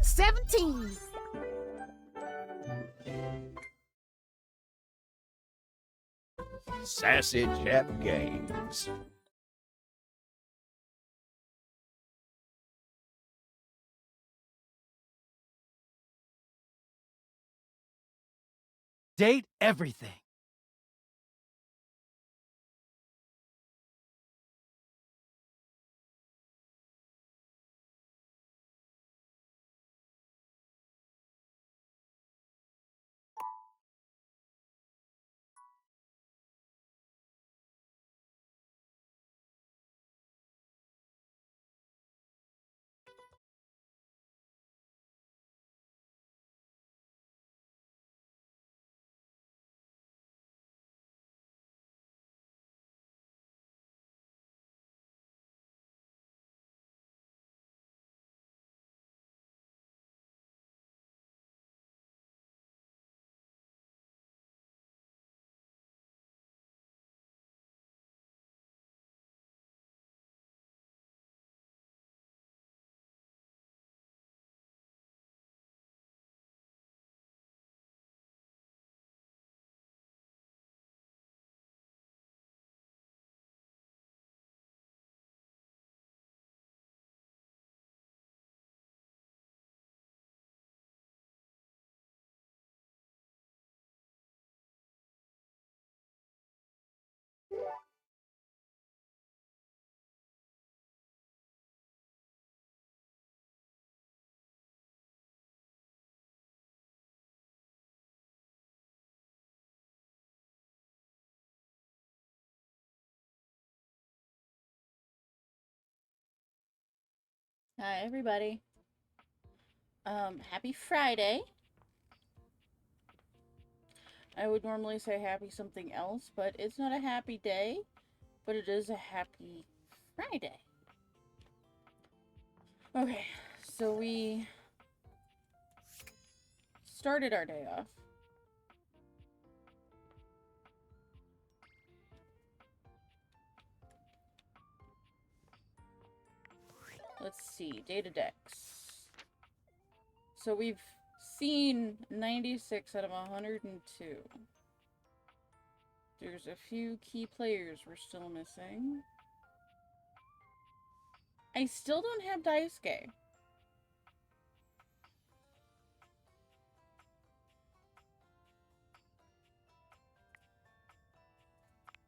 17. Sassy Chat Games. Date everything. Hi, everybody. Happy Friday. I would normally say happy something else, but it's not a happy day, but it is a happy Friday. Okay, so we started our day off. Let's see, data decks. So we've seen 96 out of 102. There's a few key players we're still missing. I still don't have Daisuke.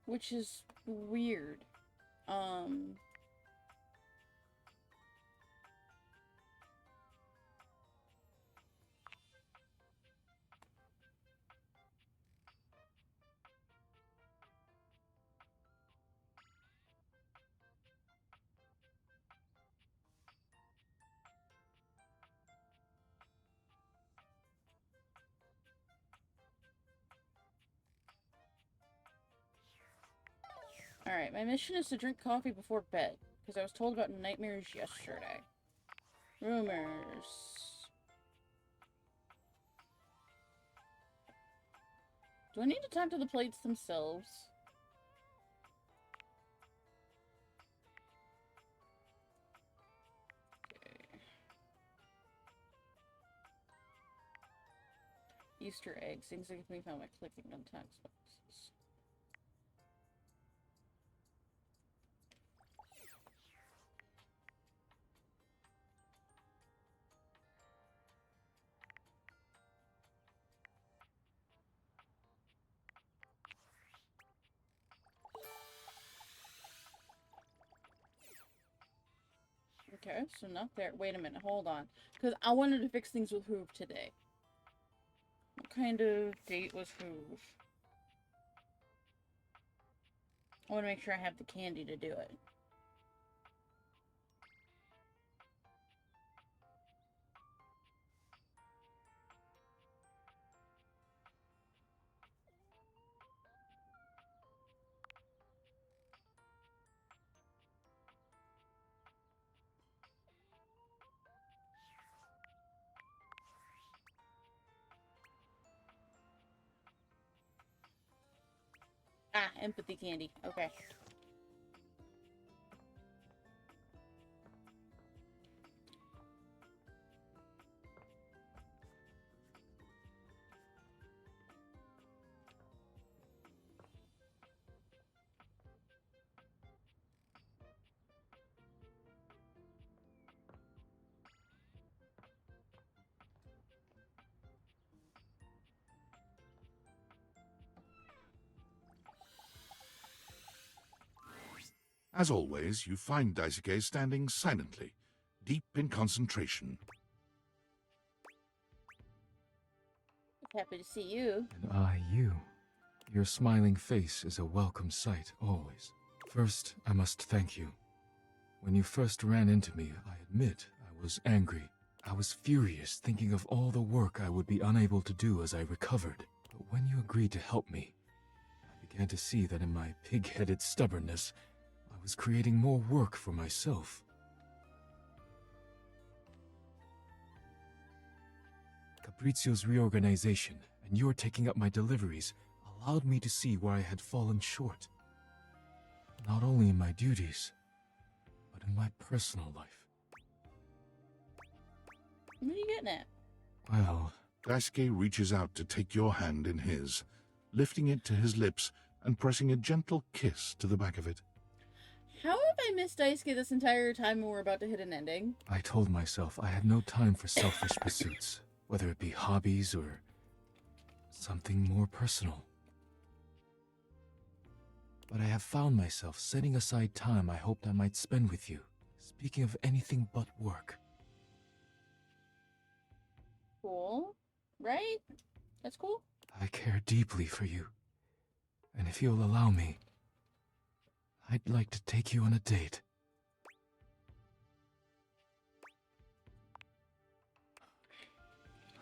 Which is weird. Alright, my mission is to drink coffee before bed, because I was told about nightmares yesterday. Rumors. Do I need to talk to the plates themselves? Okay. Easter eggs. Things that can be found by clicking on text boxes. Okay, so not there. Wait a minute, hold on. Because I wanted to fix things with Hoove today. What kind of date was Hoove? I want to make sure I have the candy to do it. Ah, empathy candy. Okay. As always, you find Daisuke standing silently, deep in concentration. Happy to see you. And I, you. Your smiling face is a welcome sight, always. First, I must thank you. When you first ran into me, I admit I was angry. I was furious, thinking of all the work I would be unable to do as I recovered. But when you agreed to help me, I began to see that in my pig-headed stubbornness, I was creating more work for myself. Fabrizio's reorganization and your taking up my deliveries allowed me to see where I had fallen short. Not only in my duties, but in my personal life. What are you getting at? Well, Daisuke reaches out to take your hand in his, lifting it to his lips and pressing a gentle kiss to the back of it. How have I missed Daisuke this entire time when we're about to hit an ending? I told myself I had no time for selfish pursuits, whether it be hobbies or something more personal. But I have found myself setting aside time I hoped I might spend with you, speaking of anything but work. Cool. Right? That's cool. I care deeply for you, and if you'll allow me, I'd like to take you on a date.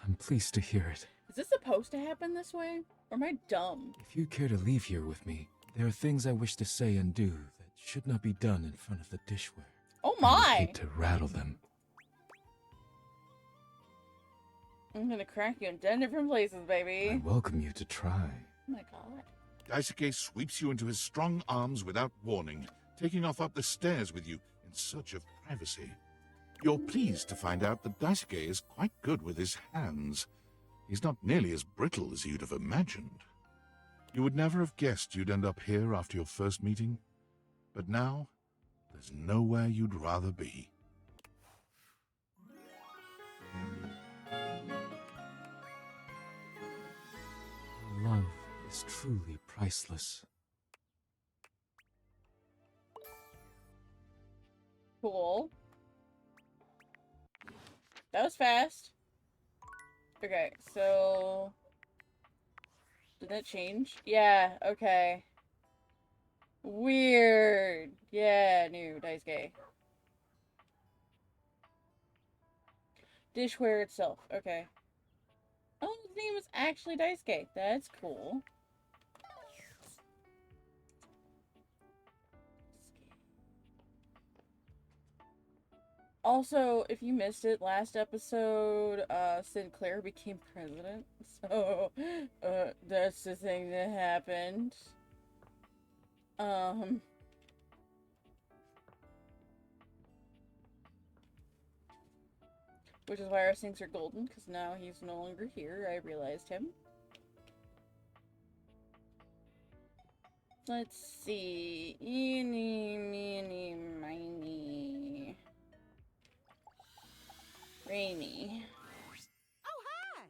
I'm pleased to hear it. Is this supposed to happen this way? Or am I dumb? If you care to leave here with me, there are things I wish to say and do that should not be done in front of the dishware. Oh I would my! hate to rattle them. I'm gonna crack you in 10 different places, baby. I welcome you to try. Oh my god. Daisuke sweeps you into his strong arms without warning, taking off up the stairs with you in search of privacy. You're pleased to find out that Daisuke is quite good with his hands. He's not nearly as brittle as you'd have imagined. You would never have guessed you'd end up here after your first meeting, but now there's nowhere you'd rather be. Love is truly priceless. Cool. That was fast. Okay, so... Did that change? Yeah, okay. Weird. Yeah, new Daisuke. Dishware itself. Okay. Oh, his name is actually Daisuke. That's cool. Also, if you missed it, last episode, Sinclair became president. So, that's the thing that happened. Which is why our sinks are golden, because now he's no longer here. I realized him. Let's see. Eeny, meeny, miny. Rainy. Oh, hi!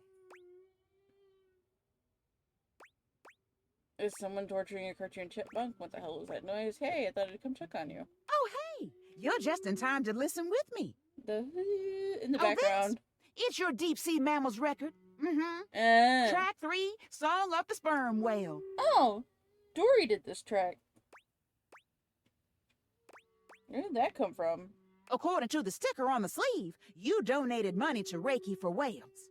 Is someone torturing a cartoon chipmunk? What the hell was that noise? Hey, I thought I'd come check on you. Oh, hey! You're just in time to listen with me. The in the Oh, background. It's your deep-sea mammals record. Mm-hmm. Uh. Track 3, Song of the Sperm Whale. Oh, Dory did this track. Where did that come from? According to the sticker on the sleeve, you donated money to Reiki for whales.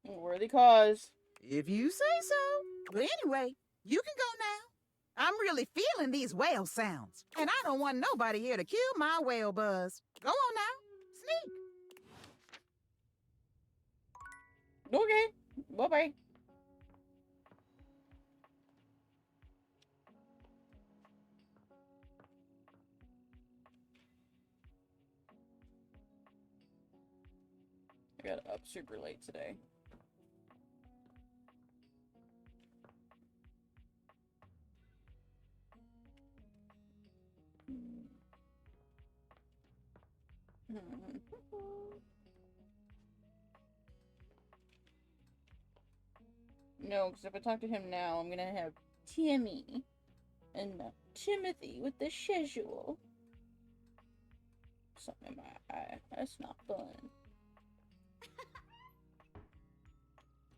Worthy cause. If you say so. But anyway, you can go now. I'm really feeling these whale sounds. And I don't want nobody here to kill my whale buzz. Go on now. Sneak. Okay. Bye-bye. I got up super late today. No, because if I talk to him now, I'm gonna have Timmy and not Timothy with the schedule. Something in my eye. That's not fun.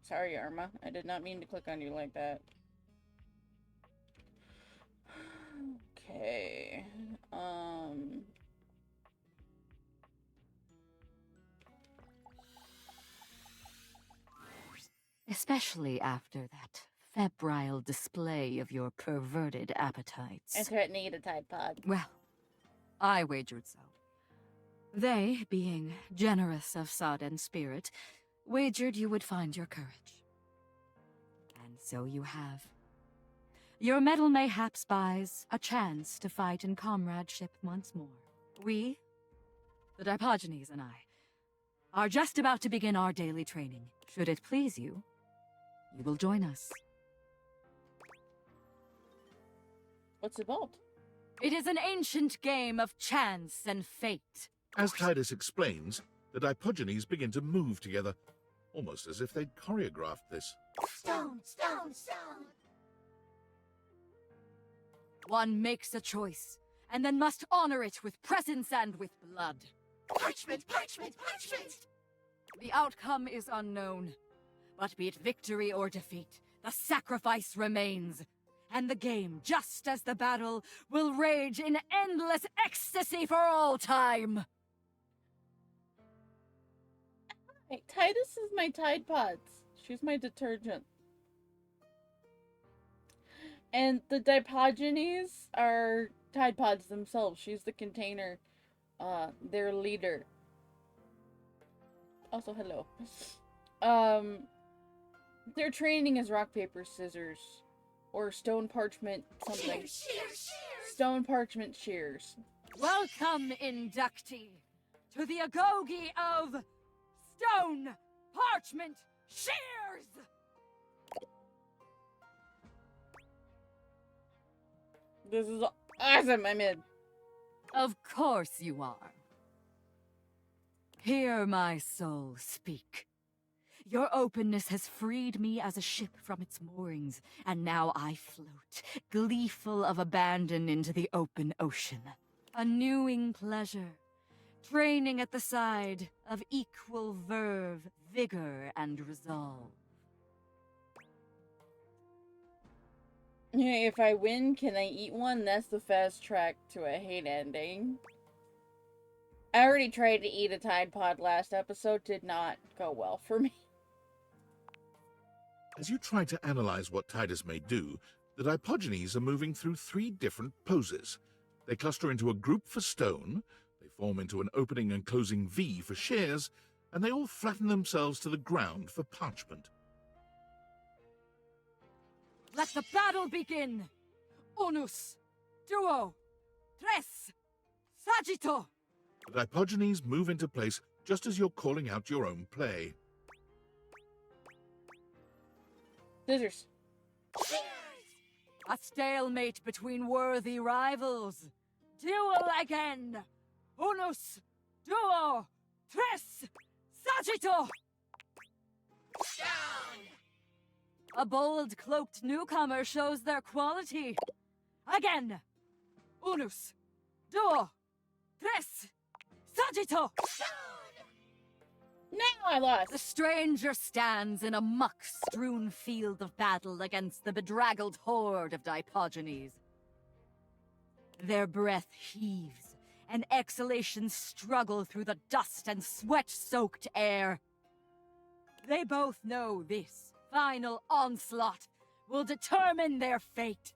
Sorry, Arma. I did not mean to click on you like that. Okay. Especially after that febrile display of your perverted appetites. I threatened to eat a Tide Pod. Well, I wagered so. They, being generous of sod and spirit, wagered you would find your courage. And so you have. Your medal mayhaps buys a chance to fight in comradeship once more. We, the Diogenes and I, are just about to begin our daily training. Should it please you, you will join us. What's it about? It is an ancient game of chance and fate. As Titus explains, the Diogenes begin to move together, almost as if they'd choreographed this. Stone, stone, stone. One makes a choice, and then must honor it with presence and with blood. Parchment, parchment, parchment. The outcome is unknown, but be it victory or defeat, the sacrifice remains. And the game, just as the battle, will rage in endless ecstasy for all time. Hey, Titus is my Tide Pods. She's my detergent. And the Diogenes are Tide Pods themselves. She's the container. Their leader. Also, hello. Their training is rock, paper, scissors. Or stone, parchment, something. Shears, shears, shears. Stone, parchment, shears. Welcome, inductee, to the agoge of Stone, Parchment, Shears! This is awesome, I'm in. Of course you are. Hear my soul speak. Your openness has freed me as a ship from its moorings, and now I float, gleeful of abandon into the open ocean. A newing pleasure, training at the side of equal verve, vigor, and resolve. Yeah, if I win, can I eat one? That's the fast track to a hate ending. I already tried to eat a Tide Pod last episode, did not go well for me. As you try to analyze what Titus may do, the Diogenes are moving through 3 different poses. They cluster into a group for stone, they form into an opening and closing V for shears, and they all flatten themselves to the ground for parchment. Let the battle begin! Unus, duo, tres, sagittò! The Diogenes move into place just as you're calling out your own play. Scissors. A stalemate between worthy rivals. Duel again! Unus, duo, tres, sagittò! Down. A bold, cloaked newcomer shows their quality. Again! Unus, duo, tres, sagittò! Now I lost! The stranger stands in a muck-strewn field of battle against the bedraggled horde of Diogenes. Their breath heaves, and exhalations struggle through the dust and sweat-soaked air. They both know this final onslaught will determine their fate.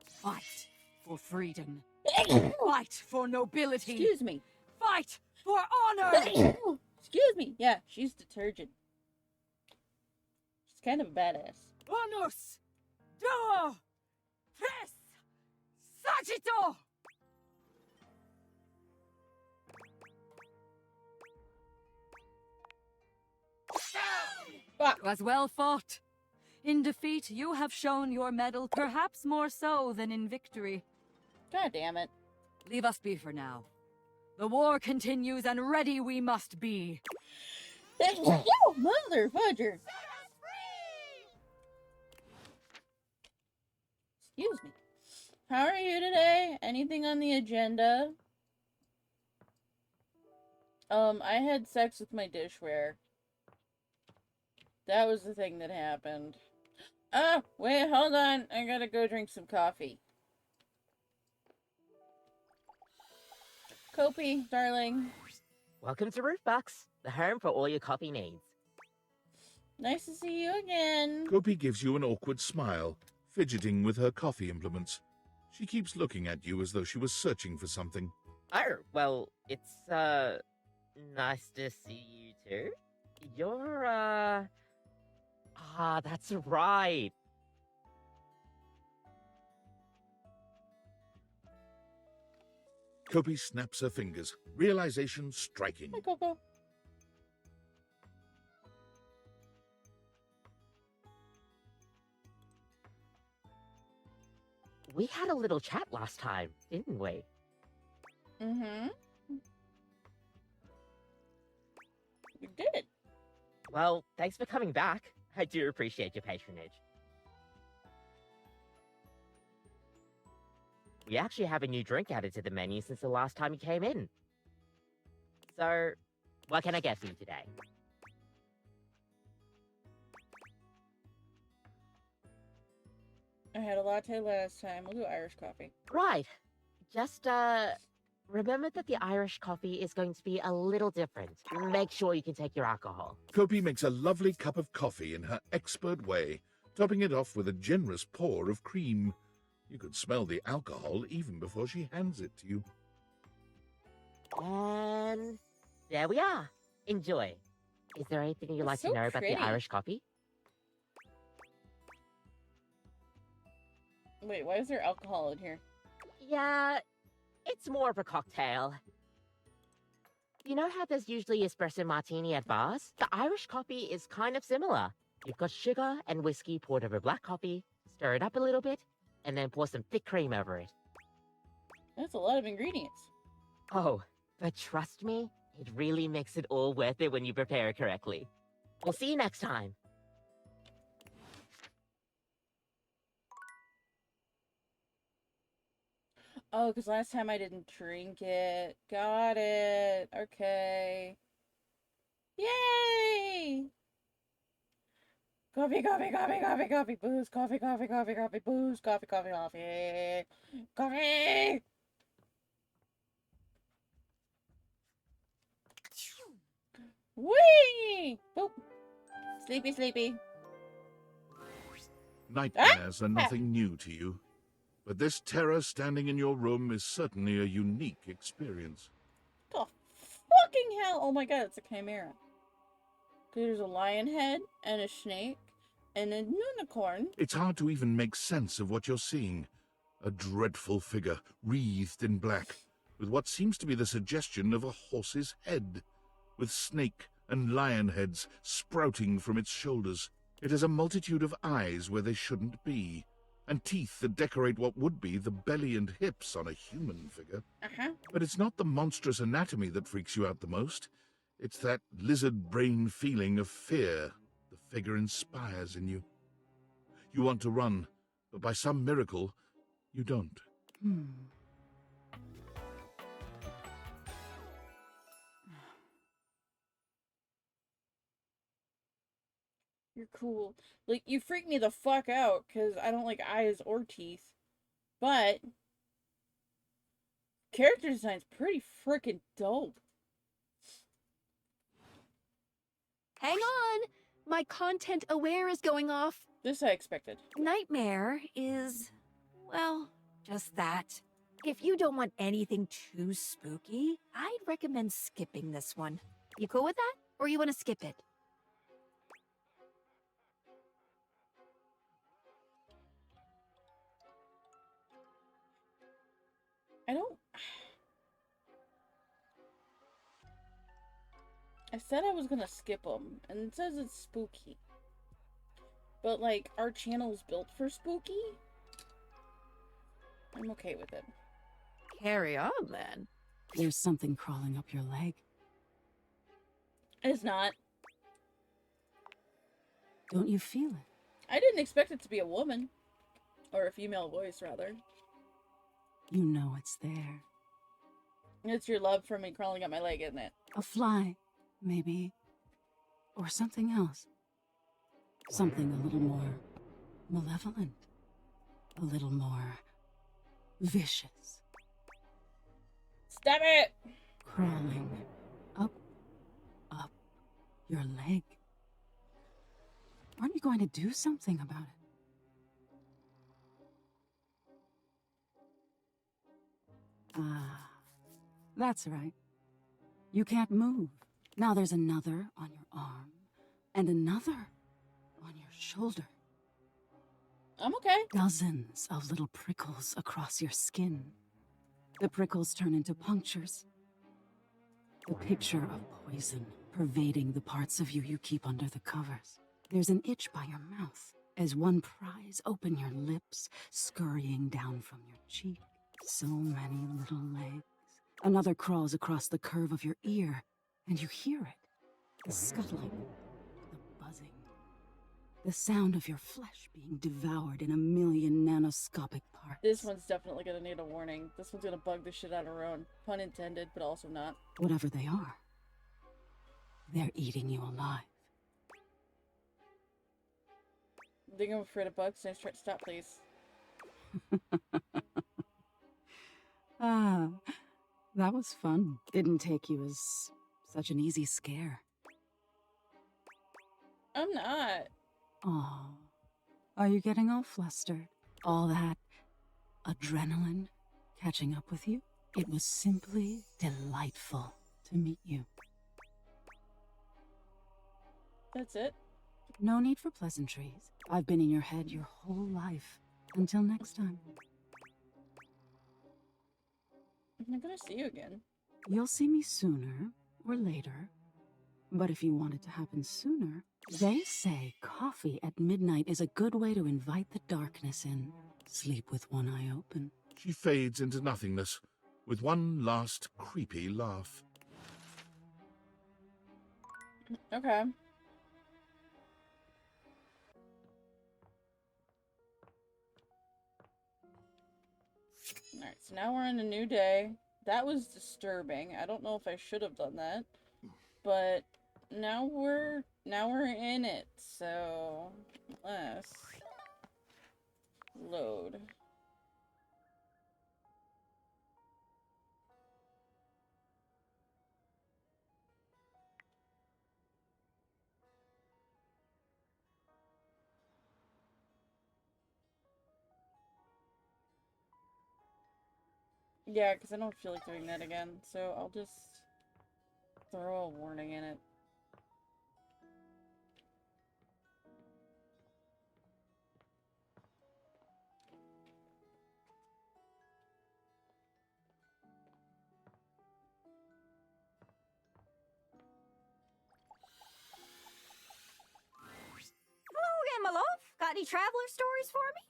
Fight for freedom. Fight for nobility. Excuse me. Fight for honor! Excuse me. Yeah, she's detergent. She's kind of a badass. Unus, duo, tres, sagittò! Fuck. 'Twas well fought. In defeat, you have shown your mettle, perhaps more so than in victory. God damn it. Leave us be for now. The war continues, and ready we must be. You mother fudger. Excuse me. How are you today? Anything on the agenda? I had sex with my dishware. That was the thing that happened. Ah, wait, hold on. I gotta go drink some coffee. Kopi, darling. Welcome to Rootbox, the home for all your coffee needs. Nice to see you again. Kopi gives you an awkward smile, fidgeting with her coffee implements. She keeps looking at you as though she was searching for something. Oh, well, it's, nice to see you too. You're, that's right. Kopi snaps her fingers, realization striking. Hi, Coco. We had a little chat last time, didn't we? Mm-hmm. You did. Well, thanks for coming back. I do appreciate your patronage. We actually have a new drink added to the menu since the last time you came in. So, what can I get for you today? I had a latte last time. We'll do Irish coffee. Right. Just, remember that the Irish coffee is going to be a little different. Make sure you can take your alcohol. Kopi makes a lovely cup of coffee in her expert way, topping it off with a generous pour of cream. You could smell the alcohol even before she hands it to you. And there we are. Enjoy. Is there anything you'd It's like so to know about pretty. the Irish coffee? Wait, why is there alcohol in here? Yeah, it's more of a cocktail. You know how there's usually espresso martini at bars? The Irish coffee is kind of similar. You've got sugar and whiskey poured over black coffee, stir it up a little bit, and then pour some thick cream over it. That's a lot of ingredients. Oh, but trust me, it really makes it all worth it when you prepare it correctly. We'll see you next time. Oh, because last time I didn't drink it. Got it. Okay. Yay! Coffee, coffee, coffee, coffee, coffee, booze, coffee, coffee, coffee, coffee, booze, coffee, coffee, coffee, coffee! Whee! Boop. Sleepy, sleepy. Nightmares are nothing new to you, but this terror standing in your room is certainly a unique experience. The fucking hell? Oh my god, it's a chimera. There's a lion head and a snake and a unicorn. It's hard to even make sense of what you're seeing. A dreadful figure, wreathed in black, with what seems to be the suggestion of a horse's head, with snake and lion heads sprouting from its shoulders. It has a multitude of eyes where they shouldn't be, and teeth that decorate what would be the belly and hips on a human figure. Uh-huh. But it's not the monstrous anatomy that freaks you out the most. It's that lizard brain feeling of fear the figure inspires in you. You want to run, but by some miracle, you don't. You're cool. Like, you freak me the fuck out, because I don't like eyes or teeth. But character design's pretty freaking dope. Hang on! My content aware is going off. This I expected. Nightmare is, well, just that. If you don't want anything too spooky, I'd recommend skipping this one. You cool with that? Or you want to skip it? I don't... I said I was gonna skip them, and it says it's spooky. But, like, our channel's built for spooky? I'm okay with it. Carry on, then. There's something crawling up your leg. It's not. Don't you feel it? I didn't expect it to be a woman. Or a female voice, rather. You know it's there. It's your love for me crawling up my leg, isn't it? A fly, maybe. Or something else. Something a little more malevolent. A little more vicious. Stop it! Crawling up your leg. Aren't you going to do something about it? Ah, that's right. You can't move. Now there's another on your arm, and another on your shoulder. I'm okay. Dozens of little prickles across your skin. The prickles turn into punctures. The picture of poison pervading the parts of you you keep under the covers. There's an itch by your mouth as one pries open your lips, scurrying down from your cheek. So many little legs. Another crawls across the curve of your ear, and you hear it. The scuttling, the buzzing. The sound of your flesh being devoured in a million nanoscopic parts. This one's definitely gonna need a warning. This one's gonna bug the shit out of Roan. Pun intended, but also not. Whatever they are, they're eating you alive. I think I'm afraid of bugs. Stop, please. Ah, that was fun. Didn't take you as such an easy scare. I'm not. Aw, are you getting all flustered? All that adrenaline catching up with you? It was simply delightful to meet you. That's it. No need for pleasantries. I've been in your head your whole life. Until next time. I'm not gonna see you again. You'll see me sooner or later. But if you want it to happen sooner, they say coffee at midnight is a good way to invite the darkness in. Sleep with one eye open. She fades into nothingness with one last creepy laugh. Okay. Alright, so now we're on a new day. That was disturbing. I don't know if I should have done that. But now we're in it, so let's load. Yeah, because I don't feel like doing that again, so I'll just throw a warning in it. Hello again, my love. Got any traveler stories for me?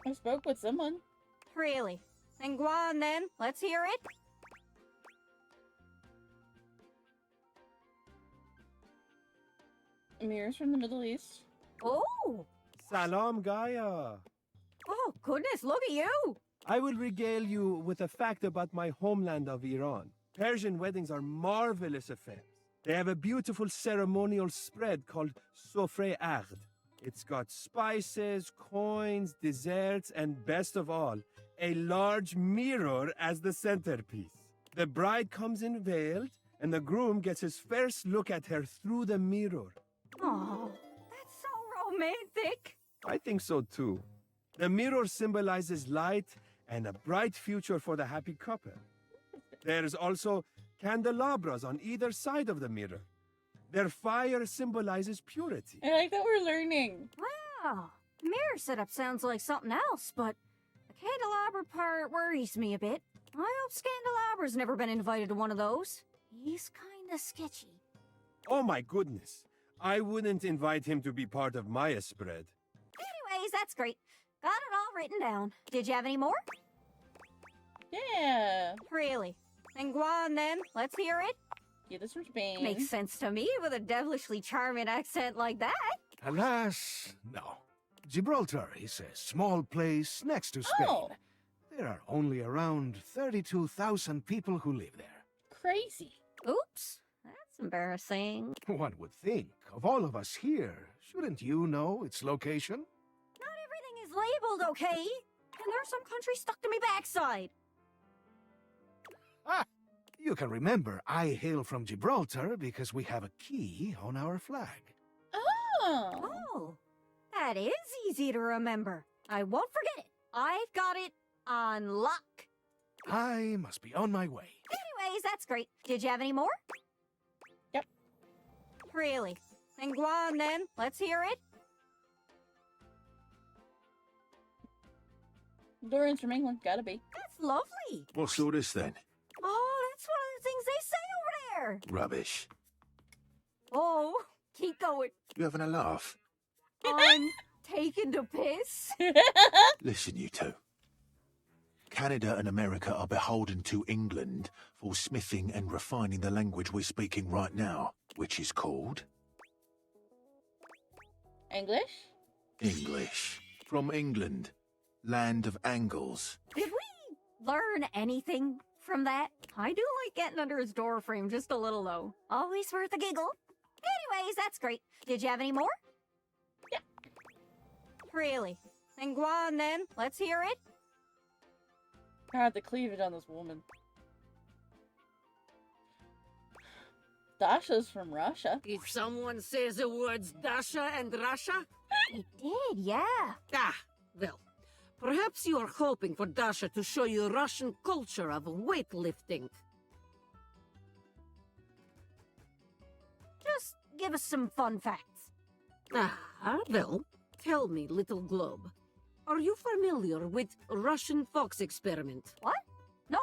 I spoke with someone. Really? Then go on then. Let's hear it. Emirs from the Middle East. Oh! Salam, Gaia. Oh, goodness, look at you! I will regale you with a fact about my homeland of Iran. Persian weddings are marvelous affairs. They have a beautiful ceremonial spread called Sofre Aqd. It's got spices, coins, desserts, and best of all, a large mirror as the centerpiece. The bride comes in veiled, and the groom gets his first look at her through the mirror. Oh, that's so romantic. I think so too. The mirror symbolizes light and a bright future for the happy couple. There's also candelabras on either side of the mirror. Their fire symbolizes purity. I like that we're learning. Wow, mirror setup sounds like something else, but the candelabra part worries me a bit. I hope Scandalabra's never been invited to one of those. He's kinda sketchy. Oh my goodness. I wouldn't invite him to be part of my spread. Anyways, that's great. Got it all written down. Did you have any more? Yeah. Really? Then go on then. Let's hear it. Yeah, this from Spain. Makes sense to me with a devilishly charming accent like that. Alas, no. Gibraltar is a small place next to Spain. Oh. There are only around 32,000 people who live there. Crazy. Oops, that's embarrassing. One would think, of all of us here, shouldn't you know its location? Not everything is labeled, okay? And there's some country stuck to me backside. Ah, you can remember I hail from Gibraltar because we have a key on our flag. Oh. Oh, that is easy to remember. I won't forget it. I've got it on lock. I must be on my way. Anyways, that's great. Did you have any more? Yep. Really? Then go on then. Let's hear it. Dorian's from England. Gotta be. That's lovely. What's all this then? Oh, that's one of the things they say over there. Rubbish. Oh, keep going. You having a laugh? I'm taking the piss. Listen, you two. Canada and America are beholden to England for smithing and refining the language we're speaking right now, which is called English? English. From England, land of Angles. Did we learn anything from that? I do like getting under his door frame just a little, though. Always worth a giggle. Anyways, that's great. Did you have any more? Yeah. Really? Then go on then. Let's hear it. God, the cleavage on this woman. Dasha's from Russia. Did someone say the words Dasha and Russia? It did, yeah. Ah, well, perhaps you are hoping for Dasha to show you Russian culture of weightlifting. Just give us some fun facts. Ah, well, tell me, little globe. Are you familiar with Russian fox experiment? What? No,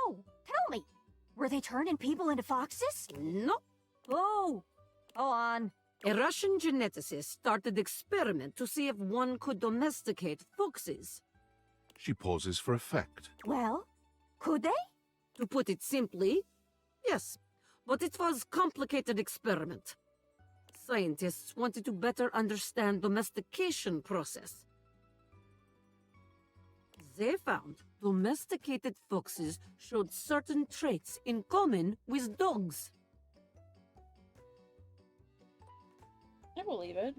tell me. Were they turning people into foxes? No. Oh, go on. A Russian geneticist started experiment to see if one could domesticate foxes. She pauses for effect. Well, could they? To put it simply, yes, but it was complicated experiment. Scientists wanted to better understand domestication process. They found domesticated foxes showed certain traits in common with dogs. I believe it.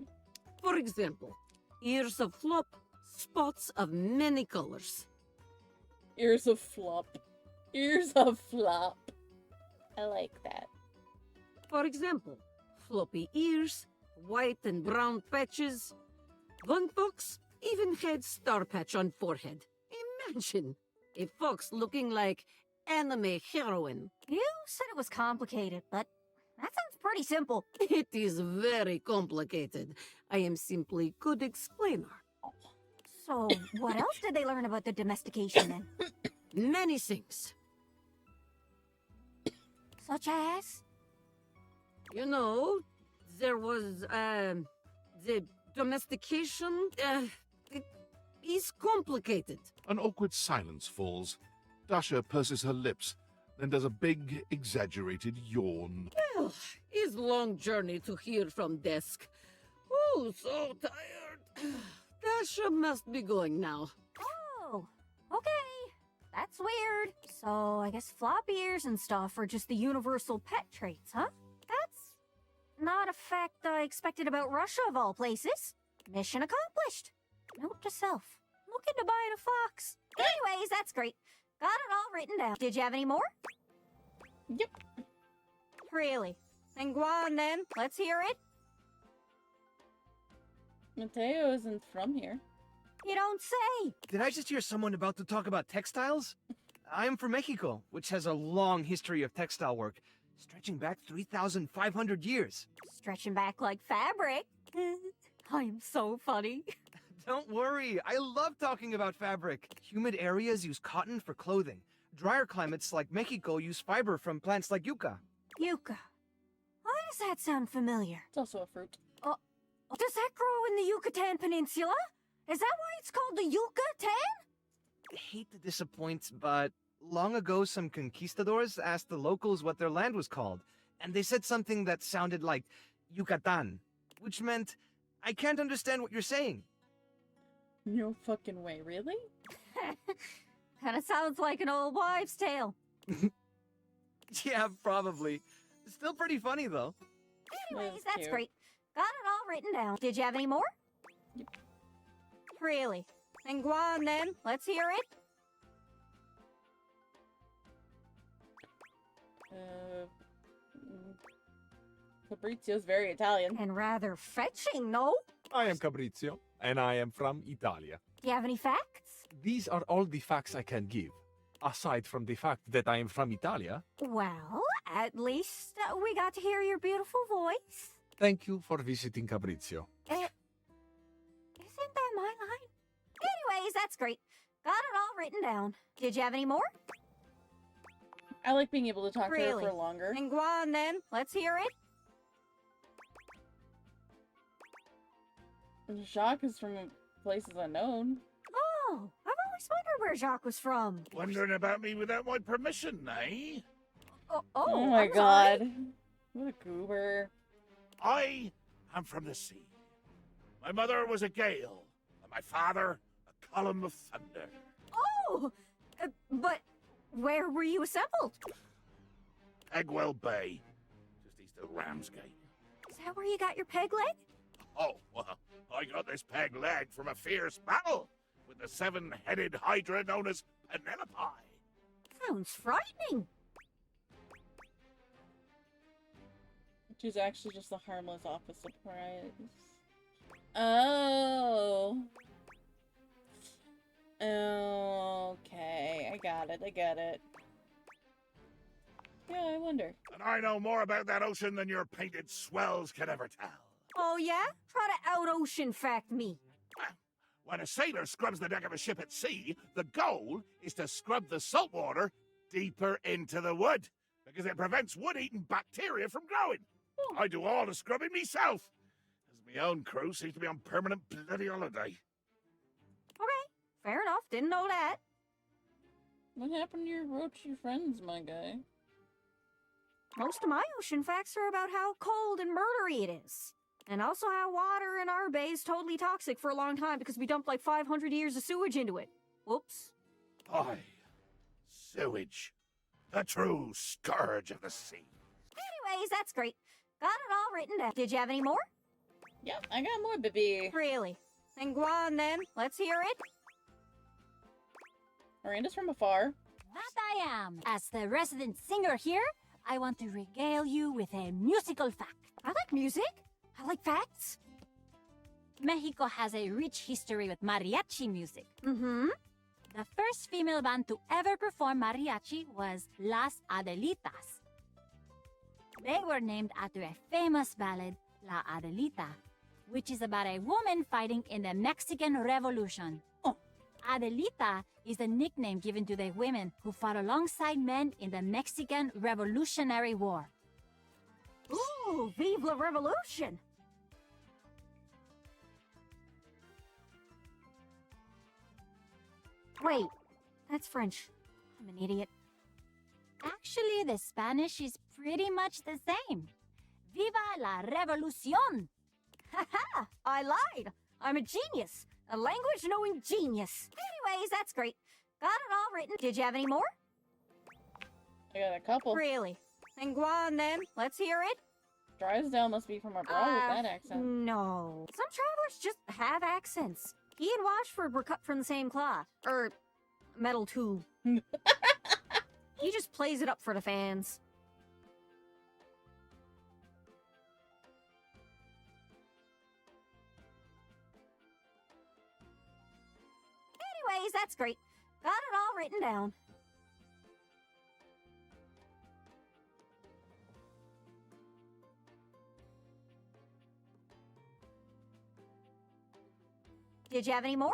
For example, ears of flop, spots of many colors. Ears of flop. Ears of flop. I like that. For example, floppy ears, white and brown patches. One fox even had star patch on forehead. Imagine a fox looking like anime heroine. You said it was complicated, but that sounds pretty simple. It is very complicated. I am simply good explainer. So, what else did they learn about the domestication then? Many things. Such as? You know, there was, the domestication, it is complicated. An awkward silence falls. Dasha purses her lips, then does a big, exaggerated yawn. Well, it's long journey to here from desk. Oh, so tired. Dasha must be going now. Oh, okay. That's weird. So, I guess flop ears and stuff are just the universal pet traits, huh? That's not a fact I expected about Russia, of all places. Mission accomplished. Note to self. Looking to buy a fox. Anyways, that's great. Got it all written down. Did you have any more? Yep. Really? Then go on then. Let's hear it. Mateo isn't from here. You don't say. Did I just hear someone about to talk about textiles? I am from Mexico, which has a long history of textile work, stretching back 3,500 years. Stretching back like fabric. I'm so funny. Don't worry, I love talking about fabric. Humid areas use cotton for clothing. Drier climates like Mexico use fiber from plants like yucca. Yucca. Why does that sound familiar? It's also a fruit. Does that grow in the Yucatan Peninsula? Is that why it's called the Yucatan? I hate to disappoint, but long ago some conquistadors asked the locals what their land was called, and they said something that sounded like Yucatan, which meant I can't understand what you're saying. No fucking way, really? Kinda sounds like an old wives' tale. Yeah, probably. Still pretty funny, though. Anyways, that's great. Got it all written down. Did you have any more? Yep. Really? Then go on then. Let's hear it. Fabrizio's very Italian. And rather fetching, no? I am Fabrizio, and I am from Italia. Do you have any facts? These are all the facts I can give. Aside from the fact that I am from Italia, Well, at least we got to hear your beautiful voice. thank you for visiting Fabrizio. Isn't that my line? Anyways, that's great. Got it all written down. Did you have any more? I like being able to talk to her Really? for longer. Then go on then. Let's hear it. Jacques is from places unknown. Oh, I've always wondered where Jacques was from. Wondering about me without my permission, eh? Oh my I'm god. sorry. What a goober. I am from the sea. My mother was a gale, and my father a column of thunder. Oh, but where were you assembled? Pegwell Bay, just east of Ramsgate. Is that where you got your peg leg? Oh, well, I got this peg leg from a fierce battle with the seven-headed hydra known as Penelope. Sounds frightening. She's actually just a harmless office surprise. Oh. Okay, I got it. Yeah, I wonder. And I know more about that ocean than your painted swells can ever tell. Oh, yeah? Try to out-ocean fact me. When a sailor scrubs the deck of a ship at sea, the goal is to scrub the salt water deeper into the wood, because it prevents wood-eating bacteria from growing. I do all the scrubbing myself, as my own crew seems to be on permanent bloody holiday. Okay, fair enough. Didn't know that. What happened to your roachy friends, my guy? Most of my ocean facts are about how cold and murdery it is. And also how water in our bay is totally toxic for a long time because we dumped like 500 years of sewage into it. Whoops. Aye, sewage, the true scourge of the sea. Anyways, that's great. Got it all written down. Did you have any more? Yep, I got more, baby. Really? Then go on then. Let's hear it. Miranda's from afar. That I am. As the resident singer here, I want to regale you with a musical fact. I like music. I like facts. Mexico has a rich history with mariachi music. Mm-hmm. The first female band to ever perform mariachi was Las Adelitas. They were named after a famous ballad, La Adelita, which is about a woman fighting in the Mexican Revolution. Oh. Adelita is the nickname given to the women who fought alongside men in the Mexican Revolutionary War. Ooh, vive la revolution! Wait, that's French. I'm an idiot. Actually, the Spanish is pretty much the same. Viva la revolución! Haha, I lied. I'm a genius. A language-knowing genius. Anyways, that's great. Got it all written. Did you have any more? I got a couple. Really? Then go on then. Let's hear it. Drysdale must be from abroad with that accent. No. Some travelers just have accents. He and Watchford were cut from the same cloth. Metal tube. He just plays it up for the fans. Anyways, that's great. Got it all written down. Did you have any more?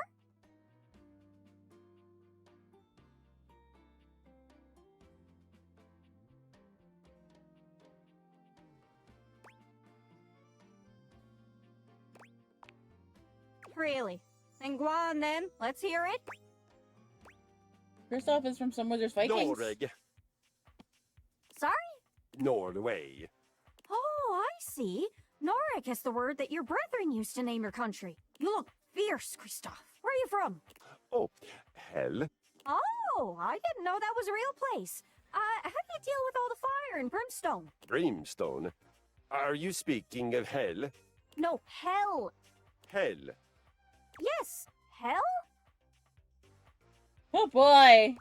Really? Then go on then. Let's hear it. Kristoff is from somewhere there's Vikings. Noreg. Sorry? Norway. see. Norik is the word that your brethren used to name your country. You look fierce, Kristoff. Where are you from? Oh, hell. Oh, I didn't know that was a real place. How do you deal with all the fire and brimstone? Brimstone? Are you speaking of hell? No, hell. Hell. Yes, hell? Oh boy!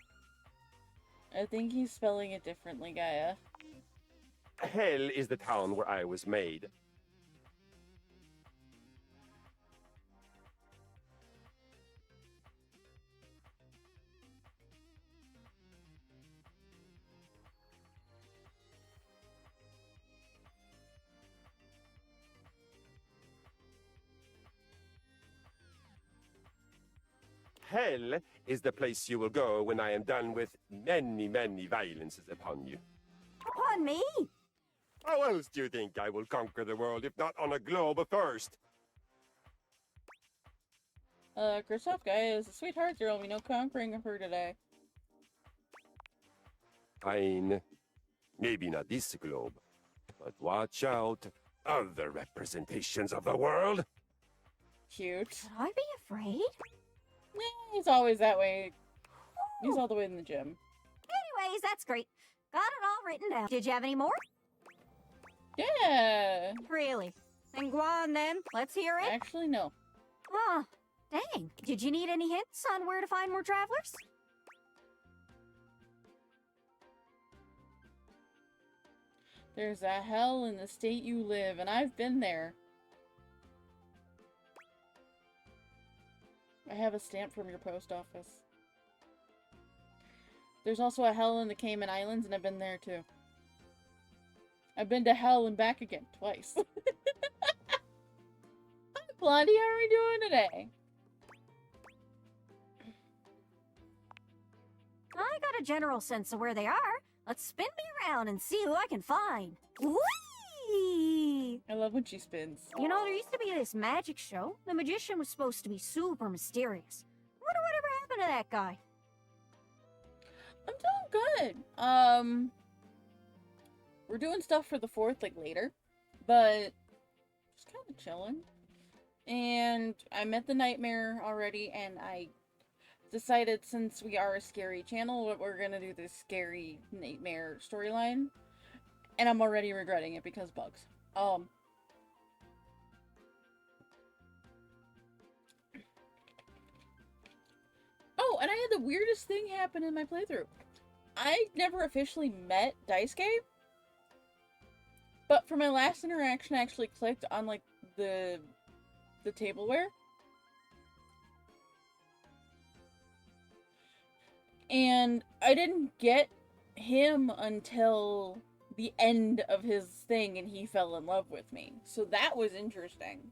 I think he's spelling it differently, Gaia. Hell is the town where I was made. Hell is the place you will go when I am done with many, many violences upon you. Upon me? How else do you think I will conquer the world if not on a globe first? Kristoff, Gaia is a sweetheart. There will be no conquering of her today. Fine. Maybe not this globe, but watch out. Other representations of the world. Cute. Should I be afraid? Yeah, he's always that way. He's all the way in the gym. Anyways, that's great. Got it all written down. Did you have any more? Yeah. Really? Then go on then. Let's hear it. Actually, no. Ah, dang. Did you need any hints on where to find more travelers? There's a hell in the state you live, and I've been there. I have a stamp from your post office. There's also a hell in the Cayman Islands, and I've been there too. I've been to hell and back again twice. Hi, Blondie. How are we doing today? I got a general sense of where they are. Let's spin me around and see who I can find. Whee! I love when she spins. You know, there used to be this magic show. The magician was supposed to be super mysterious. Wonder whatever happened to that guy. I'm doing good. We're doing stuff for the 4th, like, later. But just kind of chilling. And I met the Nightmare already, and I decided, since we are a scary channel, that we're gonna do this scary Nightmare storyline. And I'm already regretting it because bugs. Oh, and I had the weirdest thing happen in my playthrough. I never officially met Daisuke, but for my last interaction, I actually clicked on, like, the tableware. And I didn't get him until the end of his thing, and he fell in love with me. So that was interesting.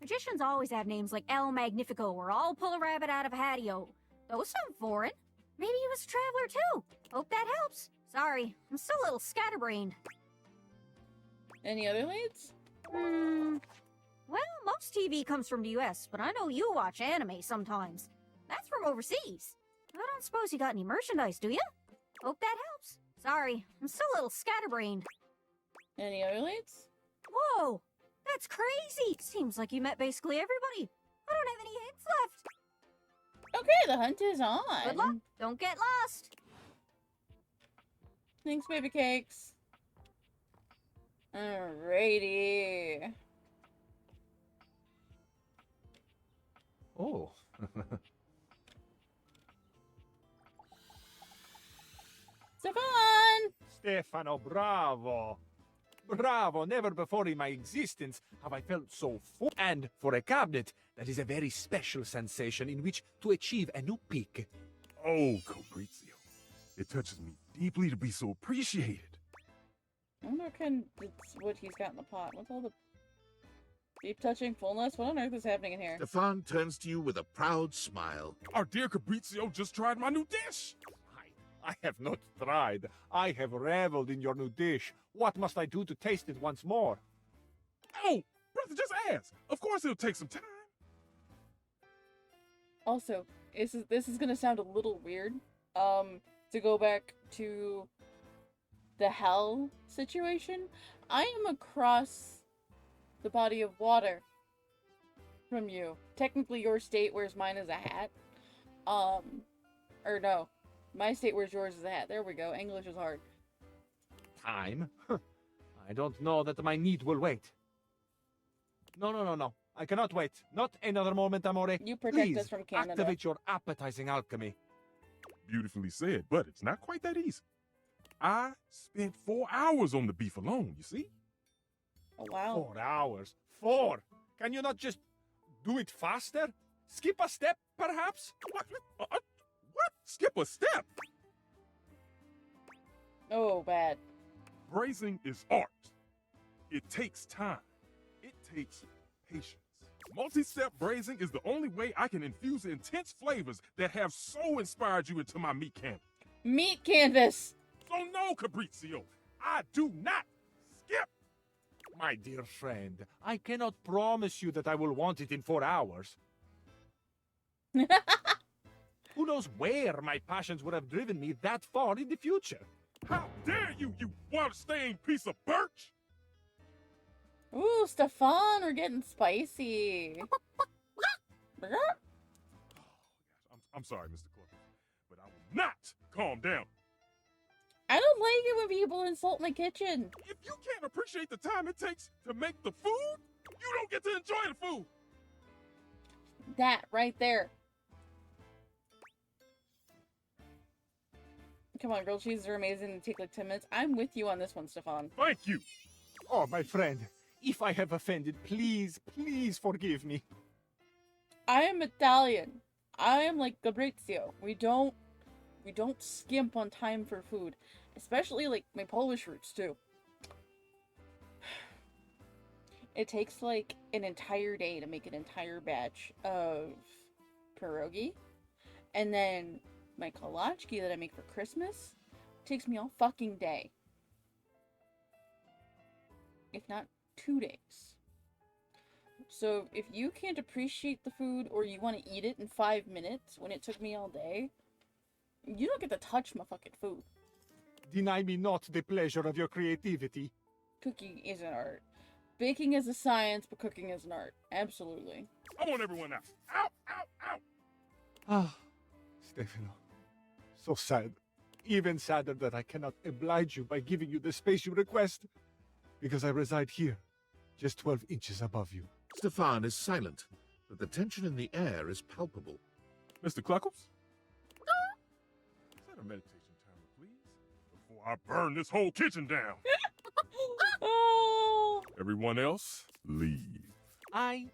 Magicians always have names like El Magnifico or I'll pull a rabbit out of a hatio. Those sound foreign. Maybe he was a traveler too. Hope that helps. Sorry, I'm still a little scatterbrained. Any other leads? Well, most TV comes from the US, but I know you watch anime sometimes. That's from overseas. I don't suppose you got any merchandise, do you? Hope that helps. Sorry, I'm still a little scatterbrained. Any other leads? Whoa, that's crazy. Seems like you met basically everybody. I don't have any hints left. Okay, the hunt is on. Good luck. Don't get lost. Thanks, baby cakes. Alrighty. Oh. Stefan! Stefano, bravo! Bravo! Never before in my existence have I felt so full. And for a cabinet, that is a very special sensation in which to achieve a new peak. Oh, Fabrizio. It touches me deeply to be so appreciated. I wonder what he's got in the pot. What's all the deep touching fullness? What on earth is happening in here? Stefan turns to you with a proud smile. Our dear Fabrizio just tried my new dish. I have not tried. I have reveled in your new dish. What must I do to taste it once more? Oh, brother, just ask. Of course it'll take some time. Also, this is gonna sound a little weird. To go back to the hell situation, I am across the body of water from you. Technically your state, whereas mine is a hat. Or no. My state, whereas yours is a hat. There we go. English is hard. Time? I don't know that my need will wait. No. I cannot wait. Not another moment, Amore. You protect Please, us from Canada. activate your appetizing alchemy. Beautifully said, but it's not quite that easy. I spent 4 hours on the beef alone, you see? Oh, wow. 4 hours. 4! Can you not just do it faster? Skip a step, perhaps? What? Skip a step? Oh, bad. Braising is art. It takes time. It takes patience. Multi-step braising is the only way I can infuse the intense flavors that have so inspired you into my meat canvas. Meat canvas! So no, Cabrizio, I do not skip. My dear friend, I cannot promise you that I will want it in 4 hours. Who knows where my passions would have driven me that far in the future? How dare you, you water-stained piece of birch! Ooh, Stefan, we're getting spicy. I'm sorry, Mr. Clucker, but I will not calm down. I don't like it when people insult my kitchen. If you can't appreciate the time it takes to make the food, you don't get to enjoy the food. That right there. Come on, grilled cheeses are amazing and take like 10 minutes. I'm with you on this one, Stefan. Thank you. Oh, my friend, if I have offended, please forgive me. I am Italian. I am like Fabrizio. We don't skimp on time for food. Especially like my Polish roots too. It takes like an entire day to make an entire batch of pierogi. And then my kolachki that I make for Christmas takes me all fucking day. If not 2 days. So if you can't appreciate the food or you want to eat it in 5 minutes when it took me all day, you don't get to touch my fucking food. Deny me not the pleasure of your creativity. Cooking is an art. Baking is a science, but cooking is an art. Absolutely. I want everyone out. Out, out, out. Ah, Stefano. So sad. Even sadder that I cannot oblige you by giving you the space you request. Because I reside here, just 12 inches above you. Stefan is silent, but the tension in the air is palpable. Mr. Cluckles? Set a meditation timer, please, before I burn this whole kitchen down. Oh. Everyone else, leave. I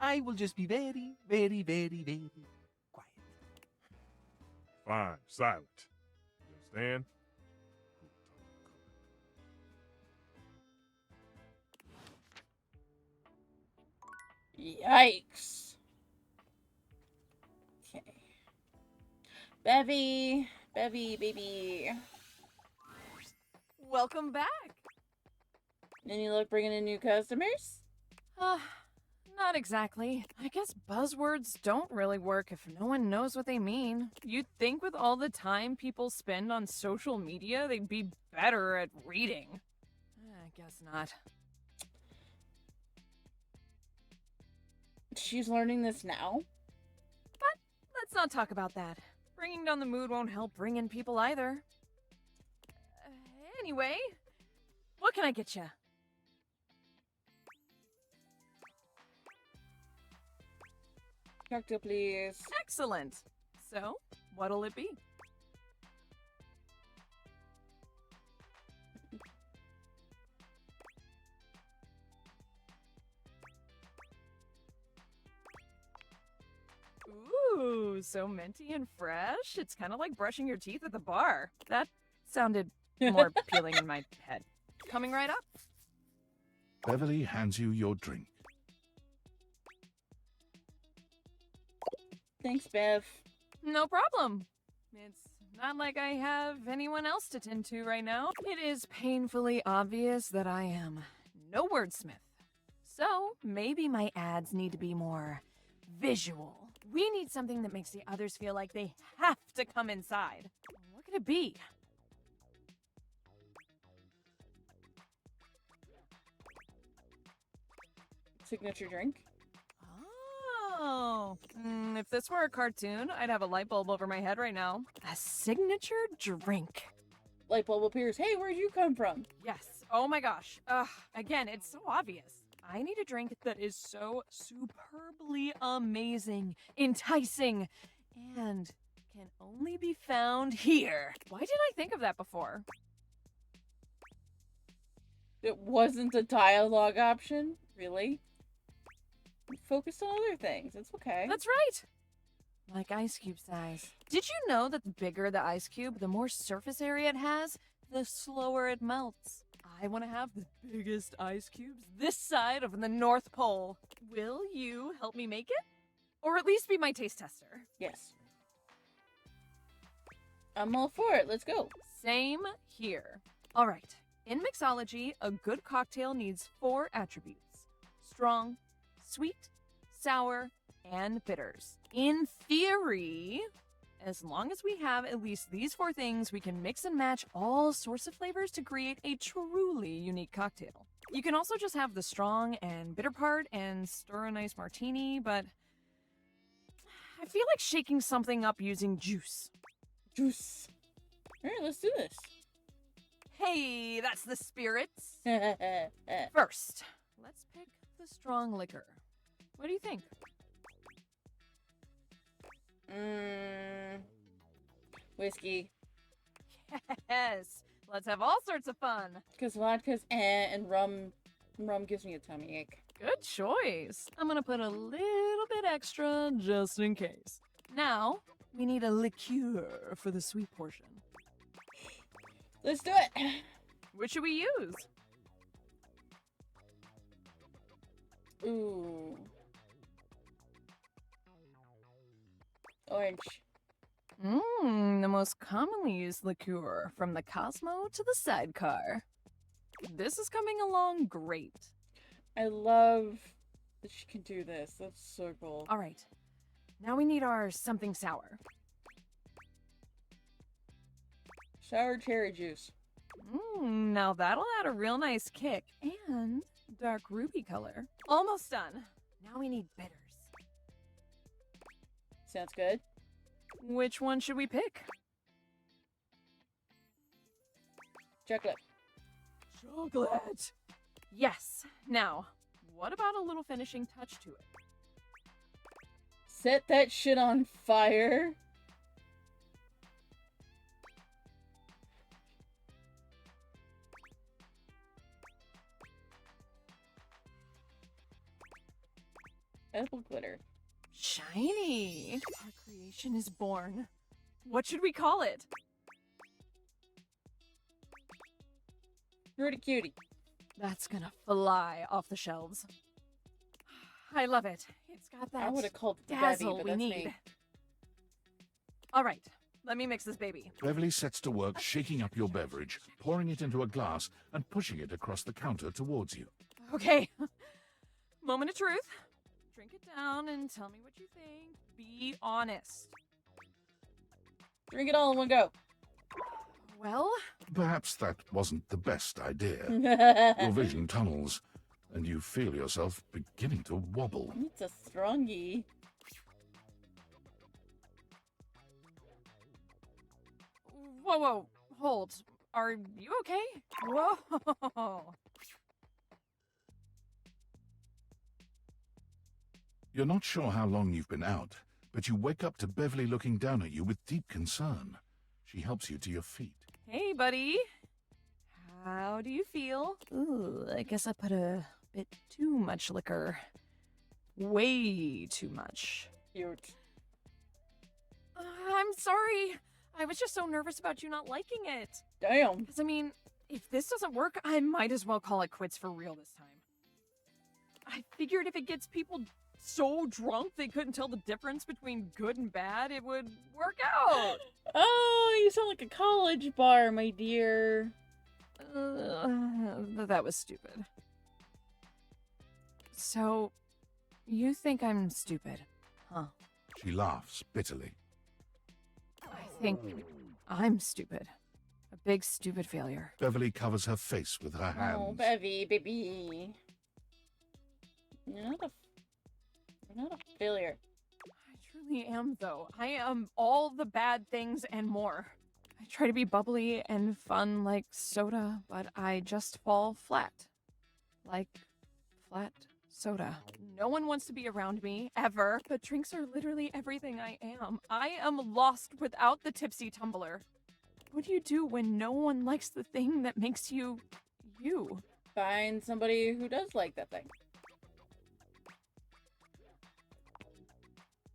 will just be very, very, very, very quiet. Fine, silent. You understand? Yikes. Okay. Bevy, baby. Welcome back. Any luck bringing in new customers? Not exactly. I guess buzzwords don't really work if no one knows what they mean. You'd think with all the time people spend on social media, they'd be better at reading. I guess not. She's learning this now? But let's not talk about that. Bringing down the mood won't help bring in people either. Anyway, what can I get you? Cocktail, please. Excellent. So, what'll it be? Ooh, so minty and fresh. It's kind of like brushing your teeth at the bar. That sounded more appealing in my head. Coming right up. Beverly hands you your drink. Thanks, Bev. No problem. It's not like I have anyone else to tend to right now. It is painfully obvious that I am no wordsmith. So maybe my ads need to be more visual. We need something that makes the others feel like they have to come inside. What could it be? signature drink. Oh. If this were a cartoon, I'd have a light bulb over my head right now. A signature drink. Light bulb appears. Hey, where'd you come from? Yes. Oh my gosh. Again, it's so obvious. I need a drink that is so superbly amazing, enticing, and can only be found here. Why did I think of that before? It wasn't a dialogue option? Really? Focus on other things. It's okay. That's right. Like ice cube size. Did you know that the bigger the ice cube, the more surface area it has, the slower it melts? I want to have the biggest ice cubes this side of the North Pole. Will you help me make it? Or at least be my taste tester? Yes. I'm all for it. Let's go. Same here. All right. In mixology, a good cocktail needs 4 attributes: strong, sweet, sour, and bitters. In theory, as long as we have at least these 4 things, we can mix and match all sorts of flavors to create a truly unique cocktail. You can also just have the strong and bitter part and stir a nice martini, but I feel like shaking something up using juice. Juice. All right, let's do this. Hey, that's the spirits. First, let's pick the strong liquor. What do you think? Whiskey. Yes, let's have all sorts of fun. Because vodka's and rum gives me a tummy ache. Good choice. I'm gonna put a little bit extra just in case. Now, we need a liqueur for the sweet portion. Let's do it. What should we use? Ooh. Orange. The most commonly used liqueur, from the Cosmo to the sidecar. This is coming along great. I love that she can do this. That's so cool. All right. Now we need our something sour. Sour cherry juice. Now that'll add a real nice kick and dark ruby color. Almost done. Now we need bitters. Sounds good. Which one should we pick? Chocolate. Chocolate. Yes. Now, what about a little finishing touch to it? Set that shit on fire. Edible glitter. Shiny. Our creation is born. What should we call it? Rudy Cutie. That's gonna fly off the shelves. I love it. It's got that I would have called it the dazzle Bevy, but we that's need. me. All right, let me mix this baby. Beverly sets to work shaking up your beverage, pouring it into a glass, and pushing it across the counter towards you. Okay. Moment of truth. Drink it down and tell me what you think. Be honest. Drink it all in one go. Well, Perhaps that wasn't the best idea. Your vision tunnels, and you feel yourself beginning to wobble. It's a strongy. whoa, hold. Are you okay? Whoa. You're not sure how long you've been out, but you wake up to Beverly looking down at you with deep concern. She helps you to your feet. Hey, buddy. How do you feel? Ooh, I guess I put a bit too much liquor. Way too much. Cute. I'm sorry. I was just so nervous about you not liking it. Damn. Because, I mean, if this doesn't work, I might as well call it quits for real this time. I figured if it gets people so drunk they couldn't tell the difference between good and bad, it would work out. Oh, you sound like a college bar, my dear. That was stupid. So, you think I'm stupid, huh? She laughs bitterly. I think I'm stupid. A big stupid failure. Beverly covers her face with her hands. Oh, Bevy, baby. You're not a failure. I truly am, though. I am all the bad things and more. I try to be bubbly and fun like soda, but I just fall flat. Like flat soda. No one wants to be around me, ever, but drinks are literally everything I am. I am lost without the tipsy tumbler. What do you do when no one likes the thing that makes you, you? Find somebody who does like that thing.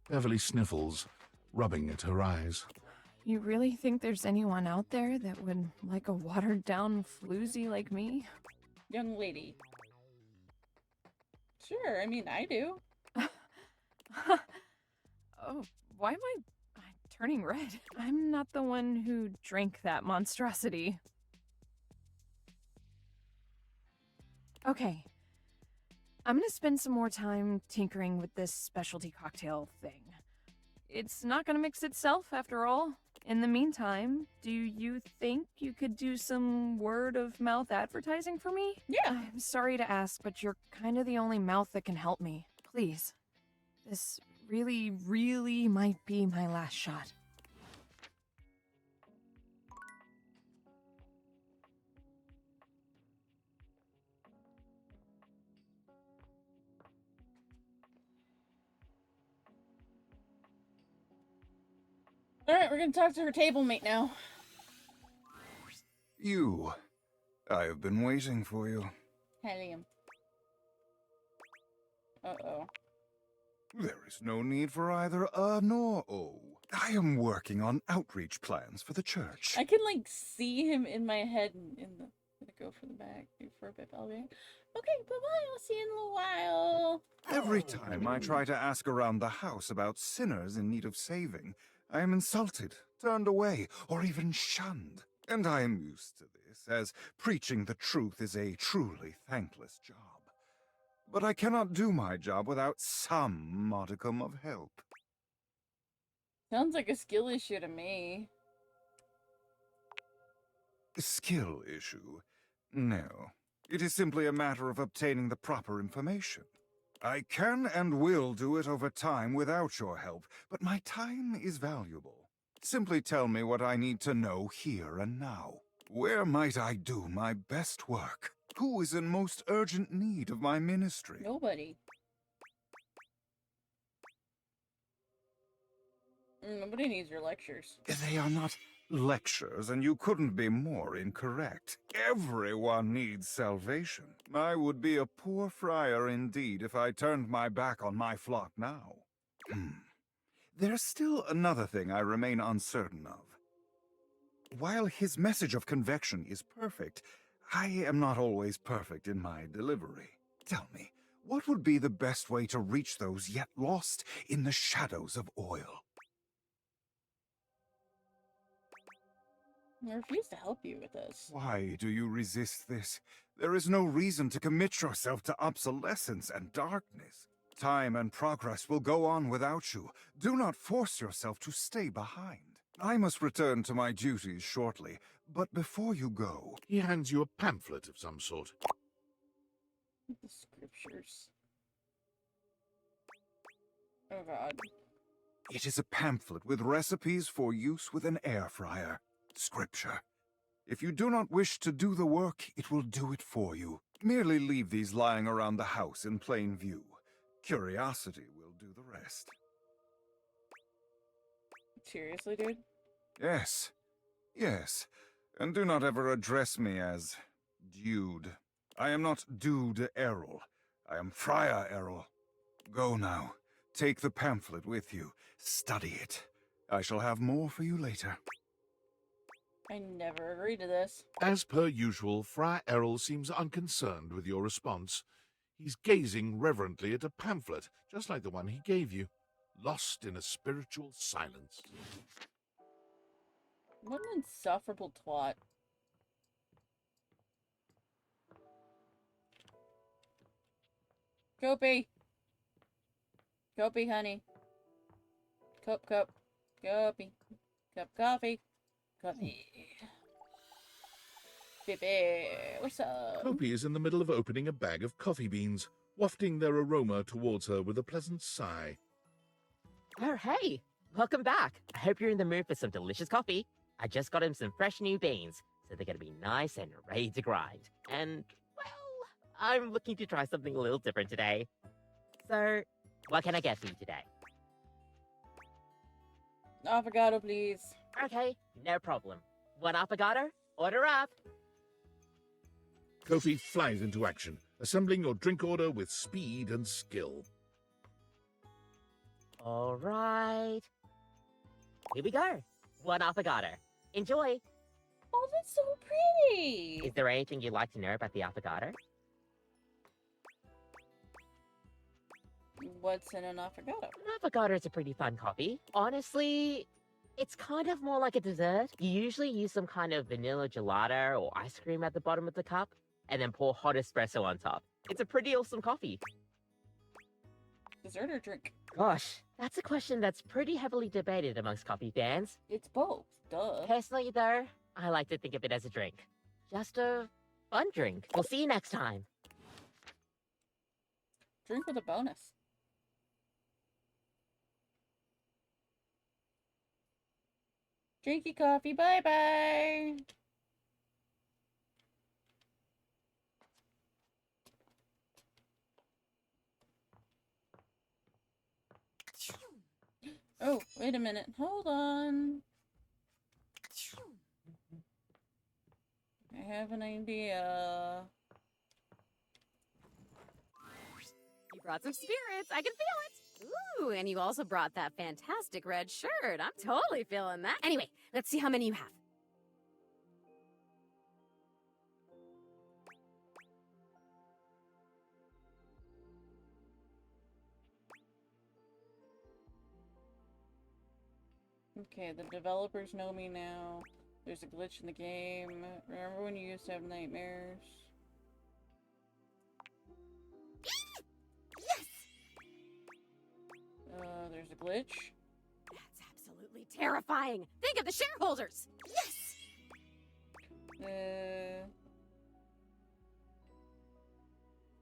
Beverly sniffles, rubbing at her eyes. You really think there's anyone out there that would like a watered-down floozy like me? Young lady. Sure, I mean, I do. Oh, why am I turning red? I'm not the one who drank that monstrosity. Okay. I'm gonna spend some more time tinkering with this specialty cocktail thing. It's not gonna mix itself, after all. In the meantime, do you think you could do some word-of-mouth advertising for me? Yeah. I'm sorry to ask, but you're kind of the only mouth that can help me. Please. This really, really might be my last shot. Alright, we're gonna talk to her table mate now. You. I have been waiting for you. Helium. Uh-oh. There is no need for either nor oh. I am working on outreach plans for the church. I can, like, see him in my head in the... I'm gonna go for the back for a bit. I'll be... Okay, bye-bye. I'll see you in a little while. Every time I try to ask around the house about sinners in need of saving, I am insulted, turned away, or even shunned. And I am used to this, as preaching the truth is a truly thankless job. But I cannot do my job without some modicum of help. Sounds like a skill issue to me. Skill issue? No. It is simply a matter of obtaining the proper information. I can and will do it over time without your help, but my time is valuable. Simply tell me what I need to know here and now. Where might I do my best work? Who is in most urgent need of my ministry? Nobody. Nobody needs your lectures. They are not lectures, and you couldn't be more incorrect. Everyone needs salvation. I would be a poor friar indeed if I turned my back on my flock now. There's still another thing I remain uncertain of. While his message of convection is perfect, I am not always perfect in my delivery. Tell me, what would be the best way to reach those yet lost in the shadows of oil? I refuse to help you with this. Why do you resist this? There is no reason to commit yourself to obsolescence and darkness. Time and progress will go on without you. Do not force yourself to stay behind. I must return to my duties shortly, but before you go... He hands you a pamphlet of some sort. The scriptures. Oh god. It is a pamphlet with recipes for use with an air fryer. Scripture. If you do not wish to do the work, it will do it for you. Merely leave these lying around the house in plain view. Curiosity will do the rest. Seriously, dude? Yes. Yes. And do not ever address me as Dude. I am not Dude Errol. I am Friar Errol. Go now. Take the pamphlet with you. Study it. I shall have more for you later. I never agreed to this. As per usual, Friar Errol seems unconcerned with your response. He's gazing reverently at a pamphlet, just like the one he gave you, lost in a spiritual silence. What an insufferable twat. Kopi! Kopi, honey. Cup. Kopi. Cup coffee. Coffee. Baby, what's up? Kopi is in the middle of opening a bag of coffee beans. wafting their aroma towards her with a pleasant sigh. Oh, hey! Welcome back. I hope you're in the mood for some delicious coffee. I just got him some fresh new beans, so they're gonna be nice and ready to grind. And, well, I'm looking to try something a little different today. So, what can I get for you today? Avocado, please. Okay, no problem. One avocado? Order up! Kofi flies into action, assembling your drink order with speed and skill. All right. Here we go. One avocado. Enjoy. Oh, that's so pretty. Is there anything you'd like to know about the avocado? What's in an avocado? An avocado is a pretty fun coffee. Honestly, it's kind of more like a dessert. You usually use some kind of vanilla gelato or ice cream at the bottom of the cup, and then pour hot espresso on top. It's a pretty awesome coffee. Dessert or drink? Gosh, that's a question that's pretty heavily debated amongst coffee fans. It's both, duh. Personally, though, I like to think of it as a drink. Just a fun drink. We'll see you next time. Drink with a bonus. Drinky coffee, bye-bye. Oh, wait a minute. Hold on. I have an idea. You brought some spirits. I can feel it. Ooh, and you also brought that fantastic red shirt. I'm totally feeling that. Anyway, let's see how many you have. Okay, the developers know me now. There's a glitch in the game. Remember when you used to have nightmares? Yes! There's a glitch. That's absolutely terrifying. Think of the shareholders. Yes!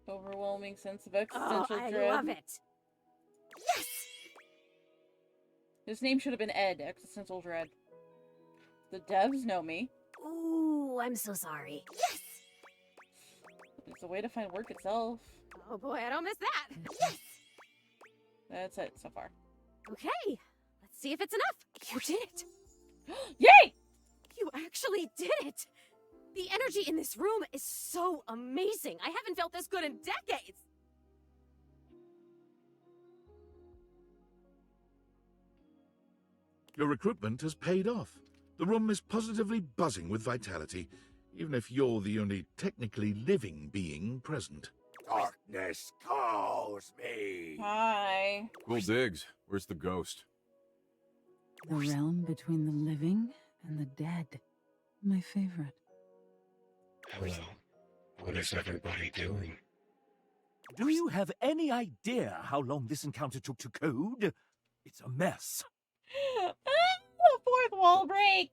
Overwhelming sense of existential I dread. love it. Yes! His name should have been Ed, Existential Dread. The devs know me. Ooh, I'm so sorry. Yes! It's a way to find work itself. Oh boy, I don't miss that. Yes! That's it so far. Okay, let's see if it's enough. You did it. Yay! You actually did it. The energy in this room is so amazing. I haven't felt this good in decades. Your recruitment has paid off. The room is positively buzzing with vitality, even if you're the only technically living being present. Darkness calls me. Hi. Cool digs. Where's the ghost? The realm between the living and the dead. My favorite. Hello. What is everybody doing? Do you have any idea how long this encounter took to code? It's a mess. The fourth wall break.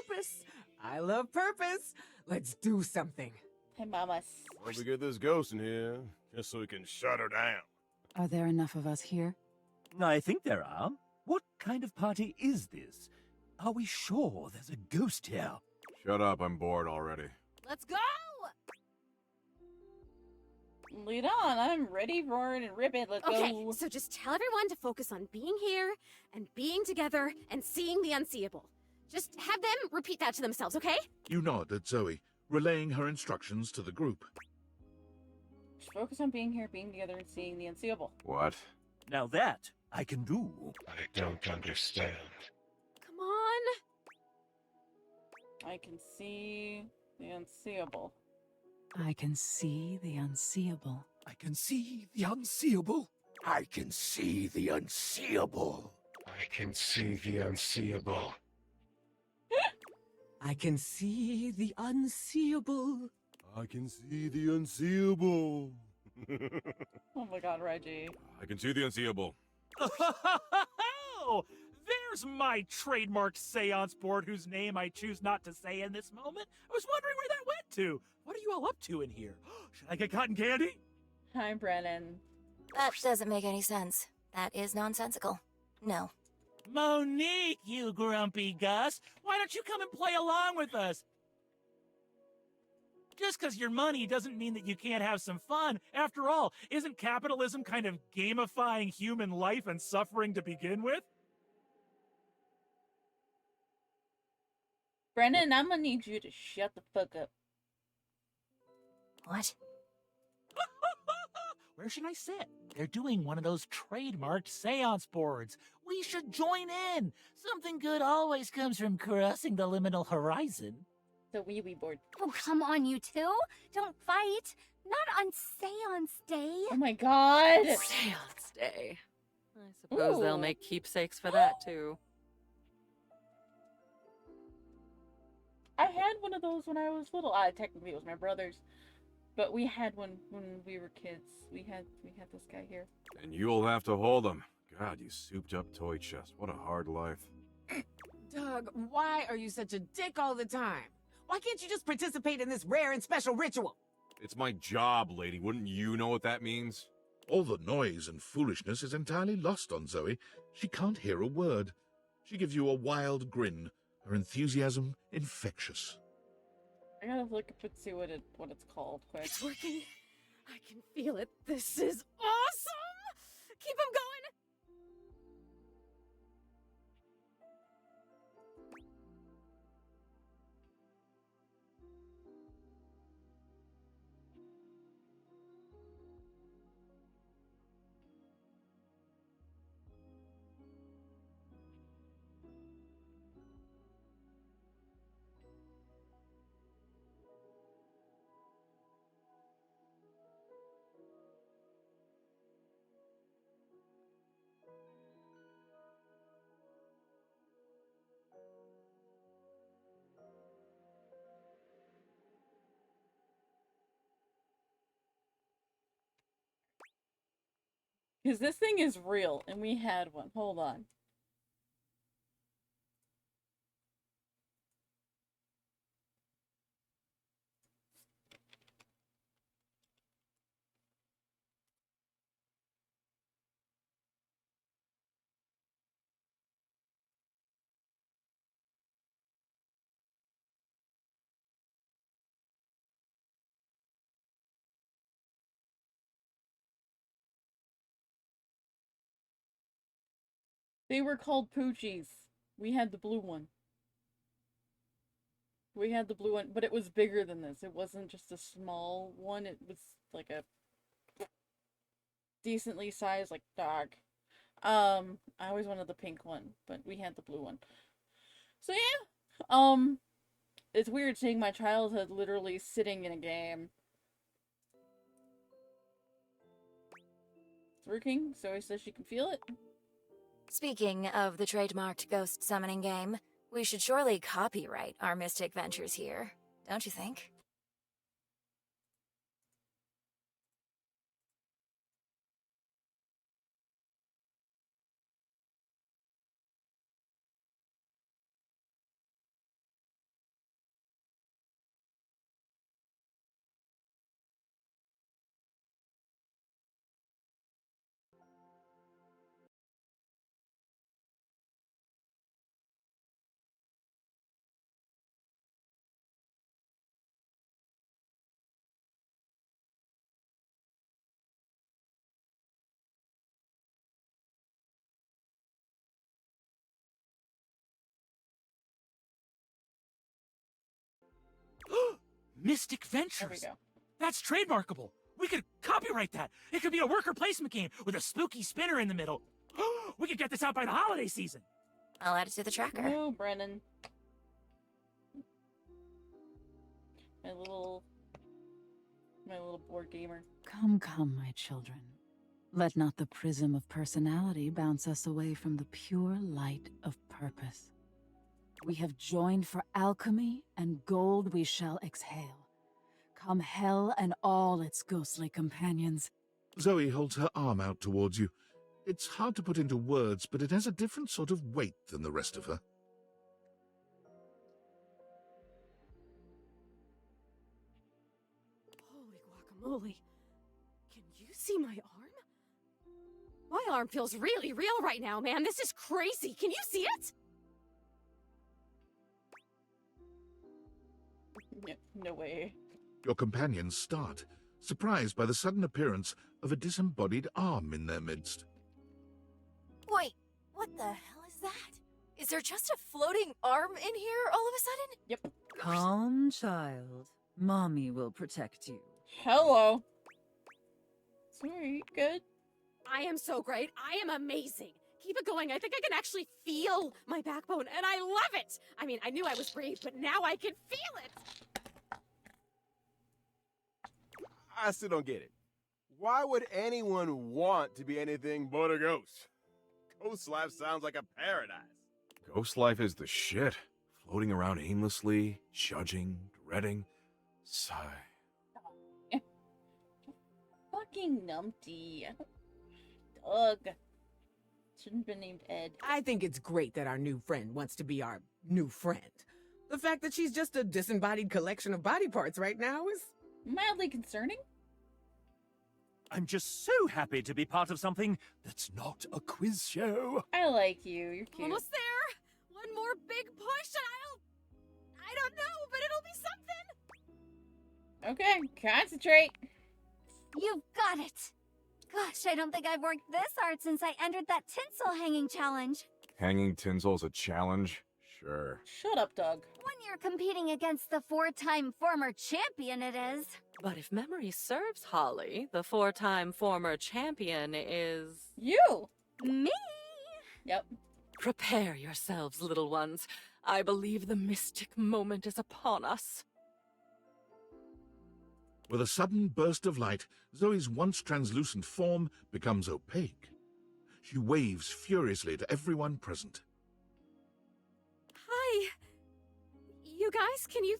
Purpose. I love purpose. Let's do something. Hey, mamas. Well, we get this ghost in here, just so we can shut her down. Are there enough of us here? I think there are. What kind of party is this? Are we sure there's a ghost here? Shut up, I'm bored already. Let's go! Lead on. I'm ready, roaring and ripping. Let's Okay, go. so just tell everyone to focus on being here and being together and seeing the unseeable. Just have them repeat that to themselves, okay? You nod at Zoe, relaying her instructions to the group. Just focus on being here, being together, and seeing the unseeable. What? Now that I can do. I don't understand. Come on. I can see the unseeable. I can see the unseeable. I can see the unseeable. I can see the unseeable. I can see the unseeable. I can see the unseeable. I can see the unseeable. Oh my god, Reggie. I can see the unseeable. Oh, there's my trademark seance board whose name I choose not to say in this moment. I was wondering where that went to. What are you all up to in here? Should I get cotton candy? time, Brennan. That doesn't make any sense. That is nonsensical. No. Monique, you grumpy Gus! Why don't you come and play along with us? Just because you're money doesn't mean that you can't have some fun. After all, isn't capitalism kind of gamifying human life and suffering to begin with? Brennan, I'm gonna need you to shut the fuck up. What? Where should I sit? They're doing one of those trademarked seance boards. We should join in. Something good always comes from crossing the liminal horizon. The wee board. Oh, come on, you two. Don't fight. Not on Seance Day. Oh my god. Seance Day. I suppose they'll make keepsakes for that, too. I had one of those when I was little. Technically it was my brother's. But we had one when we were kids. We had this guy here. And you'll have to hold them. God, you souped up toy chest. What a hard life. Doug, why are you such a dick all the time? Why can't you just participate in this rare and special ritual? It's my job, lady. Wouldn't you know what that means? All the noise and foolishness is entirely lost on Zoe. She can't hear a word. She gives you a wild grin, her enthusiasm infectious. I gotta look up and see what it's called quick. It's working. I can feel it. This is awesome! Keep them going! Because this thing is real, and we had one. Hold on. They were called Poochies. We had the blue one. We had the blue one, but it was bigger than this. It wasn't just a small one. It was like a decently sized, like, dog. I always wanted the pink one, but we had the blue one. So yeah, it's weird seeing my childhood literally sitting in a game. It's working. Zoe says she can feel it. Speaking of the trademarked ghost summoning game, we should surely copyright our mystic ventures here, don't you think? Mystic Ventures. There we go. That's trademarkable. We could copyright that. It could be a worker placement game with a spooky spinner in the middle. We could get this out by the holiday season. I'll add it to the tracker. No, Brennan. My little board gamer. Come, come, my children. Let not the prism of personality bounce us away from the pure light of purpose. We have joined for alchemy, and gold we shall exhale. Come hell and all its ghostly companions. Zoe holds her arm out towards you. It's hard to put into words, but it has a different sort of weight than the rest of her. Holy guacamole. Can you see my arm? My arm feels really real right now, man. This is crazy. Can you see it? No way. Your companions start, surprised by the sudden appearance of a disembodied arm in their midst. Wait, what the hell is that? Is there just a floating arm in here all of a sudden? Yep. Calm, child. Mommy will protect you. Hello. Sorry, good. I am so great. I am amazing. Keep it going. I think I can actually feel my backbone, and I love it. I mean, I knew I was brave, but now I can feel it. I still don't get it. Why would anyone want to be anything but a ghost? Ghost life sounds like a paradise. Ghost life is the shit. Floating around aimlessly, judging, dreading. Sigh. Fucking numpty. Doug. Shouldn't have been named Ed. I think it's great that our new friend wants to be our new friend. The fact that she's just a disembodied collection of body parts right now is mildly concerning. I'm just so happy to be part of something that's not a quiz show. I like you. You're cute. Almost there. One more big push and I don't know, but it'll be something. Okay, concentrate. You've got it. Gosh, I don't think I've worked this hard since I entered that tinsel hanging challenge. Hanging tinsel's a challenge? Sure. Shut up, Doug. When you're competing against the 4-time former champion, it is. But if memory serves, Holly, the 4-time former champion is... You! Me? Yep. Prepare yourselves, little ones. I believe the mystic moment is upon us. With a sudden burst of light, Zoe's once translucent form becomes opaque. She waves furiously to everyone present. Hi. You guys, can you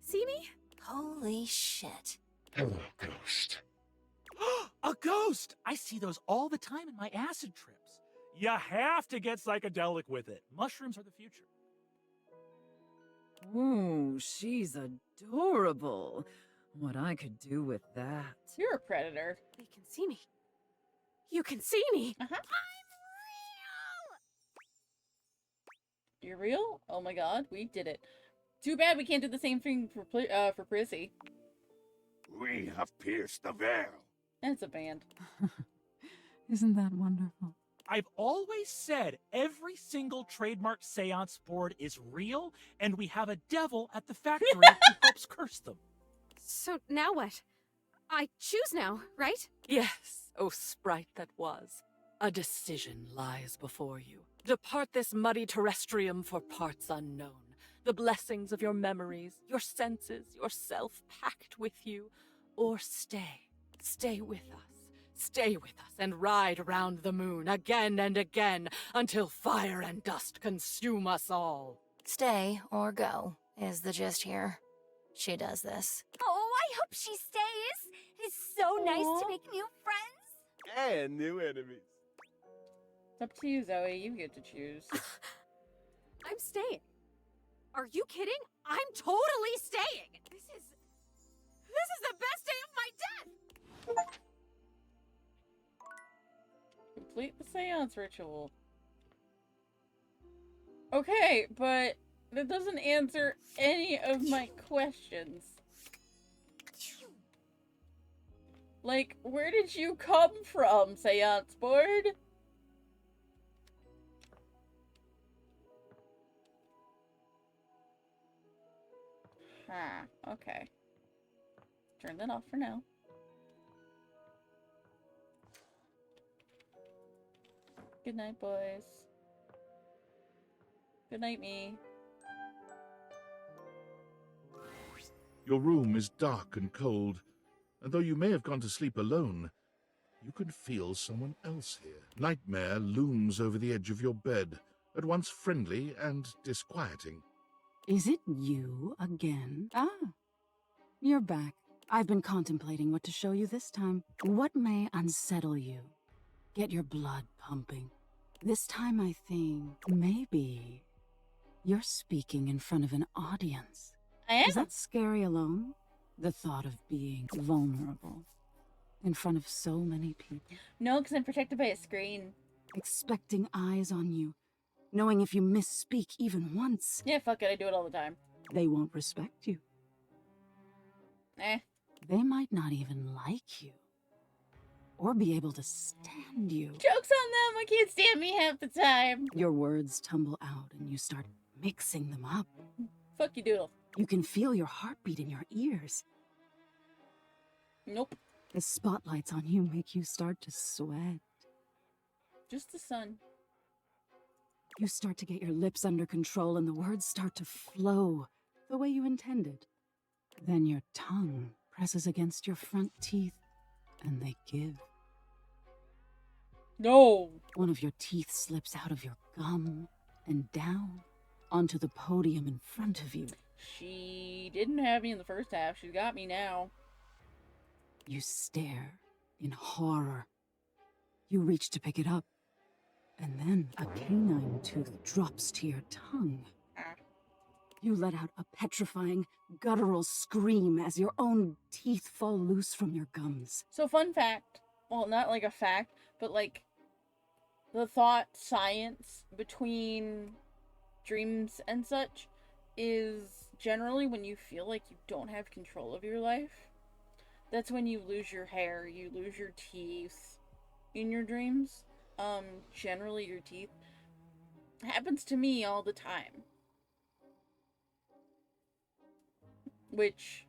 see me? Holy shit. Hello, ghost. A ghost! I see those all the time in my acid trips. You have to get psychedelic with it. Mushrooms are the future. Ooh, she's adorable. What I could do with that. You're a predator. They can see me. You can see me. I'm real. You're real? Oh my god, we did it. Too bad we can't do the same thing for Prissy. We have pierced the veil. That's a band. Isn't that wonderful? I've always said every single trademark seance board is real, and we have a devil at the factory who helps curse them. So now what? I choose now, right? Yes, O sprite that was. A decision lies before you. Depart this muddy terrestrium for parts unknown. The blessings of your memories, your senses, yourself packed with you. Or stay. Stay with us. Stay with us and ride around the moon again and again until fire and dust consume us all. Stay or go is the gist here. She does this. Oh, I hope she stays. It's so nice to make new friends. And new enemies. It's up to you, Zoe. You get to choose. I'm staying. Are you kidding? I'm totally staying. This is the best day of my death. Complete the seance ritual. Okay, but that doesn't answer any of my questions. Like, where did you come from, seance board? Huh, okay. Turn that off for now. Good night, boys. Good night, me. Your room is dark and cold, and though you may have gone to sleep alone, you can feel someone else here. Nightmare looms over the edge of your bed, at once friendly and disquieting. Is it you again? Ah, you're back. I've been contemplating what to show you this time. What may unsettle you? Get your blood pumping. This time I think maybe you're speaking in front of an audience. I am. Is that scary alone? The thought of being vulnerable. in front of so many people. No, because I'm protected by a screen. Expecting eyes on you, knowing if you misspeak even once... Yeah, fuck it, I do it all the time. They won't respect you. Eh. They might not even like you. Or be able to stand you. Joke's on them, I can't stand me half the time. Your words tumble out and you start mixing them up. Fuck you, Doodle. You can feel your heartbeat in your ears. Nope. The spotlights on you make you start to sweat. Just the sun. You start to get your lips under control and the words start to flow the way you intended. Then your tongue presses against your front teeth and they give. No! One of your teeth slips out of your gum and down onto the podium in front of you. She didn't have me in the first half. She's got me now. You stare in horror. You reach to pick it up, and then a canine tooth drops to your tongue. You let out a petrifying, guttural scream as your own teeth fall loose from your gums. So fun fact, well, not like a fact, but like the thought science between dreams and such is generally when you feel like you don't have control of your life. That's when you lose your hair, you lose your teeth in your dreams. Generally your teeth. Happens to me all the time. Which,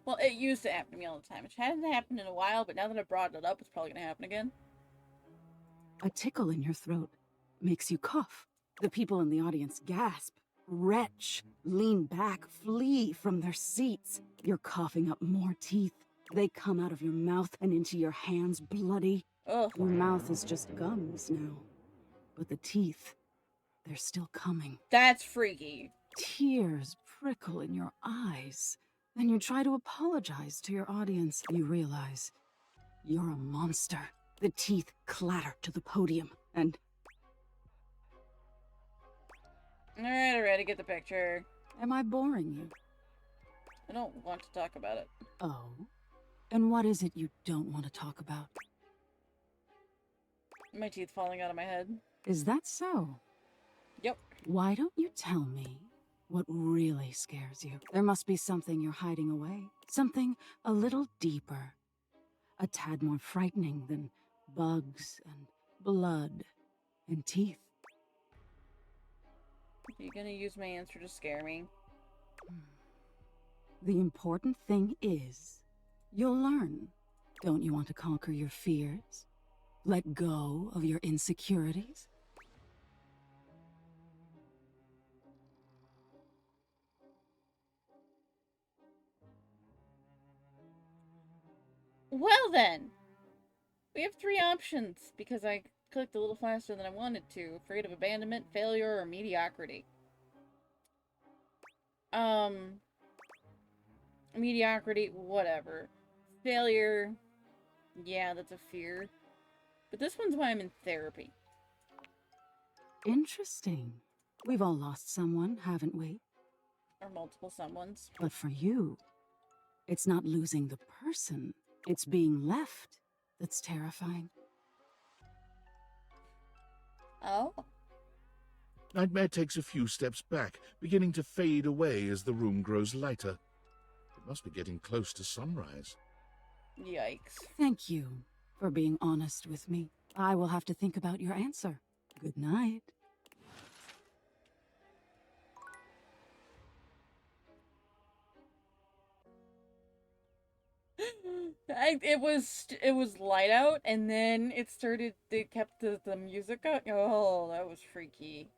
well, it used to happen to me all the time. It hasn't happened in a while, but now that I brought it up, it's probably going to happen again. A tickle in your throat makes you cough. The people in the audience gasp, retch, lean back, flee from their seats. You're coughing up more teeth. They come out of your mouth and into your hands bloody. Ugh. Your mouth is just gums now. But the teeth, they're still coming. That's freaky. Tears prickle in your eyes. Then you try to apologize to your audience. You realize you're a monster. The teeth clatter to the podium, and... Alright, I get the picture. Am I boring you? I don't want to talk about it. Oh? And what is it you don't want to talk about? My teeth falling out of my head. Is that so? Yep. Why don't you tell me what really scares you? There must be something you're hiding away. Something a little deeper. A tad more frightening than bugs and blood and teeth. Are you gonna use my answer to scare me? The important thing is, you'll learn. Don't you want to conquer your fears? Let go of your insecurities? Well then! We have 3 options, because I clicked a little faster than I wanted to. Afraid of abandonment, failure, or mediocrity. Mediocrity, whatever. Failure, yeah, that's a fear. But this one's why I'm in therapy. Interesting. We've all lost someone, haven't we? Or multiple someones. But for you, it's not losing the person. It's being left that's terrifying. Oh? Nightmare takes a few steps back, beginning to fade away as the room grows lighter. It must be getting close to sunrise. Yikes. Thank you for being honest with me. I will have to think about your answer. Good night. It was light out, and then they kept the music up. Oh, that was freaky.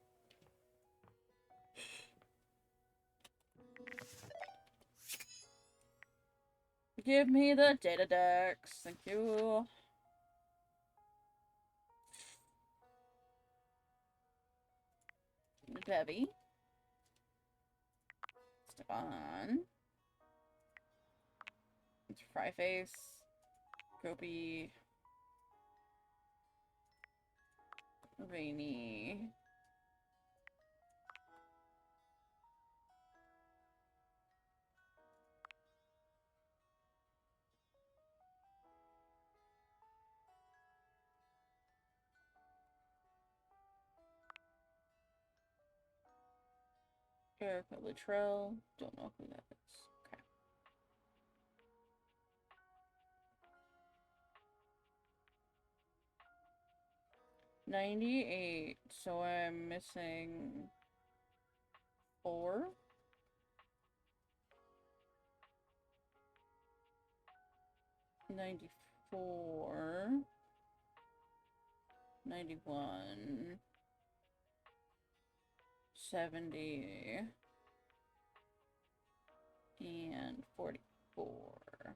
Give me the data decks, thank you. Debbie. Stefan. It's Fryface. Kopi. Rainy. Erica Luttrell. Don't know who that is. Okay. $98. So I'm missing 4. $94. 91. 70. And 44.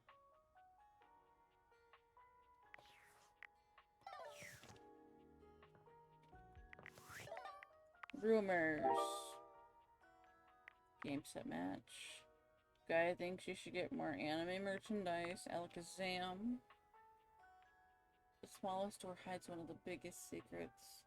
Rumors. Game set match. Guy thinks you should get more anime merchandise. Alakazam. The smallest store hides one of the biggest secrets.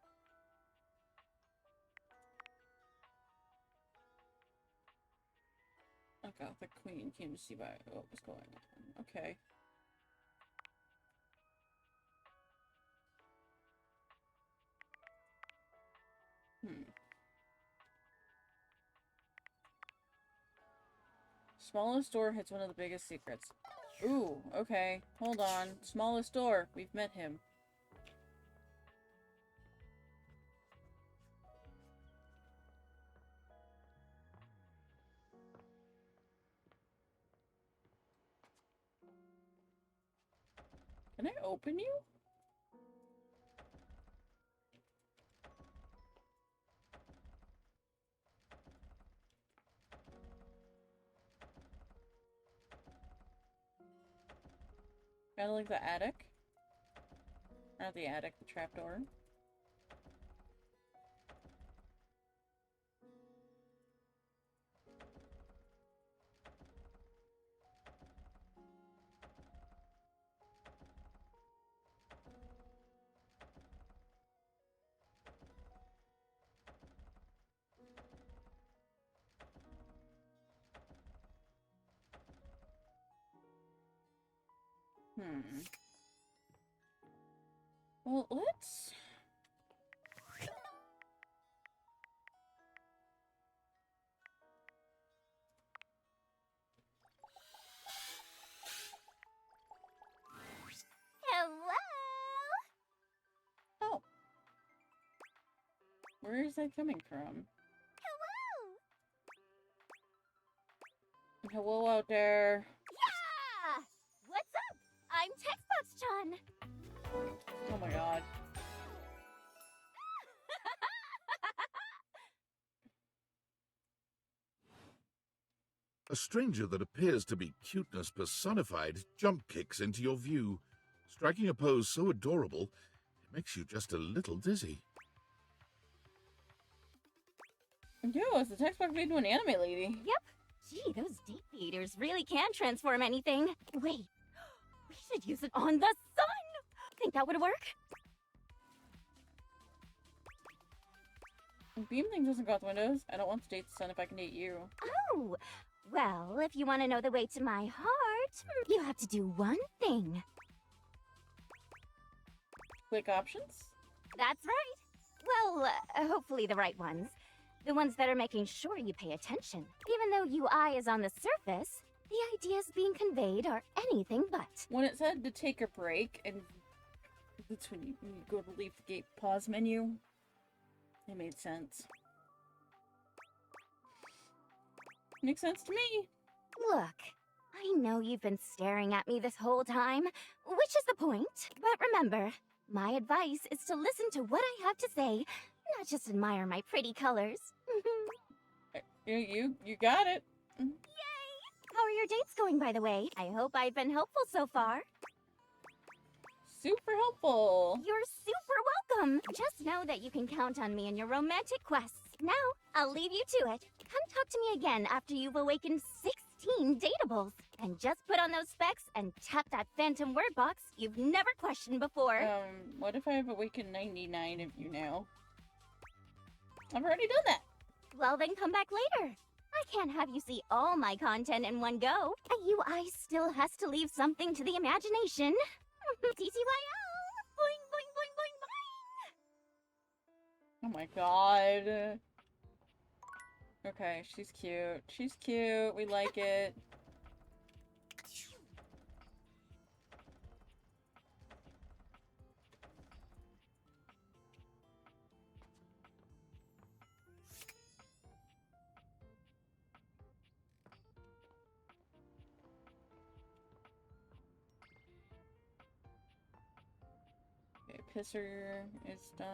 The Queen came to see what was going on. Okay. Smallest door hits one of the biggest secrets. Ooh, okay. Hold on. Smallest door. We've met him. Can I open you? Kind of like the attic. Not the attic, the trapdoor. Well, let's... Hello? Oh. Where is that coming from? Hello? Hello out there. Yeah! What's up? I'm Textbox-chan. Oh my god. A stranger that appears to be cuteness personified jump kicks into your view, striking a pose so adorable, it makes you just a little dizzy. Yo, it's the Textbox made into an anime lady. Yep. Gee, those deep eaters really can transform anything. Wait, we should use it on the sun! Think that would work? Beam thing doesn't go out the windows. I don't want to date the sun if I can date you. Oh, well, if you want to know the way to my heart, you have to do one thing. Click options? That's right. Well, hopefully the right ones. The ones that are making sure you pay attention. Even though UI is on the surface, the ideas being conveyed are anything but. When it said to take a break, and that's when you go to leave the gate pause menu, it made sense. Makes sense to me. Look, I know you've been staring at me this whole time, which is the point. But remember, my advice is to listen to what I have to say, not just admire my pretty colors. You got it. Yay! How are your dates going, by the way? I hope I've been helpful so far. Super helpful. You're super welcome. Just know that you can count on me in your romantic quests. Now, I'll leave you to it. Come talk to me again after you've awakened 16 dateables. And just put on those specs and tap that phantom word box you've never questioned before. What if I've awakened 99 of you now? I've already done that. Well, then come back later. I can't have you see all my content in one go. A UI still has to leave something to the imagination. TTYL! Boing, boing, boing, boing, boing! Oh my god. Okay, she's cute. She's cute. We like it. Okay, Pisser is done.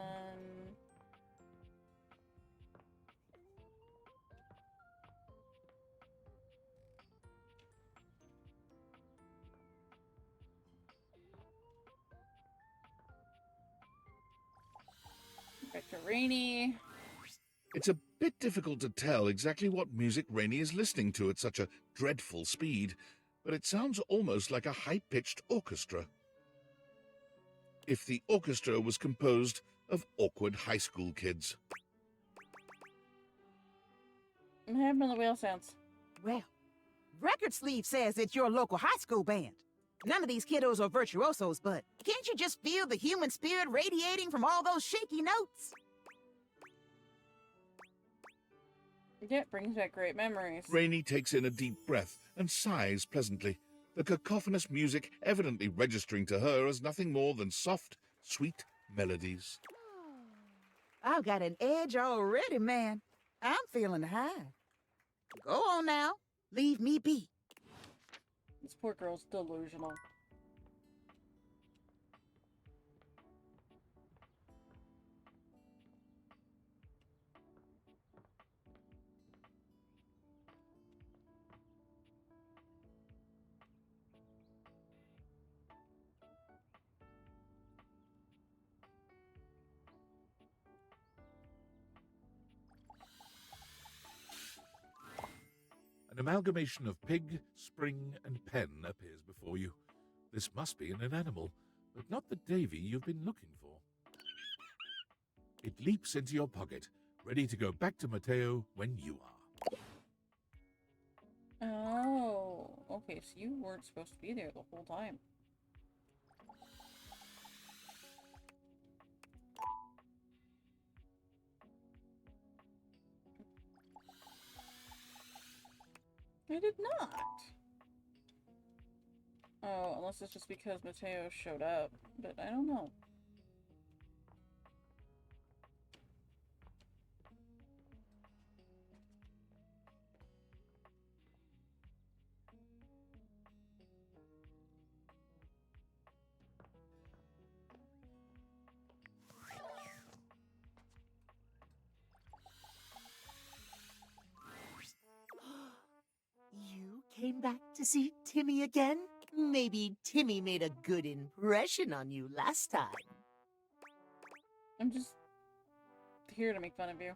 Back to Rainy. It's a bit difficult to tell exactly what music Rainy is listening to at such a dreadful speed, but it sounds almost like a high-pitched orchestra. If the orchestra was composed of awkward high school kids. What happened to the whale sounds? Well, record sleeve says it's your local high school band. None of these kiddos are virtuosos, but can't you just feel the human spirit radiating from all those shaky notes? Yeah, it brings back great memories. Rainy takes in a deep breath and sighs pleasantly, the cacophonous music evidently registering to her as nothing more than soft, sweet melodies. I've got an edge already, man. I'm feeling high. Go on now. Leave me be. This poor girl's delusional. An amalgamation of pig, spring, and pen appears before you. This must be in an animal, but not the Davy you've been looking for. It leaps into your pocket, ready to go back to Mateo when you are. Oh, okay, so you weren't supposed to be there the whole time. I did not. Oh, unless it's just because Mateo showed up, but I don't know. You came back to see Timmy again? Maybe Timmy made a good impression on you last time. I'm just here to make fun of you.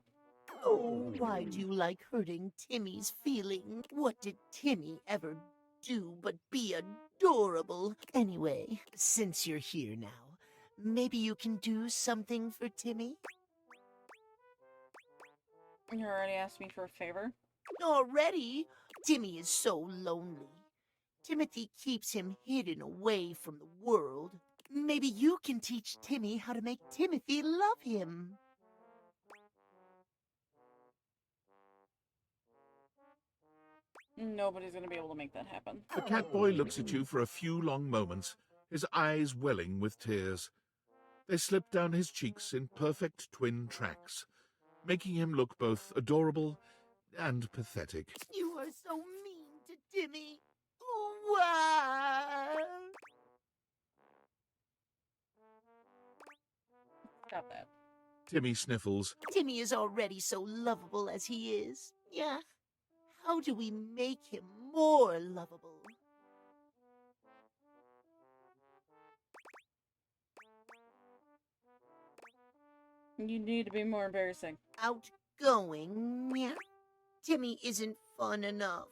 Oh, why do you like hurting Timmy's feelings? What did Timmy ever do but be adorable? Anyway, since you're here now, maybe you can do something for Timmy? You already asked me for a favor? Already? Timmy is so lonely. Timothy keeps him hidden away from the world. Maybe you can teach Timmy how to make Timothy love him. Nobody's gonna be able to make that happen. The Catboy looks at you for a few long moments, his eyes welling with tears. They slip down his cheeks in perfect twin tracks, making him look both adorable and pathetic. You are so mean to Timmy. Why? Stop that. Timmy sniffles. Timmy is already so lovable as he is. Yeah. How do we make him more lovable? You need to be more embarrassing. Outgoing? Yeah. Timmy isn't fun enough.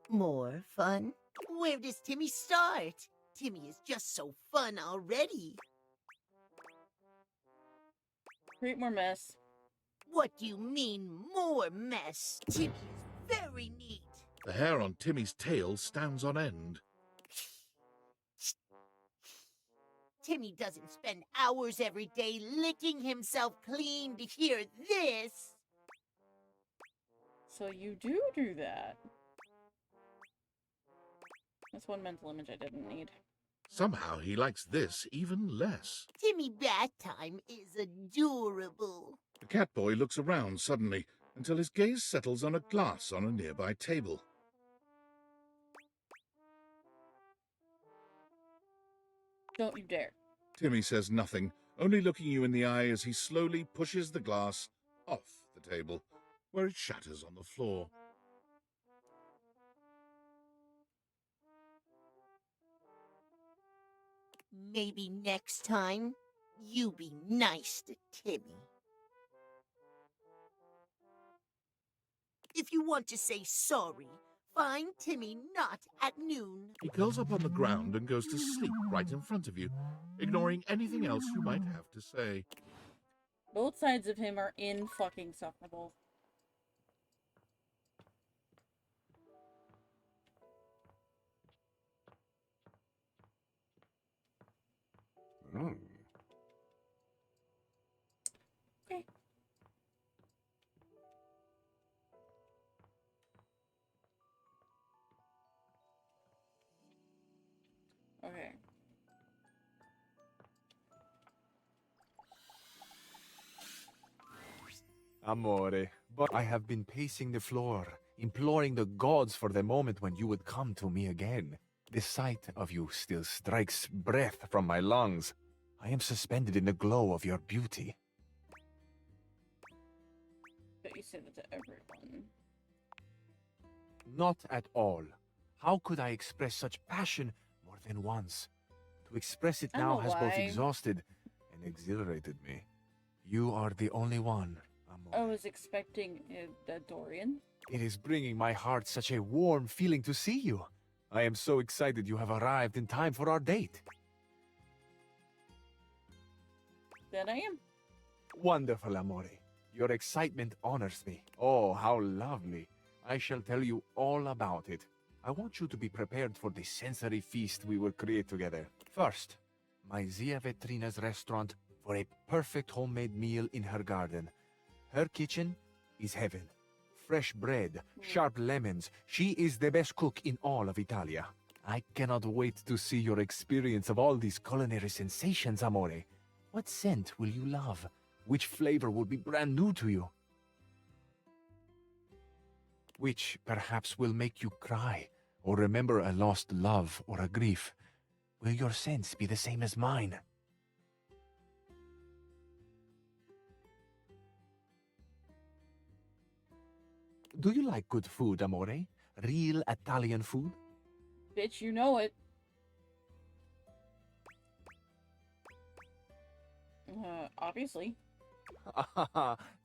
More fun? Where does Timmy start? Timmy is just so fun already. Create more mess. What do you mean, more mess? Timmy is very neat. The hair on Timmy's tail stands on end. Timmy doesn't spend hours every day licking himself clean to hear this. So you do that. That's one mental image I didn't need. Somehow he likes this even less. Timmy Bath Time is adorable. The cat boy looks around suddenly until his gaze settles on a glass on a nearby table. Don't you dare. Timmy says nothing, only looking you in the eye as he slowly pushes the glass off the table, where it shatters on the floor. Maybe next time, you be nice to Timmy. If you want to say sorry, find Timmy not at noon. He curls up on the ground and goes to sleep right in front of you, ignoring anything else you might have to say. Both sides of him are insufferable. Mm. Okay. Okay. Amore, but I have been pacing the floor, imploring the gods for the moment when you would come to me again. The sight of you still strikes breath from my lungs. I am suspended in the glow of your beauty. But you say that to everyone. Not at all. How could I express such passion more than once? To express it I now know has both why. exhausted and exhilarated me. You are the only one, Amore. I was expecting a Dorian. It is bringing my heart such a warm feeling to see you. I am so excited you have arrived in time for our date. That I am. Wonderful, Amore. Your excitement honors me. Oh, how lovely. I shall tell you all about it. I want you to be prepared for the sensory feast we will create together. First, my Zia Vetrina's restaurant for a perfect homemade meal in her garden. Her kitchen is heaven. Fresh bread, sharp lemons. She is the best cook in all of Italia. I cannot wait to see your experience of all these culinary sensations, Amore. What scent will you love? Which flavor will be brand new to you? Which perhaps will make you cry, or remember a lost love or a grief? Will your scents be the same as mine? Do you like good food, Amore? Real Italian food? Bitch, you know it. Obviously.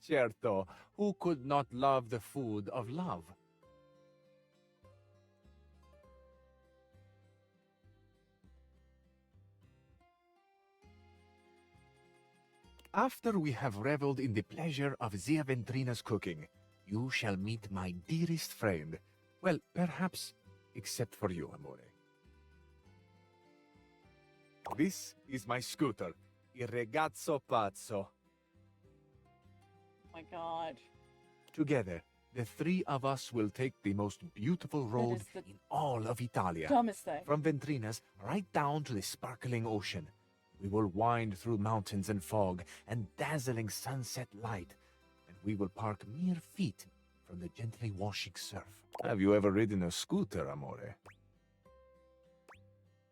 Certo. Who could not love the food of love? After we have reveled in the pleasure of Zia Ventrina's cooking, you shall meet my dearest friend. Well, perhaps, except for you, Amore. This is my scooter, Il Ragazzo Pazzo. Oh my god. Together, the three of us will take the most beautiful road is the in all of Italia. dumbest thing. From Ventrina's right down to the sparkling ocean. We will wind through mountains and fog and dazzling sunset light, and we will park mere feet from the gently washing surf. Have you ever ridden a scooter, Amore?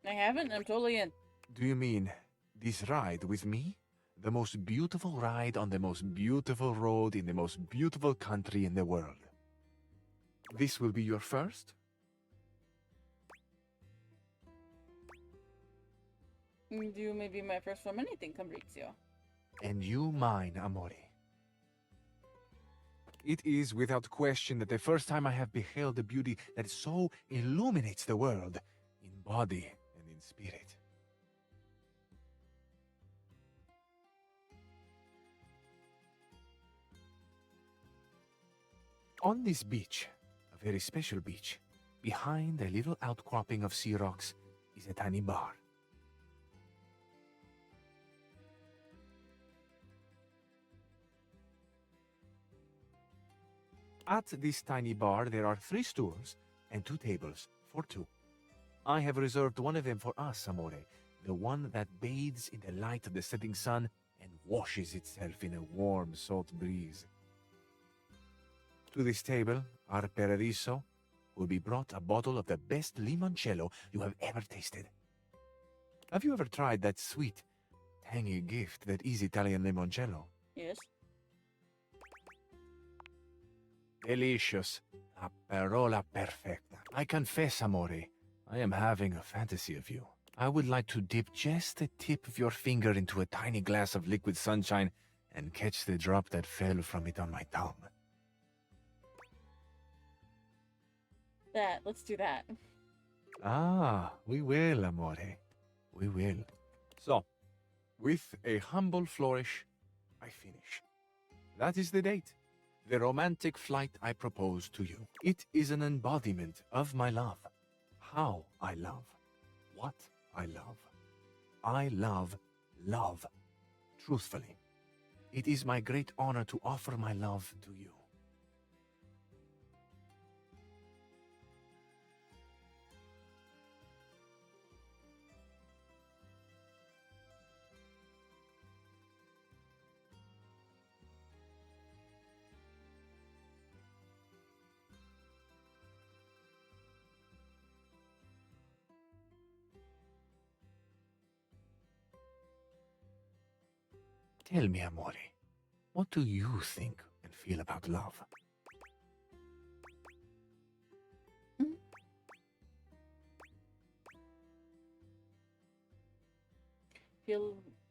I haven't. I'm totally in. Do you mean this ride with me? The most beautiful ride on the most beautiful road in the most beautiful country in the world. This will be your first? You may be my first from anything, Fabrizio. And you mine, Amore. It is without question that the first time I have beheld the beauty that so illuminates the world, in body and in spirit. On this beach, a very special beach, behind a little outcropping of sea rocks, is a tiny bar. At this tiny bar, there are 3 stools and 2 tables for 2. I have reserved one of them for us, Amore, the one that bathes in the light of the setting sun and washes itself in a warm, salt breeze. To this table, our Paradiso will be brought a bottle of the best limoncello you have ever tasted. Have you ever tried that sweet, tangy gift that is Italian limoncello? Yes. Delicious. La parola perfecta. I confess, Amore, I am having a fantasy of you. I would like to dip just the tip of your finger into a tiny glass of liquid sunshine and catch the drop that fell from it on my tongue. Let's do that. Ah, we will, Amore. We will. So, with a humble flourish, I finish. That is the date. The romantic flight I propose to you. It is an embodiment of my love. How I love. What I love. I love love. Truthfully. It is my great honor to offer my love to you. Tell me, Amore, what do you think and feel about love?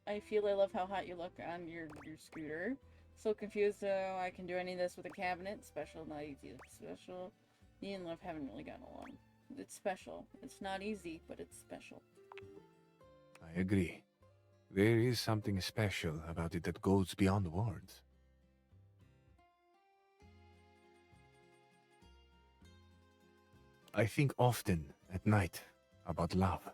I feel I love how hot you look on your scooter. So confused though, I can do any of this with a cabinet. Special, not easy. Special. Me and love haven't really gotten along. It's special. It's not easy, but it's special. I agree. There is something special about it that goes beyond words. I think often at night about love.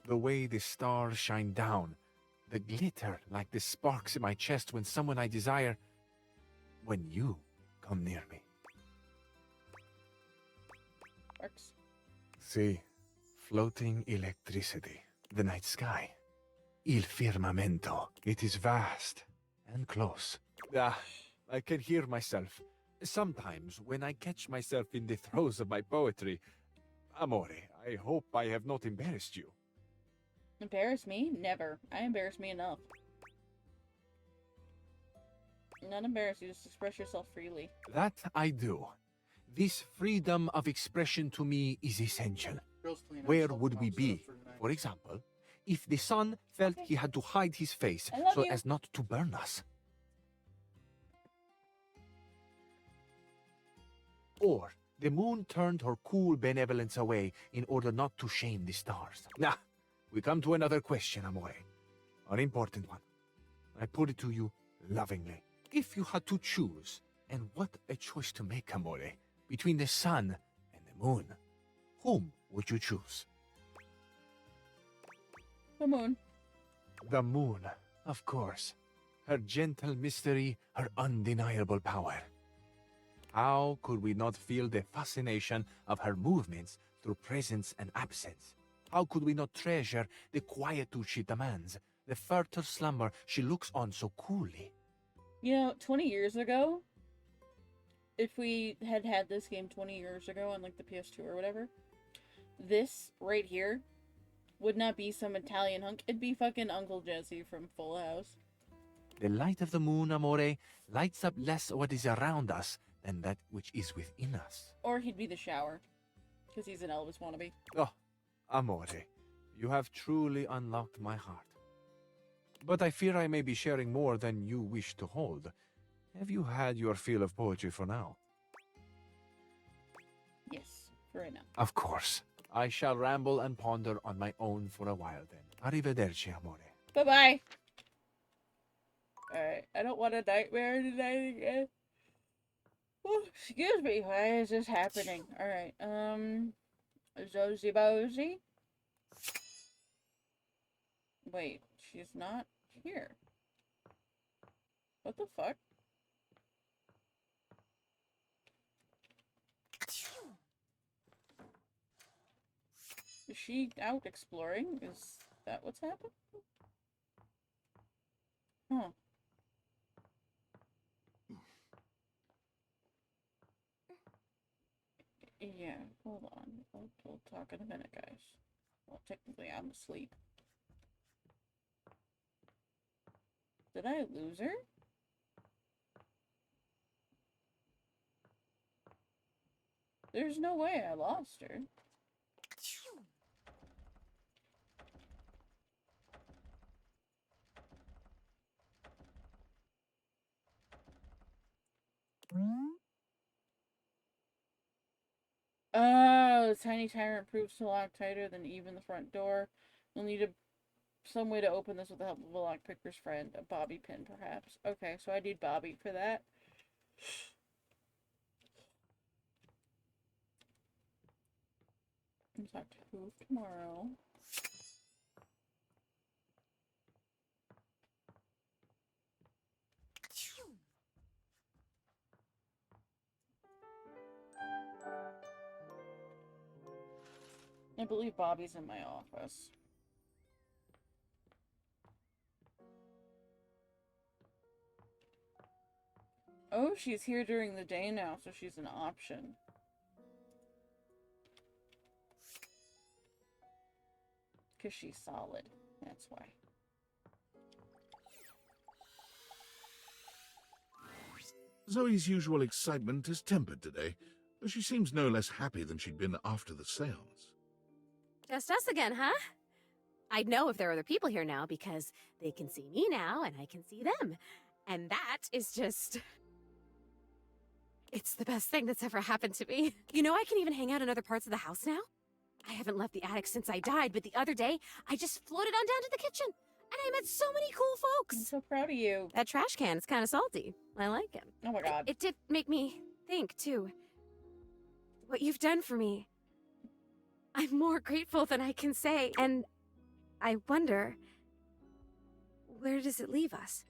The way the stars shine down, the glitter like the sparks in my chest when someone I desire, when you come near me. Sparks. See, floating electricity, the night sky, il firmamento. It is vast and close. Ah, I can hear myself. Sometimes when I catch myself in the throes of my poetry. Amore, I hope I have not embarrassed you. Embarrass me? Never. I embarrass me enough. Not embarrass you, just express yourself freely. That I do. This freedom of expression to me is essential. Where would we be, for example, if the sun felt he had to hide his face so as not to burn us? Or the moon turned her cool benevolence away in order not to shame the stars. Nah, we come to another question, Amore. An important one. I put it to you lovingly. If you had to choose, and what a choice to make, Amore, between the sun and the moon, whom would you choose? The moon. The moon, of course. Her gentle mystery, her undeniable power. How could we not feel the fascination of her movements through presence and absence? How could we not treasure the quietude she demands, the fertile slumber she looks on so coolly? You know, 20 years ago, if we had had this game 20 years ago on like the PS2 or whatever, this right here would not be some Italian hunk. It'd be fucking Uncle Jesse from Full House. The light of the moon, Amore, lights up less what is around us than that which is within us. Or he'd be the shower, because he's an Elvis wannabe. Oh, Amore, you have truly unlocked my heart. But I fear I may be sharing more than you wish to hold. Have you had your fill of poetry for now? Yes, for right now. Of course. I shall ramble and ponder on my own for a while then. Arrivederci, Amore. Bye-bye. Alright, I don't want a nightmare tonight again. Oh, excuse me, why is this happening? Alright, Zozy Bozy? Wait, she's not here. What the fuck? Is she out exploring? Is that what's happened? Huh. Yeah, hold on. We'll talk in a minute, guys. Well, technically, I'm asleep. Did I lose her? There's no way I lost her. Oh, the tiny tyrant proves to lock tighter than even the front door. We'll need some way to open this with the help of a lockpicker's friend, a bobby pin, perhaps. Okay, so I need Bobby for that. I'll talk to Hoof tomorrow. I believe Bobby's in my office. Oh, she's here during the day now, so she's an option. Because she's solid. That's why. Zoe's usual excitement is tempered today, though she seems no less happy than she'd been after the seance. Just us again, huh? I'd know if there are other people here now because they can see me now and I can see them. And that is just... It's the best thing that's ever happened to me. You know, I can even hang out in other parts of the house now. I haven't left the attic since I died, but the other day, I just floated on down to the kitchen. And I met so many cool folks. I'm so proud of you. That trash can is kind of salty. I like it. Oh my god. It did make me think, too. What you've done for me. I'm more grateful than I can say. And I wonder, where does it leave us?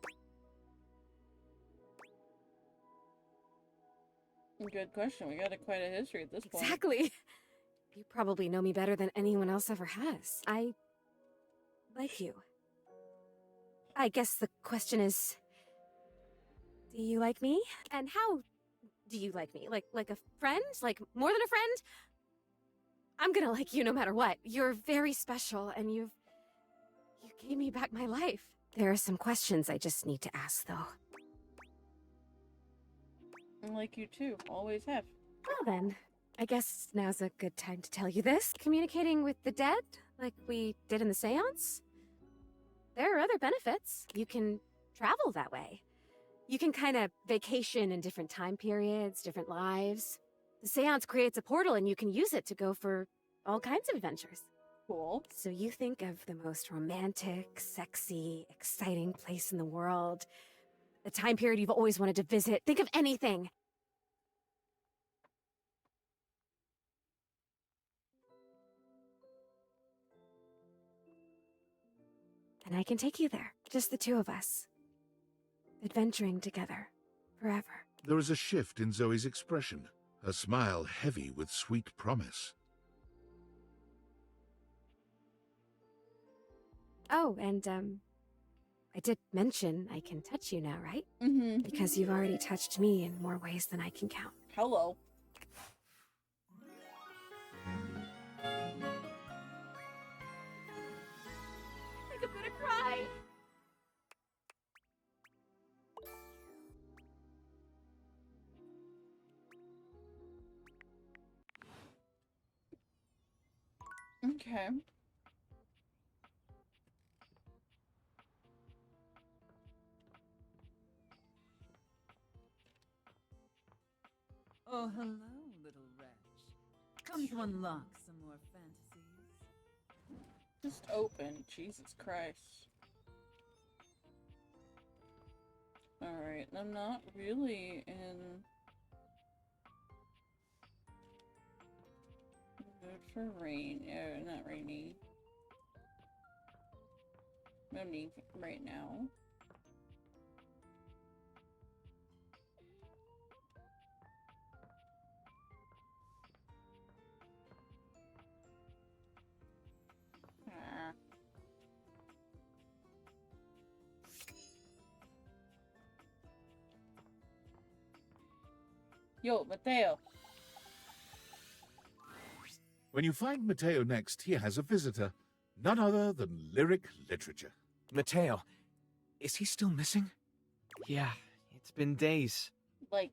Good question. We got quite a history at this point. Exactly. You probably know me better than anyone else ever has. I like you. I guess the question is, do you like me? And how do you like me? Like a friend? Like more than a friend? I'm gonna like you no matter what. You're very special, and you gave me back my life. There are some questions I just need to ask, though. I like you too. Always have. Well then, I guess now's a good time to tell you this. Communicating with the dead, like we did in the seance? There are other benefits. You can travel that way. You can kind of vacation in different time periods, different lives. The seance creates a portal and you can use it to go for all kinds of adventures. Cool. So you think of the most romantic, sexy, exciting place in the world, the time period you've always wanted to visit. Think of anything. And I can take you there. Just the two of us. Adventuring together. Forever. There is a shift in Zoe's expression, her smile heavy with sweet promise. Oh, and, I did mention I can touch you now, right? Mm-hmm. Because you've already touched me in more ways than I can count. Hello. I'm gonna cry. Okay. Oh, hello, little wretch. Come to unlock some more fantasies. Just open. Jesus Christ. Alright, I'm not really in the mood for rain. Not rainy. No need right now. Ah. Yo, Mateo. When you find Mateo next, he has a visitor. None other than Lyric Literature. Mateo, is he still missing? Yeah, it's been days. Like,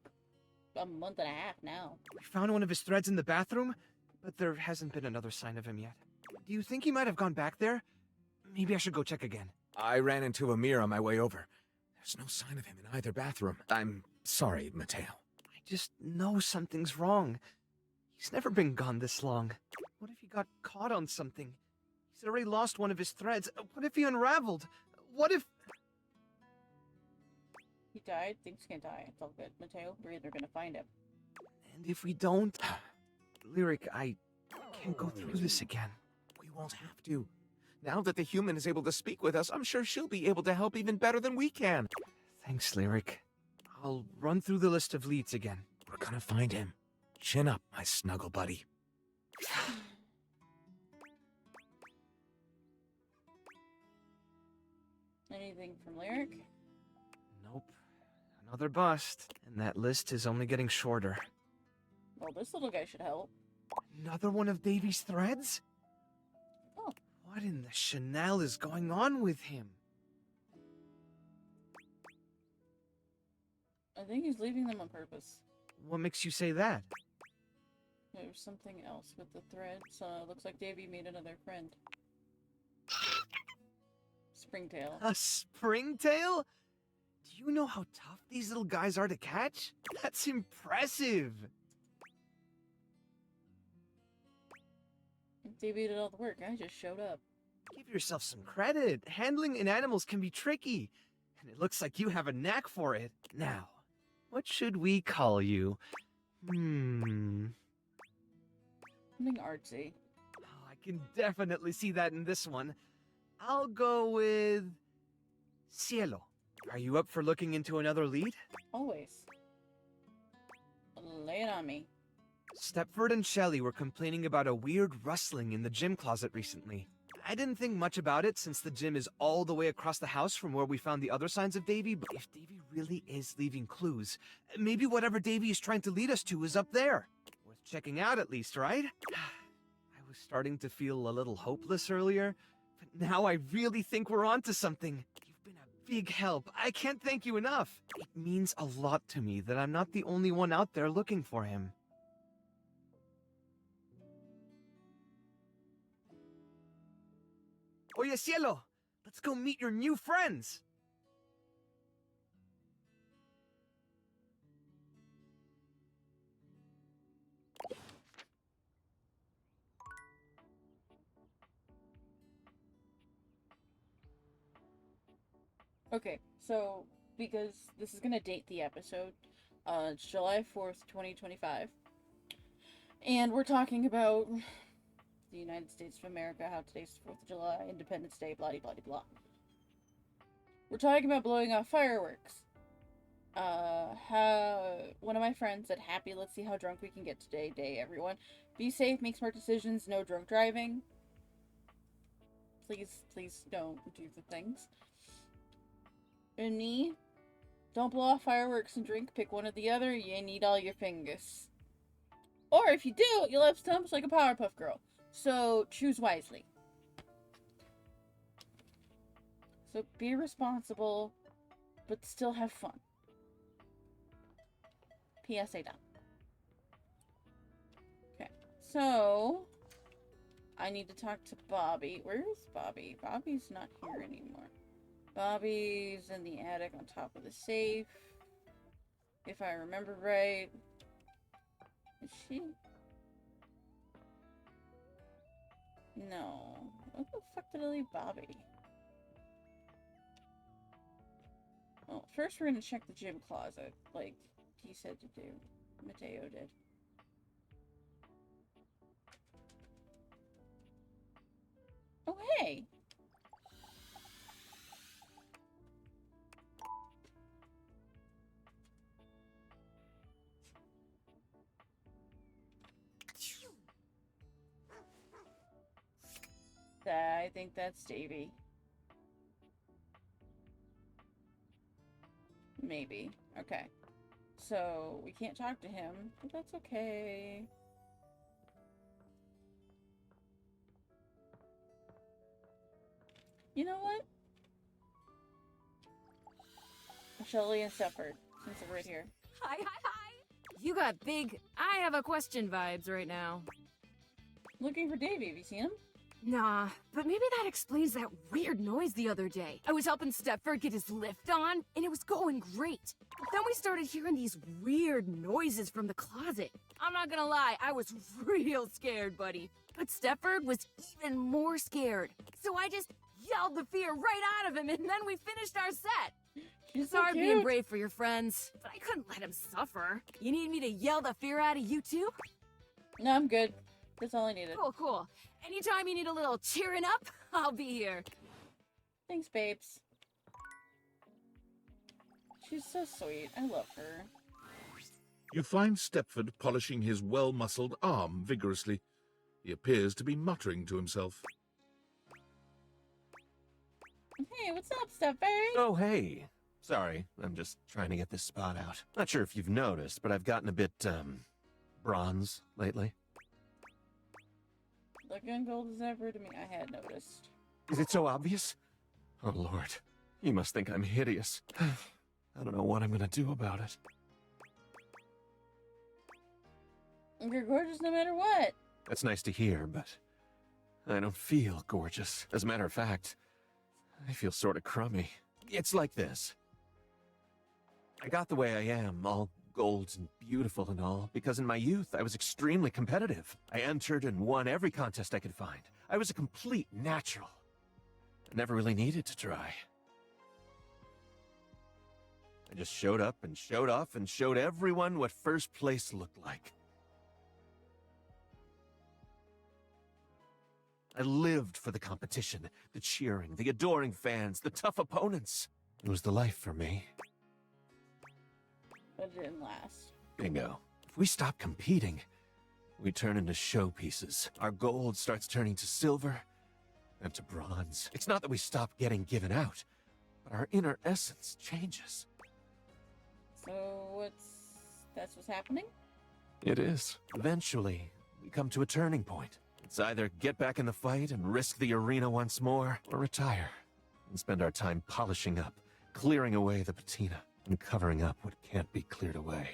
a month and a half now. We found one of his threads in the bathroom, but there hasn't been another sign of him yet. Do you think he might have gone back there? Maybe I should go check again. I ran into Amir on my way over. There's no sign of him in either bathroom. I'm sorry, Mateo. I just know something's wrong. He's never been gone this long. What if he got caught on something? He's already lost one of his threads. What if he unraveled? What if... He died. Things can't die. It's all good. Mateo, we're either gonna find him. And if we don't... Lyric, I can't go through this again. We won't have to. Now that the human is able to speak with us, I'm sure she'll be able to help even better than we can. Thanks, Lyric. I'll run through the list of leads again. We're gonna find him. Chin up, my snuggle buddy. Anything from Lyric? Nope. Another bust, and that list is only getting shorter. Well, this little guy should help. Another one of Davy's threads? Oh. What in the Chanel is going on with him? I think he's leaving them on purpose. What makes you say that? There's something else with the threads. Looks like Davy made another friend. Springtail. A springtail? Do you know how tough these little guys are to catch? That's impressive! Davy did all the work. I just showed up. Give yourself some credit. Handling in animals can be tricky. And it looks like you have a knack for it. Now, what should we call you? Something artsy. Oh, I can definitely see that in this one. I'll go with... Cielo. Are you up for looking into another lead? Always. Lay it on me. Stepford and Shelley were complaining about a weird rustling in the gym closet recently. I didn't think much about it since the gym is all the way across the house from where we found the other signs of Davy, but if Davy really is leaving clues, maybe whatever Davy is trying to lead us to is up there. Worth checking out at least, right? I was starting to feel a little hopeless earlier, but now I really think we're onto something. You've been a big help. I can't thank you enough. It means a lot to me that I'm not the only one out there looking for him. Oye, Cielo, let's go meet your new friends. Okay, so, because this is gonna date the episode, it's July 4th, 2025. And we're talking about the United States of America, how today's the 4th of July, Independence Day, blah blah blah. We're talking about blowing off fireworks. One of my friends said, happy, let's see how drunk we can get today, everyone. Be safe, make smart decisions, no drunk driving. Please don't do the things. And me, don't blow off fireworks and drink, pick one or the other, you need all your fingers. Or if you do, you'll have stumps like a Powerpuff Girl. So, choose wisely. So, be responsible, but still have fun. PSA done. Okay, so, I need to talk to Bobby. Where is Bobby? Bobby's not here anymore. Bobby's in the attic on top of the safe. If I remember right. Is she? No. What the fuck did I leave Bobby? Well, first we're gonna check the gym closet, like he said to do. Mateo did. Oh, hey! I think that's Davy. Maybe. Okay. So, we can't talk to him, but that's okay. You know what? Shelly and Stepford, since they're right here. Hi, hi, hi! You got big I have a question vibes right now. Looking for Davy, have you seen him? Nah, but maybe that explains that weird noise the other day. I was helping Stepford get his lift on, and it was going great. But then we started hearing these weird noises from the closet. I'm not gonna lie, I was real scared, buddy. But Stepford was even more scared. So I just yelled the fear right out of him, and then we finished our set. She's so Sorry being cute. brave for your friends, but I couldn't let him suffer. You need me to yell the fear out of you too? No, I'm good. That's all I needed. Cool, cool. Anytime you need a little cheering up, I'll be here. Thanks, babes. She's so sweet. I love her. You find Stepford polishing his well-muscled arm vigorously. He appears to be muttering to himself. Hey, what's up, Stepford? Oh, hey. Sorry, I'm just trying to get this spot out. Not sure if you've noticed, but I've gotten a bit, bronze lately. Looking gold as ever to me. I had noticed. Is it so obvious? Oh, Lord. You must think I'm hideous. I don't know what I'm gonna do about it. You're gorgeous no matter what. That's nice to hear, but I don't feel gorgeous. As a matter of fact, I feel sort of crummy. It's like this. I got the way I am, all gold and beautiful and all, because in my youth I was extremely competitive. I entered and won every contest I could find. I was a complete natural. I never really needed to try. I just showed up and showed off and showed everyone what first place looked like. I lived for the competition, the cheering, the adoring fans, the tough opponents. It was the life for me. But it didn't last. Bingo. If we stop competing, we turn into showpieces. Our gold starts turning to silver and to bronze. It's not that we stop getting given out, but our inner essence changes. So that's what's happening? It is. Eventually, we come to a turning point. It's either get back in the fight and risk the arena once more, or retire and spend our time polishing up, clearing away the patina, and covering up what can't be cleared away.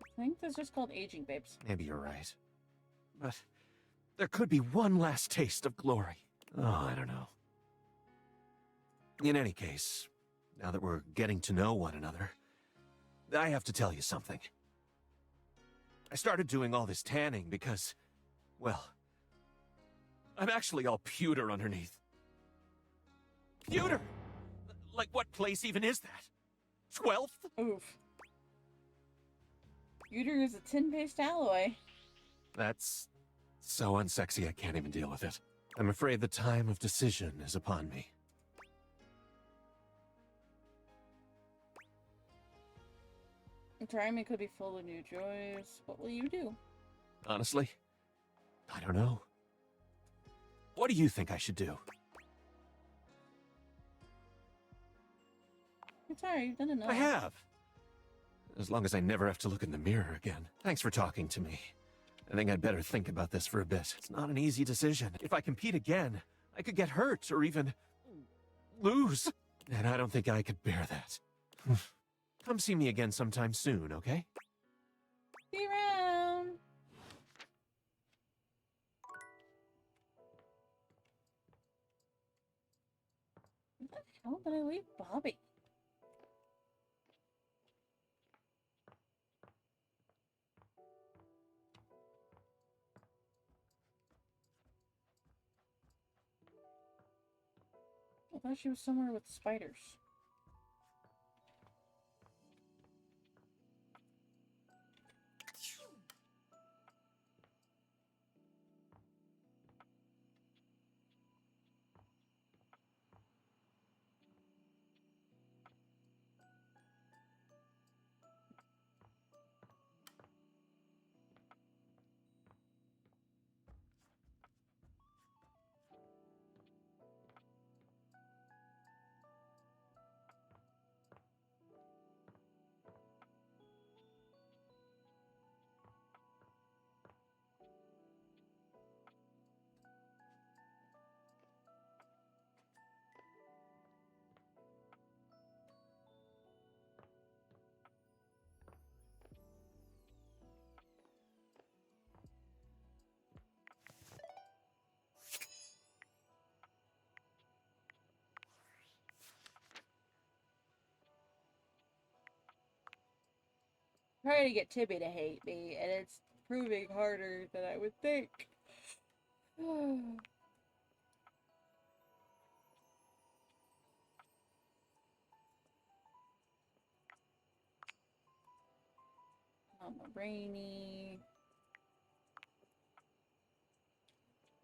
I think that's just called aging, babes. Maybe you're right. But there could be one last taste of glory. Oh, I don't know. In any case, now that we're getting to know one another, I have to tell you something. I started doing all this tanning because, well, I'm actually all pewter underneath. Pewter! Like, what place even is that? 12th? Oof. Pewter is a tin-based alloy. That's so unsexy I can't even deal with it. I'm afraid the time of decision is upon me. Retirement could be full of new joys. What will you do? Honestly, I don't know. What do you think I should do? It's alright, you've done enough. I have. As long as I never have to look in the mirror again. Thanks for talking to me. I think I'd better think about this for a bit. It's not an easy decision. If I compete again, I could get hurt or even lose. And I don't think I could bear that. Come see me again sometime soon, okay? See you around. Where the hell did I leave Bobby? I thought she was somewhere with spiders. Trying to get Tibby to hate me, and it's proving harder than I would think. Mama Rainy.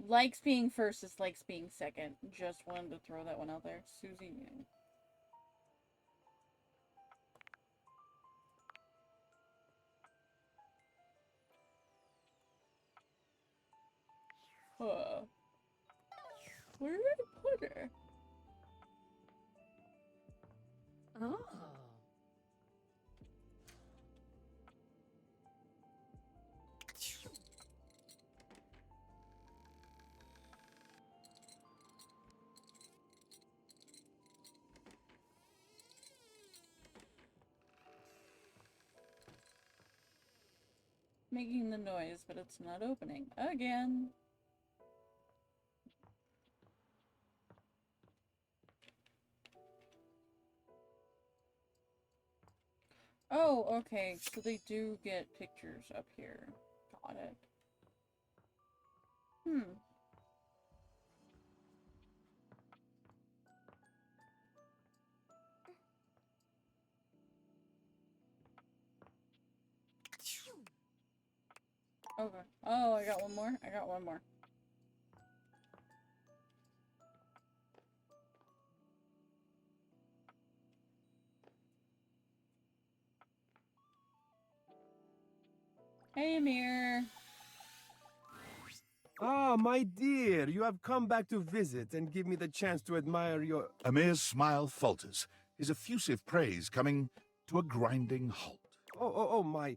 Likes being first is likes being second. Just wanted to throw that one out there. Susie Young. Where did I put her? Oh. Making the noise, but it's not opening. Again. Oh, okay. So they do get pictures up here. Got it. Okay. Oh, I got one more? I got one more. Hey, Amir. Ah, my dear, you have come back to visit and give me the chance to admire your... Amir's smile falters, his effusive praise coming to a grinding halt. Oh, my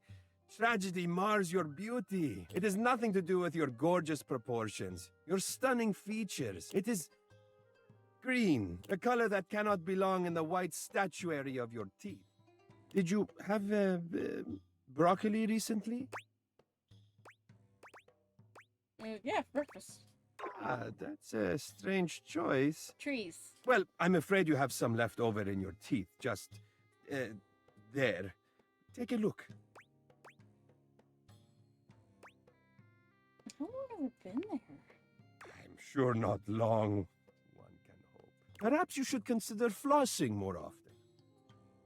tragedy mars your beauty. It has nothing to do with your gorgeous proportions, your stunning features. It is green, a color that cannot belong in the white statuary of your teeth. Did you have broccoli recently? Yeah, breakfast. Ah, that's a strange choice. Trees. Well, I'm afraid you have some left over in your teeth. Just, there. Take a look. How long has it been there? I'm sure not long, one can hope. Perhaps you should consider flossing more often.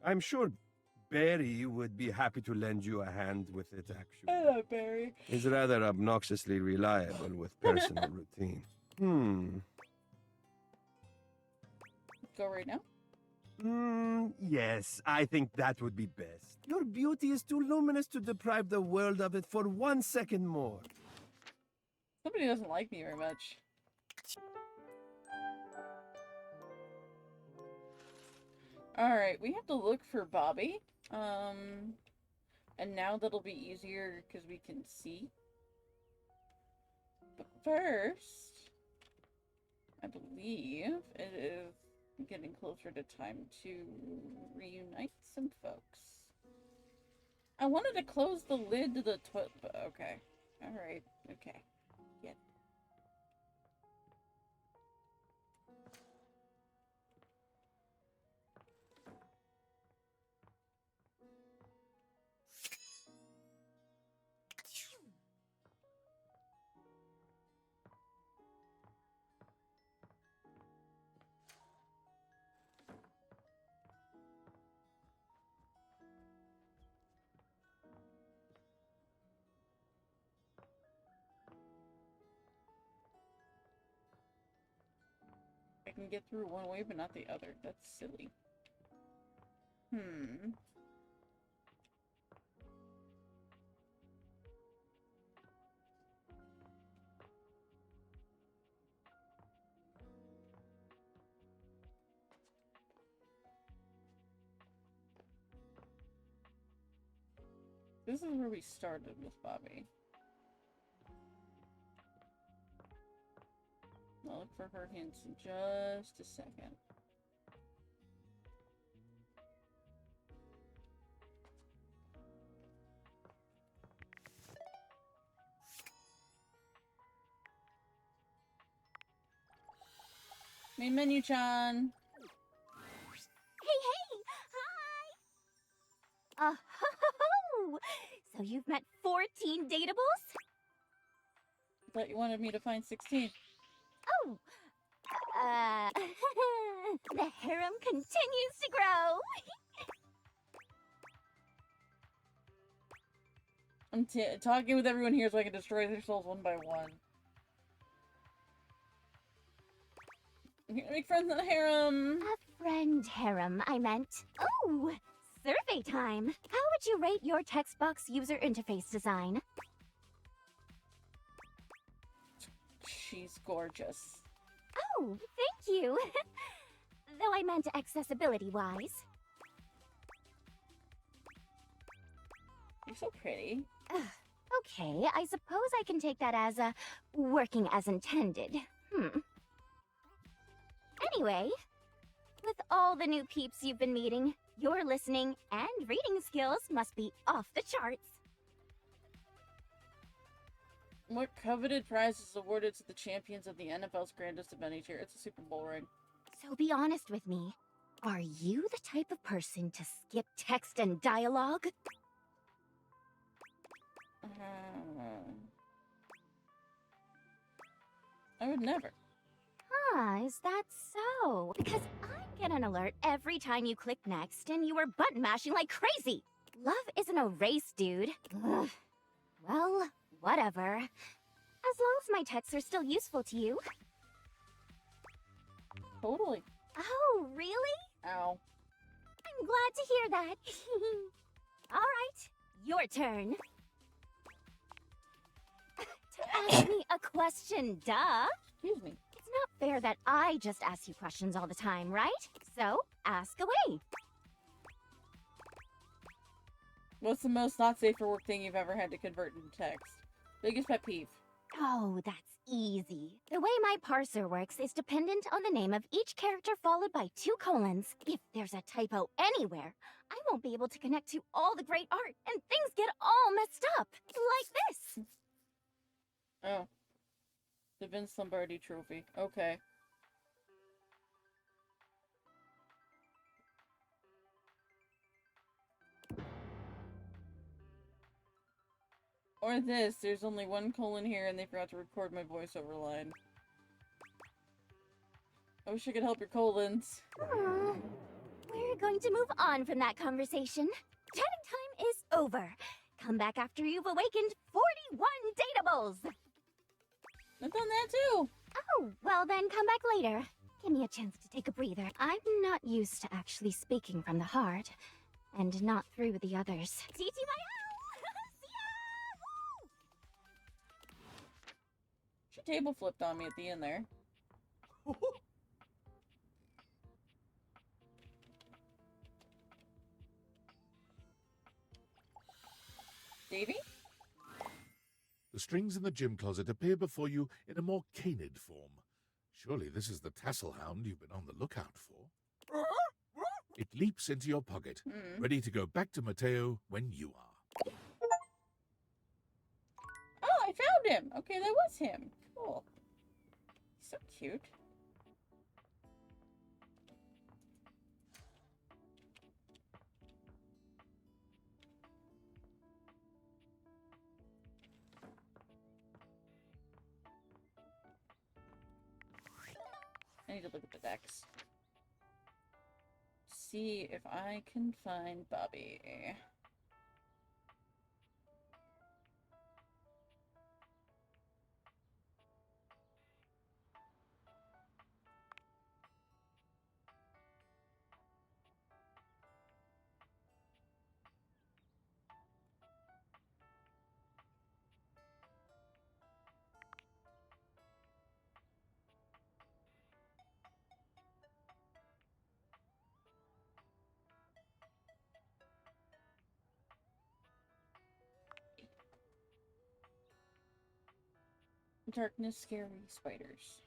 I'm sure Barry would be happy to lend you a hand with it, actually. Hello, Barry. He's rather obnoxiously reliable with personal routine. Go right now? Yes, I think that would be best. Your beauty is too luminous to deprive the world of it for 1 second more. Somebody doesn't like me very much. Alright, we have to look for Bobby. And now that'll be easier because we can see. But first, I believe it is getting closer to time to reunite some folks. I wanted to close the lid to the toilet, but okay. Alright, okay. Get. can get through one way but not the other. That's silly. This is where we started with Bobby. I'll look for her hints in just a second. Main menu-chan! Hey, hi! Oh, so you've met 14 datables? I thought you wanted me to find 16. Oh, the harem continues to grow. I'm talking with everyone here so I can destroy their souls one by one. I'm gonna make friends in the harem. A friend harem, I meant. Oh, survey time. How would you rate your text box user interface design? She's gorgeous. Oh, thank you. Though I meant accessibility-wise. You're so pretty. Okay, I suppose I can take that as working as intended. Anyway, with all the new peeps you've been meeting, your listening and reading skills must be off the charts. What coveted prize is awarded to the champions of the NFL's grandest event each year? It's a Super Bowl ring. So be honest with me. Are you the type of person to skip text and dialogue? I would never. Is that so? Because I get an alert every time you click next and you are button mashing like crazy. Love isn't a race, dude. Ugh. Well, whatever. As long as my texts are still useful to you. Totally. Oh, really? Ow. I'm glad to hear that. Alright, your turn. To ask me a question, duh. Excuse me. It's not fair that I just ask you questions all the time, right? So, ask away. What's the most not safe for work thing you've ever had to convert into text? Biggest pet peeve. Oh, that's easy. The way my parser works is dependent on the name of each character followed by 2 colons. If there's a typo anywhere, I won't be able to connect to all the great art, and things get all messed up. Like this. Oh. The Vince Lombardi trophy. Okay. Or this, there's only 1 colon here and they forgot to record my voiceover line. I wish I could help your colons. We're going to move on from that conversation. Chatting time is over. Come back after you've awakened 41 datables. I've done that too. Oh, well then come back later. Give me a chance to take a breather. I'm not used to actually speaking from the heart, and not through the others. TT She table flipped on me at the end there. Davy? The strings in the gym closet appear before you in a more canid form. Surely this is the tassel hound you've been on the lookout for. It leaps into your pocket, ready to go back to Mateo when you are. Oh, I found him! Okay, that was him. Cool. So cute. I need to look at the decks. See if I can find Bobby. Darkness, scary spiders.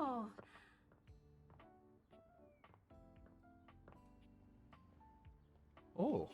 Oh. Oh.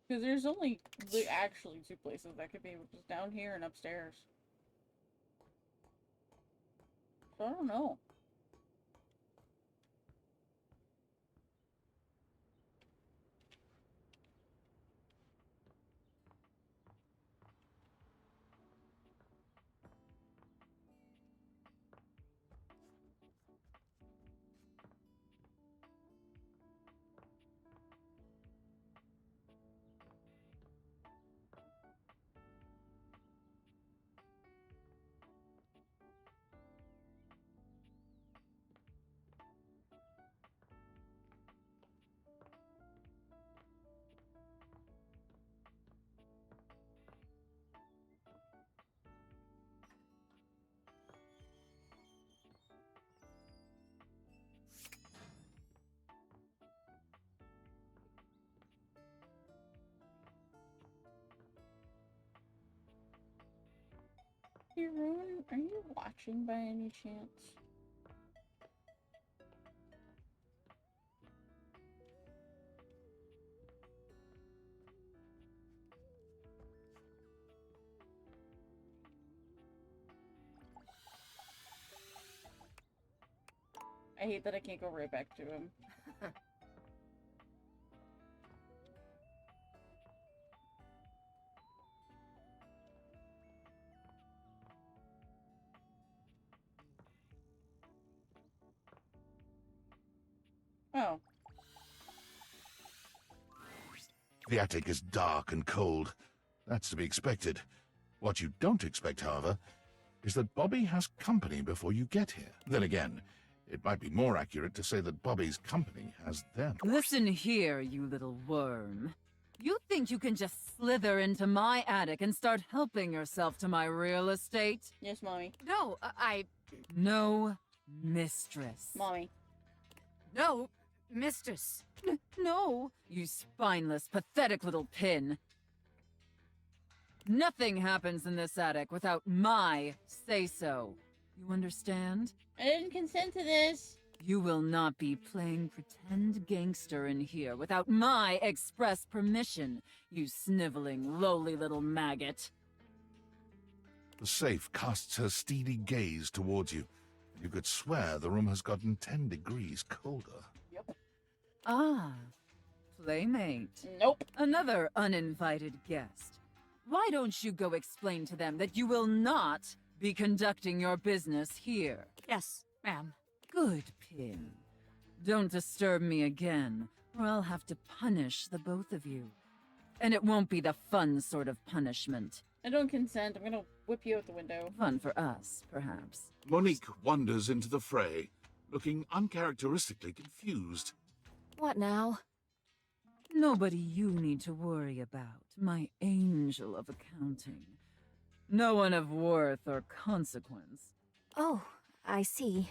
Because there's only actually two places that could be, which is down here and upstairs. So I don't know. Hey, Rowan, are you watching by any chance? I hate that I can't go right back to him. Oh. The attic is dark and cold. That's to be expected. What you don't expect, however, is that Bobby has company before you get here. Then again, it might be more accurate to say that Bobby's company has them. Listen here, you little worm. You think you can just slither into my attic and start helping yourself to my real estate? Yes, Mommy. No, No, mistress. Mommy. No, mistress. No, you spineless, pathetic little pin. Nothing happens in this attic without my say-so. You understand? I didn't consent to this. You will not be playing pretend gangster in here without my express permission, you sniveling, lowly little maggot. The safe casts her steely gaze towards you. You could swear the room has gotten 10 degrees colder. Yep. Ah, playmate. Nope. Another uninvited guest. Why don't you go explain to them that you will not be conducting your business here? Yes, ma'am. Good, Pin. Don't disturb me again, or I'll have to punish the both of you. And it won't be the fun sort of punishment. I don't consent. I'm gonna whip you out the window. Fun for us, perhaps. Monique wanders into the fray, looking uncharacteristically confused. What now? Nobody you need to worry about, my angel of accounting. No one of worth or consequence. Oh, I see.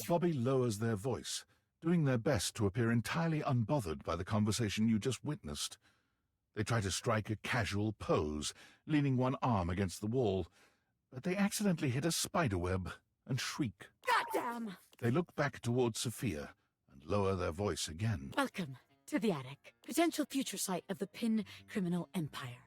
Bobby lowers their voice, doing their best to appear entirely unbothered by the conversation you just witnessed. They try to strike a casual pose, leaning one arm against the wall, but they accidentally hit a spiderweb and shriek. Goddamn! They look back towards Sophia and lower their voice again. Welcome to the attic, potential future site of the Pin criminal empire.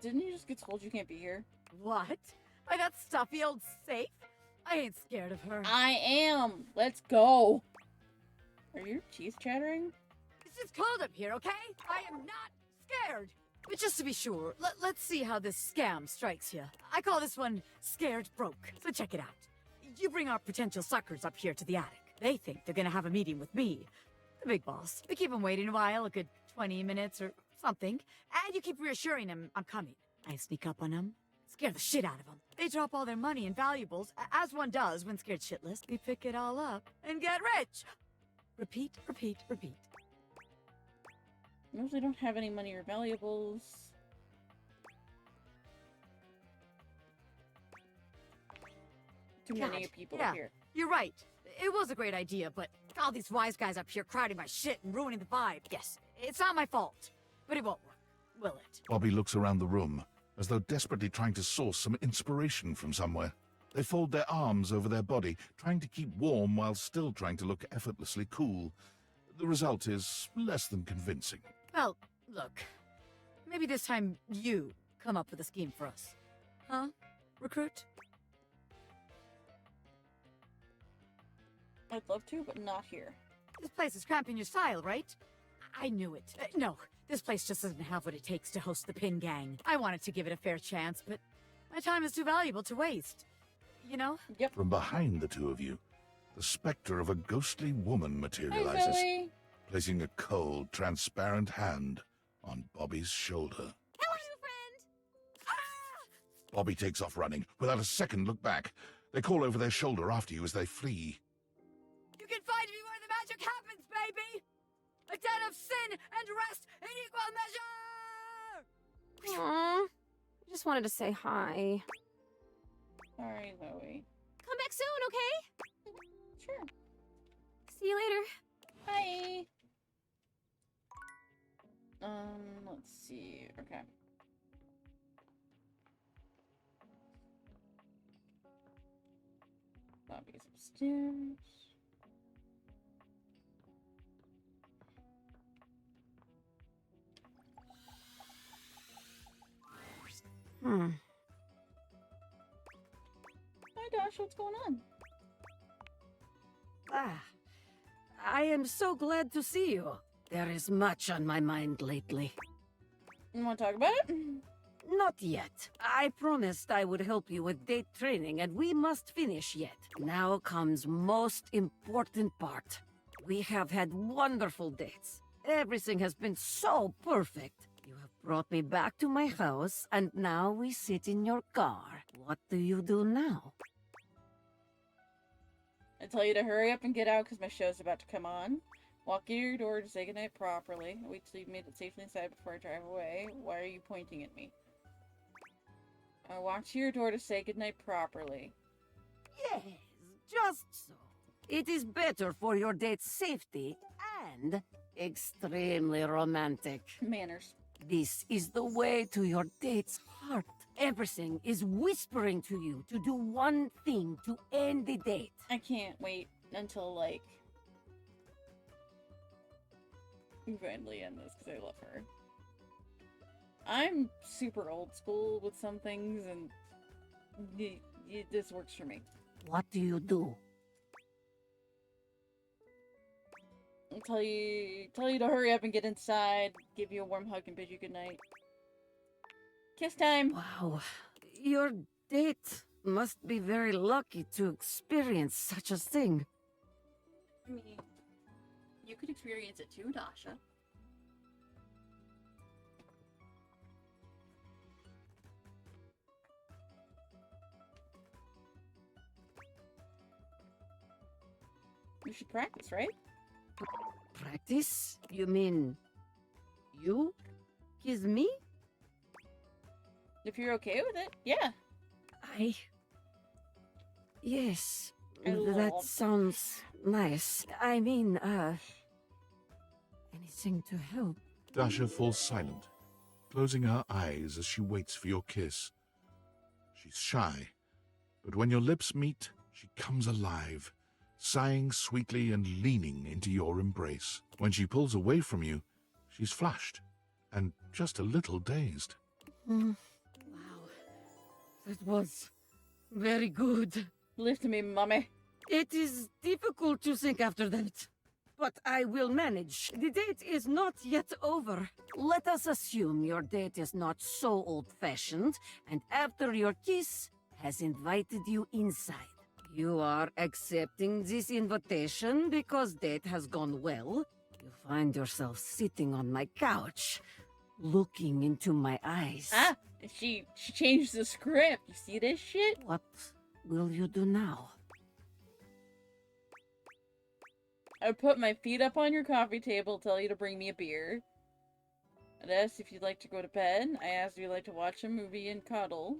Didn't you just get told you can't be here? What? By that stuffy old safe? I ain't scared of her. I am! Let's go! Are your teeth chattering? It's just cold up here, okay? I am not scared. But just to be sure, let's see how this scam strikes you. I call this one Scared Broke, so check it out. You bring our potential suckers up here to the attic. They think they're gonna have a meeting with me, the big boss. We keep them waiting a while, a good 20 minutes or something, and you keep reassuring them I'm coming. I sneak up on them, scare the shit out of them. They drop all their money and valuables, as one does when scared shitless. We pick it all up and get rich. Repeat, repeat, repeat. I usually don't have any money or valuables. Too many people yeah, here. You're right. It was a great idea, but all these wise guys up here crowding my shit and ruining the vibe. Yes, it's not my fault, but it won't work, will it? Bobby looks around the room, as though desperately trying to source some inspiration from somewhere. They fold their arms over their body, trying to keep warm while still trying to look effortlessly cool. The result is less than convincing. Well, look. Maybe this time you come up with a scheme for us. Huh, recruit? I'd love to, but not here. This place is cramping your style, right? I knew it. No, this place just doesn't have what it takes to host the Pin Gang. I wanted to give it a fair chance, but my time is too valuable to waste. You know? Yep. From behind the two of you, the specter of a ghostly woman materializes, Zoe. placing a cold, transparent hand on Bobby's shoulder. Hello, friend! Bobby takes off running, without a second look back. They call over their shoulder after you as they flee. You can find me where the magic happens, baby! A den of sin and rest in equal measure! Aww. I just wanted to say hi. Sorry, Zoe. Come back soon, okay? Sure. See you later. Bye. Let's see. Okay. Bobby's upstairs. Hi, Dash. What's going on? I am so glad to see you. There is much on my mind lately. You want to talk about it? Not yet. I promised I would help you with date training, and we must finish yet. Now comes most important part. We have had wonderful dates. Everything has been so perfect. You have brought me back to my house, and now we sit in your car. What do you do now? I tell you to hurry up and get out because my show's about to come on. Walk to your door to say goodnight properly. Wait till you've made it safely inside before I drive away. Why are you pointing at me? Walk to your door to say goodnight properly. Yes, just so. It is better for your date's safety and extremely romantic. Manners. This is the way to your date's heart. Everything is whispering to you to do one thing to end the date. I can't wait until, like, we finally end this because I love her. I'm super old school with some things, and this works for me. What do you do? I'll tell you to hurry up and get inside, give you a warm hug, and bid you goodnight. Kiss time! Wow, your date must be very lucky to experience such a thing. I mean, you could experience it too, Dasha. You should practice, right? Practice? You mean you kiss me? If you're okay with it, yeah. Yes, I that love- sounds nice. I mean, Anything to help. Dasha falls silent, closing her eyes as she waits for your kiss. She's shy, but when your lips meet, she comes alive, sighing sweetly and leaning into your embrace. When she pulls away from you, she's flushed and just a little dazed. Wow. That was very good. Lift me, mummy. It is difficult to think after that, but I will manage. The date is not yet over. Let us assume your date is not so old-fashioned, and after your kiss has invited you inside. You are accepting this invitation because date has gone well. You find yourself sitting on my couch, looking into my eyes. Ah, she changed the script. You see this shit? What will you do now? I put my feet up on your coffee table, tell you to bring me a beer. I'd ask if you'd like to go to bed. I asked if you'd like to watch a movie and cuddle.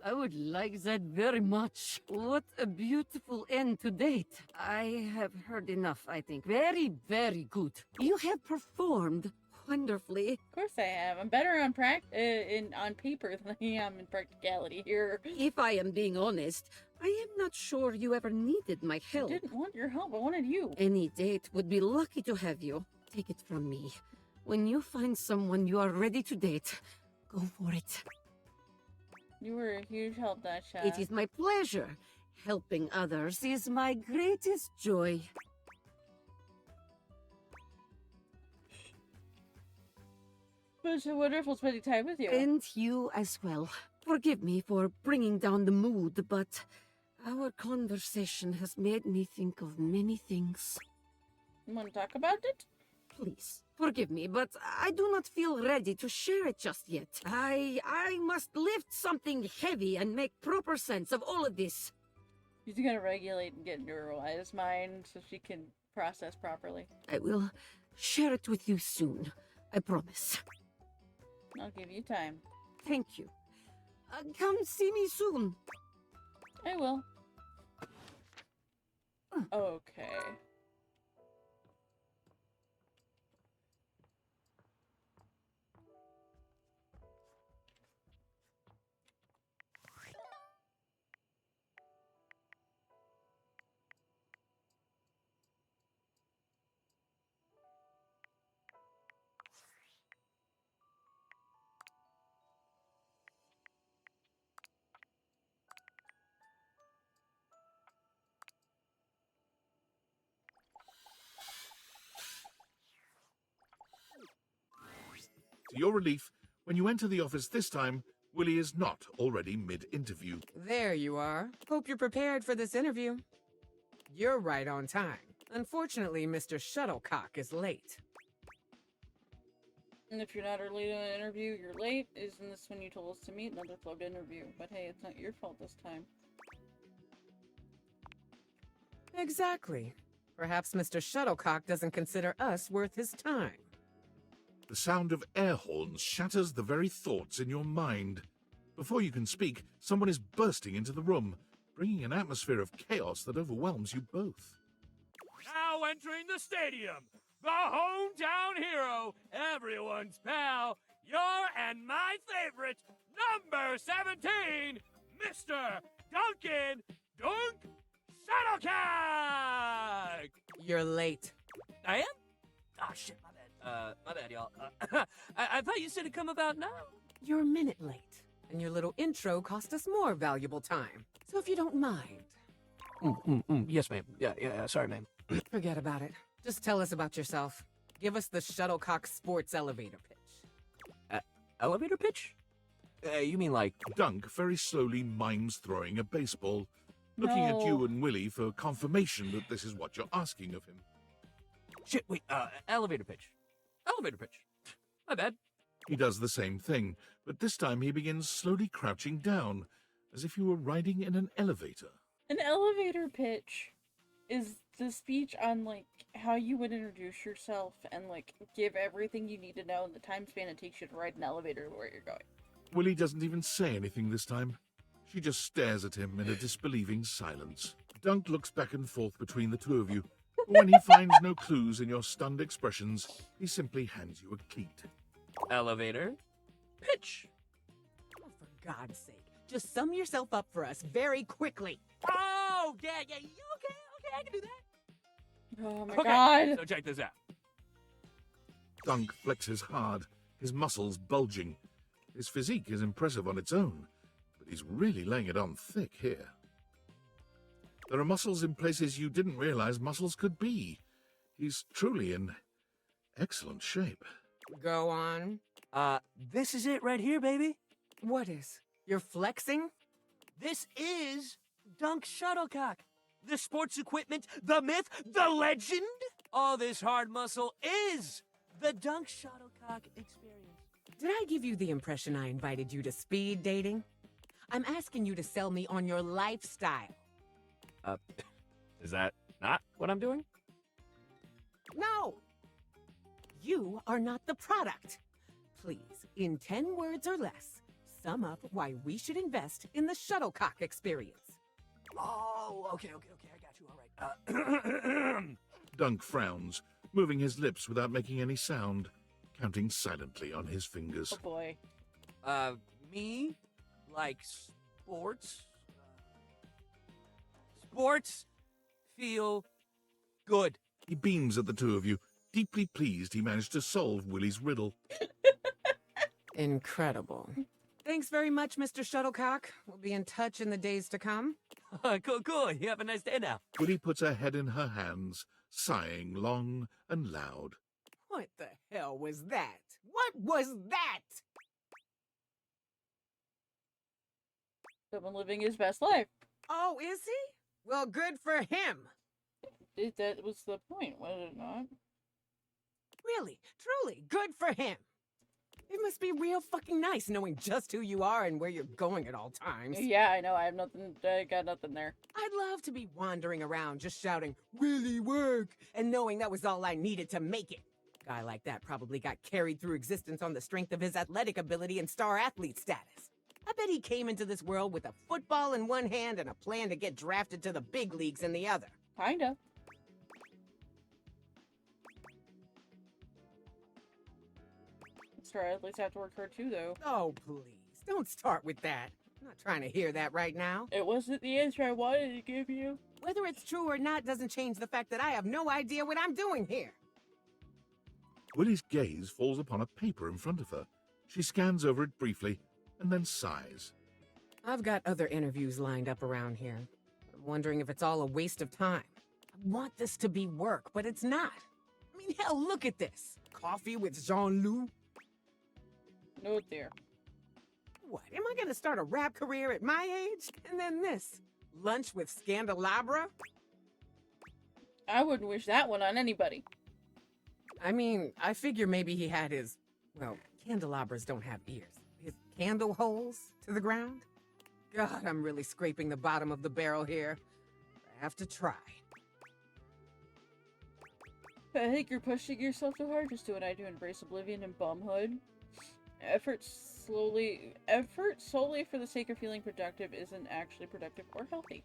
I would like that very much. What a beautiful end to date. I have heard enough, I think. Very, very good. You have performed wonderfully. Of course I have. I'm better on on paper than I am in practicality here. If I am being honest, I am not sure you ever needed my help. I didn't want your help. I wanted you. Any date would be lucky to have you. Take it from me. When you find someone you are ready to date, go for it. You were a huge help, Dasha. It is my pleasure. Helping others is my greatest joy. But it's so wonderful spending time with you. And you as well. Forgive me for bringing down the mood, but our conversation has made me think of many things. You want to talk about it? Please, forgive me, but I do not feel ready to share it just yet. I must lift something heavy and make proper sense of all of this. She's gonna regulate and get into her wise mind so she can process properly. I will share it with you soon. I promise. I'll give you time. Thank you. Come see me soon. I will. Okay. To your relief, when you enter the office this time, Willie is not already mid-interview. There you are. Hope you're prepared for this interview. You're right on time. Unfortunately, Mr. Shuttlecock is late. And if you're not early to an interview, you're late. Isn't this when you told us to meet? Another flubbed interview. But hey, it's not your fault this time. Exactly. Perhaps Mr. Shuttlecock doesn't consider us worth his time. The sound of air horns shatters the very thoughts in your mind. Before you can speak, someone is bursting into the room, bringing an atmosphere of chaos that overwhelms you both. Now entering the stadium, the hometown hero, everyone's pal, your and my favorite, number 17, Mr. Duncan Dunk Shuttlecock! You're late. I am? Oh, shit, my bad. My bad, y'all. I thought you said to come about now. You're a minute late, and your little intro cost us more valuable time. So if you don't mind. Yes, ma'am. Yeah, sorry, ma'am. Forget about it. Just tell us about yourself. Give us the Shuttlecock Sports elevator pitch. Elevator pitch? You mean like... Dunk very slowly mimes throwing a baseball, looking at you and Willie for confirmation that this is what you're asking of him. Shit, wait, elevator pitch. Elevator pitch. My bad. He does the same thing, but this time he begins slowly crouching down, as if you were riding in an elevator. An elevator pitch is the speech on, like, how you would introduce yourself and, like, give everything you need to know in the time span it takes you to ride an elevator to where you're going. Willie doesn't even say anything this time. She just stares at him in a disbelieving silence. Dunk looks back and forth between the two of you, When he finds no clues in your stunned expressions, he simply hands you a cleat. Elevator. Pitch. Oh, for God's sake, just sum yourself up for us very quickly. Oh, yeah, you okay, I can do that. Oh my Okay, god. so check this out. Dunk flexes hard, his muscles bulging. His physique is impressive on its own, but he's really laying it on thick here. There are muscles in places you didn't realize muscles could be. He's truly in excellent shape. Go on. This is it right here, baby. What is? You're flexing? This is Dunk Shuttlecock. The sports equipment, the myth, the legend. All this hard muscle is the Dunk Shuttlecock experience. Did I give you the impression I invited you to speed dating? I'm asking you to sell me on your lifestyle. Is that not what I'm doing? No! You are not the product. Please, in 10 words or less, sum up why we should invest in the Shuttlecock experience. Oh, okay, I got you, all right. Dunk frowns, moving his lips without making any sound, counting silently on his fingers. Oh boy. Me? Like sports? Sports feel good. He beams at the two of you, deeply pleased he managed to solve Willie's riddle. Incredible. Thanks very much, Mr. Shuttlecock. We'll be in touch in the days to come. Cool. You have a nice day now. Willie puts her head in her hands, sighing long and loud. What the hell was that? What was that? Someone living his best life. Oh, is he? Well, good for him. That was the point, was it not? Really, truly, good for him. It must be real fucking nice knowing just who you are and where you're going at all times. Yeah, I know. I got nothing there. I'd love to be wandering around just shouting, "Willie, work!" and knowing that was all I needed to make it. A guy like that probably got carried through existence on the strength of his athletic ability and star athlete status. I bet he came into this world with a football in one hand and a plan to get drafted to the big leagues in the other. Kinda. Star athletes have to work hard too, though. Oh, please, don't start with that. I'm not trying to hear that right now. It wasn't the answer I wanted to give you. Whether it's true or not doesn't change the fact that I have no idea what I'm doing here. Willie's gaze falls upon a paper in front of her. She scans over it briefly and then sighs. I've got other interviews lined up around here. I'm wondering if it's all a waste of time. I want this to be work, but it's not. I mean, hell, look at this. Coffee with Jean-Loup. No, dear. What, am I gonna start a rap career at my age? And then this. Lunch with Scandelabra? I wouldn't wish that one on anybody. I mean, I figure maybe he had his, well, candelabras don't have ears. His candle holes to the ground? God, I'm really scraping the bottom of the barrel here. I have to try. I think you're pushing yourself too hard. Just do what I do, embrace oblivion and bumhood. Effort solely for the sake of feeling productive isn't actually productive or healthy.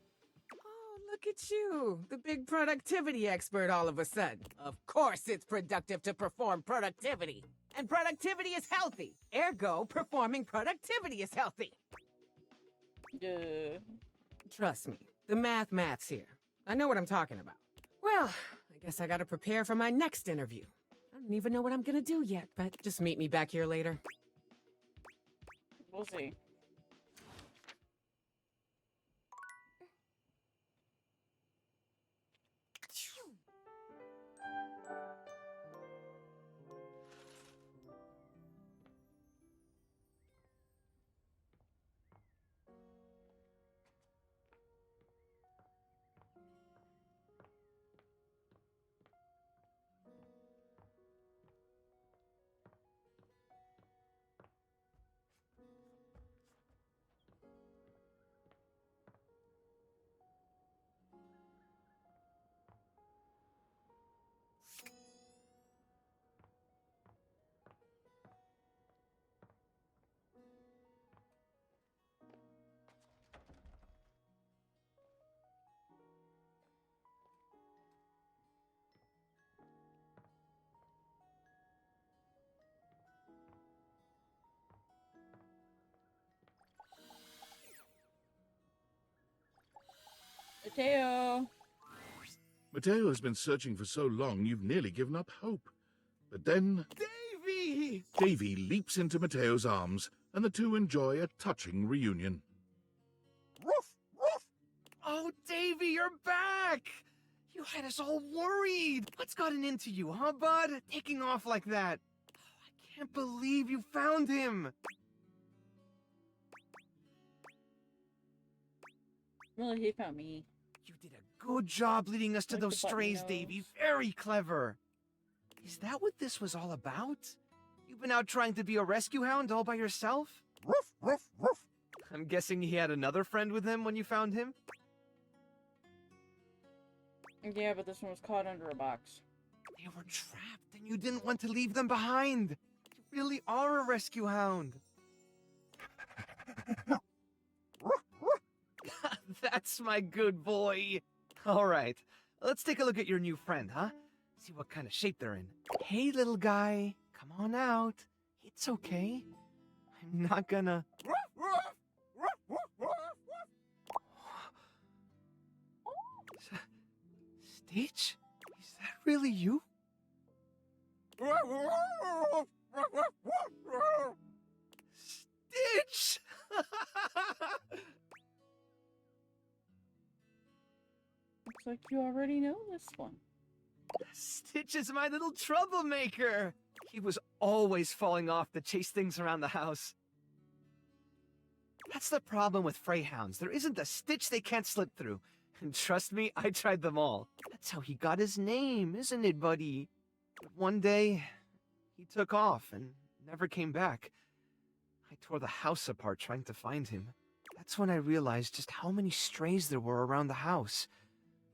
Oh, look at you, the big productivity expert all of a sudden. Of course it's productive to perform productivity. And productivity is healthy. Ergo, performing productivity is healthy. Trust me, the math's here. I know what I'm talking about. Well, I guess I gotta prepare for my next interview. I don't even know what I'm gonna do yet, but just meet me back here later. We'll see. Mateo. Mateo has been searching for so long you've nearly given up hope. But then Davy! Davy leaps into Mateo's arms, and the two enjoy a touching reunion. Woof, woof! Oh, Davy, you're back! You had us all worried. What's gotten into you, huh, bud? Taking off like that. Oh, I can't believe you found him. Well, he found me. You did a good job leading us to Like those the button strays, nose. Davy. Very clever. Is that what this was all about? You've been out trying to be a rescue hound all by yourself? Woof, woof, woof. I'm guessing he had another friend with him when you found him? Yeah, but this one was caught under a box. They were trapped and you didn't want to leave them behind. You really are a rescue hound. That's my good boy. All right, let's take a look at your new friend, huh? See what kind of shape they're in. Hey, little guy, come on out. It's okay. I'm not gonna... Stitch? Is that really you? Stitch! Looks like you already know this one. Stitch is my little troublemaker. He was always falling off to chase things around the house. That's the problem with Freyhounds. There isn't a stitch they can't slip through. And trust me, I tried them all. That's how he got his name, isn't it, buddy? But one day, he took off and never came back. I tore the house apart trying to find him. That's when I realized just how many strays there were around the house.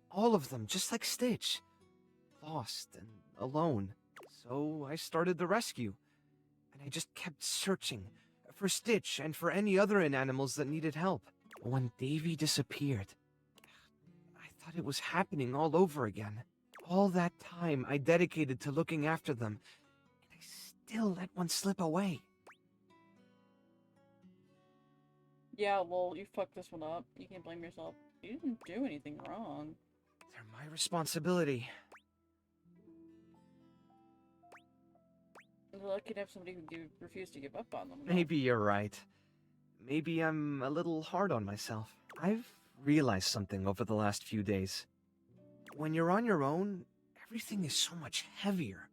All of them, just like Stitch. Lost and alone. So I started the rescue. And I just kept searching for Stitch and for any other animals that needed help. When Davy disappeared, I thought it was happening all over again. All that time I dedicated to looking after them, and I still let one slip away. Yeah, well, you fucked this one up. You can't blame yourself. You didn't do anything wrong. They're my responsibility. You're lucky to have somebody who refused to give up on them. Maybe you're right. Maybe I'm a little hard on myself. I've realized something over the last few days. When you're on your own, everything is so much heavier.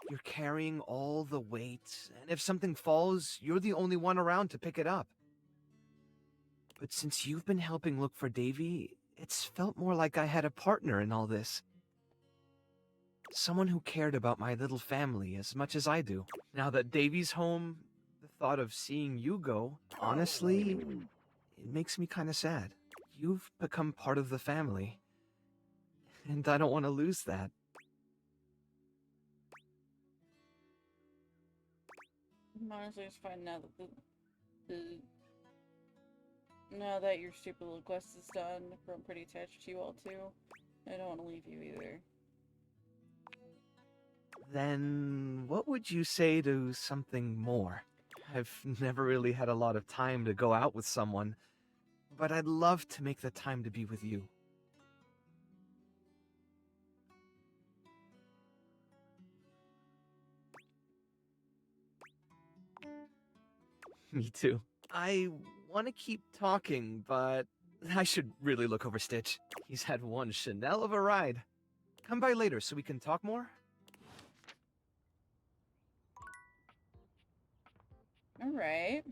You're carrying all the weight, and if something falls, you're the only one around to pick it up. But since you've been helping look for Davy, it's felt more like I had a partner in all this. Someone who cared about my little family as much as I do. Now that Davy's home, the thought of seeing you go, honestly, it makes me kind of sad. You've become part of the family, and I don't want to lose that. I'm honestly just fine now that now that your stupid little quest is done. I'm pretty attached to you all too. I don't want to leave you either. Then what would you say to something more? I've never really had a lot of time to go out with someone, but I'd love to make the time to be with you. Me too. I want to keep talking, but I should really look over Stitch. He's had one Chanel of a ride. Come by later so we can talk more? Alright.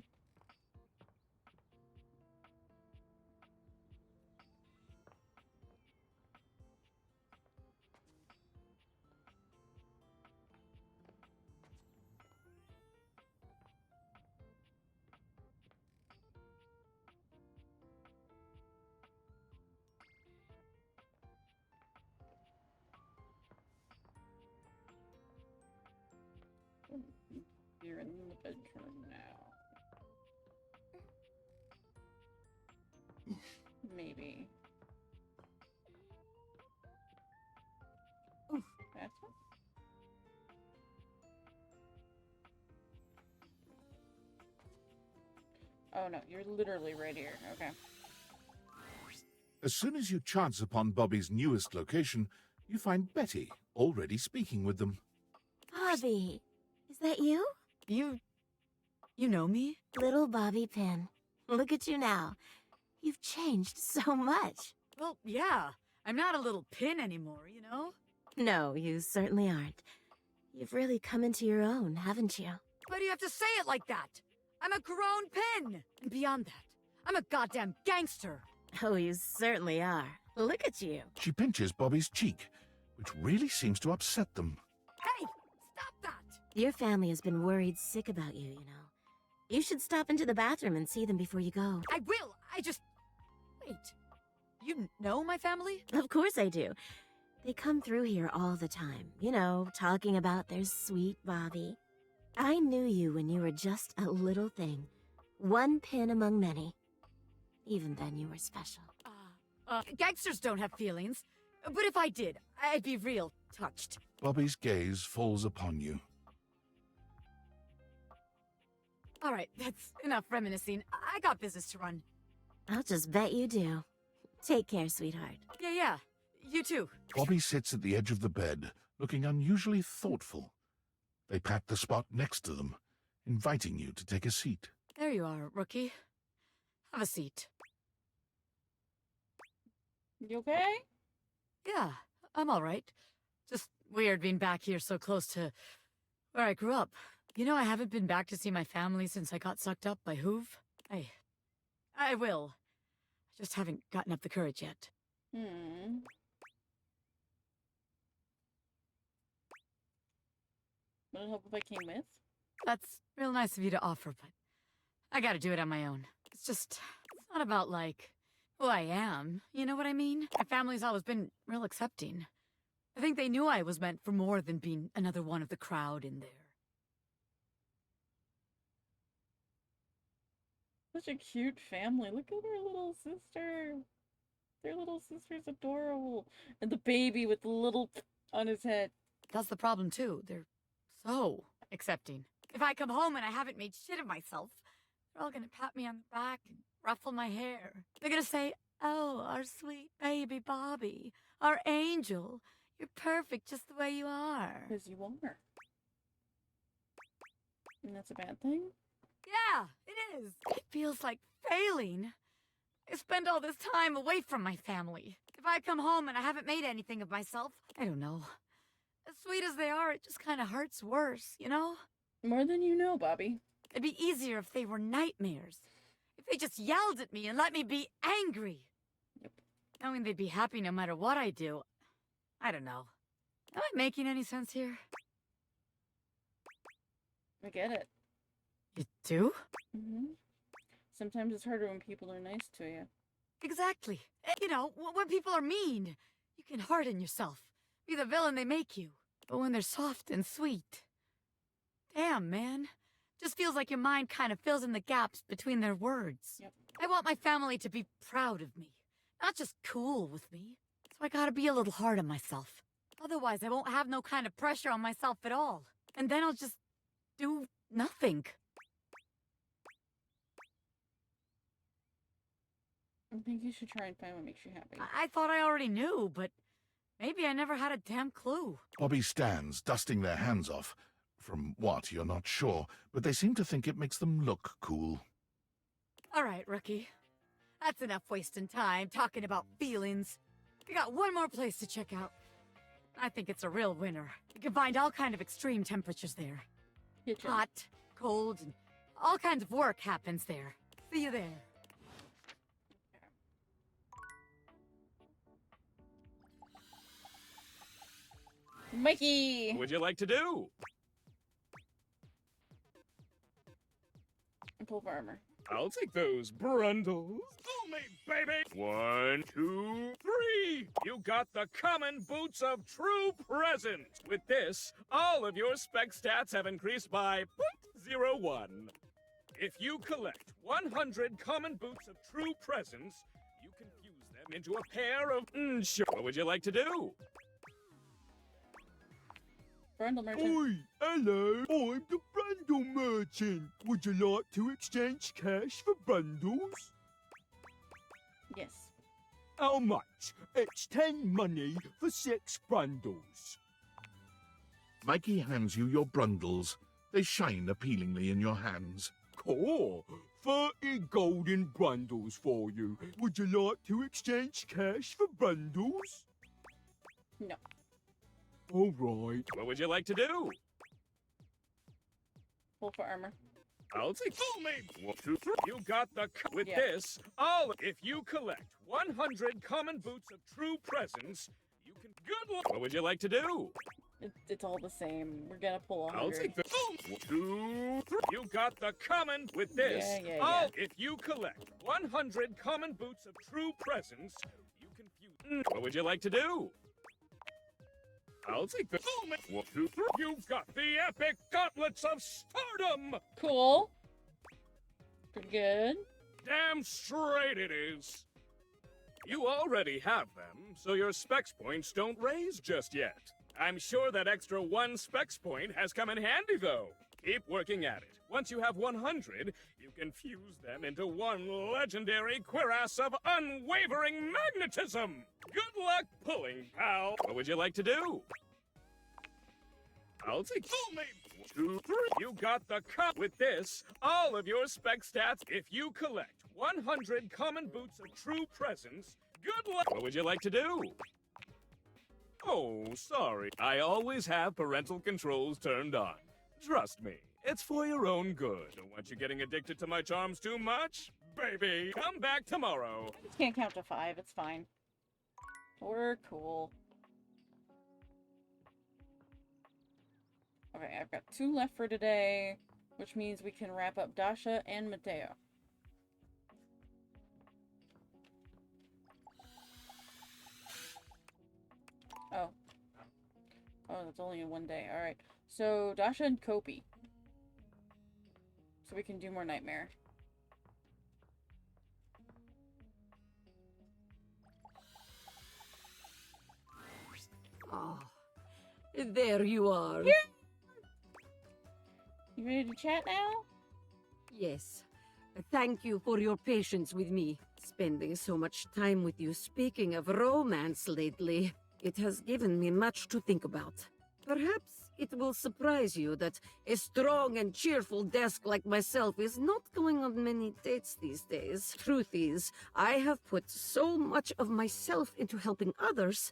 You're in the bedroom now. Maybe. Oof, that's one. Oh no, you're literally right here. Okay. As soon as you chance upon Bobby's newest location, you find Betty already speaking with them. Bobby, is that you? You know me? Little Bobby Pin. Look at you now. You've changed so much. Well, yeah. I'm not a little pin anymore, you know? No, you certainly aren't. You've really come into your own, haven't you? Why do you have to say it like that? I'm a grown pin! And beyond that, I'm a goddamn gangster! Oh, you certainly are. Look at you. She pinches Bobby's cheek, which really seems to upset them. Hey! Stop that! Your family has been worried sick about you, you know. You should stop into the bathroom and see them before you go. I will! Wait. You know my family? Of course I do. They come through here all the time, you know, talking about their sweet Bobby. I knew you when you were just a little thing. One pin among many. Even then, you were special. Gangsters don't have feelings. But if I did, I'd be real touched. Bobby's gaze falls upon you. All right, that's enough reminiscing. I got business to run. I'll just bet you do. Take care, sweetheart. Yeah. You too. Bobby sits at the edge of the bed, looking unusually thoughtful. They pat the spot next to them, inviting you to take a seat. There you are, rookie. Have a seat. You okay? Yeah, I'm all right. Just weird being back here so close to where I grew up. You know, I haven't been back to see my family since I got sucked up by Hoove. I will. I just haven't gotten up the courage yet. Would it help if I came with? That's real nice of you to offer, but I gotta do it on my own. It's not about, like, who I am. You know what I mean? My family's always been real accepting. I think they knew I was meant for more than being another one of the crowd in there. Such a cute family. Look at their little sister. Their little sister's adorable. And the baby with the little on his head. That's the problem, too. They're so accepting. If I come home and I haven't made shit of myself, they're all gonna pat me on the back and ruffle my hair. They're gonna say, "Oh, our sweet baby Bobby, our angel. You're perfect just the way you are." Because you are. And that's a bad thing? Yeah, it is. It feels like failing. I spend all this time away from my family. If I come home and I haven't made anything of myself, I don't know. As sweet as they are, it just kind of hurts worse, you know? More than you know, Bobby. It'd be easier if they were nightmares. If they just yelled at me and let me be angry. Yep. Knowing they'd be happy no matter what I do. I don't know. Am I making any sense here? I get it. You do? Sometimes it's harder when people are nice to you. Exactly. You know, when people are mean, you can harden yourself. Be the villain they make you. But when they're soft and sweet... Damn, man. Just feels like your mind kind of fills in the gaps between their words. Yep. I want my family to be proud of me. Not just cool with me. So I gotta be a little hard on myself. Otherwise, I won't have no kind of pressure on myself at all. And then I'll just do nothing. I think you should try and find what makes you happy. I thought I already knew, but maybe I never had a damn clue. Bobby stands, dusting their hands off. From what, you're not sure, but they seem to think it makes them look cool. All right, rookie. That's enough wasting time talking about feelings. We got one more place to check out. I think it's a real winner. You can find all kind of extreme temperatures there. Kitchen. Hot, cold, and all kinds of work happens there. See you there. Mikey! What would you like to do? Pull armor. I'll take those brundles. Fool me, baby! 1, 2, 3! You got the common boots of true presence! With this, all of your spec stats have increased by 0.01. If you collect 100 common boots of true presence, you can fuse them into a pair of... sure. What would you like to do? Brundle merchant. Oi, hello, I'm the Brundle merchant. Would you like to exchange cash for bundles? Yes. How much? It's 10 money for 6 brundles. Mikey hands you your brundles. They shine appealingly in your hands. Cool. 30 golden brundles for you. Would you like to exchange cash for brundles? No. All right. What would you like to do? Pull for armor. I'll take. Fool me! 1, 2, 3. You got the. With Yeah. this, if you collect 100 common boots of true presence, you can. Good luck. What would you like to do? It's all the same. We're gonna pull 100. I'll take the. 1, 2, 3. You got the common. With this, Yeah. if you collect 100 common boots of true presence, you can fuse. What would you like to do? I'll take the. 1, 2, 3. You've got the epic gauntlets of stardom. Cool. Pretty good. Damn straight it is. You already have them, so your specs points don't raise just yet. I'm sure that extra 1 specs point has come in handy, though. Keep working at it. Once you have 100, you can fuse them into one legendary cuirass of unwavering magnetism. Good luck pulling, pal. What would you like to do? I'll take. Fool me! 1, 2, 3. You got the cup. With this, all of your spec stats. If you collect 100 common boots of true presence, good luck. What would you like to do? Oh, sorry. I always have parental controls turned on. Trust me, it's for your own good. Don't want you getting addicted to my charms too much. Baby, come back tomorrow. I just can't count to 5. It's fine. We're cool. Okay, I've got 2 left for today, which means we can wrap up Dasha and Mateo. Oh. Oh, that's only in 1 day. Alright. So, Dasha and Kopi. So we can do more Nightmare. Oh, there you are. Yeah. You ready to chat now? Yes. Thank you for your patience with me. Spending so much time with you speaking of romance lately, it has given me much to think about. Perhaps it will surprise you that a strong and cheerful desk like myself is not going on many dates these days. Truth is, I have put so much of myself into helping others,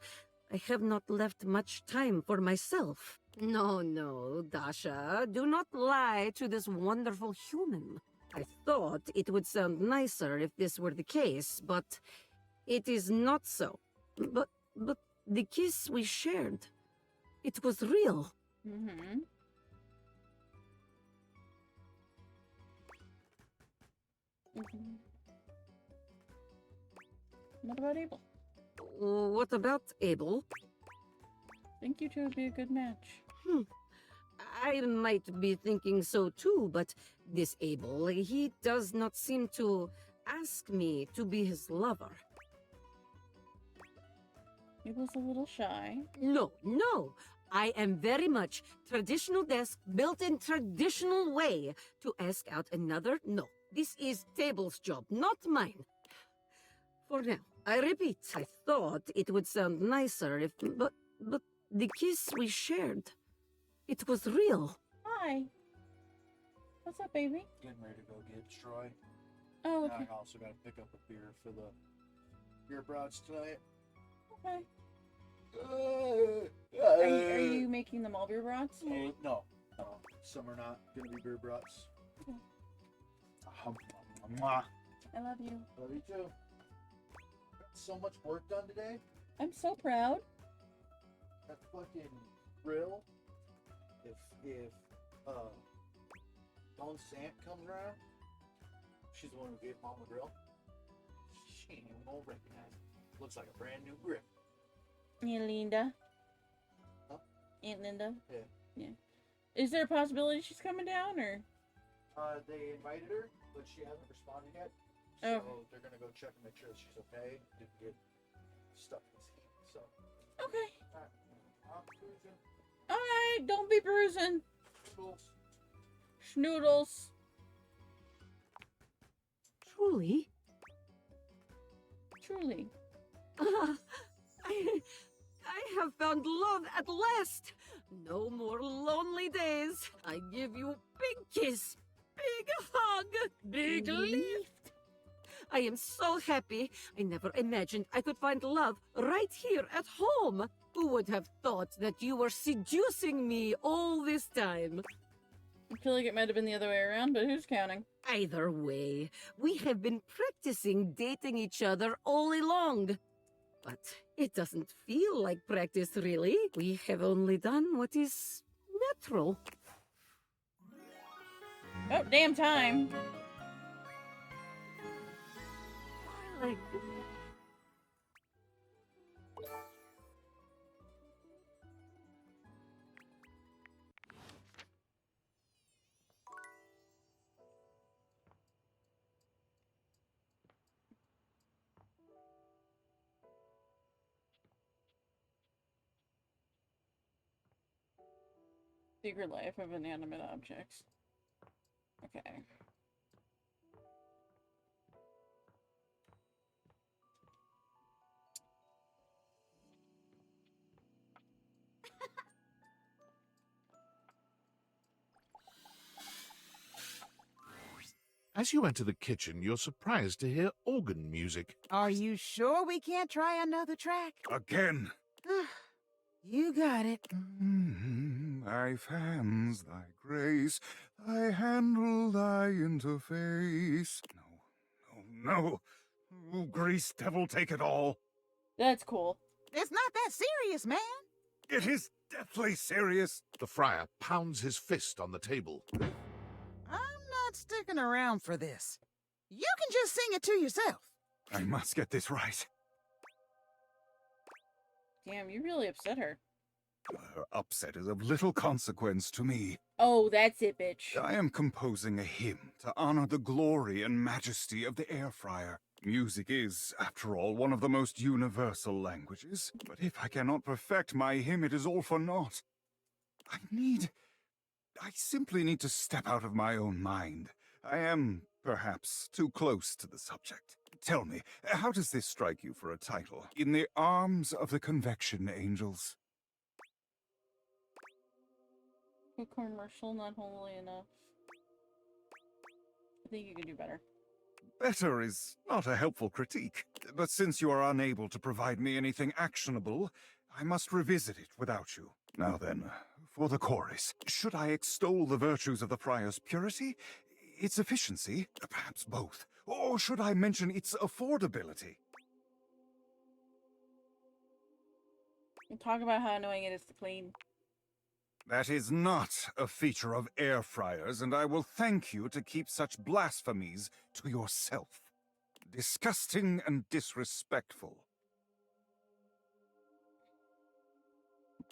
I have not left much time for myself. No, Dasha, do not lie to this wonderful human. I thought it would sound nicer if this were the case, but it is not so. But the kiss we shared, it was real. Mm-hmm. What about Abel? What about Abel? Think you two would be a good match. I might be thinking so too, but this Abel, he does not seem to ask me to be his lover. Abel's a little shy. No. I am very much traditional desk, built in traditional way. To ask out another? No. This is Table's job, not mine. For now, I repeat, I thought it would sound nicer if... But the kiss we shared, it was real. Hi. What's up, baby? Getting ready to go get Troy. Oh, And okay. I also gotta pick up a beer for the beer brats tonight. Okay. Are you making them all beer brats? No. Some are not gonna be beer brats. Okay. Mwah. I love you. Love you too. Got so much work done today. I'm so proud. That fucking grill. If Dawn Sant comes around, she's the one who gave Mom the grill. She ain't even gonna recognize it. Looks like a brand new grill. Aunt Linda. Huh? Aunt Linda. Yeah. Is there a possibility she's coming down, or? They invited her, but she hasn't responded yet. Oh. So they're gonna go check and make sure that she's okay. Didn't get stuck in this heat. So. Okay. Alright. I'm cruising. Alright, don't be bruising. Schnoodles. Schnoodles. Truly? Truly. I have found love at last. No more lonely days. I give you a big kiss, big hug, big lift. I am so happy. I never imagined I could find love right here at home. Who would have thought that you were seducing me all this time? I feel like it might have been the other way around, but who's counting? Either way, we have been practicing dating each other all along. But it doesn't feel like practice, really. We have only done what is natural. Oh, damn time. Darling. Secret life of inanimate objects. Okay. As you enter the kitchen, you're surprised to hear organ music. Are you sure we can't try another track? Again. You got it. Thy fans, thy grace, thy handle, thy interface. No. Oh, grease devil, take it all. That's cool. It's not that serious, man. It is deathly serious. The friar pounds his fist on the table. I'm not sticking around for this. You can just sing it to yourself. I must get this right. Damn, you really upset her. Her upset is of little consequence to me. Oh, that's it, bitch. I am composing a hymn to honor the glory and majesty of the air fryer. Music is, after all, one of the most universal languages. But if I cannot perfect my hymn, it is all for naught. I simply need to step out of my own mind. I am, perhaps, too close to the subject. Tell me, how does this strike you for a title? In the Arms of the Convection Angels. A commercial, not wholly enough. I think you can do better. Better is not a helpful critique, but since you are unable to provide me anything actionable, I must revisit it without you. Now then, for the chorus, should I extol the virtues of the friar's purity, its efficiency, perhaps both, or should I mention its affordability? We'll talk about how annoying it is to clean. That is not a feature of air fryers, and I will thank you to keep such blasphemies to yourself. Disgusting and disrespectful.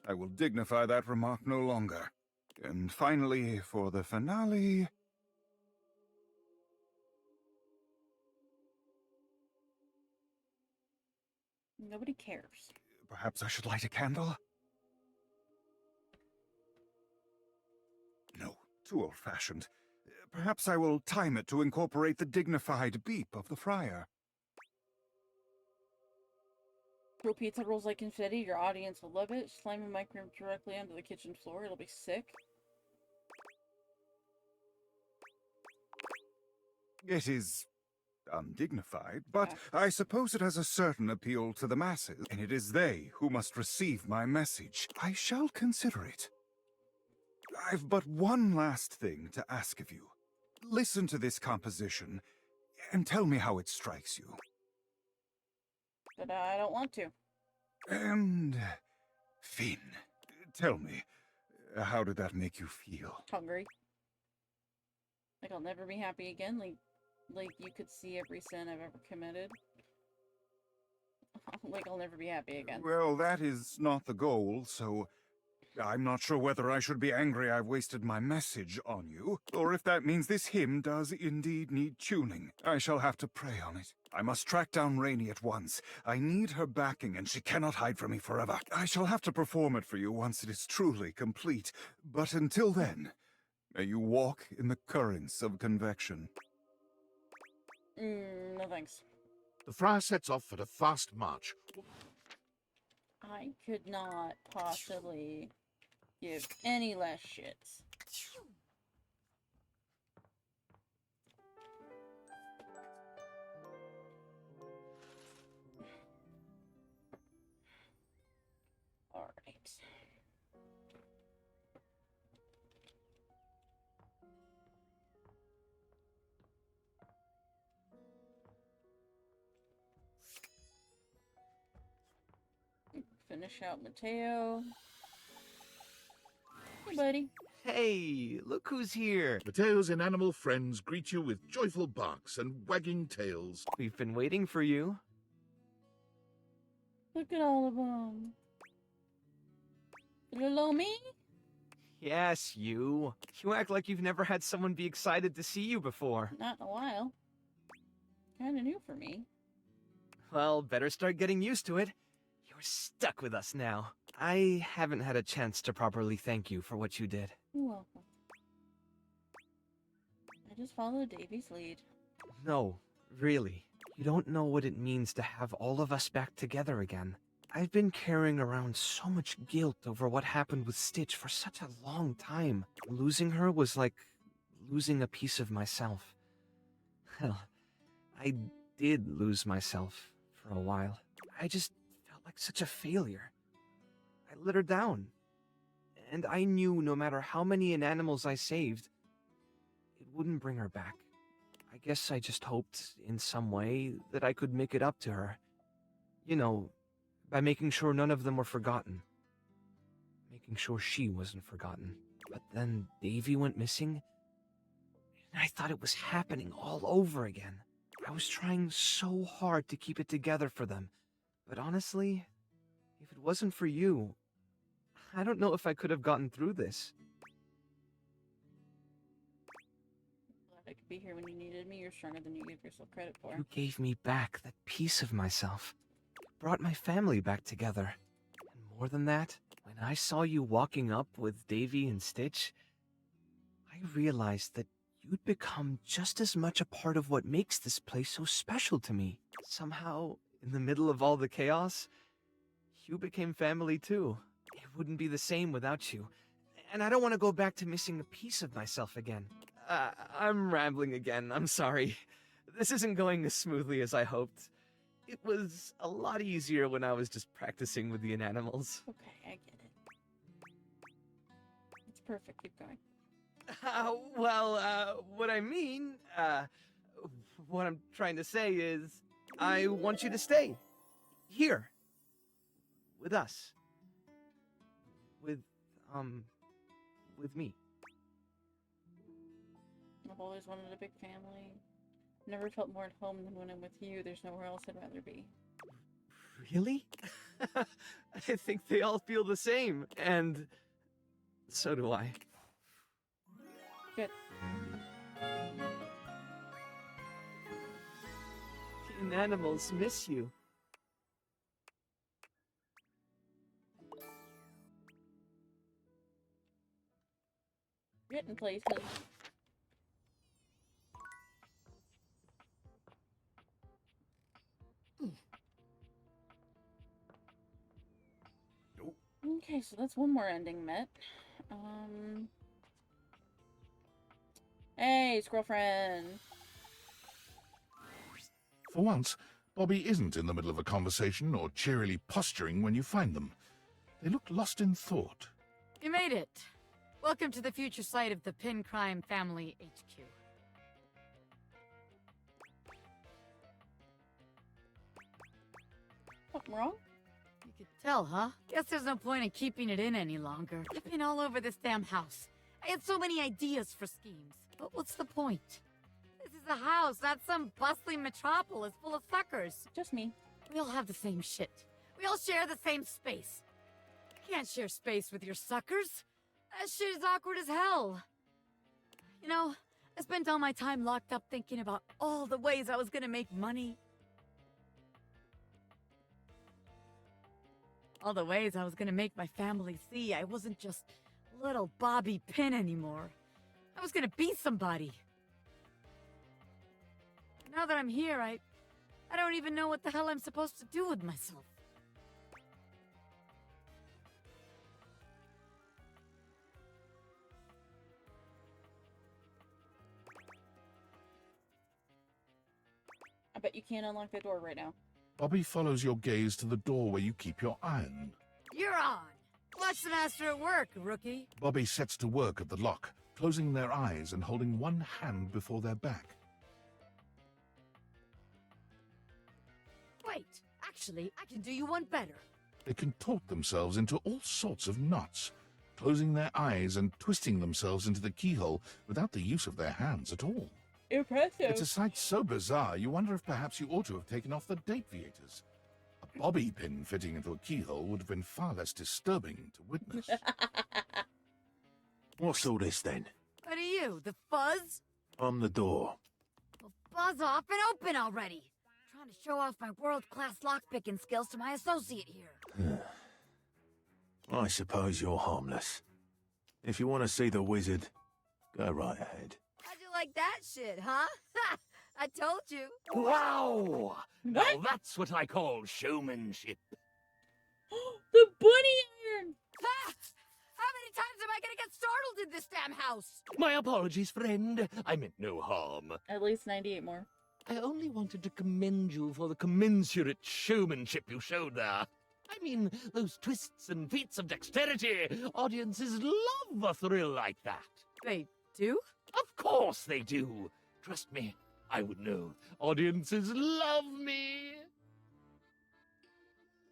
I will dignify that remark no longer. And finally, for the finale... Nobody cares. Perhaps I should light a candle? No, too old-fashioned. Perhaps I will time it to incorporate the dignified beep of the friar. Throw pizza rolls like confetti, your audience will love it. Slam a microwave directly onto the kitchen floor, it'll be sick. It is undignified, but I suppose it has a certain appeal to the masses, and it is they who must receive my message. I shall consider it. I've but one last thing to ask of you. Listen to this composition, and tell me how it strikes you. But I don't want to. And... Finn, tell me, how did that make you feel? Hungry. Like I'll never be happy again, like you could see every sin I've ever committed. Like I'll never be happy again. Well, that is not the goal, so I'm not sure whether I should be angry I've wasted my message on you, or if that means this hymn does indeed need tuning. I shall have to pray on it. I must track down Rainey at once. I need her backing, and she cannot hide from me forever. I shall have to perform it for you once it is truly complete, but until then, may you walk in the currents of convection. No thanks. The friar sets off at a fast march. I could not possibly give any less shits. All right. Finish out Mateo. Hey, buddy. Hey, look who's here. Mateo's inanimal friends greet you with joyful barks and wagging tails. We've been waiting for you. Look at all of them. Little old me? Yes, you. You act like you've never had someone be excited to see you before. Not in a while. Kinda new for me. Well, better start getting used to it. You're stuck with us now. I haven't had a chance to properly thank you for what you did. You're welcome. I just followed Davy's lead. No, really. You don't know what it means to have all of us back together again. I've been carrying around so much guilt over what happened with Stitch for such a long time. Losing her was like losing a piece of myself. Hell, I did lose myself for a while. I just felt like such a failure. I let her down. And I knew no matter how many inanimals I saved, it wouldn't bring her back. I guess I just hoped, in some way, that I could make it up to her. You know, by making sure none of them were forgotten. Making sure she wasn't forgotten. But then Davy went missing, and I thought it was happening all over again. I was trying so hard to keep it together for them. But honestly, if it wasn't for you, I don't know if I could have gotten through this. Glad I could be here when you needed me. You're stronger than you give yourself credit for. You gave me back that piece of myself. Brought my family back together. And more than that, when I saw you walking up with Davy and Stitch, I realized that you'd become just as much a part of what makes this place so special to me. Somehow, in the middle of all the chaos, you became family too. It wouldn't be the same without you. And I don't want to go back to missing a piece of myself again. I'm rambling again, I'm sorry. This isn't going as smoothly as I hoped. It was a lot easier when I was just practicing with the inanimals. Okay, I get it. It's perfect, keep going. What I mean, what I'm trying to say is, I want you to stay. Here. With us. With me. I've always wanted a big family. Never felt more at home than when I'm with you. There's nowhere else I'd rather be. Really? I think they all feel the same, and so do I. Good. The inanimals miss you. Getting places. Okay, so that's one more ending met. Hey, squirrel friend. For once, Bobby isn't in the middle of a conversation or cheerily posturing when you find them. They look lost in thought. You made it. Welcome to the future site of the Pin Crime Family HQ. Something wrong? You could tell, huh? Guess there's no point in keeping it in any longer. I've been all over this damn house. I had so many ideas for schemes. But what's the point? This is a house, not some bustling metropolis full of suckers. Just me. We all have the same shit. We all share the same space. You can't share space with your suckers. That shit is awkward as hell. You know, I spent all my time locked up thinking about all the ways I was gonna make money. All the ways I was gonna make my family see I wasn't just little Bobby Pin anymore. I was gonna be somebody. Now that I'm here, I I don't even know what the hell I'm supposed to do with myself. I bet you can't unlock that door right now. Bobby follows your gaze to the door where you keep your iron. You're on! Watch the master at work, rookie. Bobby sets to work at the lock, closing their eyes and holding one hand before their back. Wait, actually, I can do you one better. They contort themselves into all sorts of knots, closing their eyes and twisting themselves into the keyhole without the use of their hands at all. Impressive. It's a sight so bizarre, you wonder if perhaps you ought to have taken off the date viators. A bobby pin fitting into a keyhole would have been far less disturbing to witness. What's all this then? What are you, the fuzz? I'm the door. Well, buzz off and open already. I'm trying to show off my world-class lockpicking skills to my associate here. I suppose you're harmless. If you want to see the wizard, go right ahead. How'd you like that shit, huh? I told you. Wow! Now that's what I call showmanship. The bunny iron! Ha! How many times am I gonna get startled in this damn house? My apologies, friend. I meant no harm. At least 98 more. I only wanted to commend you for the commensurate showmanship you showed there. I mean, those twists and feats of dexterity. Audiences love a thrill like that. They do? Of course they do. Trust me, I would know. Audiences love me.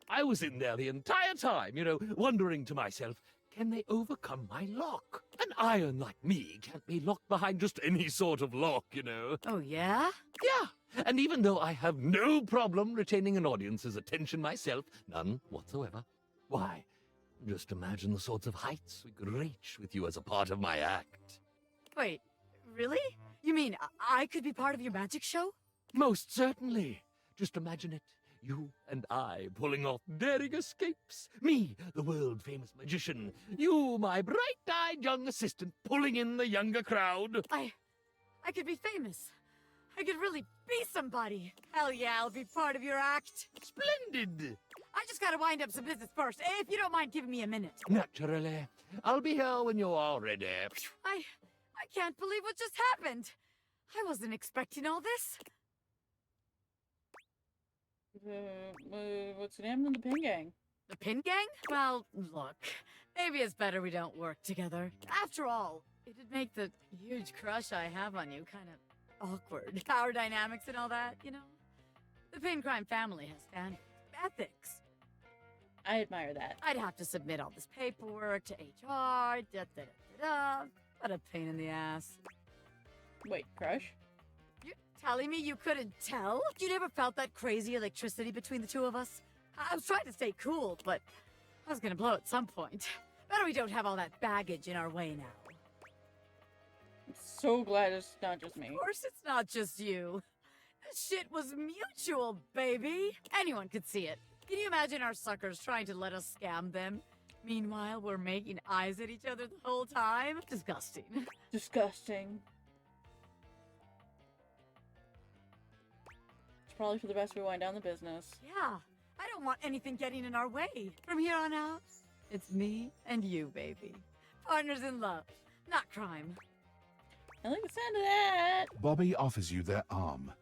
I was in there the entire time, wondering to myself, can they overcome my lock? An iron like me can't be locked behind just any sort of lock, Oh, yeah? Yeah, and even though I have no problem retaining an audience's attention myself, none whatsoever, why, just imagine the sorts of heights we could reach with you as a part of my act. Wait, really? You mean I could be part of your magic show? Most certainly. Just imagine it. You and I pulling off daring escapes. Me, the world-famous magician. You, my bright-eyed young assistant, pulling in the younger crowd. I could be famous. I could really be somebody. Hell yeah, I'll be part of your act. Splendid. I just gotta wind up some business first, if you don't mind giving me a minute. Naturally. I'll be here when you're all ready. I can't believe what just happened. I wasn't expecting all this. What's gonna happen to the Pin Gang? The Pin Gang? Well, look, maybe it's better we don't work together. After all, it'd make the huge crush I have on you kind of awkward. Power dynamics and all that, The Pin Crime family has standards, ethics. I admire that. I'd have to submit all this paperwork to HR, da-da-da-da-da. What a pain in the ass. Wait, crush? You're telling me you couldn't tell? You never felt that crazy electricity between the two of us? I was trying to stay cool, but I was gonna blow at some point. Better we don't have all that baggage in our way now. I'm so glad it's not just me. Of course it's not just you. This shit was mutual, baby. Anyone could see it. Can you imagine our suckers trying to let us scam them? Meanwhile, we're making eyes at each other the whole time? Disgusting. Disgusting. It's probably for the best we wind down the business. Yeah, I don't want anything getting in our way. From here on out, it's me and you, baby. Partners in love, not crime. I like the sound of that. Bobby offers you their arm,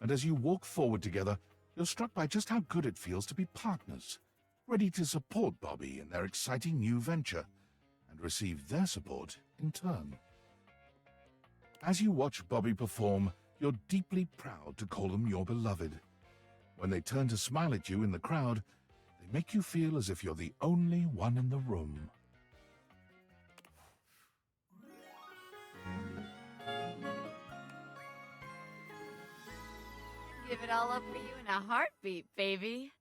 and as you walk forward together, you're struck by just how good it feels to be partners, ready to support Bobby in their exciting new venture, and receive their support in turn. As you watch Bobby perform, you're deeply proud to call them your beloved. When they turn to smile at you in the crowd, they make you feel as if you're the only one in the room. Give it all up for you in a heartbeat, baby.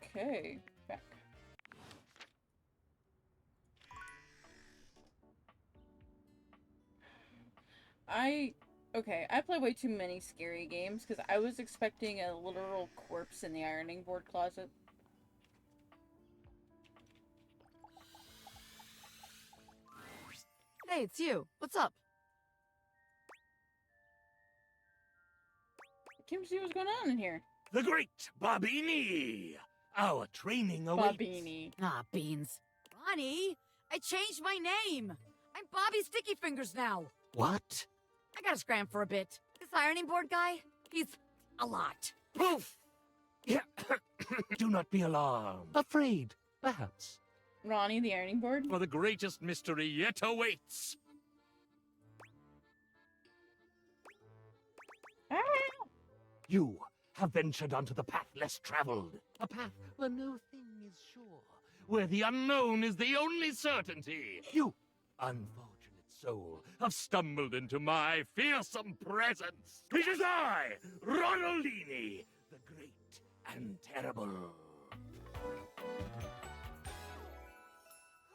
Okay, back. I play way too many scary games because I was expecting a literal corpse in the ironing board closet. Hey, it's you. What's up? Came to see what's going on in here. The great Bobini! Our training awaits. Bobini. Ah, beans. Ronnie, I changed my name. I'm Bobby Sticky Fingers now. What? I gotta scram for a bit. This ironing board guy, he's a lot. Poof! Yeah. Do not be alarmed. Afraid, perhaps. Ronnie, the ironing board? For the greatest mystery yet awaits. Ah! You have ventured onto the path less traveled. A path where no thing is sure. Where the unknown is the only certainty. You, unfortunate soul, have stumbled into my fearsome presence. It is I, Ronaldini, the great and terrible.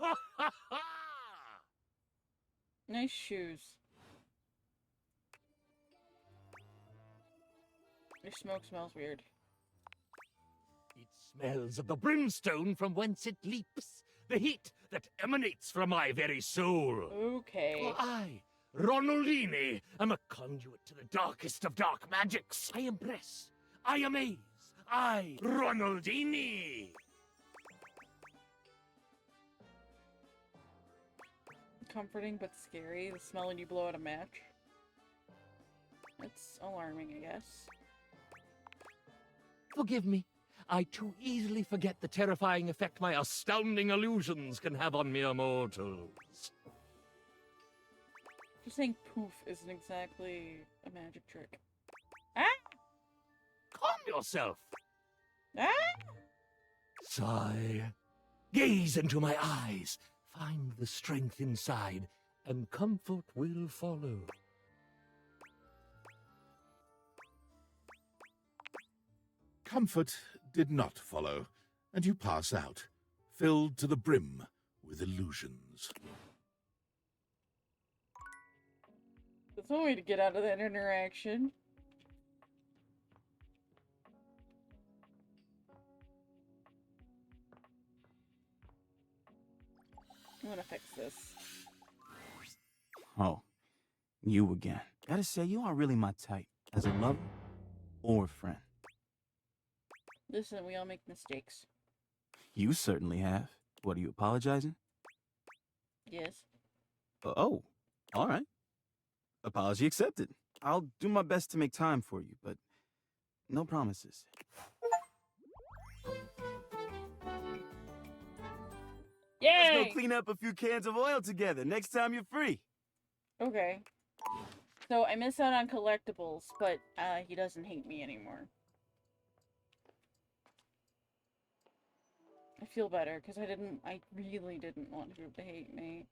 Ha ha ha! Nice shoes. Your smoke smells weird. It smells of the brimstone from whence it leaps, the heat that emanates from my very soul. Okay. For I, Ronaldini, am a conduit to the darkest of dark magics. I impress, I amaze, I, Ronaldini. Comforting but scary, the smell when you blow out a match. It's alarming, I guess. Forgive me. I too easily forget the terrifying effect my astounding illusions can have on mere mortals. Just saying poof isn't exactly a magic trick. Ah! Calm yourself. Ah! Sigh. Gaze into my eyes. Find the strength inside, and comfort will follow. Comfort did not follow, and you pass out, filled to the brim with illusions. There's no way to get out of that interaction. I'm gonna fix this. Oh, you again. Gotta say, you aren't really my type, as a lover or a friend. Listen, we all make mistakes. You certainly have. What, are you apologizing? Yes. Oh, all right. Apology accepted. I'll do my best to make time for you, but no promises. Yay! Let's go clean up a few cans of oil together next time you're free. Okay. So I miss out on collectibles, but he doesn't hate me anymore. I feel better, because I really didn't want him to hate me.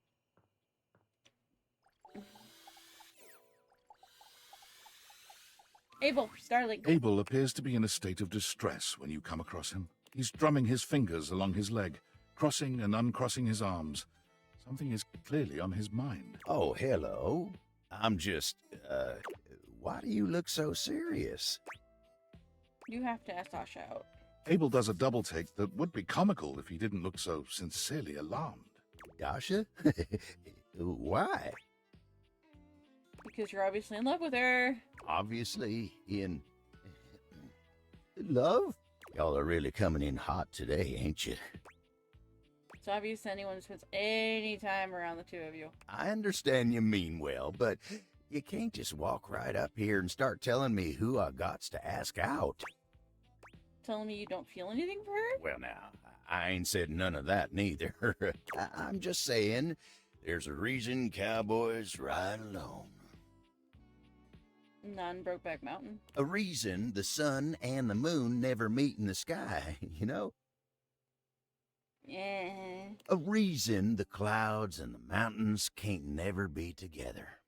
Abel, darling. Abel appears to be in a state of distress when you come across him. He's drumming his fingers along his leg, crossing and uncrossing his arms. Something is clearly on his mind. Oh, hello. I'm just, why do you look so serious? You have to ask Sasha out. Abel does a double take that would be comical if he didn't look so sincerely alarmed. Dasha? Why? Because you're obviously in love with her. Obviously in love? Y'all are really coming in hot today, ain't you? It's obvious to anyone who spends any time around the two of you. I understand you mean well, but you can't just walk right up here and start telling me who I gots to ask out. Telling me you don't feel anything for her? Well, now, I ain't said none of that neither. I'm just saying there's a reason cowboys ride alone. None Brokeback Mountain. A reason the sun and the moon never meet in the sky, you know? Yeah. A reason the clouds and the mountains can't never be together.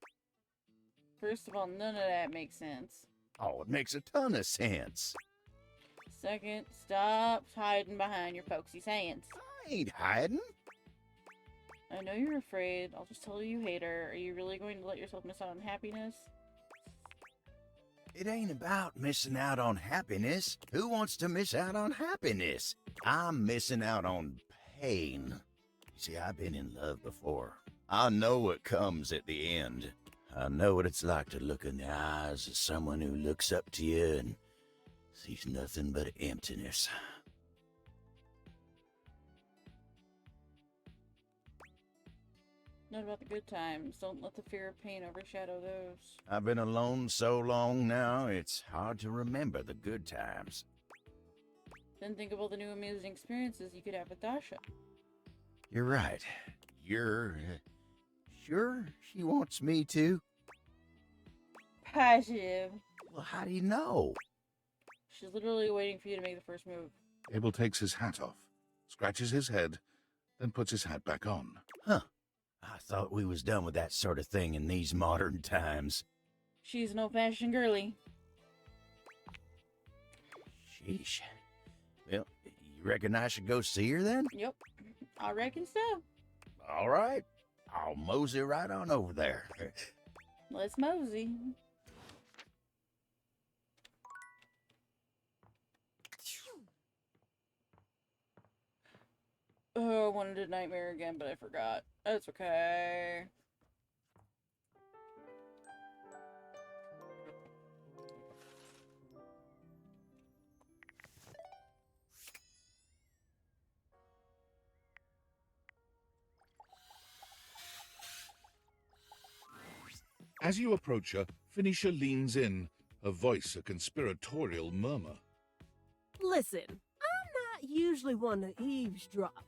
First of all, none of that makes sense. Oh, it makes a ton of sense. Second, stop hiding behind your folksy sayings. I ain't hiding. I know you're afraid. I'll just tell you hate her. Are you really going to let yourself miss out on happiness? It ain't about missing out on happiness. Who wants to miss out on happiness? I'm missing out on pain. See, I've been in love before. I know what comes at the end. I know what it's like to look in the eyes of someone who looks up to you and sees nothing but emptiness. Not about the good times. Don't let the fear of pain overshadow those. I've been alone so long now, it's hard to remember the good times. Then think of all the new amusing experiences you could have with Dasha. You're right. You're sure she wants me to? Positive. Well, how do you know? She's literally waiting for you to make the first move. Abel takes his hat off, scratches his head, then puts his hat back on. Huh. I thought we was done with that sort of thing in these modern times. She's an old-fashioned girly. Sheesh. Well, you reckon I should go see her then? Yep, I reckon so. All right. I'll mosey right on over there. Let's mosey. Oh, I wanted a nightmare again, but I forgot. That's okay. As you approach her, Phoenicia leans in, her voice a conspiratorial murmur. Listen, I'm not usually one to eavesdrop.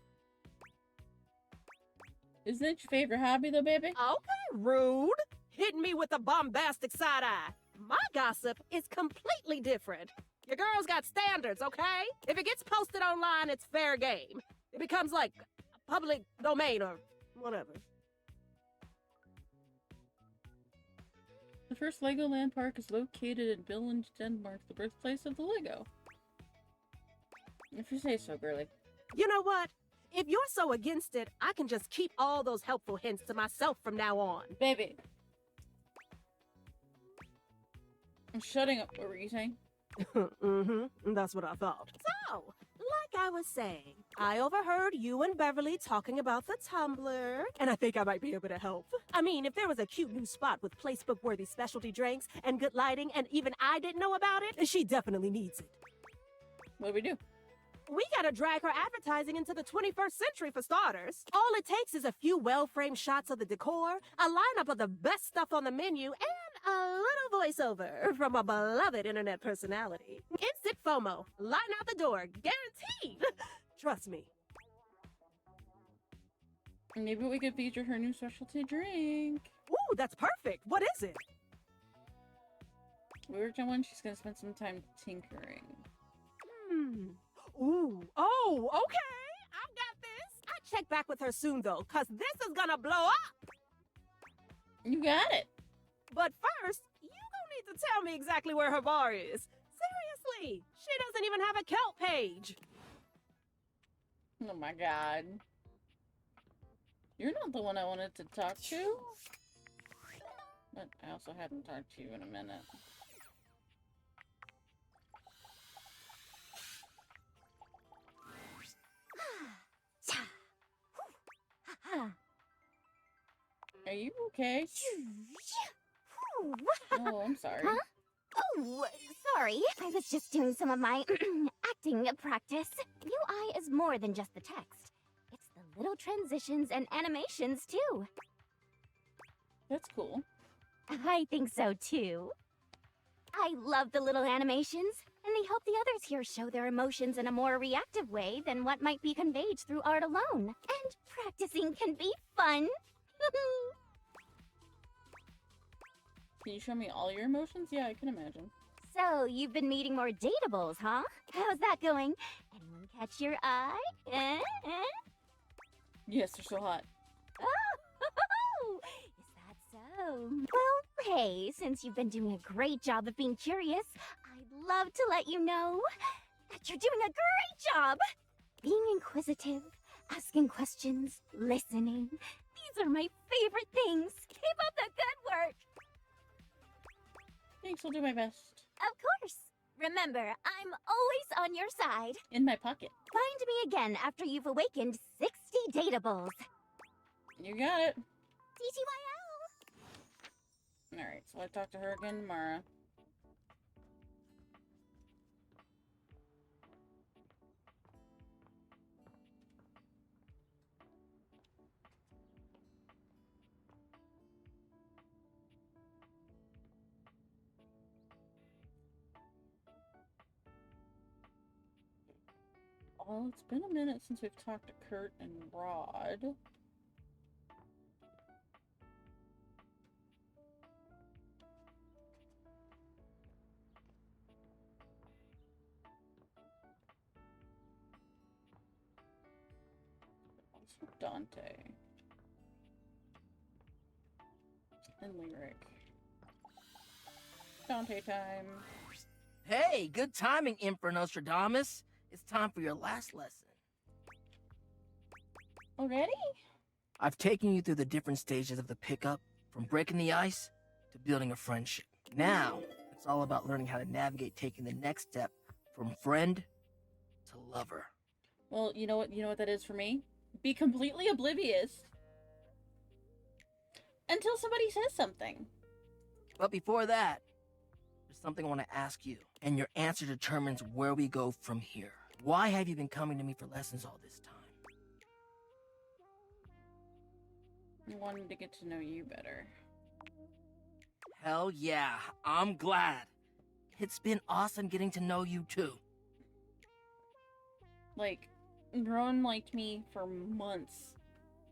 Isn't it your favorite hobby, though, baby? Okay, rude. Hitting me with a bombastic side eye. My gossip is completely different. Your girl's got standards, okay? If it gets posted online, it's fair game. It becomes like public domain or whatever. The first Legoland park is located in Billund, Denmark, the birthplace of the Lego. If you say so, girly. You know what? If you're so against it, I can just keep all those helpful hints to myself from now on. Baby. I'm shutting up. What were you saying? Mm-hmm. That's what I thought. So, like I was saying, I overheard you and Beverly talking about the Tumblr, and I think I might be able to help. I mean, if there was a cute new spot with placebook-worthy specialty drinks and good lighting, and even I didn't know about it, she definitely needs it. What do we do? We gotta drag her advertising into the 21st century for starters. All it takes is a few well-framed shots of the decor, a lineup of the best stuff on the menu, and a little voiceover from a beloved internet personality. Instant FOMO. Line out the door. Guaranteed. Trust me. Maybe we could feature her new specialty drink. Ooh, that's perfect. What is it? We were one she's gonna spend some time tinkering. Ooh. Oh, okay. I got this. I'll check back with her soon, though, because this is gonna blow up. You got it. But first, you don't need to tell me exactly where her bar is. Seriously, she doesn't even have a Kelp page. Oh my god. You're not the one I wanted to talk to. But I also hadn't talked to you in a minute. Are you okay? Oh, I'm sorry. Huh? Oh, sorry. I was just doing some of my acting practice. UI is more than just the text. It's the little transitions and animations, too. That's cool. I think so, too. I love the little animations, and they help the others here show their emotions in a more reactive way than what might be conveyed through art alone. And practicing can be fun. Can you show me all your emotions? Yeah, I can imagine. So, you've been meeting more datables, huh? How's that going? Anyone catch your eye? Yes, they're so hot. Oh, is that so? Well, hey, since you've been doing a great job of being curious, I'd love to let you know that you're doing a great job! Being inquisitive, asking questions, listening. These are my favorite things. Keep up the good work! Thanks, I'll do my best. Of course. Remember, I'm always on your side. In my pocket. Find me again after you've awakened 60 Datables. You got it. TTYL. Alright, so I talked to her again tomorrow. Well, it's been a minute since we've talked to Kurt and Rod. What's for Dante? And Lyric. Dante time. Hey, good timing, Emperor Nostradamus. It's time for your last lesson. Already? I've taken you through the different stages of the pickup, from breaking the ice to building a friendship. Now, it's all about learning how to navigate taking the next step from friend to lover. Well, you know what that is for me? Be completely oblivious until somebody says something. But before that, there's something I want to ask you, and your answer determines where we go from here. Why have you been coming to me for lessons all this time? I wanted to get to know you better. Hell yeah, I'm glad. It's been awesome getting to know you too. Like, Rowan liked me for months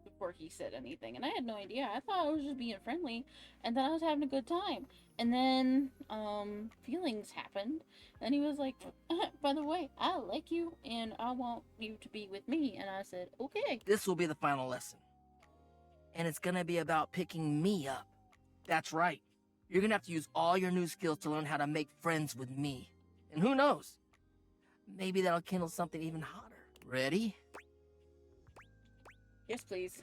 before he said anything, and I had no idea. I thought I was just being friendly, and then I was having a good time. And then, feelings happened, and he was like, by the way, I like you, and I want you to be with me. And I said, okay. This will be the final lesson. And it's gonna be about picking me up. That's right. You're gonna have to use all your new skills to learn how to make friends with me. And who knows? Maybe that'll kindle something even hotter. Ready? Yes, please.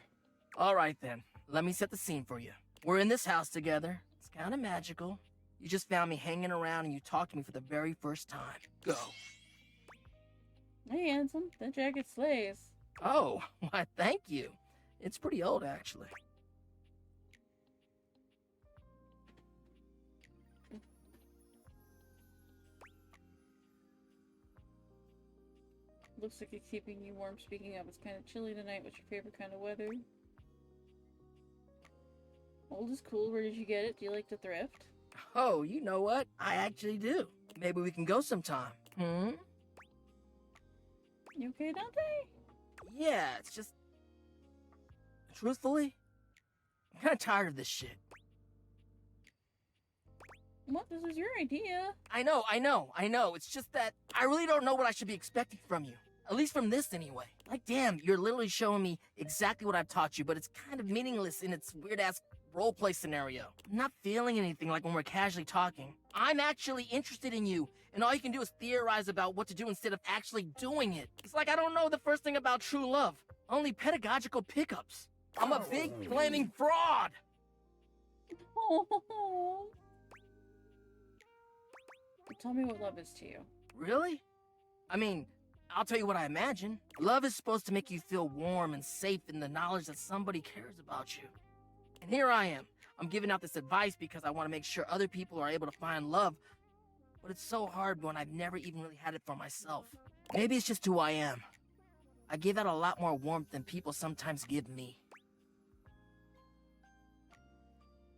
Alright then, let me set the scene for you. We're in this house together. It's kinda magical. You just found me hanging around and you talked to me for the very first time. Go. Hey, handsome. That jacket slays. Oh, why thank you. It's pretty old, actually. Looks like it's keeping you warm. Speaking of, it's kind of chilly tonight. What's your favorite kind of weather? Old is cool. Where did you get it? Do you like to thrift? Oh, you know what? I actually do. Maybe we can go sometime. Hmm? You okay, Dante? Yeah, it's just... Truthfully, I'm kinda tired of this shit. What? This is your idea. I know. It's just that I really don't know what I should be expecting from you. At least from this, anyway. Like, damn, you're literally showing me exactly what I've taught you, but it's kind of meaningless in its weird-ass roleplay scenario. I'm not feeling anything like when we're casually talking. I'm actually interested in you, and all you can do is theorize about what to do instead of actually doing it. It's like I don't know the first thing about true love. Only pedagogical pickups. I'm a big, flaming fraud! Tell me what love is to you. Really? I mean, I'll tell you what I imagine. Love is supposed to make you feel warm and safe in the knowledge that somebody cares about you. And here I am. I'm giving out this advice because I want to make sure other people are able to find love. But it's so hard when I've never even really had it for myself. Maybe it's just who I am. I give out a lot more warmth than people sometimes give me.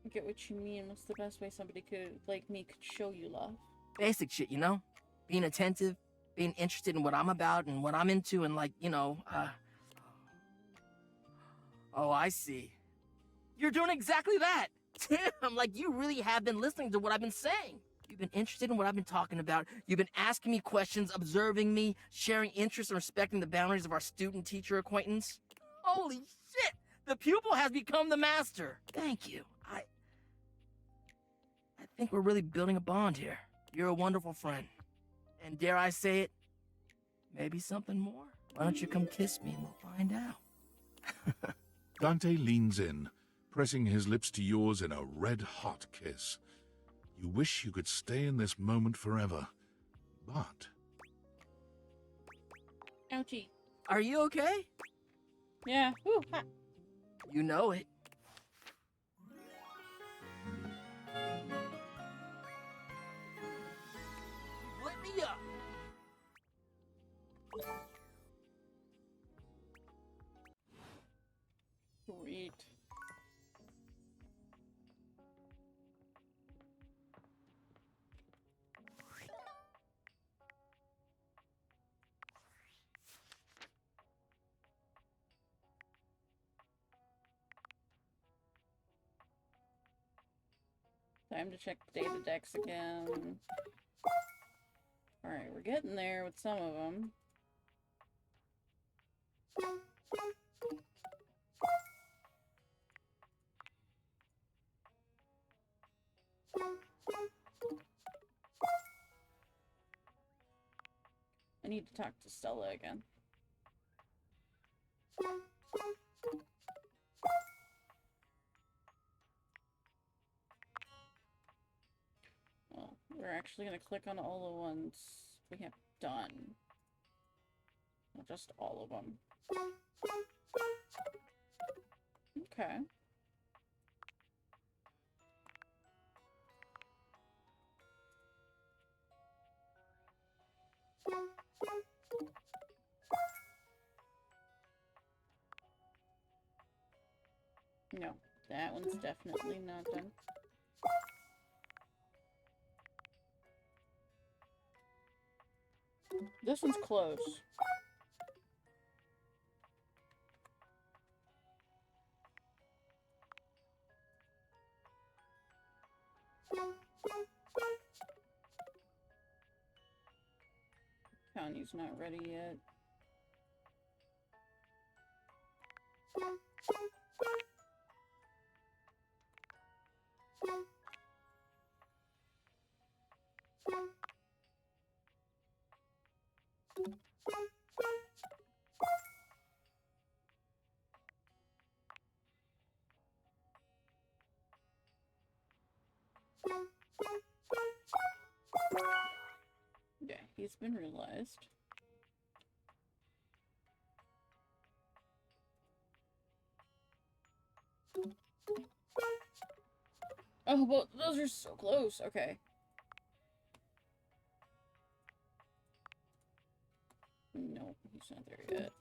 I get what you mean. What's the best way somebody like me could show you love? Basic shit, you know? Being attentive, being interested in what I'm about and what I'm into and Oh, I see. You're doing exactly that! Damn, like you really have been listening to what I've been saying. You've been interested in what I've been talking about. You've been asking me questions, observing me, sharing interests and respecting the boundaries of our student-teacher acquaintance. Holy shit! The pupil has become the master! Thank you. I think we're really building a bond here. You're a wonderful friend. And dare I say it, maybe something more? Why don't you come kiss me and we'll find out? Dante leans in, pressing his lips to yours in a red-hot kiss. You wish you could stay in this moment forever, but... Ouchie. Are you okay? Yeah. Woo, ha. You know it. Let me up. Sweet. Time to check the data decks again. Alright, we're getting there with some of them. I need to talk to Stella again. Well, we're actually going to click on all the ones we have done. Not just all of them. Okay. No, that one's definitely not done. This one's close. County's not ready yet. Yeah, he's been realized. Oh, well, those are so close. Okay. No, he's not there yet.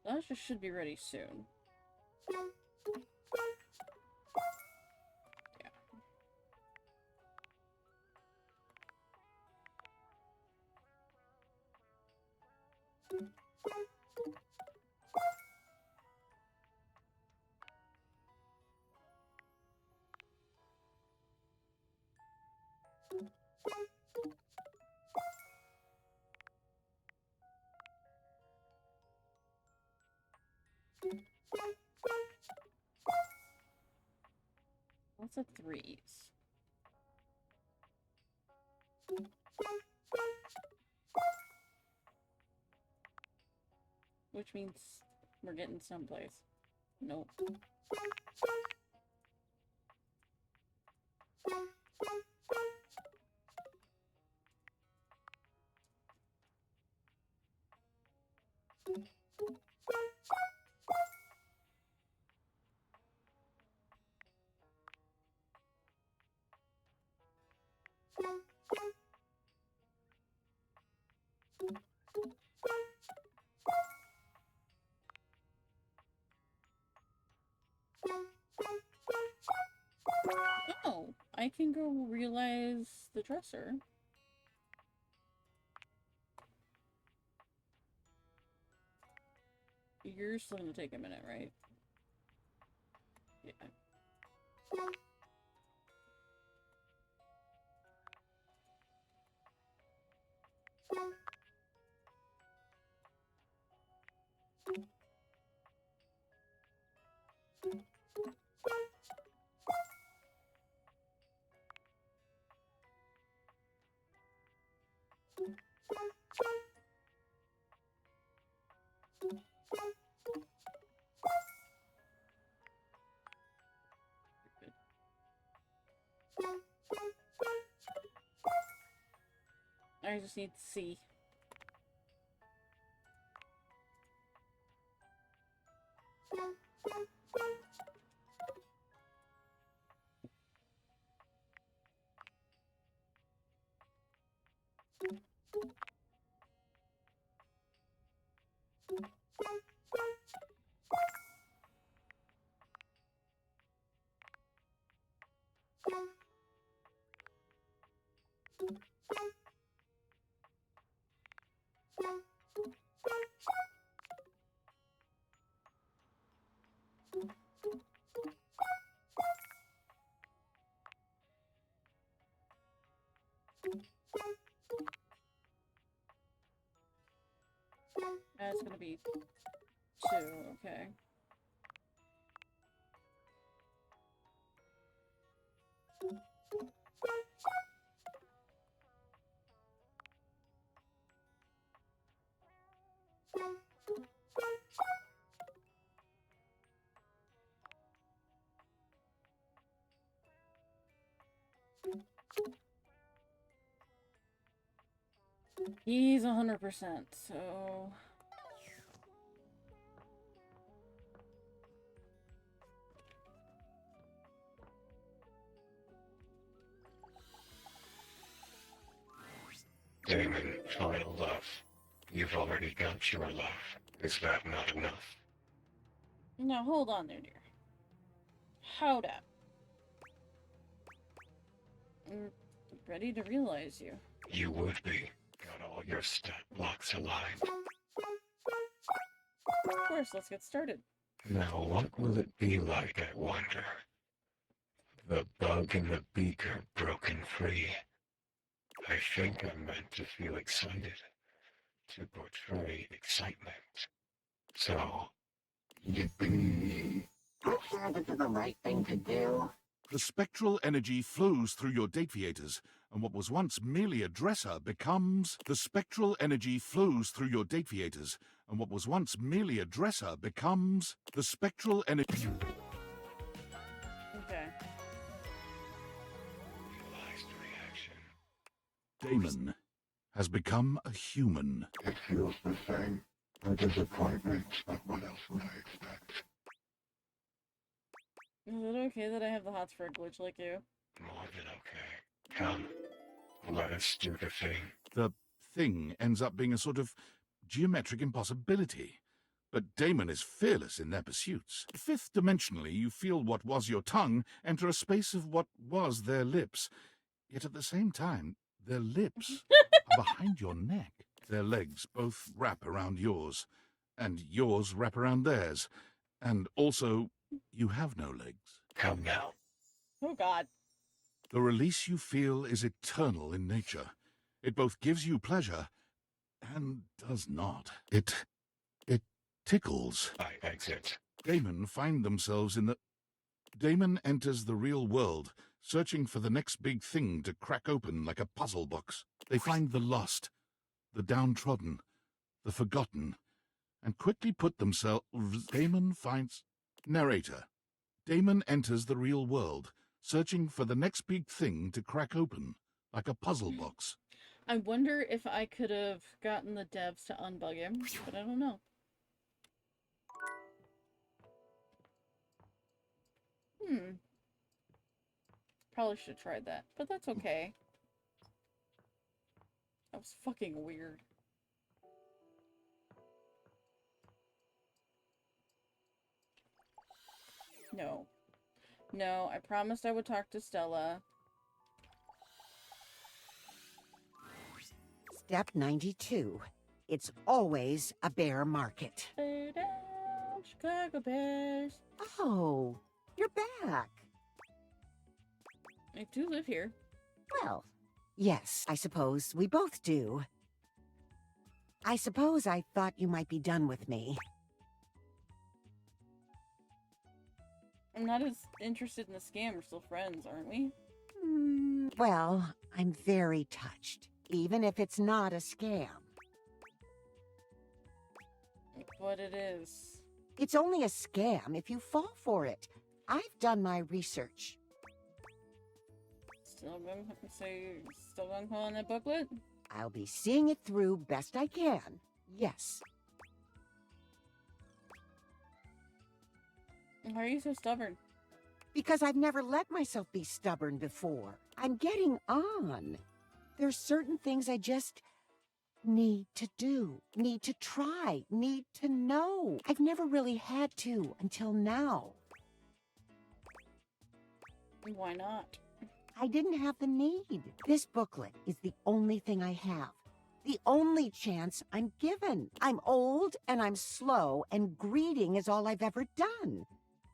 That should be ready soon. Yeah. Lots of threes. Which means we're getting someplace. Nope. Oh, I can go realize the dresser. You're still gonna take a minute, right? Yeah. I just need to see. That's gonna be 2, okay. He's 100%, so... Damon, final love. You've already got your love. Is that not enough? Now, hold on there, dear. Hold up. I'm ready to realize you. You would be. Got all your stat blocks aligned. Of course, let's get started. Now, what will it be like, I wonder? The bug in the beaker broken free. I think I'm meant to feel excited, to portray excitement. So, yippee. I'm sure this is the right thing to do. The spectral energy flows through your Dateviators, and what was once merely a dresser becomes... The spectral energy flows through your Dateviators, and what was once merely a dresser becomes... The spectral energy... Okay. Damon has become a human. It feels the same. A disappointment, but what else would I expect? Is it okay that I have the hots for a glitch like you? More than okay. Come, let us do the thing. The thing ends up being a sort of geometric impossibility. But Damon is fearless in their pursuits. Fifth dimensionally, you feel what was your tongue enter a space of what was their lips. Yet at the same time, their lips are behind your neck. Their legs both wrap around yours, and yours wrap around theirs. And also, you have no legs. Come now. Oh, God. The release you feel is eternal in nature. It both gives you pleasure and does not. It tickles. I exit. Damon find themselves in the... Damon enters the real world, searching for the next big thing to crack open like a puzzle box. They find the lost, the downtrodden, the forgotten, and quickly put themselves... Damon finds... Narrator. Damon enters the real world, searching for the next big thing to crack open, like a puzzle box. I wonder if I could have gotten the devs to unbug him, but I don't know. Probably should have tried that, but that's okay. That was fucking weird. No. No, I promised I would talk to Stella. Step 92. It's always a bear market. Stay down, Chicago Bears. Oh, you're back. I do live here. Well, yes, I suppose we both do. I suppose I thought you might be done with me. I'm not as interested in the scam. We're still friends, aren't we? Well, I'm very touched, even if it's not a scam. What it is. It's only a scam if you fall for it. I've done my research. Still gonna call on that booklet? I'll be seeing it through best I can. Yes. Why are you so stubborn? Because I've never let myself be stubborn before. I'm getting on. There's certain things I just need to do, need to try, need to know. I've never really had to until now. Why not? I didn't have the need. This booklet is the only thing I have. The only chance I'm given. I'm old and I'm slow and greeting is all I've ever done.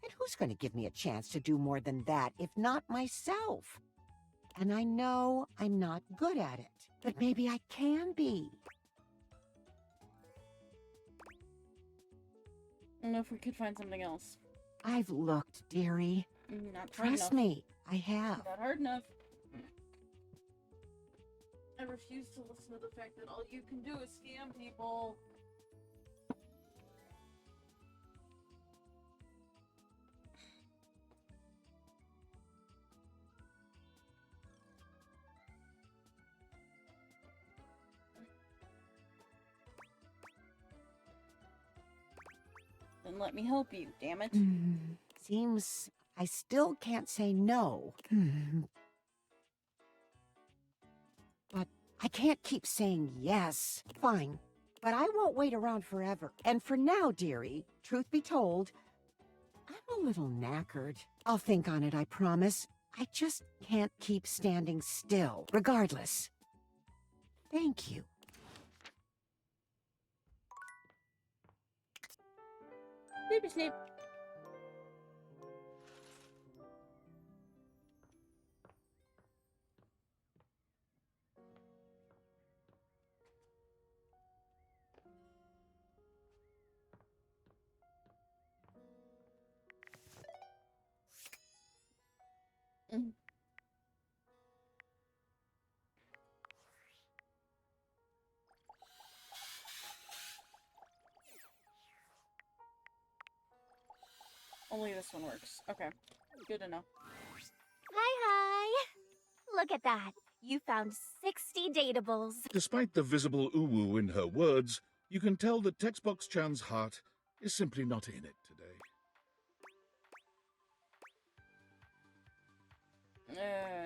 And who's going to give me a chance to do more than that if not myself? And I know I'm not good at it, but maybe I can be. I don't know if we could find something else. I've looked, dearie. Not hard Trust enough. me, I have. Not hard enough. I refuse to listen to the fact that all you can do is scam people. Then let me help you, damn it. Seems I still can't say no. But I can't keep saying yes. Fine. But I won't wait around forever. And for now, dearie, truth be told, I'm a little knackered. I'll think on it, I promise. I just can't keep standing still. Regardless. Thank you. Baby Snape. Only this one works. Okay. Good to know. Hi. Look at that. You found 60 datables. Despite the visible uwu in her words, you can tell that Textbox Chan's heart is simply not in it today.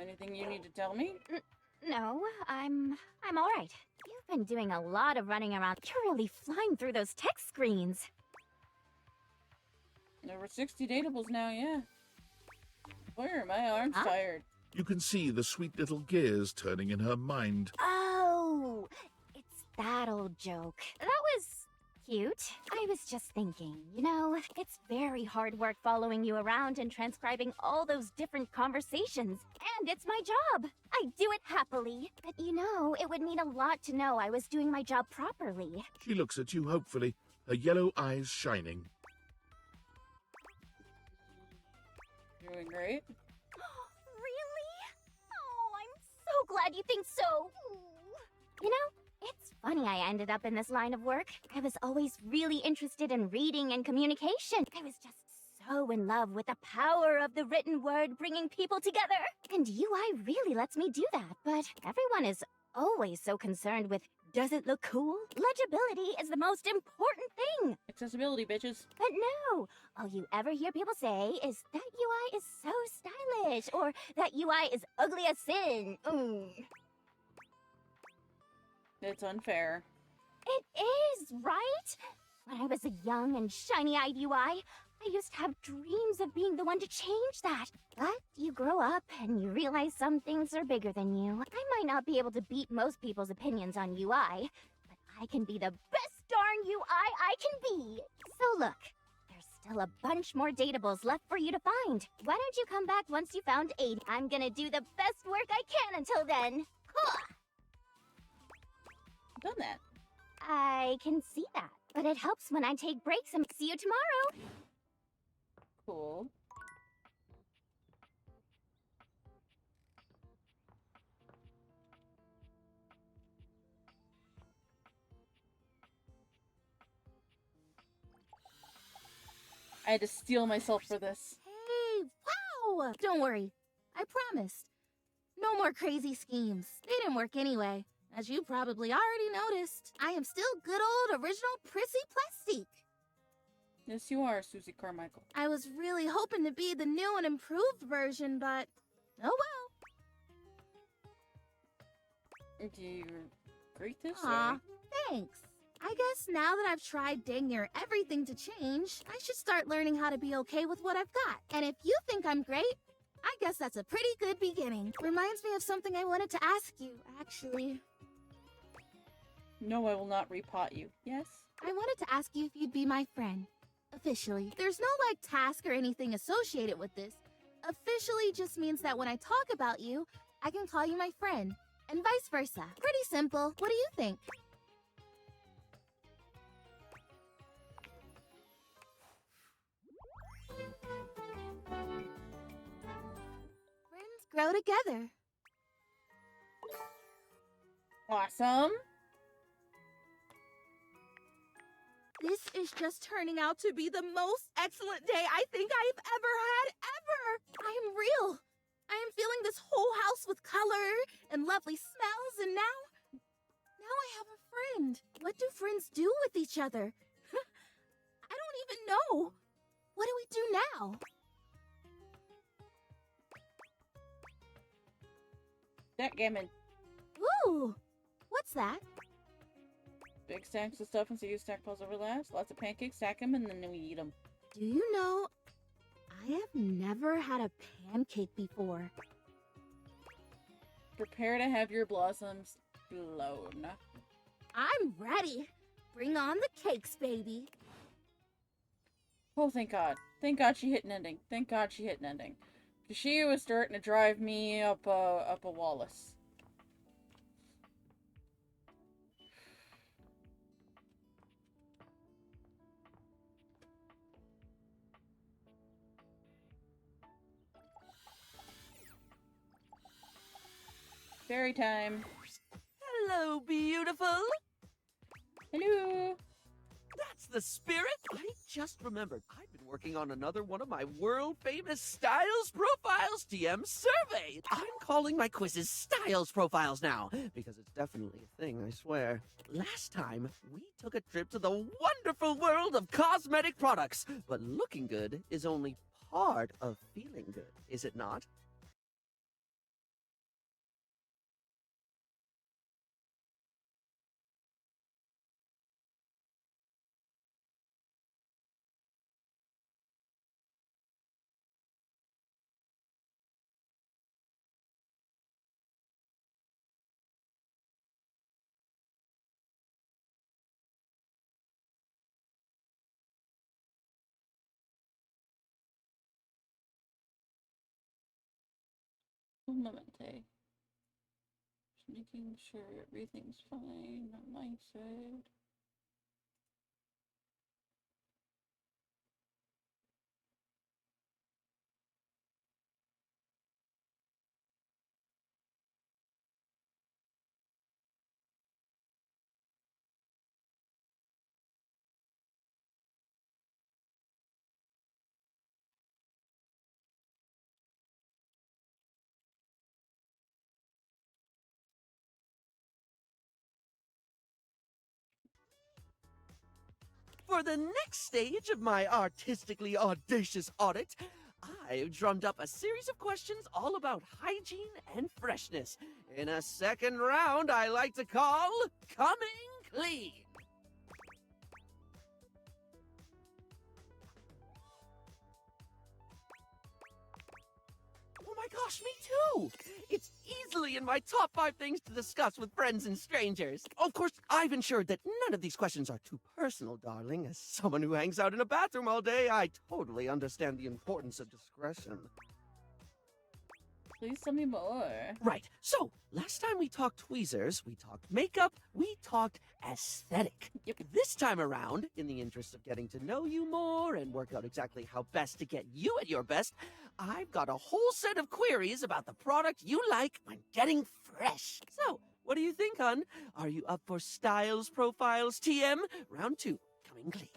Anything you need to tell me? No, I'm all right. You've been doing a lot of running around. You're really flying through those text screens. There were 60 datables now, yeah. Where? My arm's tired. You can see the sweet little gears turning in her mind. Oh, it's that old joke. That was cute. I was just thinking, you know, it's very hard work following you around and transcribing all those different conversations. And it's my job. I do it happily. But you know, it would mean a lot to know I was doing my job properly. She looks at you hopefully, her yellow eyes shining. Doing great. Really? Oh, I'm so glad you think so. You know, it's funny I ended up in this line of work. I was always really interested in reading and communication. I was just so in love with the power of the written word bringing people together. And UI really lets me do that. But everyone is always so concerned with, does it look cool? Legibility is the most important thing. Accessibility, bitches. But no, all you ever hear people say is that UI is so stylish, or that UI is ugly as sin. It's unfair. It is, right? When I was a young and shiny-eyed UI, I used to have dreams of being the one to change that. But you grow up and you realize some things are bigger than you. I might not be able to beat most people's opinions on UI, but I can be the best darn UI I can be. So look, there's still a bunch more datables left for you to find. Why don't you come back once you found 8? I'm gonna do the best work I can until then. Done that. I can see that, but it helps when I take breaks and see you tomorrow. Cool. I had to steel myself for this. Hey, wow! Don't worry. I promised. No more crazy schemes. They didn't work anyway. As you probably already noticed, I am still good old original Prissy Plastique. Yes, you are, Susie Carmichael. I was really hoping to be the new and improved version, but oh well. Do you greet this? Aw, thanks. I guess now that I've tried dang near everything to change, I should start learning how to be okay with what I've got. And if you think I'm great, I guess that's a pretty good beginning. Reminds me of something I wanted to ask you, actually. No, I will not repot you. Yes? I wanted to ask you if you'd be my friend. Officially. There's no, task or anything associated with this. Officially just means that when I talk about you, I can call you my friend, and vice versa. Pretty simple. What do you think? Friends grow together. Awesome. This is just turning out to be the most excellent day I think I've ever had, ever! I am real. I am filling this whole house with color and lovely smells, and now I have a friend. What do friends do with each other? I don't even know. What do we do now? Backgammon. Ooh, what's that? Big stacks of stuff and so you stack piles over last. Lots of pancakes, stack them, and then we eat them. Do you know, I have never had a pancake before. Prepare to have your blossoms blown. I'm ready. Bring on the cakes, baby. Oh, thank God. Thank God she hit an ending. Thank God she hit an ending. Because she was starting to drive me up a Wallace. Fairy time. Hello, beautiful. Hello. That's the spirit. I just remembered I've been working on another one of my world-famous Styles Profiles TM survey. I'm calling my quizzes Styles Profiles now, because it's definitely a thing, I swear. Last time, we took a trip to the wonderful world of cosmetic products, but looking good is only part of feeling good, is it not? Momente. Just making sure everything's fine on my side. For the next stage of my artistically audacious audit, I've drummed up a series of questions all about hygiene and freshness. In a second round I like to call Coming Clean. Oh my gosh, me too! It's easily in my top 5 things to discuss with friends and strangers. Of course, I've ensured that none of these questions are too personal, darling. As someone who hangs out in a bathroom all day, I totally understand the importance of discretion. Please tell me more. Right, so, last time we talked tweezers, we talked makeup, we talked aesthetic. Yep. This time around, in the interest of getting to know you more and work out exactly how best to get you at your best, I've got a whole set of queries about the product you like when getting fresh. So, what do you think, hun? Are you up for Styles Profiles TM? Round 2, coming clean.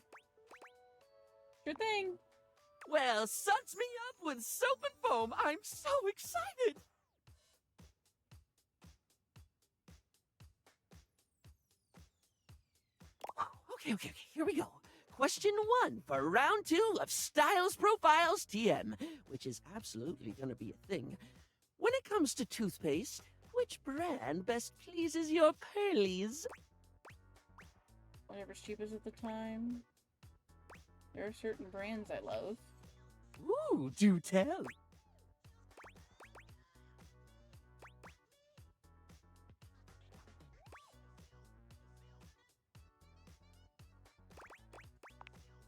Sure thing. Well, suds me up with soap and foam. I'm so excited. Okay. Here we go. Question 1 for round 2 of Styles Profiles TM, which is absolutely going to be a thing. When it comes to toothpaste, which brand best pleases your pearlies? Whatever's cheapest at the time. There are certain brands I love. Ooh, do tell.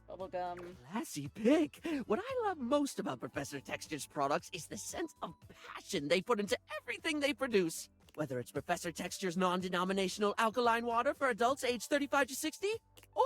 Bubblegum. Classy pick. What I love most about Professor Texture's products is the sense of passion they put into everything they produce. Whether it's Professor Texture's non-denominational alkaline water for adults aged 35 to 60,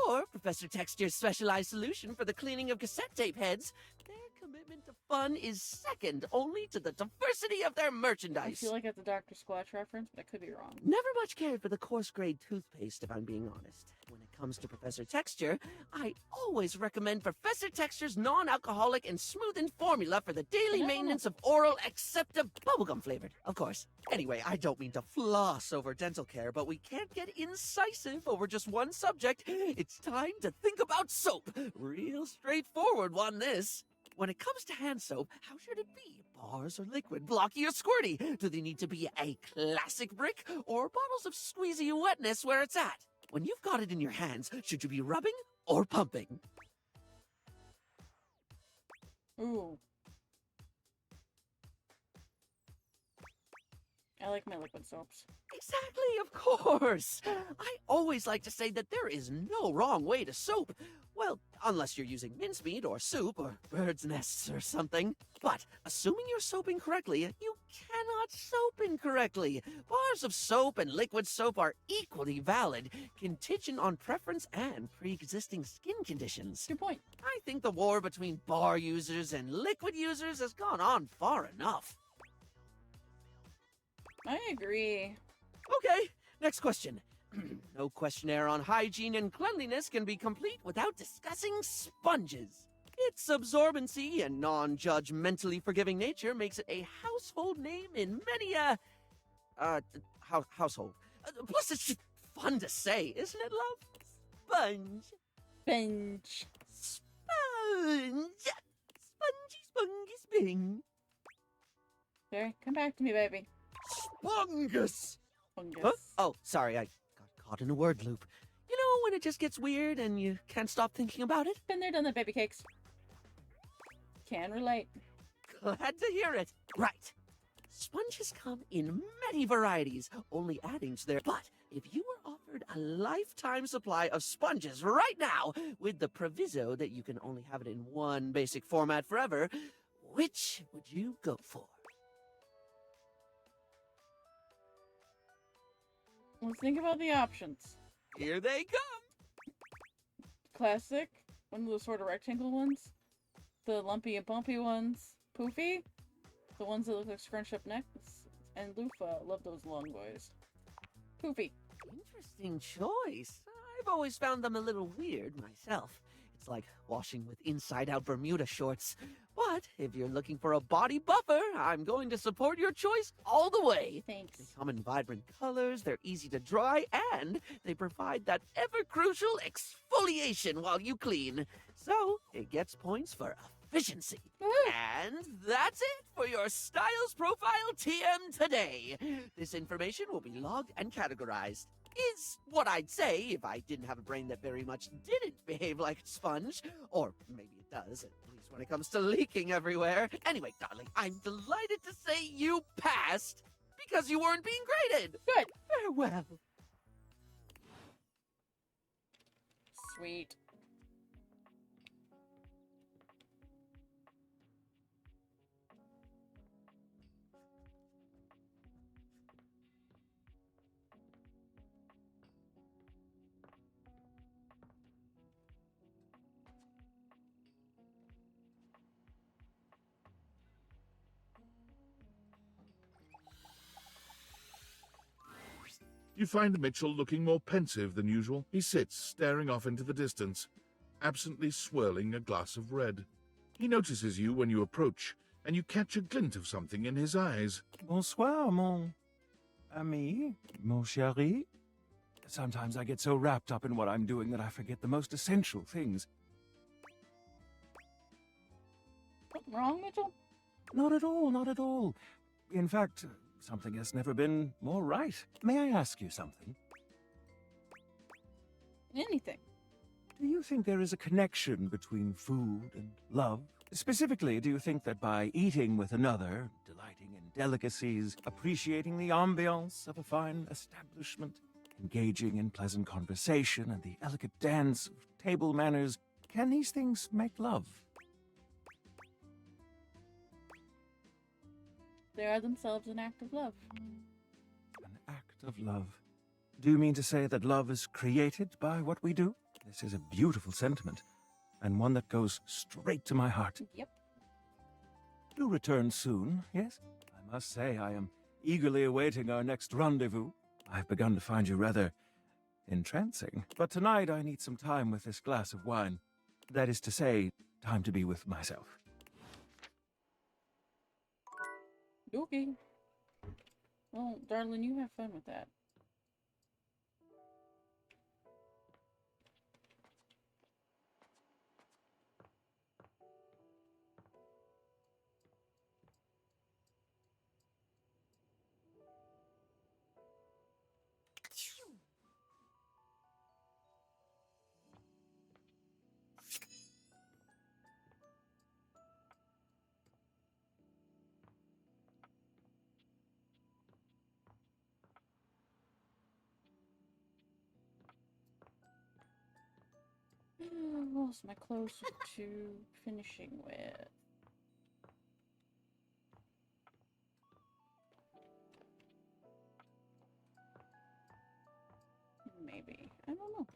or Professor Texture's specialized solution for the cleaning of cassette tape heads, their commitment to fun is second only to the diversity of their I merchandise. feel like it's a Dr. Squatch reference, but I could be wrong. Never much cared for the coarse grade toothpaste, if I'm being honest. When it comes to Professor Texture, I always recommend Professor Texture's non-alcoholic and smoothened formula for the daily maintenance of oral, except bubblegum flavored, of course. Anyway, I don't mean to floss over dental care, but we can't get incisive over just one subject. It's time to think about soap. Real straightforward one, this. When it comes to hand soap, how should it be? Bars or liquid, blocky or squirty? Do they need to be a classic brick or bottles of squeezy wetness where it's at? When you've got it in your hands, should you be rubbing or pumping? Ooh. I like my liquid soaps. Exactly, of course. I always like to say that there is no wrong way to soap. Well, unless you're using mincemeat or soup or bird's nests or something. But assuming you're soaping correctly, you cannot soap incorrectly. Bars of soap and liquid soap are equally valid, contingent on preference and pre-existing skin conditions. Good point. I think the war between bar users and liquid users has gone on far enough. I agree. Okay, next question. No questionnaire on hygiene and cleanliness can be complete without discussing sponges. Its absorbency and non-judgmentally forgiving nature makes it a household name in many household. Plus, it's just fun to say, isn't it, love? Sponge. Sponge. Sponge. Spongy, sping. Okay, come back to me, baby. Spongus. Fungus. Huh? Oh, sorry, I got caught in a word loop. You know when it just gets weird and you can't stop thinking about it? Been there, done that, baby cakes. Can relate. Glad to hear it. Right. Sponges come in many varieties, only adding to their... But if you were offered a lifetime supply of sponges right now, with the proviso that you can only have it in one basic format forever, which would you go for? Let's think about the options. Here they come. Classic, one of those sort of rectangle ones. The lumpy and bumpy ones. Poofy, the ones that look like scrunched up necks. And loofah, love those long boys. Poofy. Interesting choice. I've always found them a little weird myself. It's like washing with inside-out Bermuda shorts. But if you're looking for a body buffer, I'm going to support your choice all the way. Thanks. They come in vibrant colors, they're easy to dry, and they provide that ever-crucial exfoliation while you clean. So, it gets points for efficiency. And that's it for your Styles Profile TM today. This information will be logged and categorized. Is what I'd say if I didn't have a brain that very much didn't behave like a sponge. Or maybe it does, at least when it comes to leaking everywhere. Anyway, darling, I'm delighted to say you passed because you weren't being graded. Good. Farewell. Sweet. You find Mitchell looking more pensive than usual. He sits, staring off into the distance, absently swirling a glass of red. He notices you when you approach, and you catch a glint of something in his eyes. Bonsoir, mon ami, mon chéri. Sometimes I get so wrapped up in what I'm doing that I forget the most essential things. Something wrong, Mitchell? Not at all, not at all. In fact, something has never been more right. May I ask you something? Anything. Do you think there is a connection between food and love? Specifically, do you think that by eating with another, delighting in delicacies, appreciating the ambiance of a fine establishment, engaging in pleasant conversation and the elegant dance of table manners, can these things make love? They are themselves an act of love. An act of love. Do you mean to say that love is created by what we do? This is a beautiful sentiment, and one that goes straight to my heart. Yep. Do return soon, yes? I must say I am eagerly awaiting our next rendezvous. I've begun to find you rather entrancing, but tonight I need some time with this glass of wine. That is to say, time to be with myself. Okay. Well, darling, you have fun with that. What else am I closer to finishing with? Maybe. I don't know.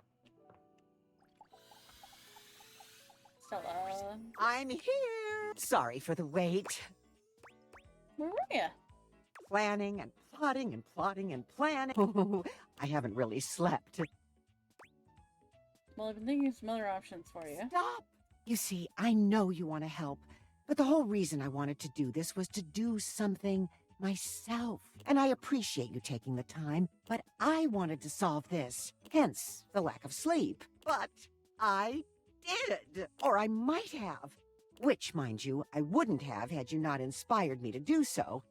Stella. I'm here. Sorry for the wait. Where were ya? Planning and plotting and plotting and planning. Oh, I haven't really slept. Well, I've been thinking of some other options for you. Stop! You see, I know you want to help, but the whole reason I wanted to do this was to do something myself. And I appreciate you taking the time, but I wanted to solve this, hence the lack of sleep. But I did, or I might have. Which, mind you, I wouldn't have had you not inspired me to do so.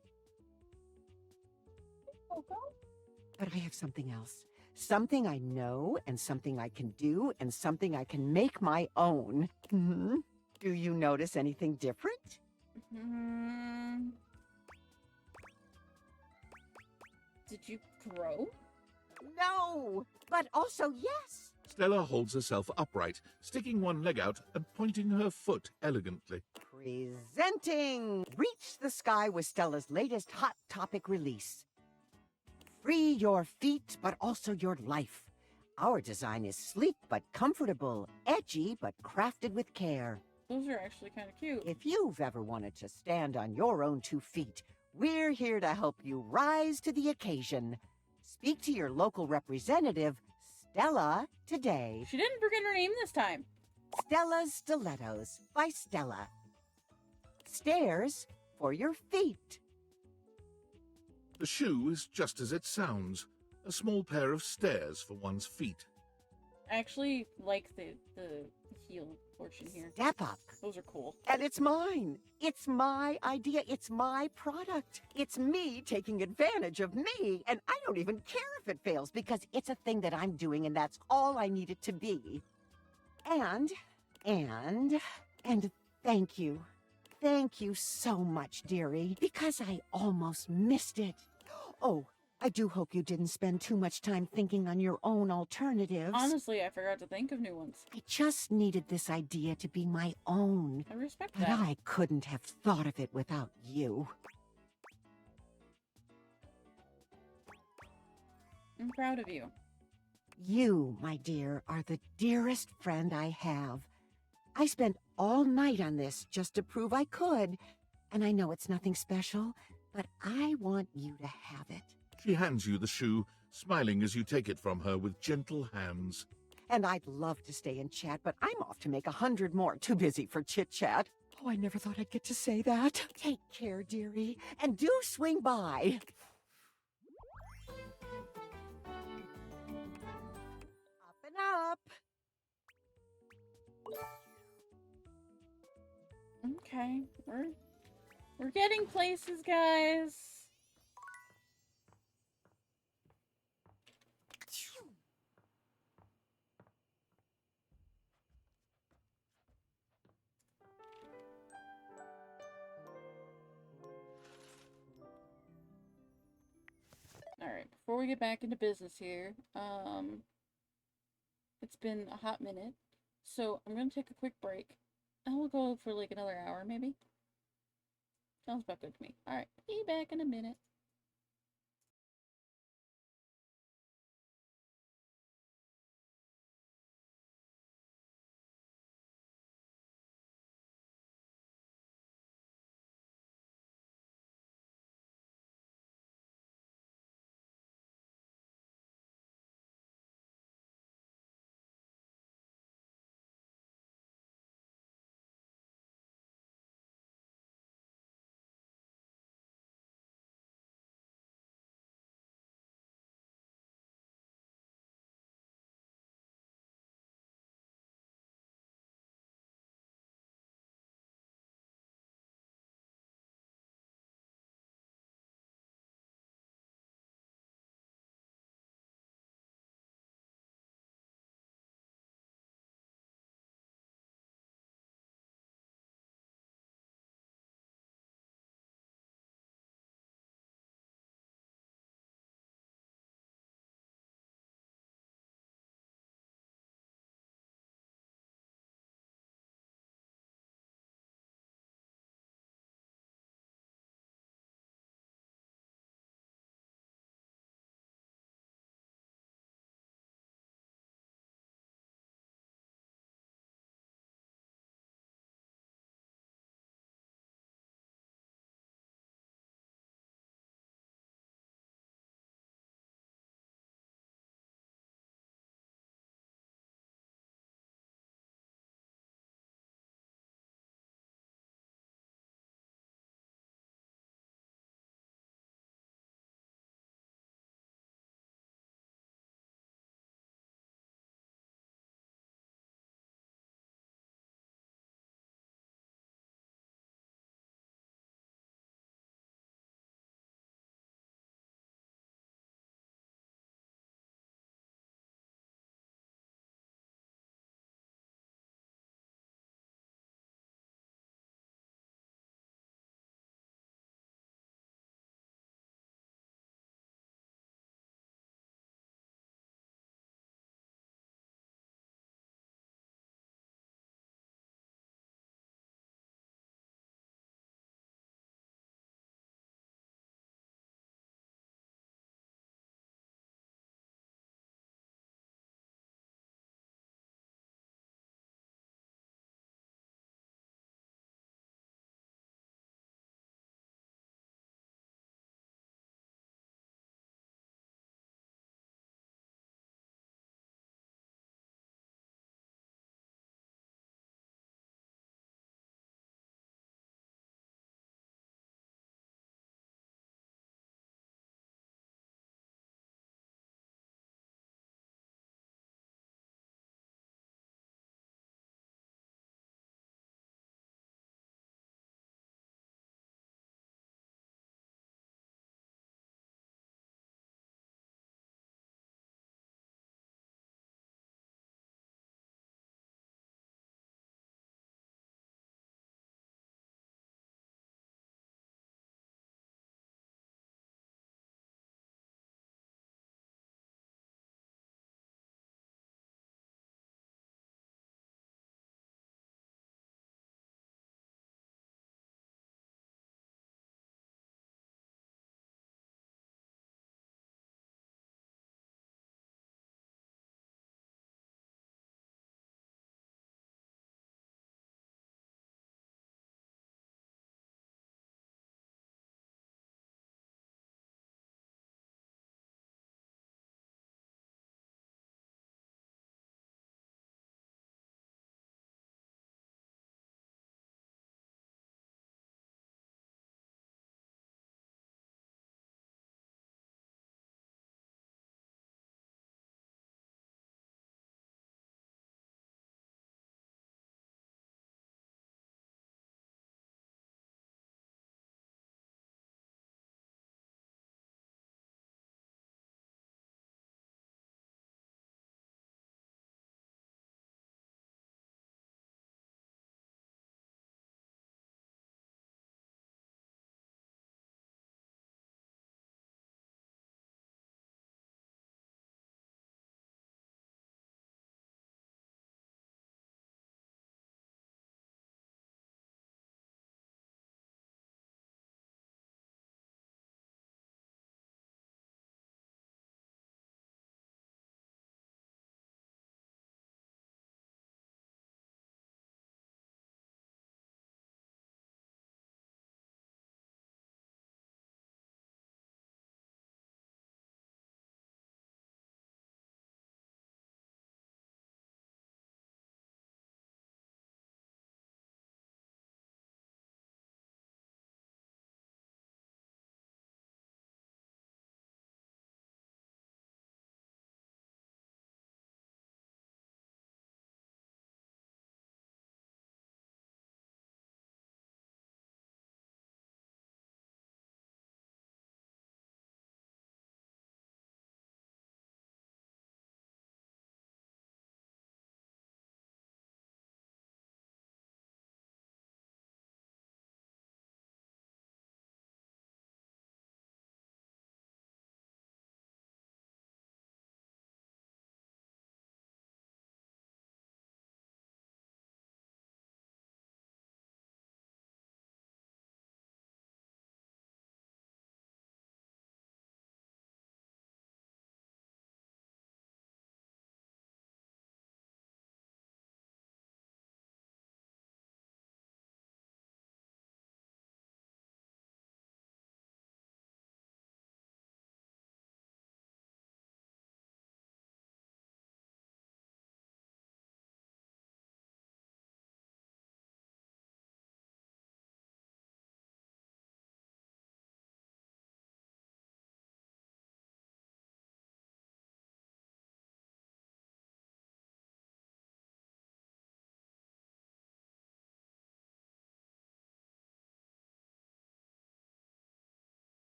Okay. But I have something else. Something I know, and something I can do, and something I can make my own. Do you notice anything different? Did you grow? No, but also yes. Stella holds herself upright, sticking one leg out and pointing her foot elegantly. Presenting Reach the Sky with Stella's latest Hot Topic release. Free your feet, but also your life. Our design is sleek but comfortable, edgy but crafted with care. Those are actually kind of cute. If you've ever wanted to stand on your own 2 feet, we're here to help you rise to the occasion. Speak to your local representative, Stella, today. She didn't forget her name this time. Stella's Stilettos by Stella. Stairs for your feet. The shoe is just as it sounds, a small pair of stairs for one's feet. I actually like the heel portion here. Step up. Those are cool. And it's mine. It's my idea. It's my product. It's me taking advantage of me. And I don't even care if it fails because it's a thing that I'm doing and that's all I need it to be. And thank you. Thank you so much, dearie, because I almost missed it. Oh, I do hope you didn't spend too much time thinking on your own alternatives. Honestly, I forgot to think of new ones. I just needed this idea to be my own. I respect But that. I couldn't have thought of it without you. I'm proud of you. You, my dear, are the dearest friend I have. I spent all night on this just to prove I could, and I know it's nothing special, but I want you to have it. She hands you the shoe, smiling as you take it from her with gentle hands. And I'd love to stay and chat, but I'm off to make 100 more. Too busy for chit-chat. Oh, I never thought I'd get to say that. Take care, dearie, and do swing by. up. Okay, we're getting places, guys. Alright, before we get back into business here, it's been a hot minute, so I'm gonna take a quick break, and we'll go for like another hour, maybe? Sounds about good to me. Alright, be back in a minute.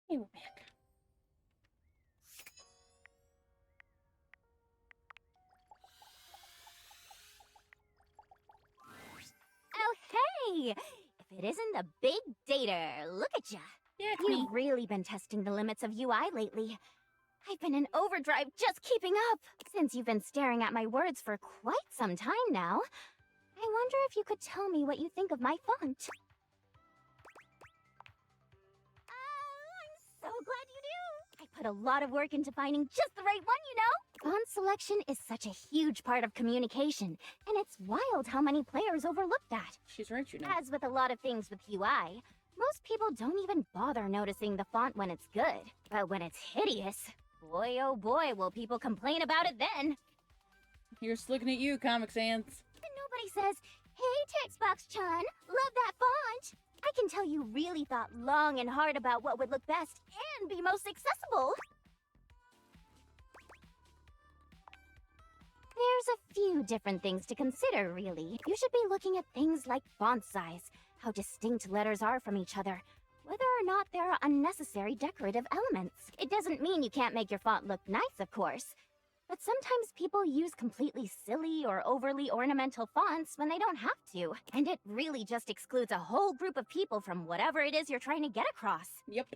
Hey, we're back. Oh, hey! If it isn't the big dater, look at ya. Yeah, it's You've me. really been testing the limits of UI lately. I've been in overdrive just keeping up. Since you've been staring at my words for quite some time now, I wonder if you could tell me what you think of my font. I'm so glad you do. I put a lot of work into finding just the right one, you know? Font selection is such a huge part of communication, and it's wild how many players overlook that. She's right, you know. As with a lot of things with UI, most people don't even bother noticing the font when it's good. But when it's hideous, boy oh boy will people complain about it then. Here's looking at you, Comic Sans. And nobody says, hey Textbox-chan, love that font. I can tell you really thought long and hard about what would look best and be most accessible. There's a few different things to consider, really. You should be looking at things like font size, how distinct letters are from each other, whether or not there are unnecessary decorative elements. It doesn't mean you can't make your font look nice, of course. But sometimes people use completely silly or overly ornamental fonts when they don't have to. And it really just excludes a whole group of people from whatever it is you're trying to get across. Yep.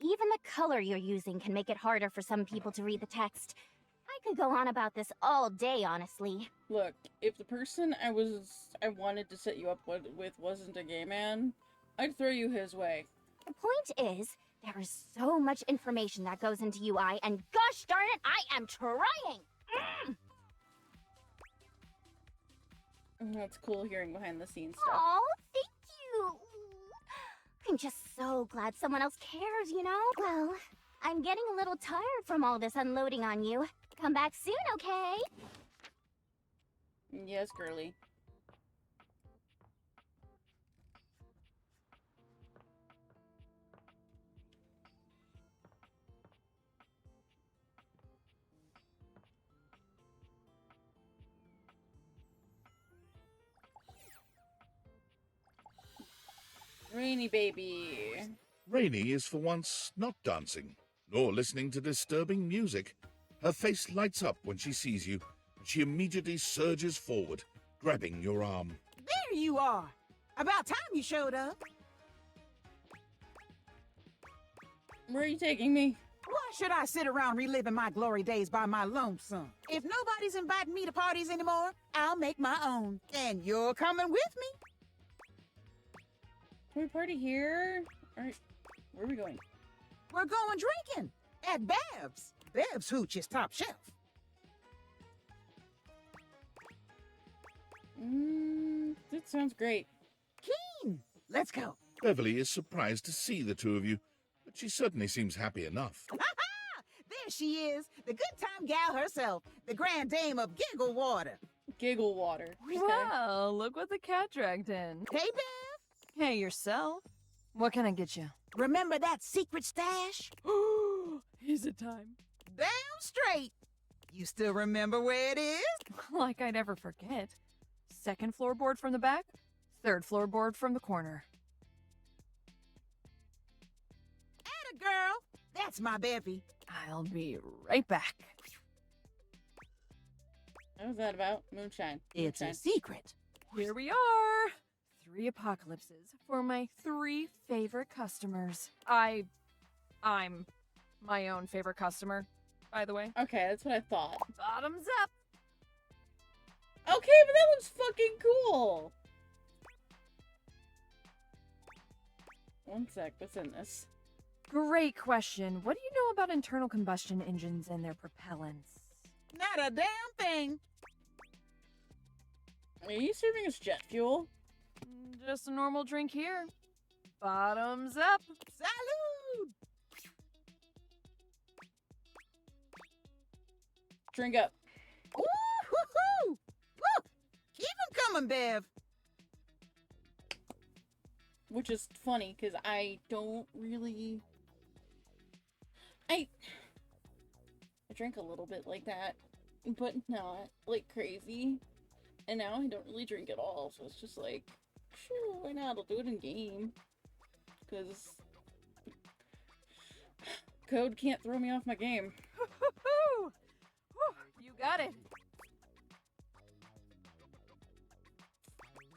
Even the color you're using can make it harder for some people to read the text. I could go on about this all day, honestly. Look, if the person I wanted to set you up with wasn't a gay man, I'd throw you his way. The point is, there is so much information that goes into UI, and gosh darn it, I am trying! That's cool hearing behind the scenes stuff. Oh, thank you! I'm just so glad someone else cares, you know? Well, I'm getting a little tired from all this unloading on you. Come back soon, okay? Yes, girly. Rainy baby. Rainy is for once not dancing, nor listening to disturbing music. Her face lights up when she sees you, and she immediately surges forward, grabbing your arm. There you are. About time you showed up. Where are you taking me? Why should I sit around reliving my glory days by my lonesome? If nobody's inviting me to parties anymore, I'll make my own. And you're coming with me. Can we party here? Alright, where are we going? We're going drinking at Bev's. Bev's hooch is top shelf. That sounds great. Keen, let's go. Beverly is surprised to see the two of you, but she certainly seems happy enough. There she is, the good time gal herself, the grand dame of Giggle Water. Giggle Water. Wow, look what the cat dragged in. Hey, Bev. Hey, yourself. What can I get you? Remember that secret stash? Is it time? Damn straight. You still remember where it is? Like I'd ever forget. Second floorboard from the back, third floorboard from the corner. Atta girl. That's my Bevy. I'll be right back. What was that about? Moonshine. It's Moonshine. a secret. Here we are. 3 apocalypses for my 3 favorite customers. I'm my own favorite customer, by the way. Okay, that's what I thought. Bottoms up. Okay, but that looks fucking cool. One sec, what's in this? Great question. What do you know about internal combustion engines and their propellants? Not a damn thing. Are you serving us jet fuel? Just a normal drink here. Bottoms up. Salud. Drink up. Woo-hoo-hoo. Woo. Keep 'em coming, Bev. Which is funny, because I don't really... I drink a little bit like that, but not like crazy. And now I don't really drink at all, so it's just like, sure, why not? I'll do it in game. Because Code can't throw me off my game. Woo-hoo-hoo! Whew, you got it.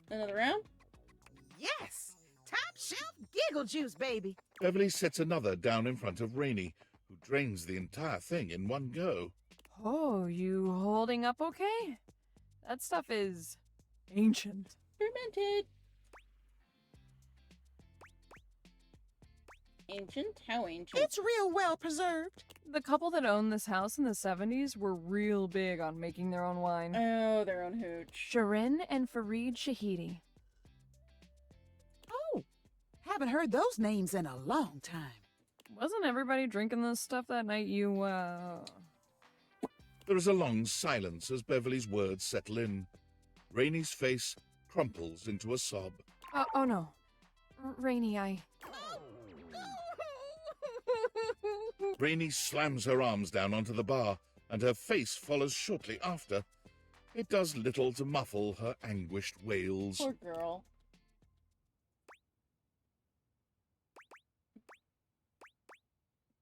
Another round? Yes! Top shelf giggle juice, baby. Beverly sets another down in front of Rainey, who drains the entire thing in one go. Oh, you holding up okay? That stuff is ancient. Fermented. Ancient? How ancient? It's real well preserved. The couple that owned this house in the 70s were real big on making their own wine. Oh, their own hooch. Shirin and Farid Shahidi. Oh, haven't heard those names in a long time. Wasn't everybody drinking this stuff that night you, There is a long silence as Beverly's words settle in. Rainey's face crumples into a sob. Oh no. Rainey, Rainey slams her arms down onto the bar, and her face follows shortly after. It does little to muffle her anguished wails. Poor girl.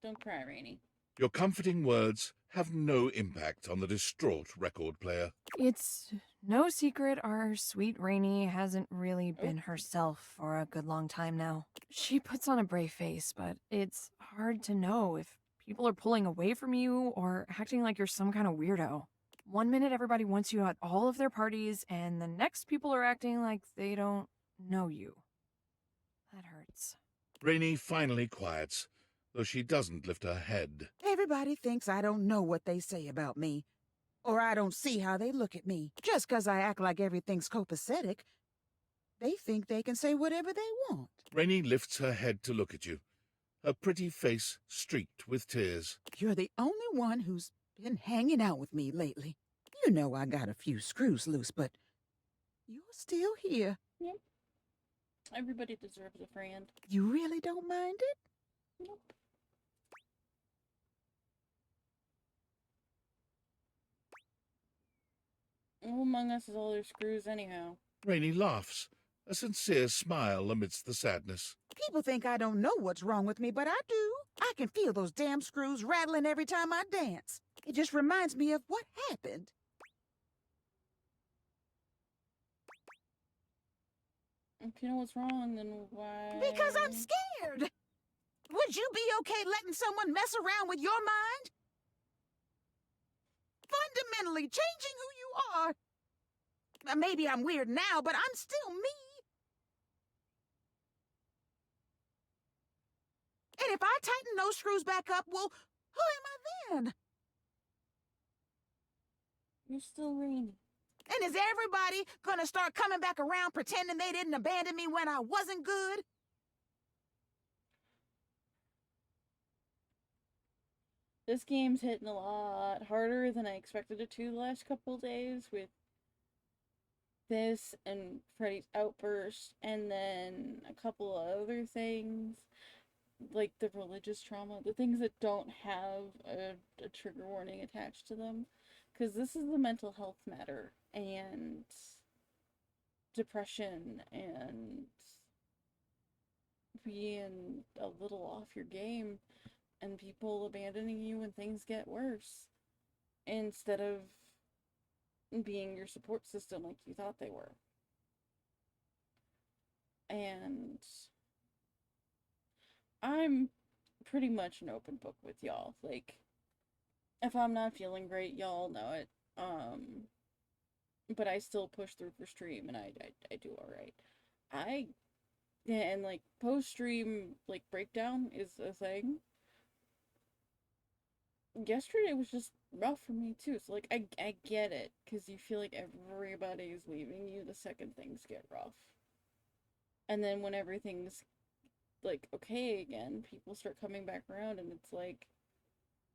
Don't cry, Rainey. Your comforting words have no impact on the distraught record player. It's no secret our sweet Rainey hasn't really been herself for a good long time now. She puts on a brave face, but it's hard to know if people are pulling away from you or acting like you're some kind of weirdo. One minute everybody wants you at all of their parties, and the next people are acting like they don't know you. That hurts. Rainey finally quiets, though she doesn't lift her head. Everybody thinks I don't know what they say about me, or I don't see how they look at me. Just 'cause I act like everything's copacetic, they think they can say whatever they want. Rainey lifts her head to look at you, her pretty face streaked with tears. You're the only one who's been hanging out with me lately. You know I got a few screws loose, but you're still here. Yep. Everybody deserves a friend. You really don't mind it? Nope. Who among us is all their screws anyhow? Rainey laughs, a sincere smile amidst the sadness. People think I don't know what's wrong with me, but I do. I can feel those damn screws rattling every time I dance. It just reminds me of what happened. If you know what's wrong, then why? Because I'm scared. Would you be okay letting someone mess around with your mind? Fundamentally changing who you are. Maybe I'm weird now, but I'm still me. And if I tighten those screws back up, well, who am I then? You're still Rainey. And is everybody gonna start coming back around pretending they didn't abandon me when I wasn't good? This game's hitting a lot harder than I expected it to the last couple of days with this and Freddy's outburst, and then a couple of other things like the religious trauma, the things that don't have a trigger warning attached to them, because this is the mental health matter, and depression and being a little off your game and people abandoning you when things get worse instead of being your support system like you thought they were. And I'm pretty much an open book with y'all. Like, if I'm not feeling great, y'all know it. But I still push through for stream, and I do alright. And like post-stream like breakdown is a thing. Yesterday was just rough for me too, so like I get it, because you feel like everybody is leaving you the second things get rough. And then when everything's like okay again, people start coming back around, and it's like,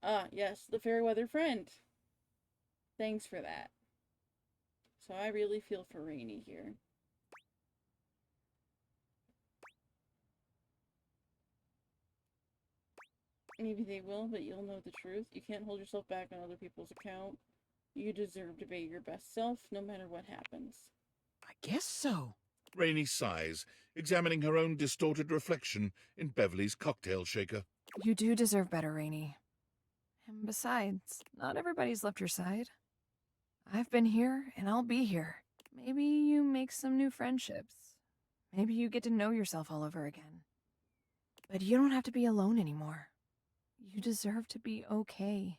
ah, yes, the fair weather friend. Thanks for that. So I really feel for Rainey here. Maybe they will, but you'll know the truth. You can't hold yourself back on other people's account. You deserve to be your best self, no matter what happens. I guess so. Rainey sighs, examining her own distorted reflection in Beverly's cocktail shaker. You do deserve better, Rainy. And besides, not everybody's left your side. I've been here, and I'll be here. Maybe you make some new friendships. Maybe you get to know yourself all over again. But you don't have to be alone anymore. You deserve to be okay.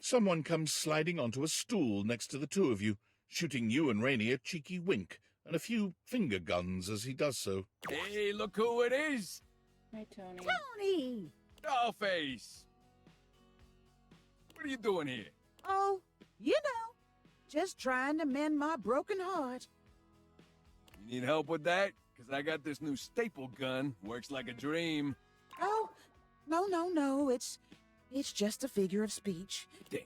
Someone comes sliding onto a stool next to the two of you, shooting you and Rainy a cheeky wink and a few finger guns as he does so. Hey, look who it is! Hi, Tony. Tony! Dollface! What are you doing here? Oh, you know, just trying to mend my broken heart. You need help with that? Because I got this new staple gun. Works like a dream. Oh, no, it's just a figure of speech. Damn,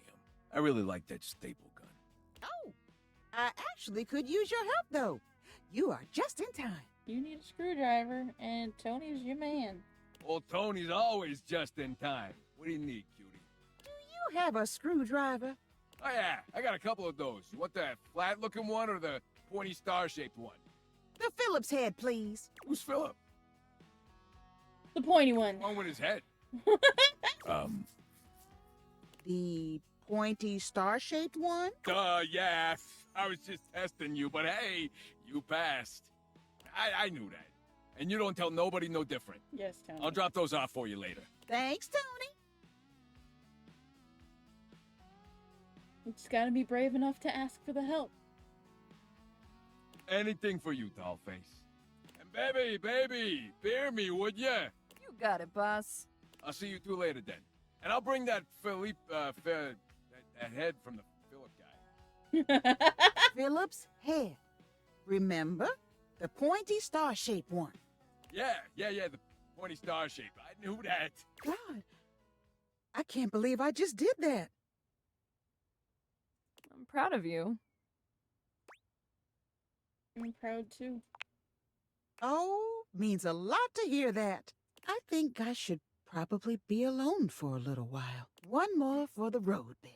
I really like that staple gun. Oh, I actually could use your help, though. You are just in time. You need a screwdriver, and Tony's your man. Old Tony's always just in time. What do you need, cutie? You have a screwdriver. Oh yeah, I got a couple of those. You want the flat-looking one or the pointy star-shaped one? The Phillips head, please. Who's Philip? The pointy one. One with his head. The pointy star-shaped one? Yeah. I was just testing you, but hey, you passed. I knew that. And you don't tell nobody no different. Yes, Tony. I'll drop those off for you later. Thanks, Tony. You just gotta be brave enough to ask for the help. Anything for you, Dollface. And baby, bear me, would ya? You got it, boss. I'll see you two later then. And I'll bring that Philippe, that head from the Philip guy. Phillips head. Remember? The pointy star-shaped one. Yeah, the pointy star shape. I knew that. God, I can't believe I just did that. I'm proud of you. I'm proud too. Oh, means a lot to hear that. I think I should probably be alone for a little while. One more for the road, Bev.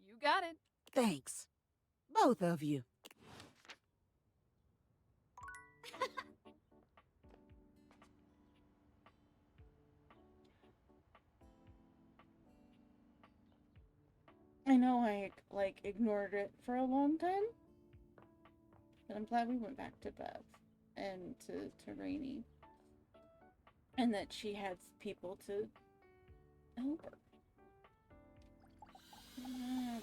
You got it. Thanks. Both of you. I know I, ignored it for a long time. But I'm glad we went back to Bev and to Rainy. And that she had people to help her.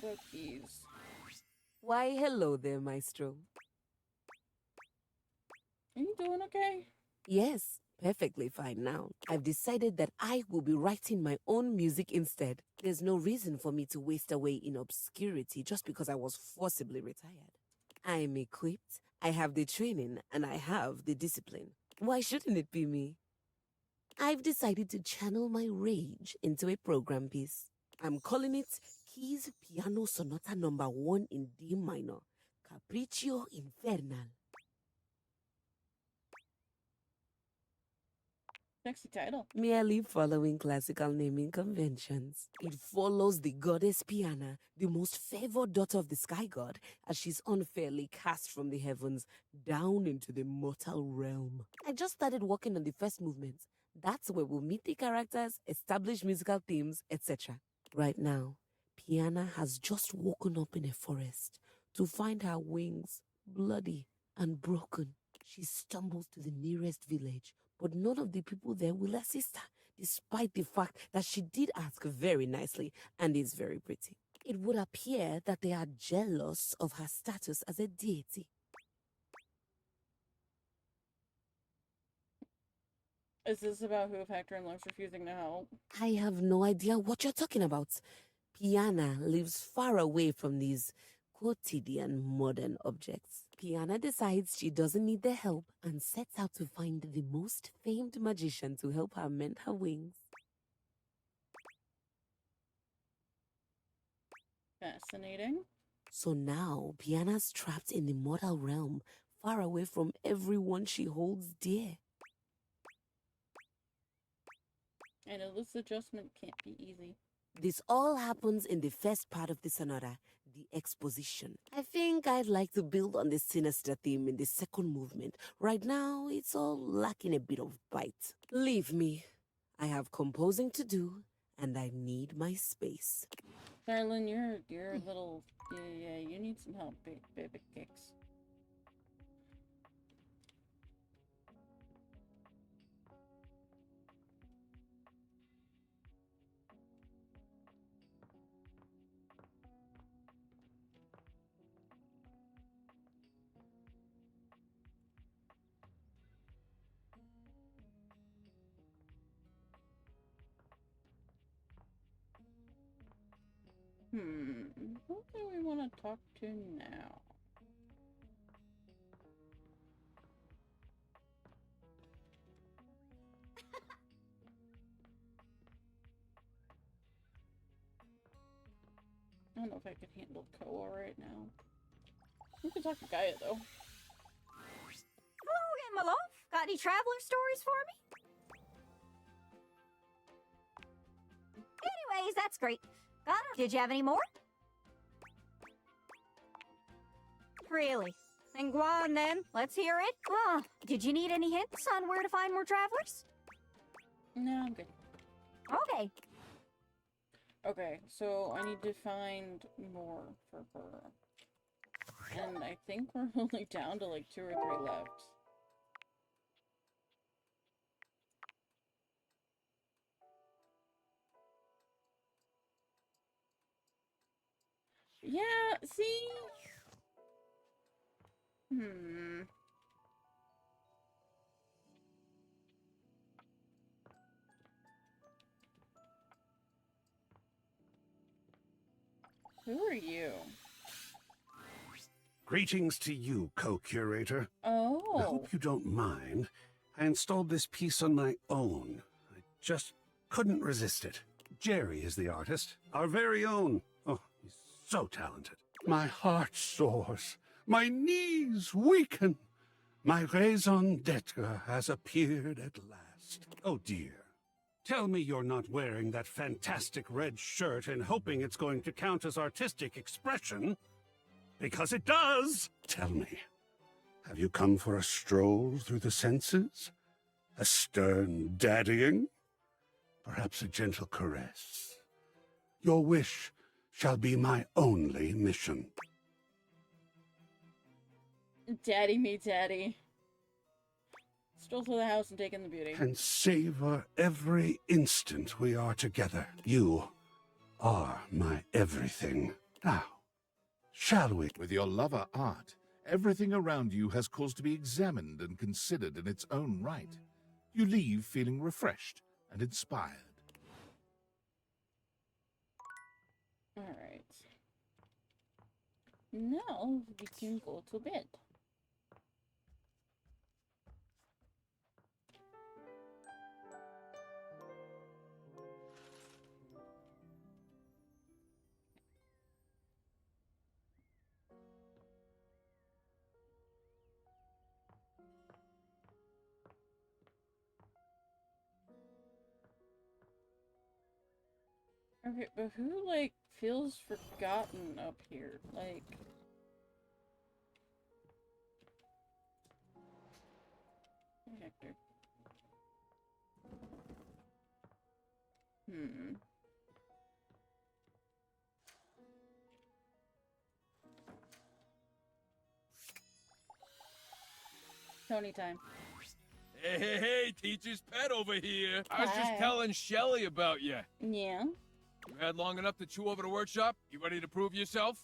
Bookies. Why, hello there, Maestro. Are you doing okay? Yes, perfectly fine now. I've decided that I will be writing my own music instead. There's no reason for me to waste away in obscurity just because I was forcibly retired. I'm equipped, I have the training, and I have the discipline. Why shouldn't it be me? I've decided to channel my rage into a program piece. I'm calling it Keys Piano Sonata No. 1 in D minor, Capriccio Infernal. Sexy title. Merely following classical naming conventions. It follows the goddess Piana, the most favored daughter of the sky god, as she's unfairly cast from the heavens down into the mortal realm. I just started working on the first movement. That's where we'll meet the characters, establish musical themes, etc. Right now, Piana has just woken up in a forest to find her wings bloody and broken. She stumbles to the nearest village, but none of the people there will assist her, despite the fact that she did ask very nicely and is very pretty. It would appear that they are jealous of her status as a deity. Is this about who Hector and Love's refusing to help? I have no idea what you're talking about. Piana lives far away from these quotidian modern objects. Piana decides she doesn't need their help and sets out to find the most famed magician to help her mend her wings. Fascinating. So now, Piana's trapped in the mortal realm, far away from everyone she holds dear. I know this adjustment can't be easy. This all happens in the first part of the sonata, the exposition. I think I'd like to build on this sinister theme in the second movement. Right now, it's all lacking a bit of bite. Leave me. I have composing to do, and I need my space. Darlin, you're a little... Yeah, you need some help, baby kicks. Who do we want to talk to now? I don't know if I could handle Koa right now. We can talk to Gaia, though. Hello again, my love. Got any traveler stories for me? Anyways, that's great. Got her. Did you have any more? Really? Then go on then. Let's hear it. Did you need any hints on where to find more travelers? No, I'm good. Okay. Okay, so I need to find more for her. And I think we're only down to like 2 or 3 left. Yeah, see? Who are you? Greetings to you, co-curator. Oh. I hope you don't mind. I installed this piece on my own. I just couldn't resist it. Jerry is the artist, our very own. Oh, he's so talented. My heart soars. My knees weaken. My raison d'etre has appeared at last. Oh dear. Tell me you're not wearing that fantastic red shirt and hoping it's going to count as artistic expression. Because it does! Tell me, have you come for a stroll through the senses? A stern daddying? Perhaps a gentle caress? Your wish shall be my only mission. Daddy me daddy. Stroll through the house and take in the beauty. And savor every instant we are together. You are my everything. Now, shall we? With your lover art, everything around you has cause to be examined and considered in its own right. You leave feeling refreshed and inspired. Alright. Now we can go to bed. Okay, but who, like, feels forgotten up here? Like... Hey, Hector. Tony time. Hey, teacher's pet over here. I was just Hi. telling Shelly about you. Yeah? You had long enough to chew over the workshop? You ready to prove yourself?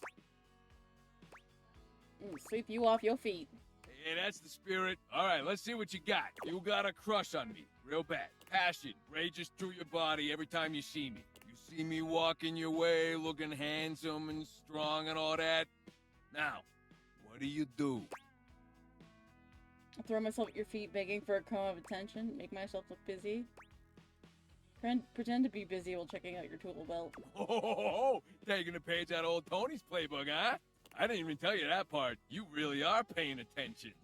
Sweep you off your feet. Yeah, that's the spirit. All right, let's see what you got. You got a crush on me. Real bad. Passion rages through your body every time you see me. You see me walking your way, looking handsome and strong and all that. Now, what do? I throw myself at your feet begging for a crumb of attention, make myself look busy. Pretend to be busy while checking out your tool belt. Oh, taking a page out of old Tony's playbook, huh? I didn't even tell you that part. You really are paying attention.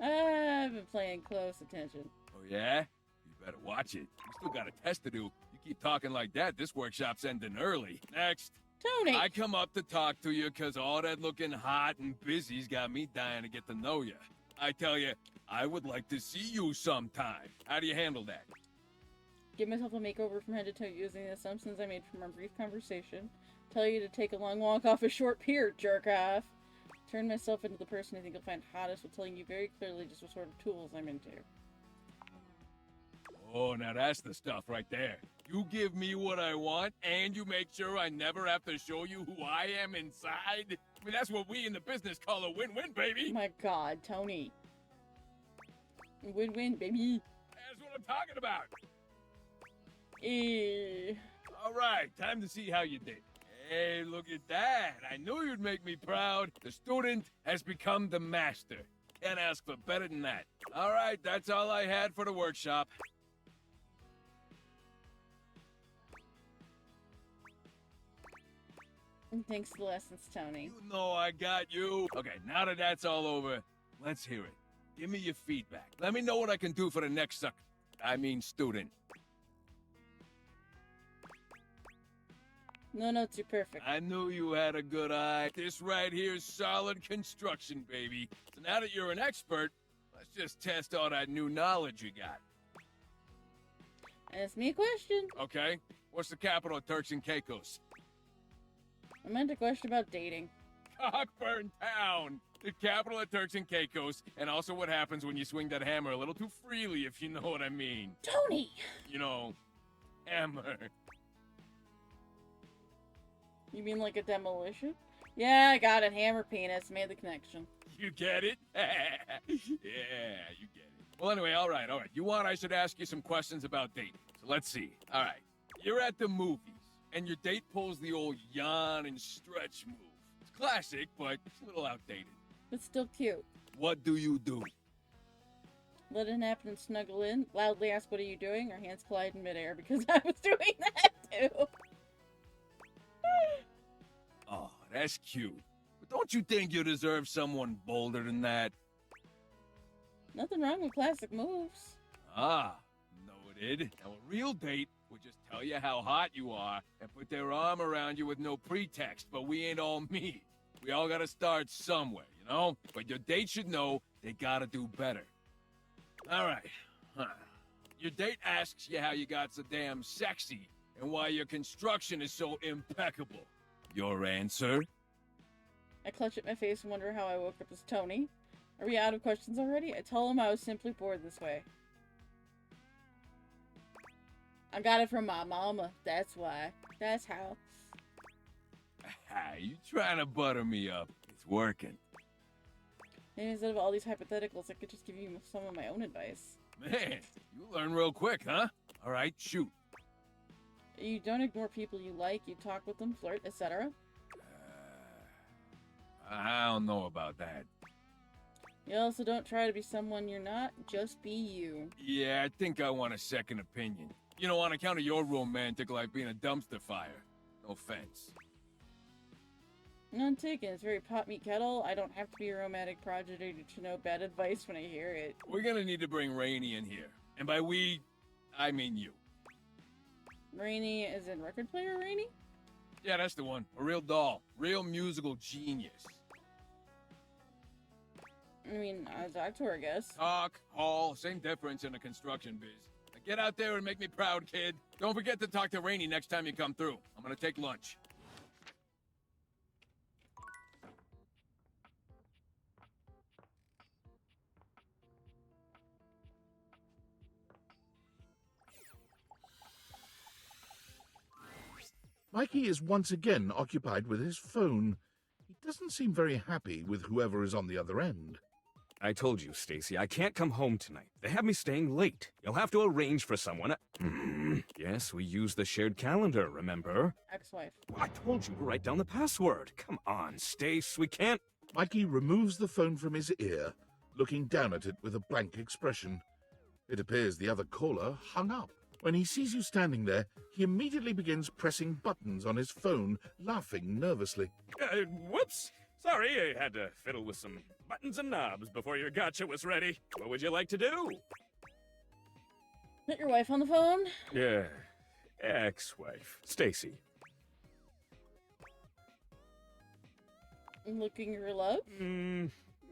I've been paying close attention. Oh, yeah? You better watch it. You still got a test to do. You keep talking like that, this workshop's ending early. Next. Tony! I come up to talk to you because all that looking hot and busy's got me dying to get to know you. I tell you, I would like to see you sometime. How do you handle that? Give myself a makeover from head to toe using the assumptions I made from our brief conversation. Tell you to take a long walk off a short pier, jerk off. Turn myself into the person I think you'll find hottest while telling you very clearly just what sort of tools I'm into. Oh, now that's the stuff right there. You give me what I want, and you make sure I never have to show you who I am inside. I mean, that's what we in the business call a win-win, baby. Oh my god, Tony. Win-win, baby. That's what I'm talking about. Eh. All right, time to see how you did. Hey, look at that. I knew you'd make me proud. The student has become the master. Can't ask for better than that. All right, that's all I had for the workshop. Thanks for the lessons, Tony. You know I got you. Okay, now that that's all over, let's hear it. Give me your feedback. Let me know what I can do for the next student. No notes, you're perfect. I knew you had a good eye. This right here is solid construction, baby. So now that you're an expert, let's just test all that new knowledge you got. Ask me a question. Okay, what's the capital of Turks and Caicos? I meant a question about dating. Cockburn Town! The capital of Turks and Caicos, and also what happens when you swing that hammer a little too freely, if you know what I mean. Tony! You know, hammer. You mean like a demolition? Yeah, I got it. Hammer penis. Made the connection. You get it? Yeah, you get it. Well, anyway, all right. I should ask you some questions about dating. So let's see. All right. You're at the movies, and your date pulls the old yawn and stretch move. It's classic, but it's a little outdated. But still cute. What do you do? Let it happen and snuggle in. Loudly ask, what are you doing? Our hands collide in midair because I was doing that too. Oh, that's cute. But don't you think you deserve someone bolder than that? Nothing wrong with classic moves. Ah, noted. Now, a real date would just tell you how hot you are and put their arm around you with no pretext, but we ain't all me. We all gotta start somewhere, you know? But your date should know they gotta do better. All right. Your date asks you how you got so damn sexy and why your construction is so impeccable. Your answer? I clutch at my face and wonder how I woke up as Tony. Are we out of questions already? I tell him I was simply bored this way. I got it from my mama. That's why. That's how. You trying to butter me up. It's working. Maybe instead of all these hypotheticals, I could just give you some of my own advice. Man, you learn real quick, huh? All right, shoot. You don't ignore people you like, you talk with them, flirt, etc. I don't know about that. You also don't try to be someone you're not, just be you. Yeah, I think I want a second opinion. You know, on account of your romantic life being a dumpster fire. No offense. None taken. It's very pot meat kettle. I don't have to be a romantic prodigy to know bad advice when I hear it. We're gonna need to bring Rainey in here. And by we, I mean you. Rainey is in record player Rainey? Yeah, that's the one. A real doll. Real musical genius. I mean, I'll talk to her, I guess. Talk, haul, same difference in the construction biz. Now get out there and make me proud, kid. Don't forget to talk to Rainey next time you come through. I'm gonna take lunch. Mikey is once again occupied with his phone. He doesn't seem very happy with whoever is on the other end. I told you, Stacy, I can't come home tonight. They have me staying late. You'll have to arrange for someone. Yes, we use the shared calendar, remember? Ex-wife. I told you to write down the password. Come on, Stace, we can't... Mikey removes the phone from his ear, looking down at it with a blank expression. It appears the other caller hung up. When he sees you standing there, he immediately begins pressing buttons on his phone, laughing nervously. Whoops! Sorry, I had to fiddle with some buttons and knobs before your gotcha was ready. What would you like to do? Put your wife on the phone? Yeah, ex-wife, Stacy. Looking your love?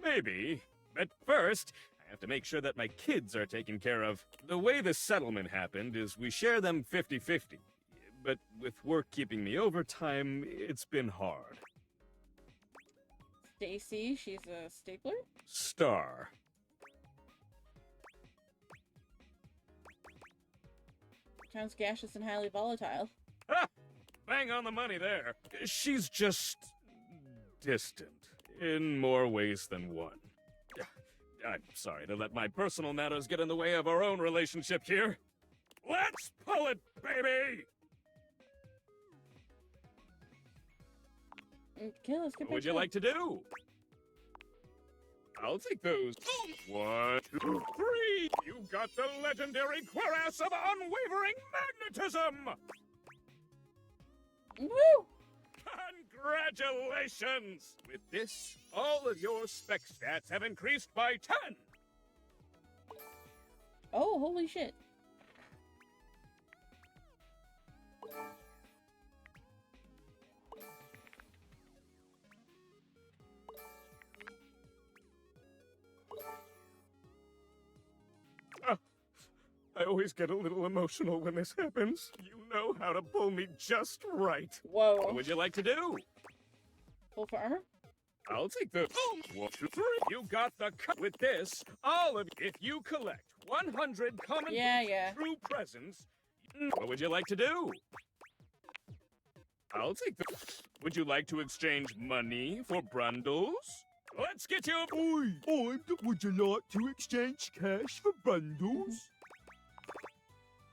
Maybe. But first, I have to make sure that my kids are taken care of. The way the settlement happened is we share them 50-50. But with work keeping me overtime, it's been hard. Stacy, she's a stapler? Star. Sounds gaseous and highly volatile. Ha! Bang on the money there. She's just distant in more ways than one. I'm sorry to let my personal matters get in the way of our own relationship here. Let's pull it, baby! Okay, let's get back What would you like to do? I'll take those. 1, 2, 3! You got the legendary cuirass of unwavering magnetism! Woo! Congratulations! With this, all of your spec stats have increased by 10! Oh, holy shit. I always get a little emotional when this happens. You know how to pull me just right. Whoa. What would you like to do? Full for armor? I'll take the 1, 2, 3. You got the cut with this. All of if you collect 100 common true presents. What would you like to do? I'll take the. Would you like to exchange money for bundles? Let's get you. Would you like to exchange cash for bundles?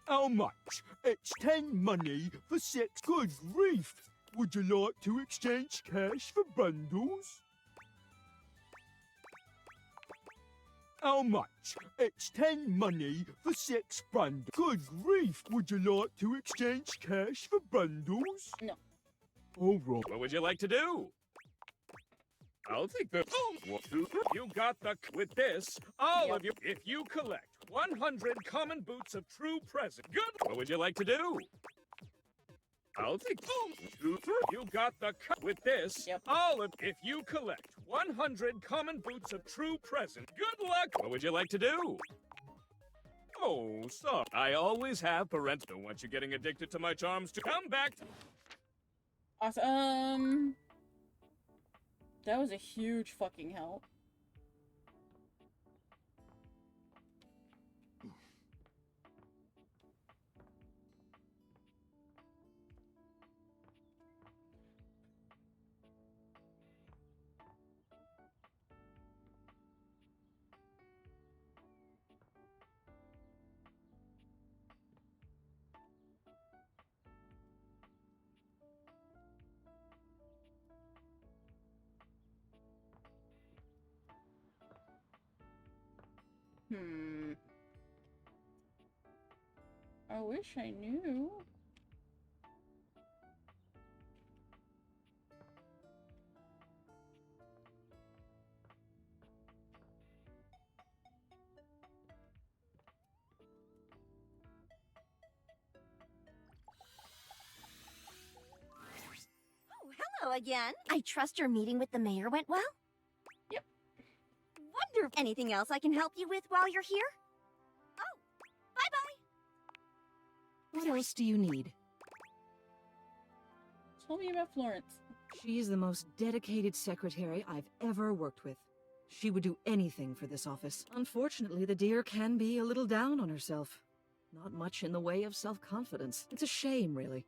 How much? It's 10 money for 6. Good grief! Would you like to exchange cash for bundles? How much? It's 10 money for 6 bundles. Good grief! Would you like to exchange cash for bundles? No. All right. What would you like to do? I'll take the. 1, 2, 3. You got the. With this, all of you. If you collect 100 common boots of true present. Good. What would you like to do? I'll take 1, 2, 3. You got the. With this, all of. If you collect 100 common boots of true present. Good luck. What would you like to do? Oh, sorry. I always have parents. Don't want you getting addicted to my charms to come back. Awesome. That was a huge fucking help. I wish I knew. Oh, hello again. I trust your meeting with the mayor went well? Yep. Wonderful. Anything else I can help you with while you're here? Oh, bye-bye. What else do you need? Tell me about Florence. She is the most dedicated secretary I've ever worked with. She would do anything for this office. Unfortunately, the dear can be a little down on herself. Not much in the way of self-confidence. It's a shame, really.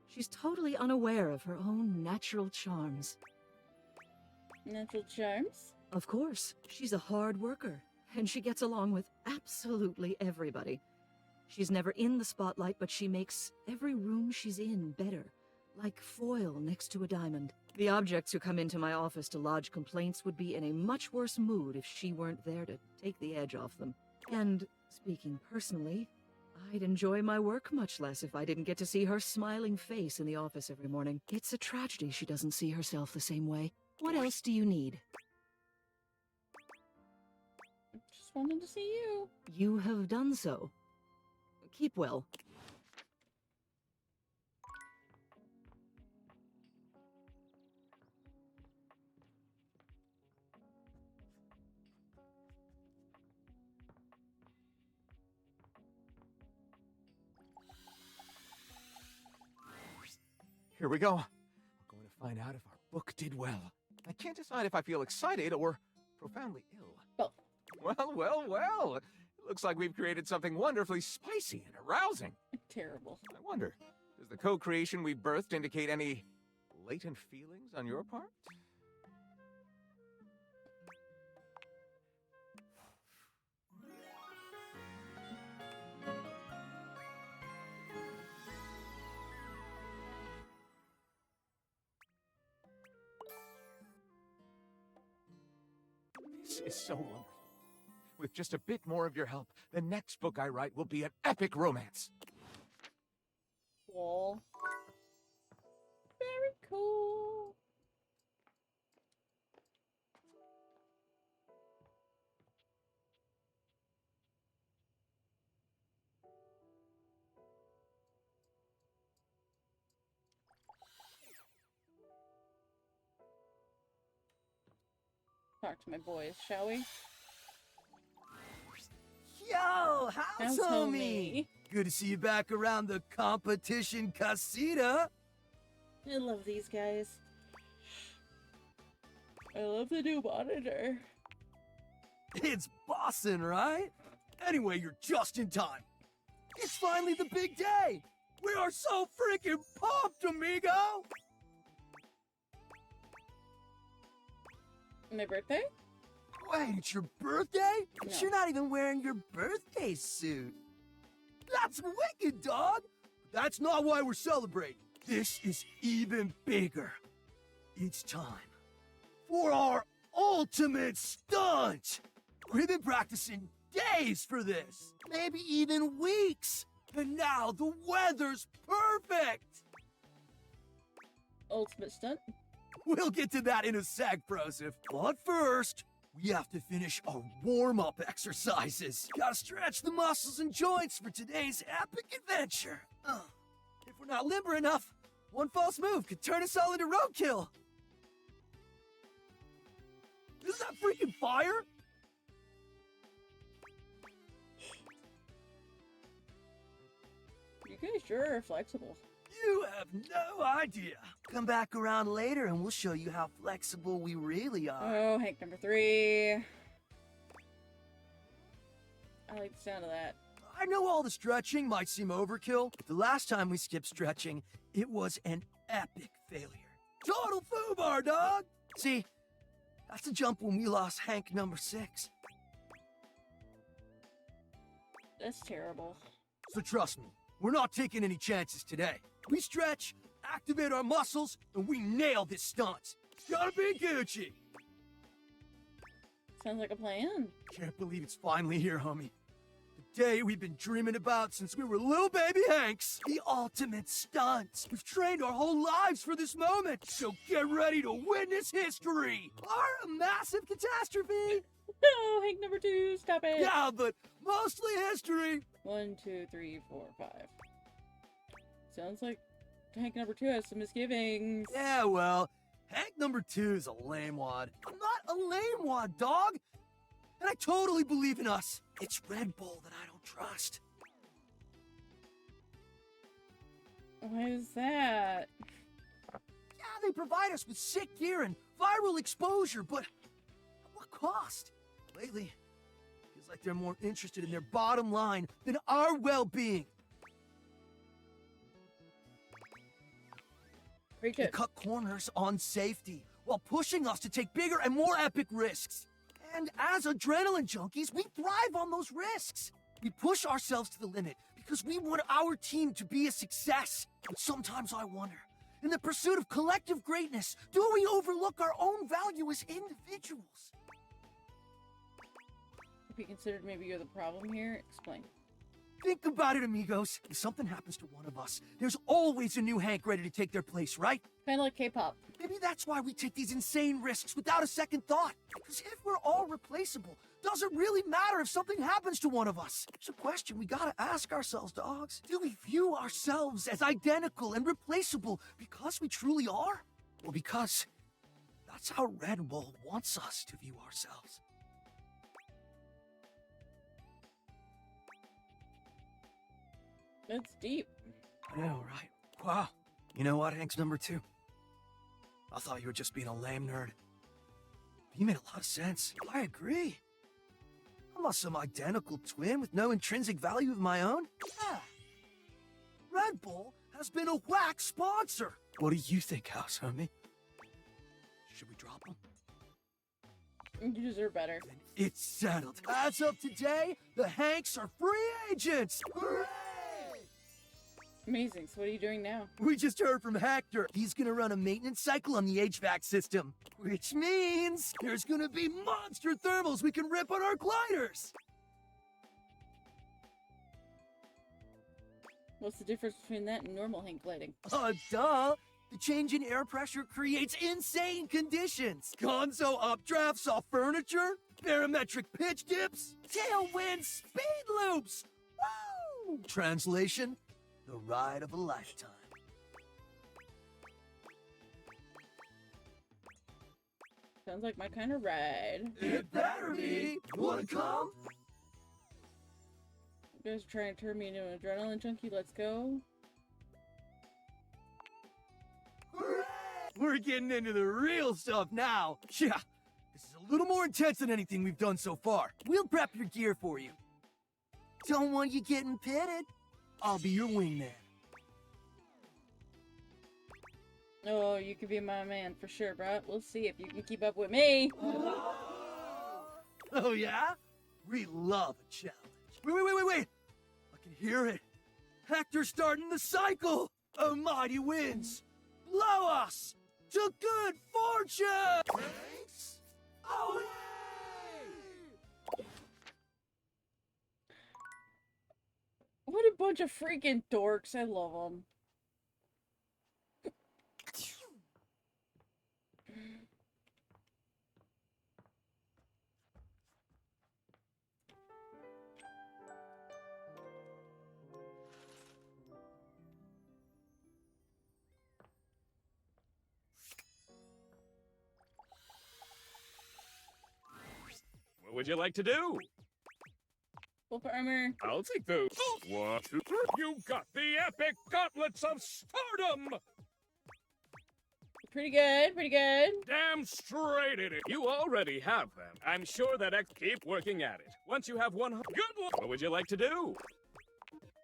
She's totally unaware of her own natural charms. Natural charms? Of course. She's a hard worker, and she gets along with absolutely everybody. She's never in the spotlight, but she makes every room she's in better, like foil next to a diamond. The objects who come into my office to lodge complaints would be in a much worse mood if she weren't there to take the edge off them. And, speaking personally, I'd enjoy my work much less if I didn't get to see her smiling face in the office every morning. It's a tragedy she doesn't see herself the same way. What else do you need? Just wanted to see you. You have done so. Keep well. Here we go. We're going to find out if our book did well. I can't decide if I feel excited or profoundly ill. Both. Well. It looks like we've created something wonderfully spicy and arousing. Terrible. I wonder, does the co-creation we birthed indicate any latent feelings on your part? This is so wonderful. With just a bit more of your help, the next book I write will be an epic romance. Cool. Very cool. Talk to my boys, shall we? Yo, how's How's homie? homie? Good to see you back around the competition casita. I love these guys. I love the new monitor. It's bossin', right? Anyway, you're just in time. It's finally the big day. We are so freaking pumped, amigo. My birthday? Wait, it's your birthday? No. You're not even wearing your birthday suit. That's wicked, dog. That's not why we're celebrating. This is even bigger. It's time for our ultimate stunt. We've been practicing days for this, maybe even weeks. And now the weather's perfect. Ultimate stunt? We'll get to that in a sec, Broseph. But first, we have to finish our warm-up exercises. Gotta stretch the muscles and joints for today's epic adventure. If we're not limber enough, one false move could turn us all into roadkill. Is that freaking fire? You guys sure are flexible. You have no idea. Come back around later and we'll show you how flexible we really are. Oh, Hank number 3. I like the sound of that. I know all the stretching might seem overkill, but the last time we skipped stretching, it was an epic failure. Total foobar, dog! See, that's the jump when we lost Hank number 6. That's terrible. So trust me, we're not taking any chances today. We stretch, activate our muscles, and we nail this stunt. It's gotta be Gucci! Sounds like a plan. Can't believe it's finally here, homie. The day we've been dreaming about since we were little baby Hanks. The ultimate stunt. We've trained our whole lives for this moment, so get ready to witness history. Or a massive catastrophe. No, Hank number 2, stop it. Yeah, but mostly history. 1, 2, 3, 4, 5. Sounds like Hank number 2 has some misgivings. Yeah, well, Hank number 2 is a lame wad. I'm not a lame wad, dog. And I totally believe in us. It's Red Bull that I don't trust. Why is that? Yeah, they provide us with sick gear and viral exposure, but at what cost? Lately, feels like they're more interested in their bottom line than our well-being. They cut corners on safety while pushing us to take bigger and more epic risks. And as adrenaline junkies, we thrive on those risks. We push ourselves to the limit because we want our team to be a success. But sometimes I wonder, in the pursuit of collective greatness, do we overlook our own value as individuals? If you considered maybe you're the problem here, explain. Think about it, amigos. If something happens to one of us, there's always a new Hank ready to take their place, right? Kind of like K-pop. Maybe that's why we take these insane risks without a second thought. Because if we're all replaceable, does it really matter if something happens to one of us? It's a question we gotta ask ourselves, dogs. Do we view ourselves as identical and replaceable because we truly are? Or because that's how Red Bull wants us to view ourselves? That's deep. I know, right? Wow. You know what, Hanks number 2? I thought you were just being a lame nerd. You made a lot of sense. I agree. I'm not some identical twin with no intrinsic value of my own. Yeah. Red Bull has been a whack sponsor. What do you think, House Homie? Should we drop him? You deserve better. It's settled. As of today, the Hanks are free agents. Hooray! Amazing. So what are you doing now? We just heard from Hector. He's gonna run a maintenance cycle on the HVAC system, which means there's gonna be monster thermals we can rip on our gliders. What's the difference between that and normal hang gliding? Duh! The change in air pressure creates insane conditions. Gonzo updrafts off furniture, barometric pitch dips, tailwind speed loops. Woo! Translation: the ride of a lifetime. Sounds like my kind of ride. It better be. Wanna come? You guys are trying to turn me into an adrenaline junkie. Let's go. We're getting into the real stuff now. Yeah, this is a little more intense than anything we've done so far. We'll prep your gear for you. Don't want you getting pitted. I'll be your wingman. Oh, you could be my man for sure, bro. We'll see if you can keep up with me. Oh, yeah? We love a challenge. Wait. I can hear it. Hector's starting the cycle. Almighty winds. Blow us to good fortune. Thanks. Away! What a bunch of freaking dorks. I love them. What would you like to do? Wolf armor. I'll take those. 1, 2, 3. You got the epic gauntlets of stardom! Pretty good, pretty good. Damn straight it is. You already have them. I'm sure that keep working at it. Once you have 100. Good luck. What would you like to do?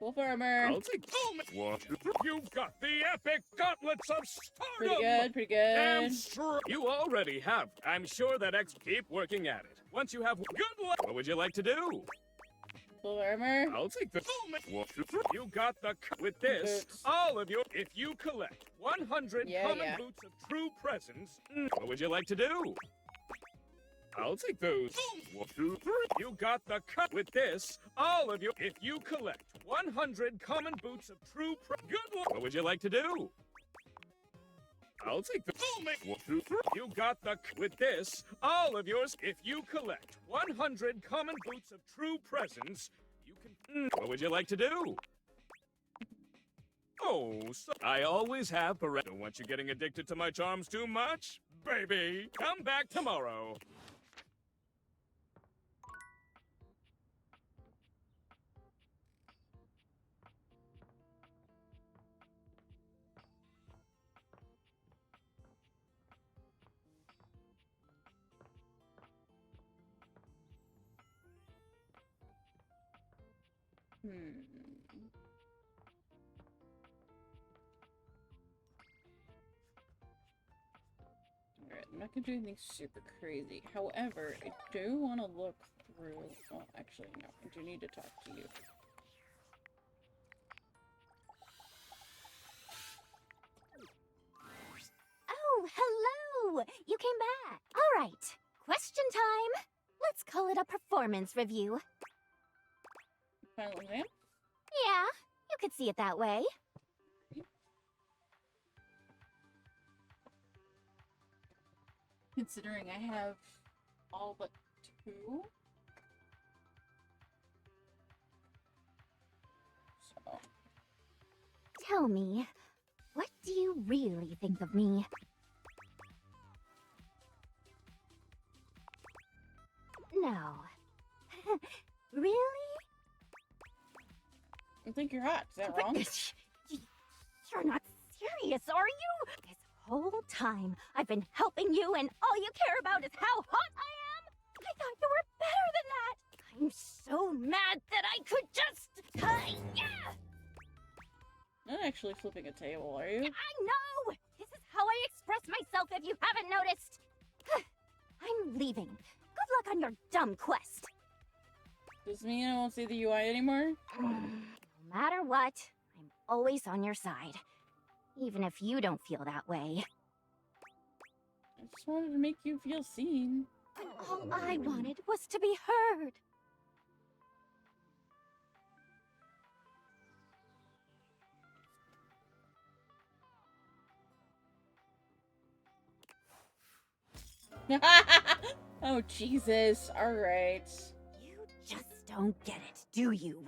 Wolf armor. I'll take 1, 2, 3. You got the epic gauntlets of stardom! Pretty good, pretty good. Damn straight. You already have. I'm sure that keep working at it. Once you have. Good luck. What would you like to do? Full armor. I'll take the 1, 2, 3. You got the with this. Boots. All of you. If you collect 100 common boots of true presence, what would you like to do? I'll take those. 1, 2, 3. You got the cut with this. All of you. If you collect 100 common boots of true good luck. What would you like to do? I'll take the 1, 2, 3. You got the with this. All of yours. If you collect 100 common boots of true presence, you can. What would you like to do? Oh, so I always have Beretta. Don't want you getting addicted to my charms too much, baby. Come back tomorrow. Alright, I'm not gonna do anything super crazy. However, I do want to look through. Well, actually, no. I do need to talk to you. Oh, hello! You came back. All right, question time. Let's call it a performance review. Final exam? Yeah, you could see it that way. Considering I have all but 2. So. Tell me, what do you really think of me? No. Really? I think you're hot. Is that wrong? You're not serious, are you? This whole time, I've been helping you, and all you care about is how hot I am? I thought you were better than that. I'm so mad that I could just... yeah! Not actually flipping a table, are you? I know! This is how I express myself if you haven't noticed. I'm leaving. Good luck on your dumb quest. Does this mean I won't see the UI anymore? No matter what, I'm always on your side. Even if you don't feel that way. I just wanted to make you feel seen. All I wanted was to be heard. Oh, Jesus. Alright. You just don't get it, do you?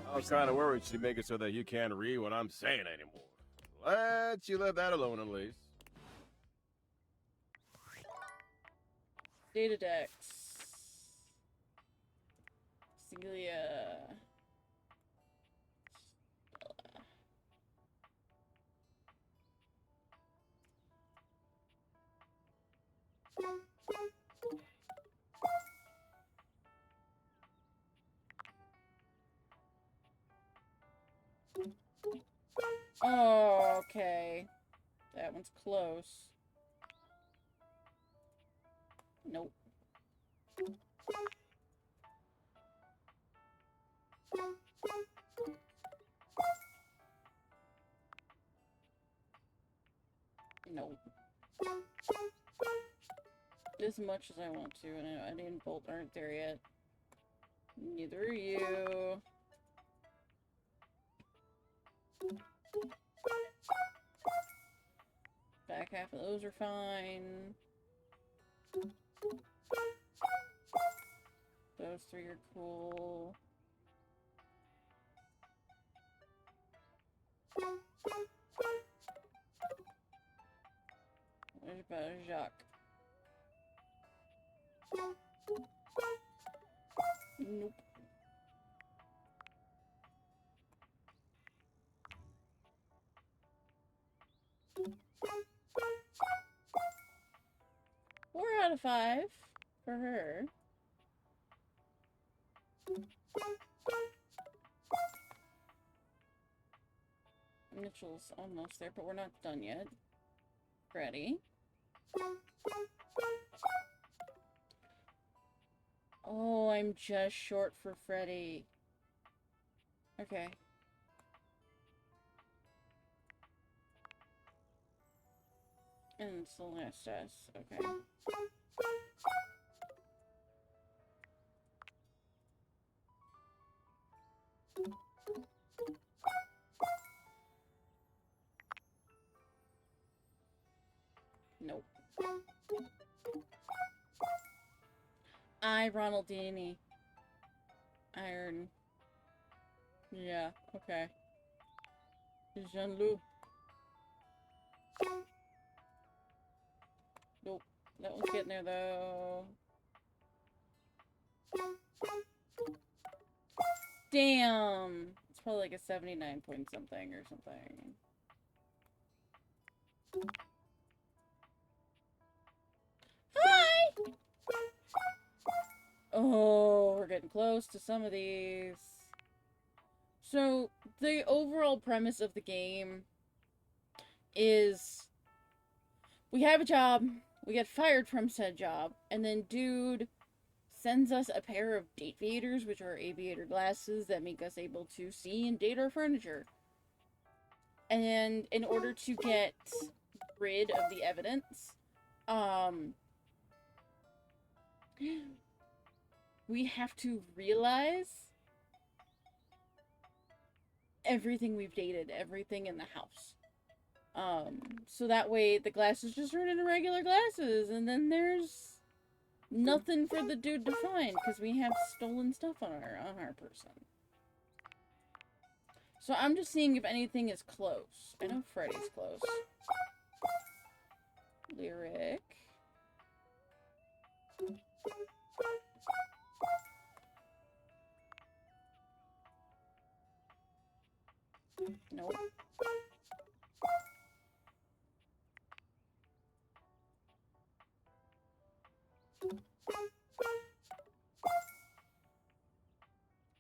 I was kind of worried she'd make it so that you can't read what I'm saying anymore. Let you let that alone, at least. Data Dex. Celia. Oh, okay. That one's close. Nope. Nope. As much as I want to, and Eddie and Bolt aren't there yet. Neither are you. Back half of those are fine. Those three are cool. What about Jacques? Nope. Four out of 5 for her. Mitchell's almost there, but we're not done yet. Ready? Oh, I'm just short for Freddy. Okay. And Celestis. Okay. Nope. Ronaldini. Iron. Yeah, okay. Jean-Luc. Nope. That one's getting there, though. Damn! It's probably like a 79 point something or something. Hi! Oh, we're getting close to some of these. So, the overall premise of the game is we have a job, we get fired from said job, and then dude sends us a pair of date aviators, which are aviator glasses that make us able to see and date our furniture. And in order to get rid of the evidence, we have to realize everything we've dated, everything in the house. So that way the glasses just turn into regular glasses, and then there's nothing for the dude to find because we have stolen stuff on our person. So I'm just seeing if anything is close. I know Freddy's close. Lyric. Nope.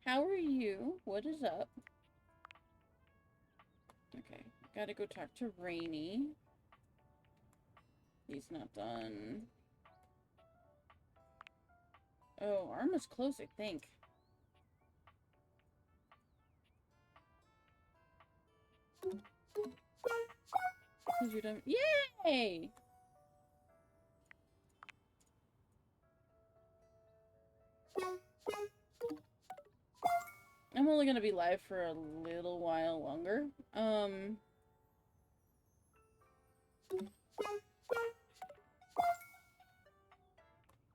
How are you? What is up? Okay, gotta go talk to Rainy. He's not done. Oh, Arma's close, I think. You're done. Yay! I'm only gonna be live for a little while longer.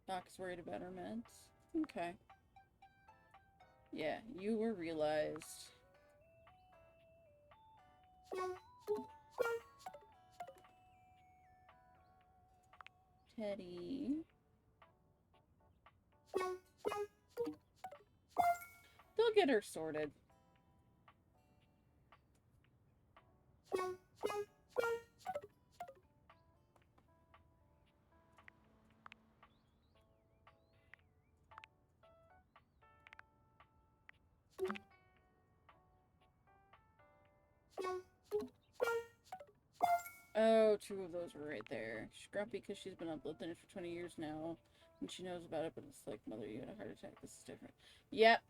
Doc's worried about her meds. Okay. Yeah, you were realized. Teddy. They'll get her sorted. Oh, two of those were right there. She's grumpy because she's been on blood thinners for 20 years now. And she knows about it, but it's like, mother, you had a heart attack. This is different. Yep.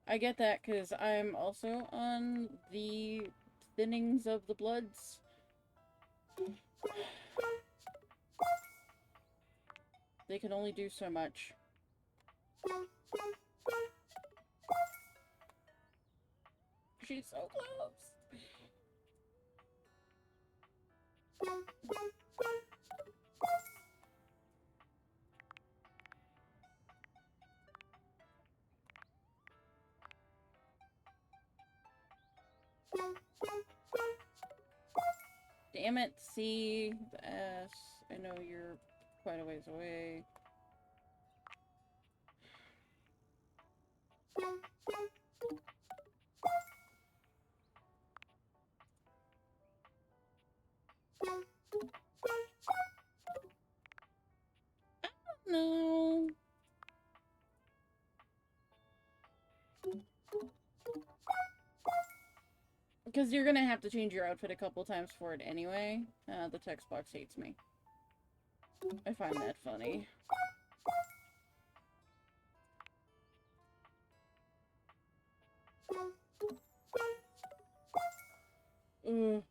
I get that because I'm also on the thinnings of the bloods. They can only do so much. She's so close. Damn it, C, the S. I know you're quite a ways away. No. Because you're gonna have to change your outfit a couple times for it anyway. The text box hates me. I find that funny. Ugh.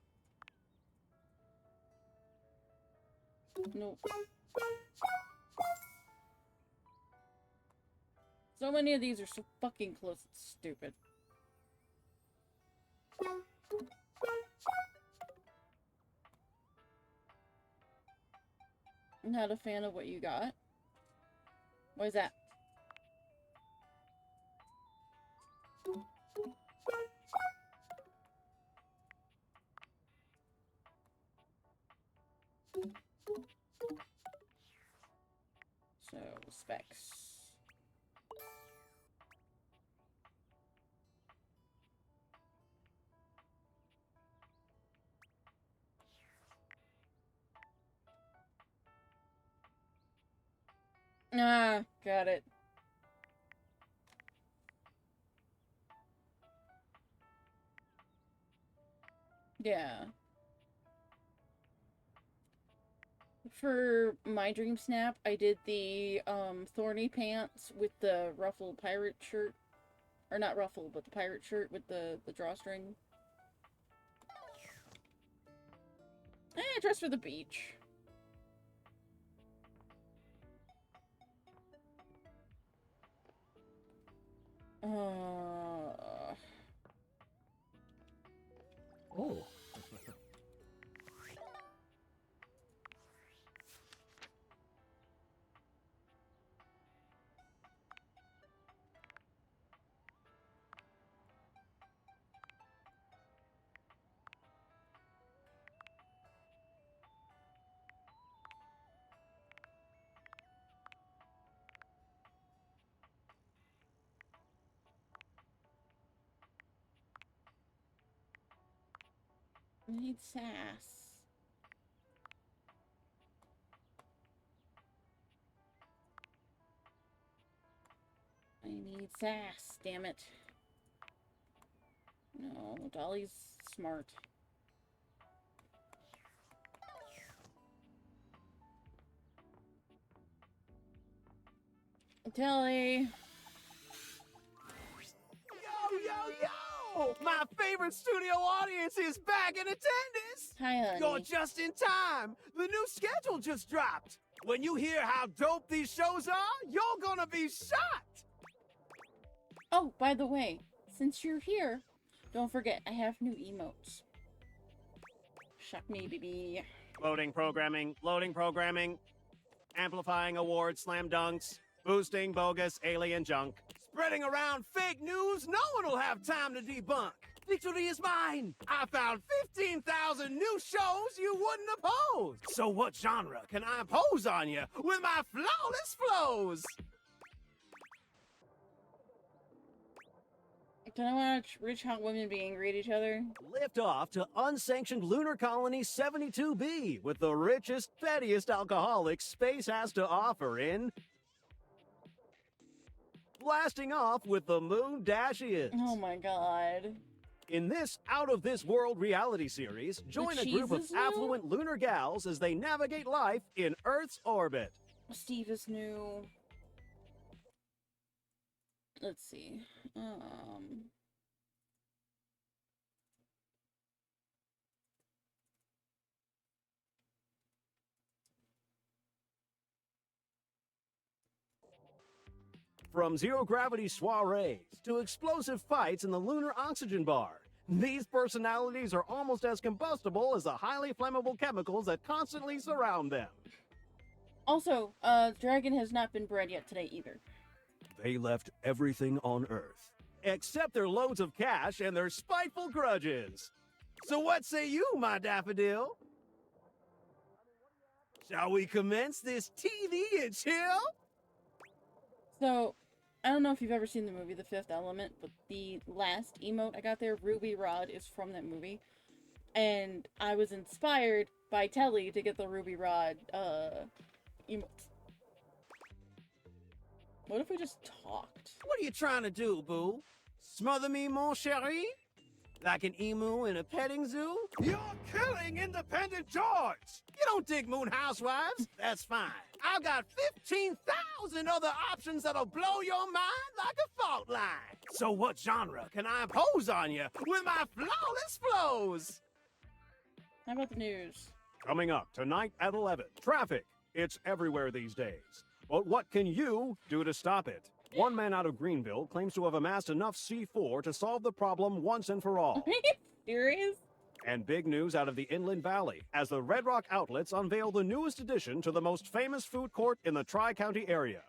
Nope. So many of these are so fucking close, it's stupid. I'm not a fan of what you got. What is that? So, specs. Ah, got it. Yeah. For my Dream Snap, I did the thorny pants with the ruffle pirate shirt. Or not ruffle, but the pirate shirt with the drawstring. Dress for the beach. Oh. I need sass. I need sass, damn it. No, Dolly's smart. Dolly. Yo! My favorite studio audience is back in attendance! Hi, honey. You're just in time! The new schedule just dropped! When you hear how dope these shows are, you're gonna be shocked! Oh, by the way, since you're here, don't forget I have new emotes. Shock me, baby. Loading programming, amplifying awards, slam dunks, boosting bogus alien junk. Spreading around fake news no one will have time to debunk. Victory is mine! I found 15,000 new shows you wouldn't oppose! So what genre can I impose on you with my flawless flows? Can I watch rich hot women be angry at each other? Lift off to unsanctioned lunar colony 72B with the richest, pettiest alcoholics space has to offer in... Blasting off with the Moon Dashians. Oh my god. In this out-of-this-world reality series, join a group of affluent lunar gals as they navigate life in Earth's orbit. Steve is new. Let's see. From zero-gravity soirees to explosive fights in the lunar oxygen bar, these personalities are almost as combustible as the highly flammable chemicals that constantly surround them. Also, dragon has not been bred yet today either. They left everything on Earth, except their loads of cash and their spiteful grudges. So what say you, my daffodil? Shall we commence this TV and chill? So, I don't know if you've ever seen the movie The Fifth Element, but the last emote I got there, Ruby Rod, is from that movie. And I was inspired by Telly to get the Ruby Rod, emote. What if we just talked? What are you trying to do, boo? Smother me, mon chéri? Like an emu in a petting zoo? You're killing Independent George! You don't dig Moon Housewives? That's fine. I've got 15,000 other options that'll blow your mind like a fault line. So what genre can I impose on you with my flawless flows? How about the news? Coming up tonight at 11. Traffic. It's everywhere these days. But what can you do to stop it? One man out of Greenville claims to have amassed enough C4 to solve the problem once and for all. Are you serious? And big news out of the Inland Valley, as the Red Rock Outlets unveil the newest addition to the most famous food court in the Tri-County area.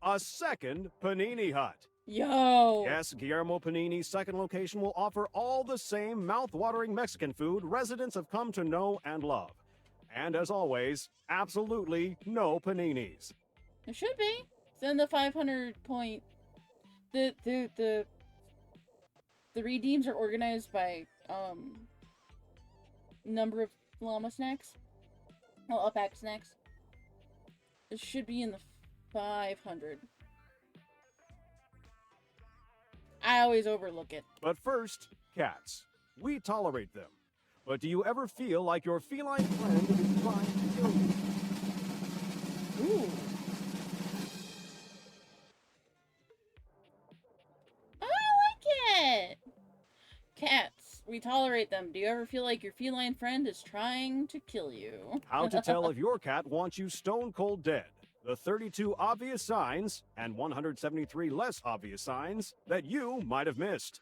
A second Panini Hut. Yo! Yes, Guillermo Panini's second location will offer all the same mouth-watering Mexican food residents have come to know and love. And as always, absolutely no paninis. There should be. Then the 500 point... The redeems are organized by, number of llama snacks. Well, up-act snacks. It should be in the 500. I always overlook it. But first, cats. We tolerate them. But do you ever feel like your feline friend is trying to kill you? Ooh. I like it! Cats. We tolerate them. Do you ever feel like your feline friend is trying to kill you? How to tell if your cat wants you stone cold dead. The 32 obvious signs, and 173 less obvious signs, that you might have missed.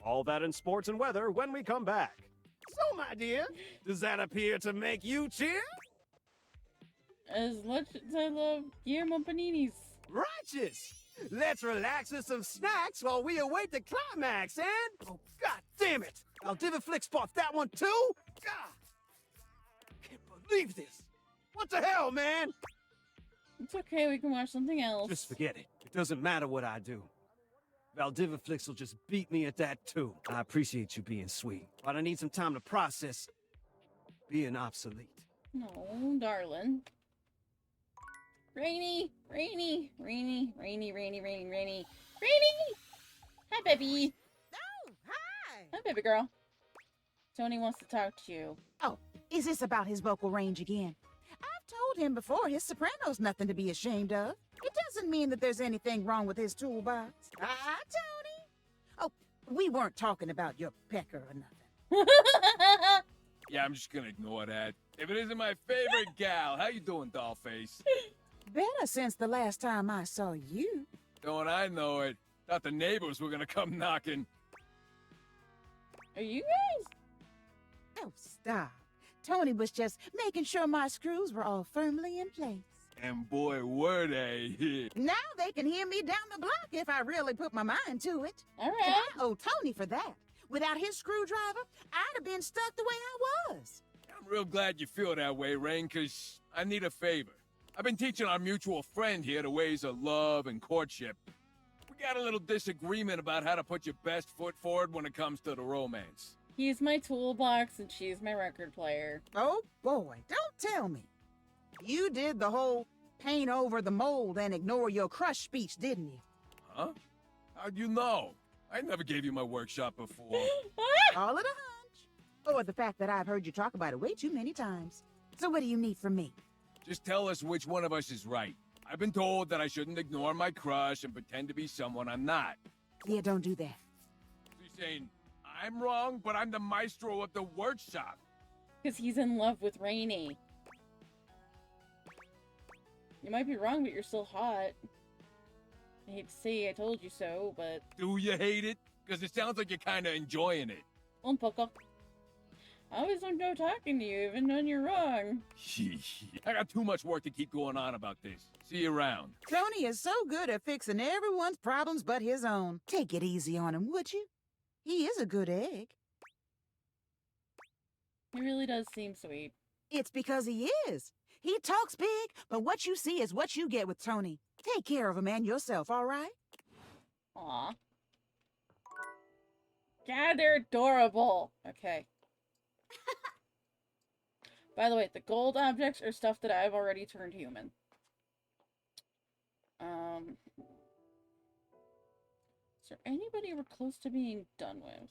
All that in sports and weather when we come back. So, my dear, does that appear to make you cheer? As much as I love Guillermo Panini's. Righteous! Let's relax with some snacks while we await the climax, and... Oh, god damn it! I'll Diviflix spot that one too? God! I can't believe this! What the hell, man? It's okay, we can watch something else. Just forget it. It doesn't matter what I do. Valdiviflix will just beat me at that too. I appreciate you being sweet, but I need some time to process being obsolete. No, darling. Rainy. Hi, baby. Oh, hi. Hi, baby girl. Tony wants to talk to you. Oh, is this about his vocal range again? I've told him before his soprano's nothing to be ashamed of. It doesn't mean that there's anything wrong with his toolbox. Ah, Tony. Oh, we weren't talking about your pecker or nothing. Yeah, I'm just gonna ignore that. If it isn't my favorite gal, how you doing, Dollface? Better since the last time I saw you. Don't I know it? Thought the neighbors were gonna come knocking. Are you guys? Oh, stop. Tony was just making sure my screws were all firmly in place. And boy, were they. Now they can hear me down the block if I really put my mind to it. All right. And I owe Tony for that. Without his screwdriver, I'd have been stuck the way I was. I'm real glad you feel that way, Rain, 'cause I need a favor. I've been teaching our mutual friend here the ways of love and courtship. We got a little disagreement about how to put your best foot forward when it comes to the romance. He's my toolbox and she's my record player. Oh, boy, don't tell me. You did the whole paint over the mold and ignore your crush speech, didn't you? Huh? How'd you know? I never gave you my workshop before. All of the hunch. Or the fact that I've heard you talk about it way too many times. So what do you need from me? Just tell us which one of us is right. I've been told that I shouldn't ignore my crush and pretend to be someone I'm not. Yeah, don't do that. So you're saying I'm wrong, but I'm the maestro of the workshop. Because he's in love with Rainy. You might be wrong, but you're still hot. I hate to say I told you so, but... Do you hate it? Because it sounds like you're kind of enjoying it. Un poco. I always enjoy talking to you, even when you're wrong. I got too much work to keep going on about this. See you around. Tony is so good at fixing everyone's problems but his own. Take it easy on him, would you? He is a good egg. He really does seem sweet. It's because he is. He talks big, but what you see is what you get with Tony. Take care of him and yourself, all right? Aw. God, they're adorable. Okay. By the way, the gold objects are stuff that I've already turned human. Is there anybody we're close to being done with?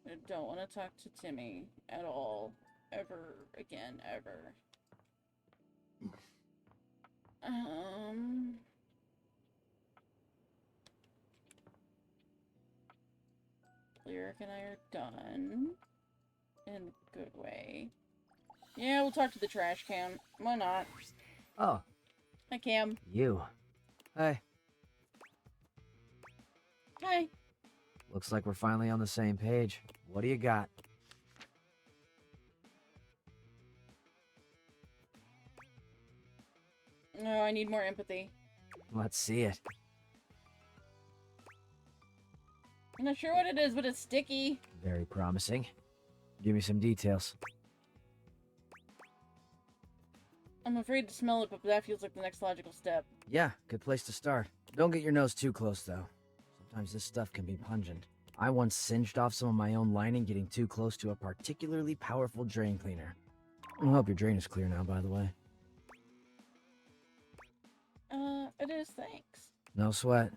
I don't want to talk to Timmy at all. Ever again, ever. Lyric and I are done. In a good way. Yeah, we'll talk to the trash can. Why not? Oh. Hi, Cam. You. Hey. Hi. Looks like we're finally on the same page. What do you got? No, I need more empathy. Let's see it. I'm not sure what it is, but it's sticky. Very promising. Give me some details. I'm afraid to smell it, but that feels like the next logical step. Yeah, good place to start. Don't get your nose too close, though. Sometimes this stuff can be pungent. I once singed off some of my own lining getting too close to a particularly powerful drain cleaner. I hope your drain is clear now, by the way. It is, thanks. No sweat.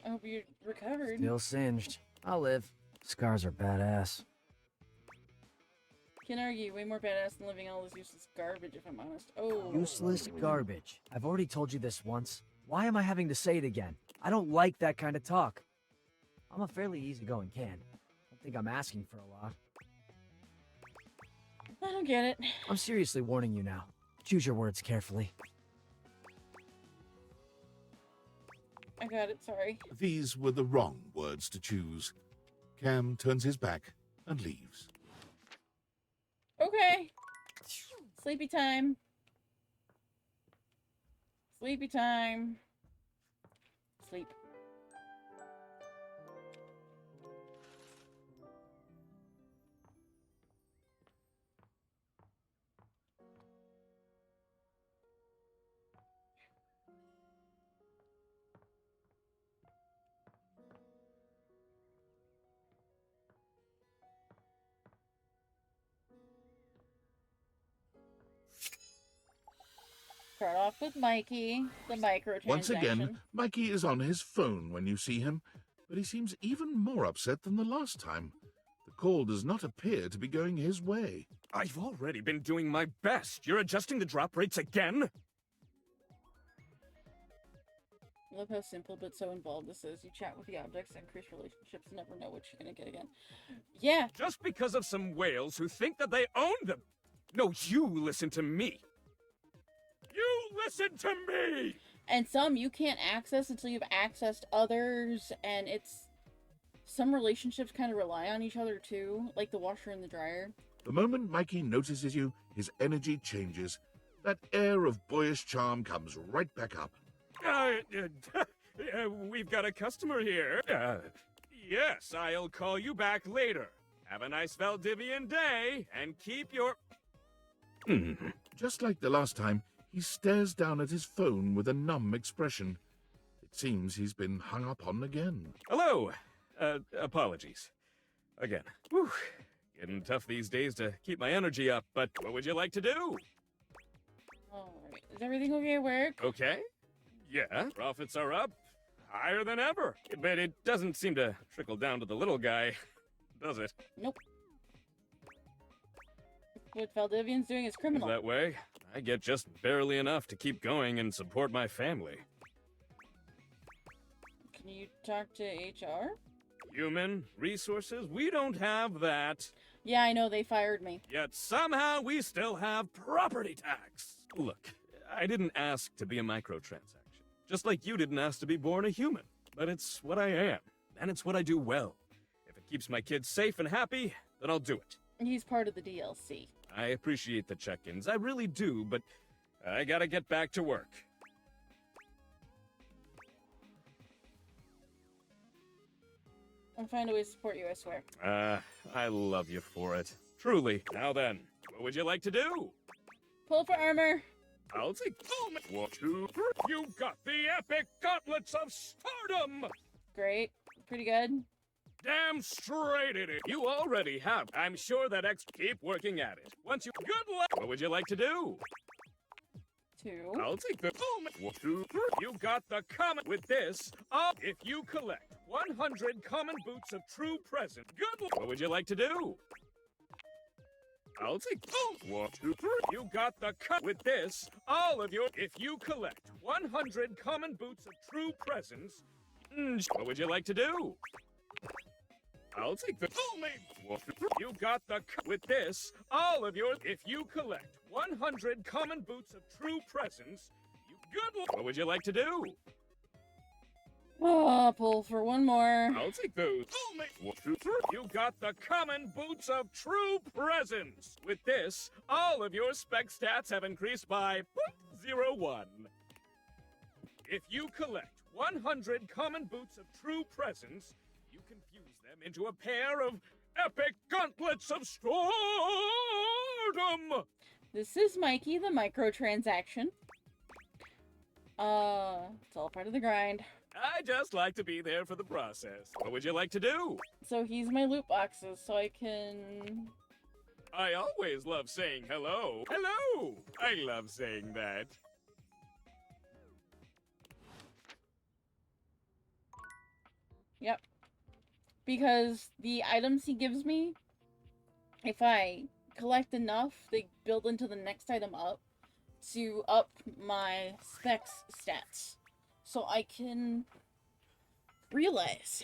I hope you're recovered. Still singed. I'll live. Scars are badass. Can't argue, way more badass than living all this useless garbage, if I'm honest. Oh. Useless garbage. I've already told you this once. Why am I having to say it again? I don't like that kind of talk. I'm a fairly easygoing kid. Don't think I'm asking for a lot. I don't get it. I'm seriously warning you now. Choose your words carefully. I got it, sorry. These were the wrong words to choose. Cam turns his back and leaves. Okay. Sleepy time. Sleepy time. Sleep. Start off with Mikey, the microtransaction. Once again, Mikey is on his phone when you see him, but he seems even more upset than the last time. The call does not appear to be going his way. I've already been doing my best. You're adjusting the drop rates again? I love how simple but so involved this is. You chat with the objects, increase relationships, never know what you're gonna get again. Yeah. Just because of some whales who think that they own them. No, you listen to me. You listen to me! And some you can't access until you've accessed others, and it's... Some relationships kind of rely on each other too, like the washer and the dryer. The moment Mikey notices you, his energy changes. That air of boyish charm comes right back up. We've got a customer here. Yes, I'll call you back later. Have a nice Valdivian day, and keep your... Just like the last time, he stares down at his phone with a numb expression. It seems he's been hung up on again. Hello. Apologies. Again. Whew. Getting tough these days to keep my energy up, but what would you like to do? Alright, is everything okay at work? Okay. Yeah, profits are up. Higher than ever. But it doesn't seem to trickle down to the little guy, does it? Nope. What Valdivian's doing is criminal. That way, I get just barely enough to keep going and support my family. Can you talk to HR? Human resources? We don't have that. Yeah, I know, they fired me. Yet somehow we still have property tax. Look, I didn't ask to be a microtransaction. Just like you didn't ask to be born a human. But it's what I am, and it's what I do well. If it keeps my kids safe and happy, then I'll do it. He's part of the DLC. I appreciate the check-ins, I really do, but I gotta get back to work. I'll find a way to support you, I swear. I love you for it. Truly. Now then, what would you like to do? Pull for armor. I'll take... 1, 2, 3. You got the epic gauntlets of stardom! Great. Pretty good. Damn straight it is. You already have. I'm sure that keep working at it. Once you... Good luck! What would you like to do? 2. I'll take the... 1, 2, 3. You got the common... With this, if you collect 100 common boots of true present. Good luck! What would you like to do? I'll take 1, 2, 3. You got the cut with this. All of your... If you collect 100 common boots of true presents... what would you like to do? I'll take the... 1, 2, 3. You got the cut with this. All of your... If you collect 100 common boots of true presents... Good luck. What would you like to do? Oh, pull for one more. I'll take those. 1, 2, 3. You got the common boots of true presence. With this, all of your spec stats have increased by 0.01. If you collect 100 common boots of true presence, you can fuse them into a pair of epic gauntlets of stardom. This is Mikey, the microtransaction. It's all part of the grind. I just like to be there for the process. What would you like to do? So he's my loot boxes, so I can... I always love saying hello. Hello! I love saying that. Yep. Because the items he gives me, if I collect enough, they build into the next item up to up my specs stats. So I can realize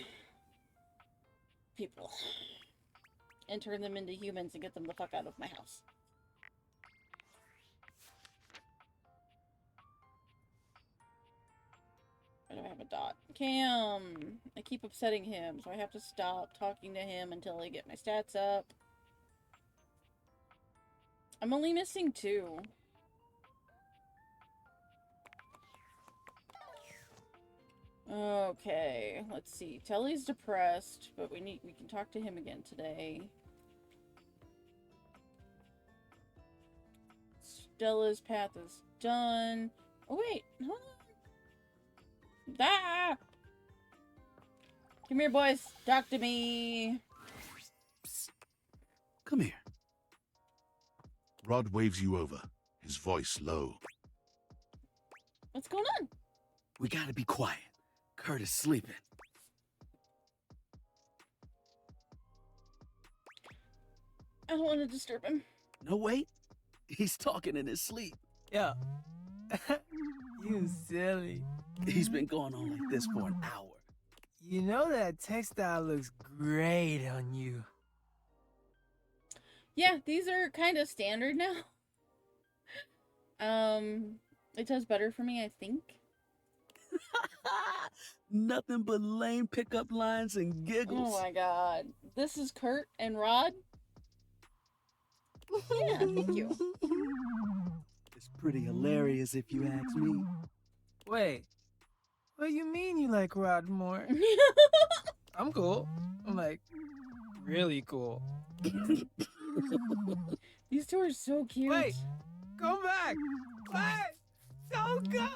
people and turn them into humans and get them the fuck out of my house. Why do I have a dot? Cam! I keep upsetting him, so I have to stop talking to him until I get my stats up. I'm only missing 2. Okay, let's see. Telly's depressed, but we can talk to him again today. Stella's path is done. Oh wait, hold on. Ah! Come here, boys. Talk to me. Come here. Rod waves you over, his voice low. What's going on? We gotta be quiet. Kurt is sleeping. I don't want to disturb him. No, wait. He's talking in his sleep. Yeah. You silly. He's been going on like this for an hour. You know that textile looks great on you. Yeah, these are kind of standard now. It does better for me, I think. Nothing but lame pickup lines and giggles. Oh my god. This is Kurt and Rod. Yeah, thank you. It's pretty hilarious if you ask me. Wait. What do you mean you like Rod more? I'm cool. I'm like, really cool. These two are so cute. Wait, come back. Wait, don't go.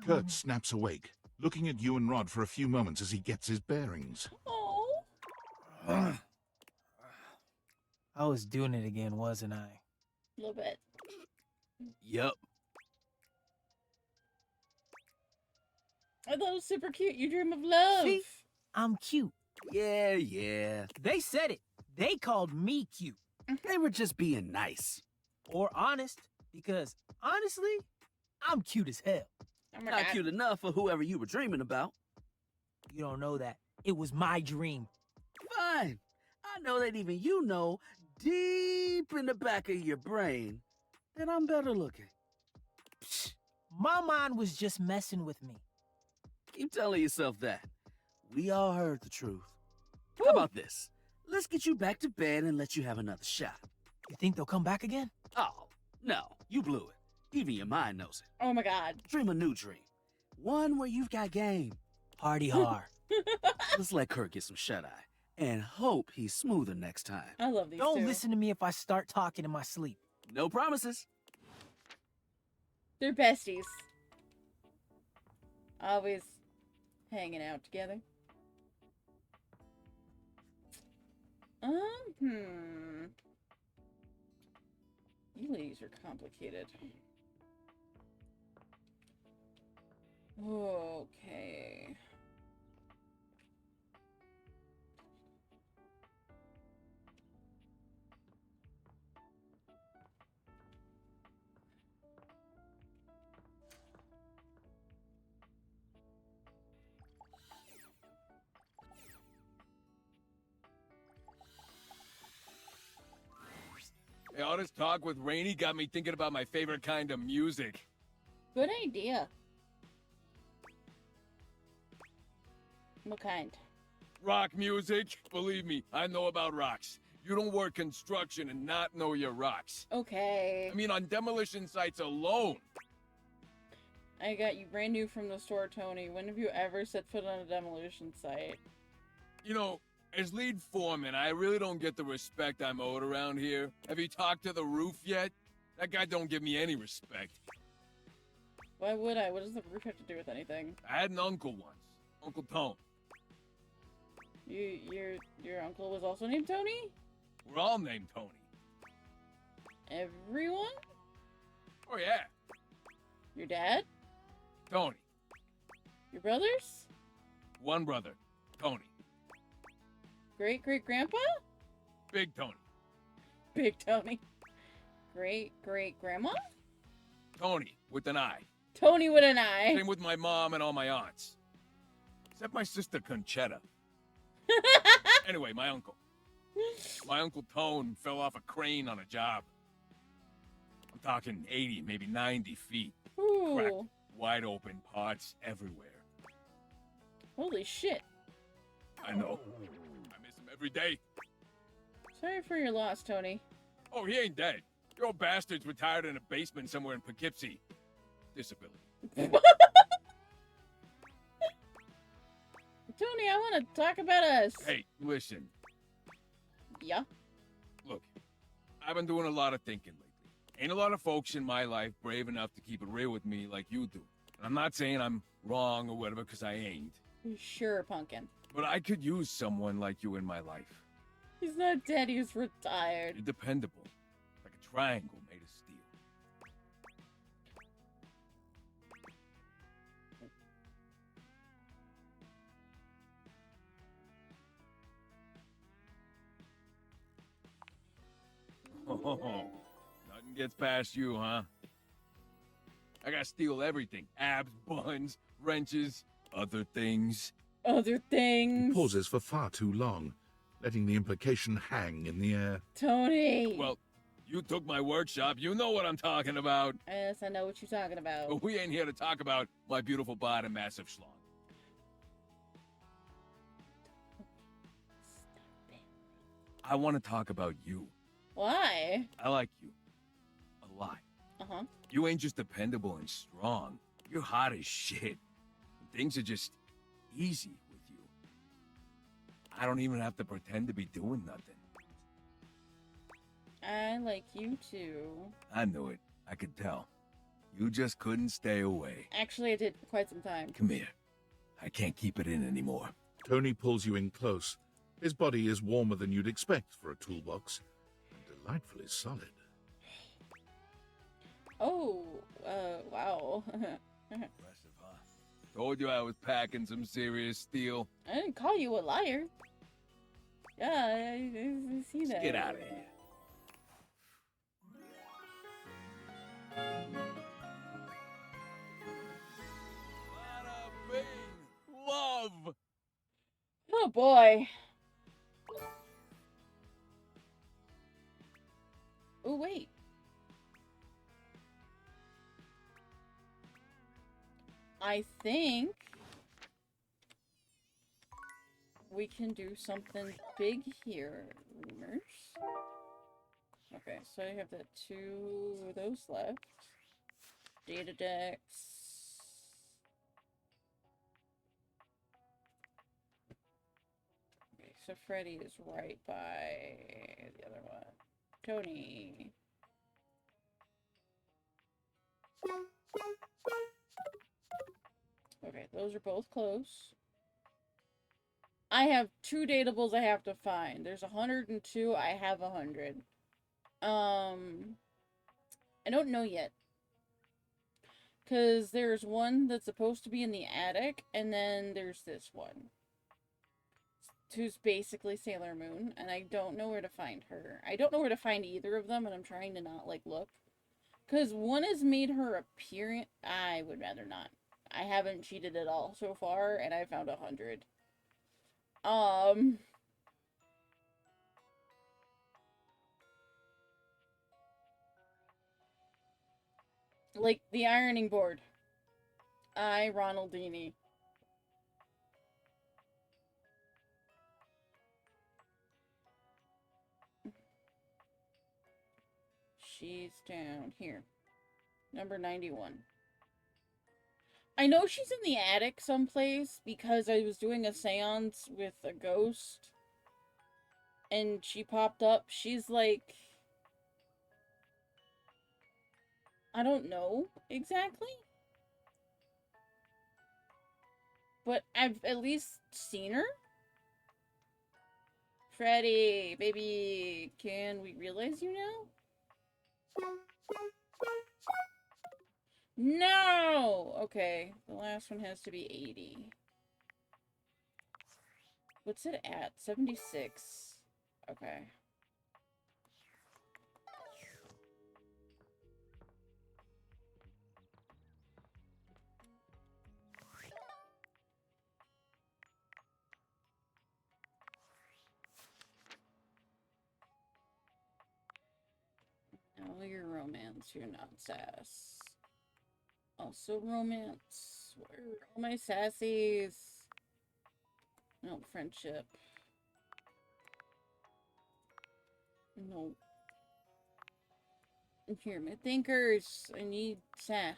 Kurt snaps awake, looking at you and Rod for a few moments as he gets his bearings. Oh. I was doing it again, wasn't I? A little bit. Yup. I thought it was super cute. You dream of love. See? I'm cute. Yeah. They said it. They called me cute. They were just being nice. Or honest, because honestly, I'm cute as hell. Oh my Not God. cute enough for whoever you were dreaming about. You don't know that. It was my dream. Fine. I know that even you know, deep in the back of your brain, that I'm better looking. Psh, my mind was just messing with me. Keep telling yourself that. We all heard the truth. How about this? Let's get you back to bed and let you have another shot. You think they'll come back again? Oh, no. You blew it. Even your mind knows it. Oh my god. Dream a new dream. One where you've got game. Party hard. Let's let Kurt get some shut-eye. And hope he's smoother next time. I love these Don't two. listen to me if I start talking in my sleep. No promises. They're besties. Always hanging out together. You ladies are complicated. Okay. Hey, all this talk with Rainey got me thinking about my favorite kind of music. Good idea. What kind? Rock music. Believe me, I know about rocks. You don't work construction and not know your rocks. Okay. I mean, on demolition sites alone. I got you brand new from the store, Tony. When have you ever set foot on a demolition site? You know, as lead foreman, I really don't get the respect I'm owed around here. Have you talked to the roof yet? That guy don't give me any respect. Why would I? What does the roof have to do with anything? I had an uncle once, Uncle Tone. Your uncle was also named Tony? We're all named Tony. Everyone? Oh yeah, Your dad? Tony. Your brothers? One brother, Tony. Great-great-grandpa? Big Tony. Big Tony. Great-great-grandma? Tony, with an I. Tony with an I. Same with my mom and all my aunts. Except my sister Conchetta. Anyway, my uncle. My Uncle Tone fell off a crane on a job. I'm talking 80, maybe 90 feet. Cracked, Ooh. wide open, parts everywhere. Holy shit. I know. I miss him every day. Sorry for your loss, Tony. Oh, he ain't dead. Your bastard's retired in a basement somewhere in Poughkeepsie. Disability. Tony, I want to talk about us. Hey, listen. Yeah? Look, I've been doing a lot of thinking lately. Ain't a lot of folks in my life brave enough to keep it real with me like you do. I'm not saying I'm wrong or whatever, because I ain't. Sure, Pumpkin. But I could use someone like you in my life. He's not dead, he's retired. You're dependable. Like a triangle made of steel. Nothing gets past you, huh? I gotta steal everything. Abs, buns, wrenches, other things. Other He things. pauses for far too long, letting the implication hang in the air. Tony. Well, you took my workshop. You know what I'm talking about. Yes, I know what you're talking about. But we ain't here to talk about my beautiful body, massive schlong. I want to talk about you. Why? I like you. A lot. Uh-huh. You ain't just dependable and strong. You're hot as shit. Things are just easy with you. I don't even have to pretend to be doing nothing. I like you too. I knew it. I could tell. You just couldn't stay away. Actually, I did for quite some time. Come here. I can't keep it in anymore. Tony pulls you in close. His body is warmer than you'd expect for a toolbox, and delightfully solid. Oh, wow. Impressive, huh? Told you I was packing some serious steel. I didn't call you a liar. Yeah, I see that. Get out of here. Bada bing! Love! Oh boy. Oh wait. I think we can do something big here, rumors. Okay, so I have that 2 of those left. Data decks. Okay, so Freddy is right by the other one. Tony. Okay, those are both close. I have 2 datables I have to find. There's 102, I have 100. I don't know yet. Because there's one that's supposed to be in the attic, and then there's this one. Who's basically Sailor Moon, and I don't know where to find her. I don't know where to find either of them, and I'm trying to not, like, look. Because one has made her appearance. I would rather not. I haven't cheated at all so far, and I found 100. Like, the ironing board. Ronaldini. She's down here. Number 91. I know she's in the attic someplace because I was doing a seance with a ghost. And she popped up. She's like... I don't know exactly. But I've at least seen her. Freddy, baby, can we realize you now? No! Okay, the last one has to be 80. What's it at? 76. Okay. No, you're romance, you're not sass. Also romance. Where are all my sassies? No, friendship. No. Here, my thinkers. I need sass.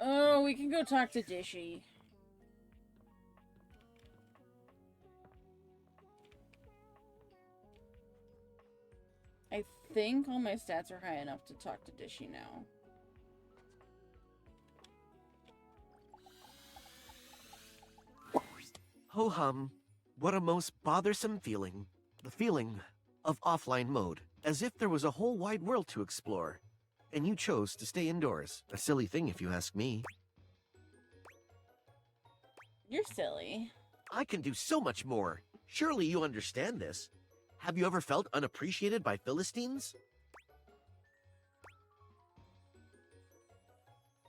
Oh, we can go talk to Dishy. I think all my stats are high enough to talk to Dishy now. Ho hum. What a most bothersome feeling. The feeling of offline mode. As if there was a whole wide world to explore. and you chose to stay indoors. A silly thing if you ask me. You're silly. I can do so much more. Surely you understand this. Have you ever felt unappreciated by Philistines?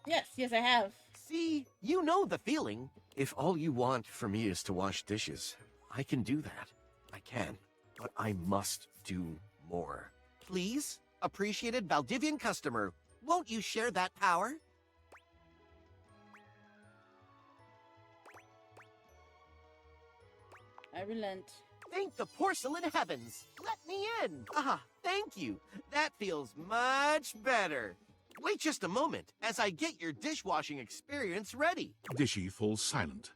Yes, I have. See, you know the feeling. If all you want from me is to wash dishes, I can do that. I can, but I must do more. Please, appreciated Valdivian customer, won't you share that power? I relent. Thank the porcelain heavens. Let me in. Ah, thank you. That feels much better. Wait just a moment as I get your dishwashing experience ready. Dishy falls silent,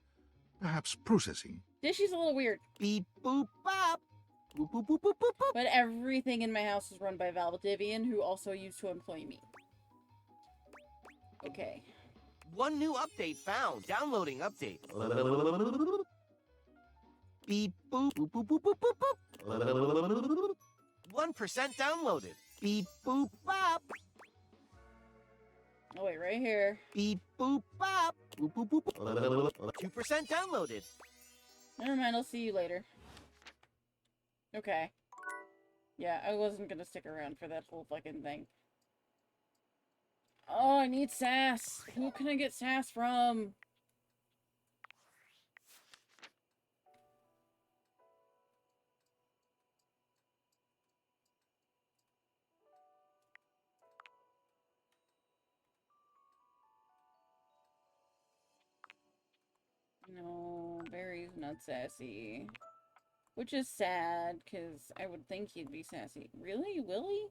perhaps processing. Dishy's a little weird. Beep boop bop. Boop boop boop boop boop boop. But everything in my house is run by Valdivian, who also used to employ me. Okay. One new update found. Downloading update. Beep boop boop boop boop boop boop boop. 1% downloaded. Beep boop bop. Oh wait, right here. Beep boop bop. Boop boop boop boop. 2% downloaded. Never mind, I'll see you later. Okay. Yeah, I wasn't gonna stick around for that whole fucking thing. Oh, I need sass. Who can I get sass from? No, Barry's not sassy. Which is sad, because I would think he'd be sassy. Really? Willie?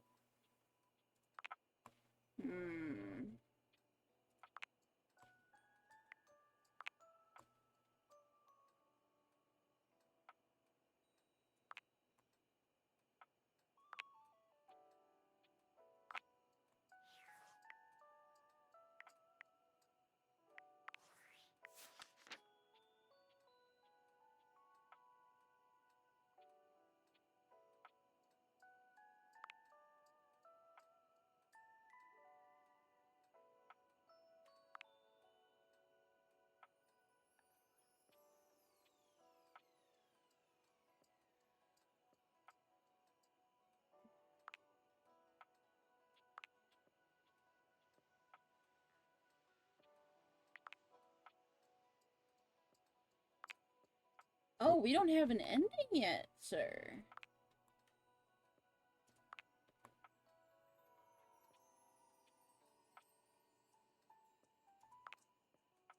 Oh, we don't have an ending yet, sir.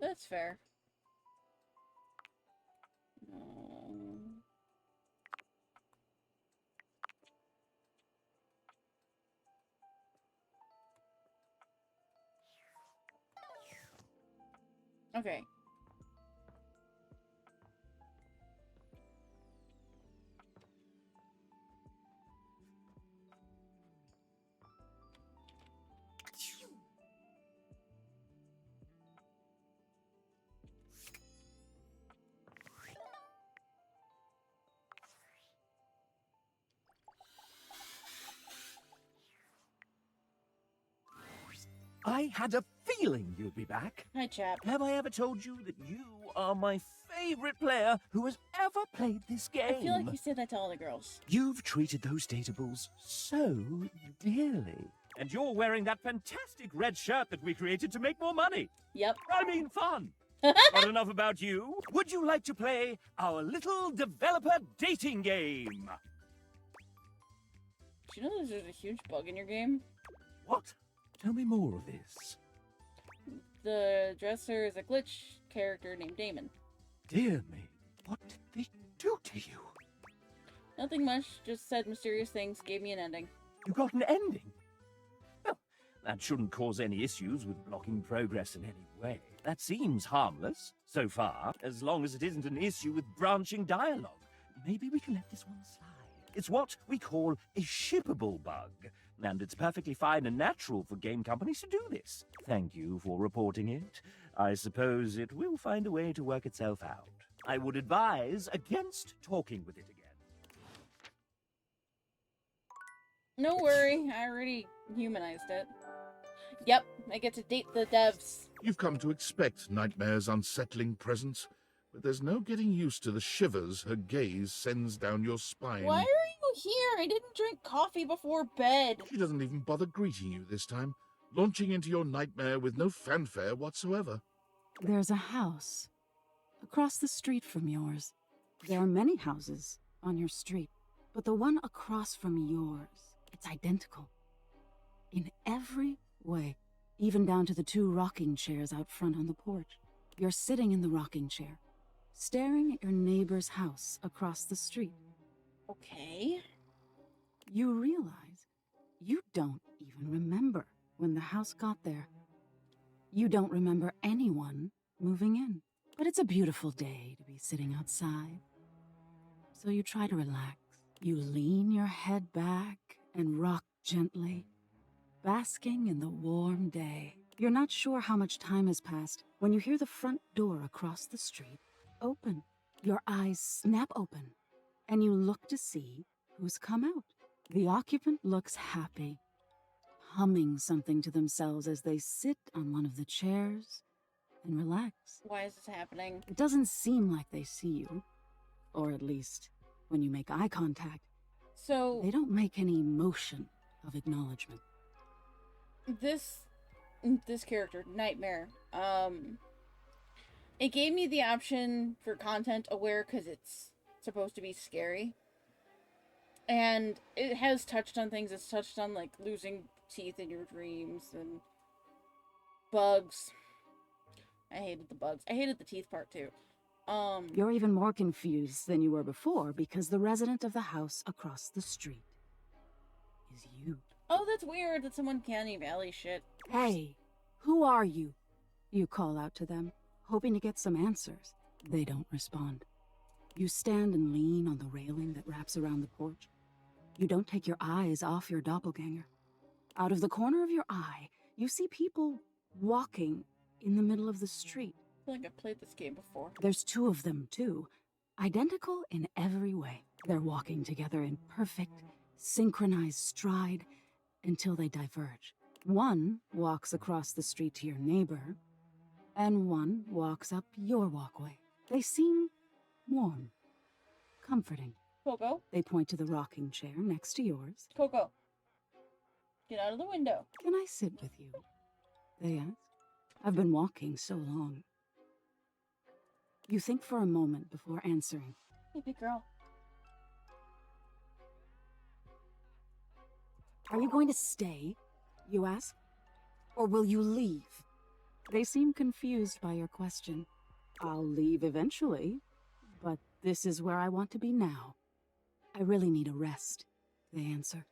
That's fair. Okay. I had a feeling you'd be back. Hi, chap. Have I ever told you that you are my favorite player who has ever played this game? I feel like you say that to all the girls. You've treated those data balls so dearly. And you're wearing that fantastic red shirt that we created to make more money. Yep. I mean fun. Not enough about you. Would you like to play our little developer dating game? Do you know there's a huge bug in your game? What? Tell me more of this. The dresser is a glitch character named Damon. Dear me, what did they do to you? Nothing much, just said mysterious things, gave me an ending. You got an ending? Well, that shouldn't cause any issues with blocking progress in any way. That seems harmless, so far, as long as it isn't an issue with branching dialogue. Maybe we can let this one slide. It's what we call a shippable bug, and it's perfectly fine and natural for game companies to do this. Thank you for reporting it. I suppose it will find a way to work itself out. I would advise against talking with it again. No worry, I already humanized it. Yep, I get to date the devs. You've come to expect Nightmare's unsettling presence, but there's no getting used to the shivers her gaze sends down your spine. Why are you here? I didn't drink coffee before bed. She doesn't even bother greeting you this time, launching into your nightmare with no fanfare whatsoever. There's a house across the street from yours. There are many houses on your street, but the one across from yours, it's identical. In every way, even down to the 2 rocking chairs out front on the porch. You're sitting in the rocking chair, staring at your neighbor's house across the street. Okay. You realize you don't even remember when the house got there. You don't remember anyone moving in. But it's a beautiful day to be sitting outside. So you try to relax. You lean your head back and rock gently, basking in the warm day. You're not sure how much time has passed when you hear the front door across the street open. Your eyes snap open, and you look to see who's come out. The occupant looks happy, humming something to themselves as they sit on one of the chairs and relax. Why is this happening? It doesn't seem like they see you, or at least when you make eye contact. So they don't make any motion of acknowledgement. This character, Nightmare, it gave me the option for content aware because it's supposed to be scary. And it has touched on things. It's touched on, like, losing teeth in your dreams and bugs. I hated the bugs. I hated the teeth part, too. You're even more confused than you were before because the resident of the house across the street is you. Oh, that's weird that someone Canny Valley shit. Hey, who are you? You call out to them, hoping to get some answers. They don't respond. You stand and lean on the railing that wraps around the porch. You don't take your eyes off your doppelganger. Out of the corner of your eye, you see people walking in the middle of the street. I feel like I've played this game before. There's 2 of them, too. Identical in every way. They're walking together in perfect, synchronized stride until they diverge. One walks across the street to your neighbor, and one walks up your walkway. They seem warm, comforting. Coco? They point to the rocking chair next to yours. Coco, get out of the window. Can I sit with you? They ask. I've been walking so long. You think for a moment before answering. Hey, big girl. Are you going to stay, you ask? Or will you leave? They seem confused by your question. I'll leave eventually, but this is where I want to be now. I really need a rest, they answer.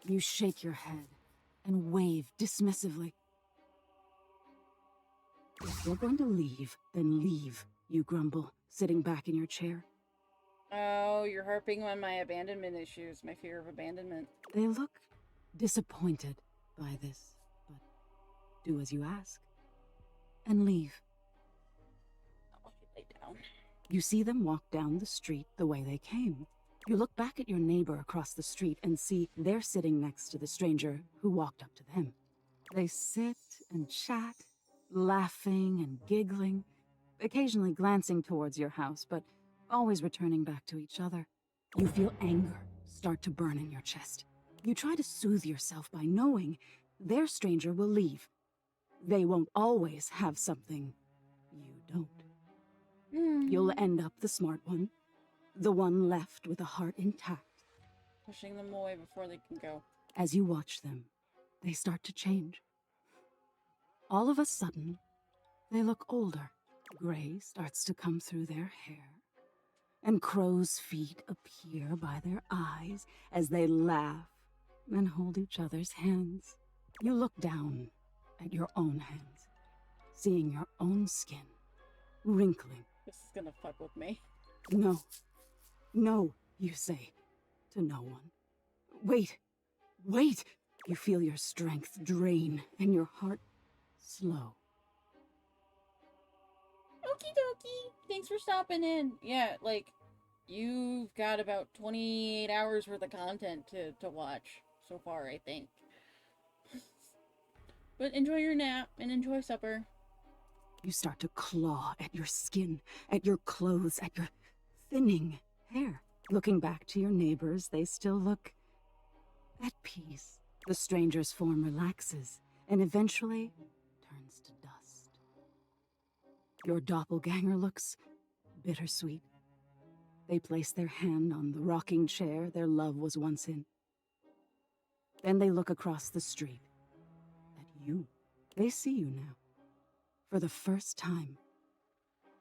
You shake your head and wave dismissively. If you're going to leave, then leave, you grumble, sitting back in your chair. Oh, you're harping on my abandonment issues, my fear of abandonment. They look disappointed by this, but do as you ask and leave. I'll lay down. You see them walk down the street the way they came. You look back at your neighbor across the street and see they're sitting next to the stranger who walked up to them. They sit and chat, laughing and giggling, occasionally glancing towards your house, but always returning back to each other. You feel anger start to burn in your chest. You try to soothe yourself by knowing their stranger will leave. They won't always have something you don't. You'll end up the smart one, the one left with a heart intact. Pushing them away before they can go. As you watch them, they start to change. All of a sudden, they look older. Gray starts to come through their hair, and crow's feet appear by their eyes as they laugh and hold each other's hands. You look down at your own hands, seeing your own skin wrinkling. This is gonna fuck with me. No, no, you say to no one. Wait, wait! You feel your strength drain and your heart slow. Okie dokie. Thanks for stopping in. Yeah, like, you've got about 28 hours worth of content to watch so far, I think. But enjoy your nap and enjoy supper. You start to claw at your skin, at your clothes, at your thinning hair. Looking back to your neighbors, they still look at peace. The stranger's form relaxes and eventually turns to dust. Your doppelganger looks bittersweet. They place their hand on the rocking chair their love was once in. Then they look across the street at you. They see you now, for the first time,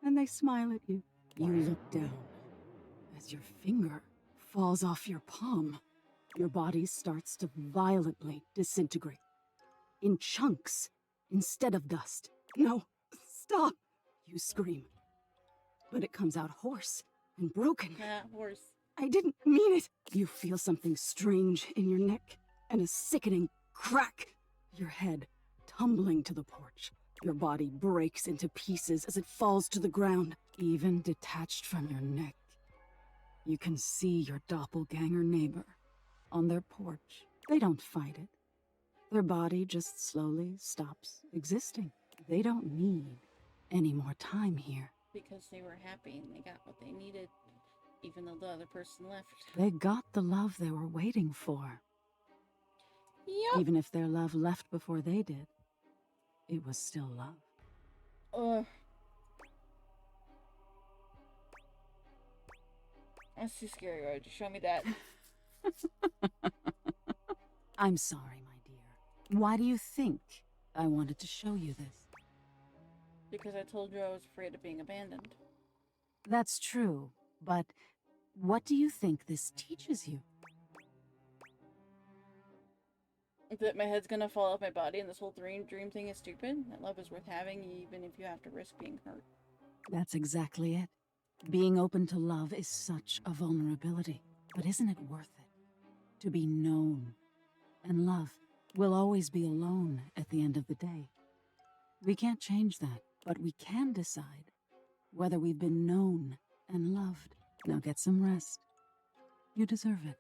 and they smile at you. You look down as your finger falls off your palm. Your body starts to violently disintegrate, in chunks instead of dust. No, stop! You scream. But it comes out hoarse and broken. Horse. I didn't mean it. You feel something strange in your neck and a sickening crack. Your head tumbling to the porch. Your body breaks into pieces as it falls to the ground. Even detached from your neck, you can see your doppelganger neighbor on their porch. They don't fight it. Their body just slowly stops existing. They don't need any more time here. Because they were happy and they got what they needed, even though the other person left. They got the love they were waiting for. Yep. Even if their love left before they did, it was still love. Ugh. That's too scary. Why would you show me that? I'm sorry, my dear. Why do you think I wanted to show you this? Because I told you I was afraid of being abandoned. That's true, but what do you think this teaches you? That my head's gonna fall off my body and this whole dream thing is stupid? That love is worth having even if you have to risk being hurt. That's exactly it. Being open to love is such a vulnerability, but isn't it worth it? To be known. And love will always be alone at the end of the day. We can't change that, but we can decide whether we've been known and loved. Now get some rest. You deserve it.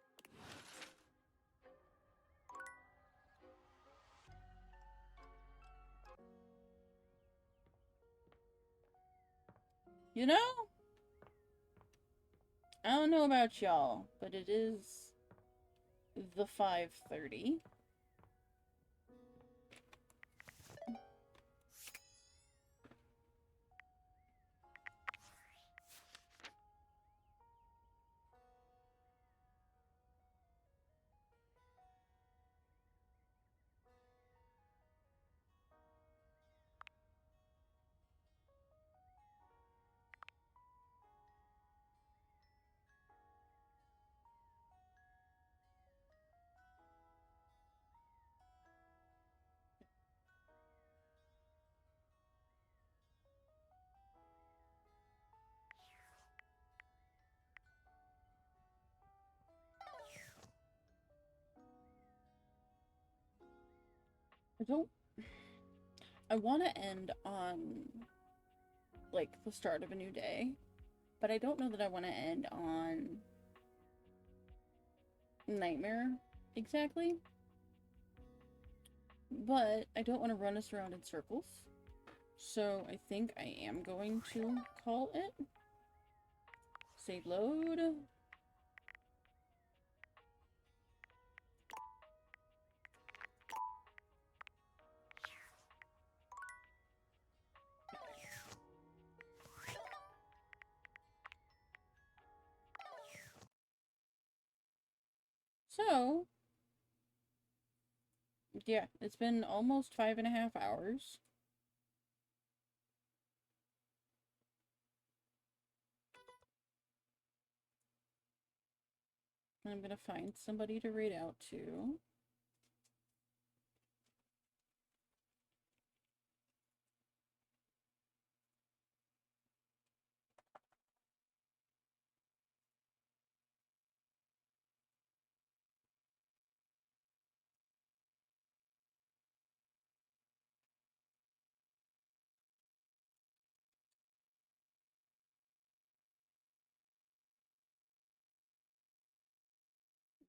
You know? I don't know about y'all, but it is the 5:30. I want to end on, like, the start of a new day, but I don't know that I want to end on Nightmare, exactly. But I don't want to run us around in circles, so I think I am going to call it. Save load. So, yeah, it's been almost 5.5 hours. I'm gonna find somebody to read out to.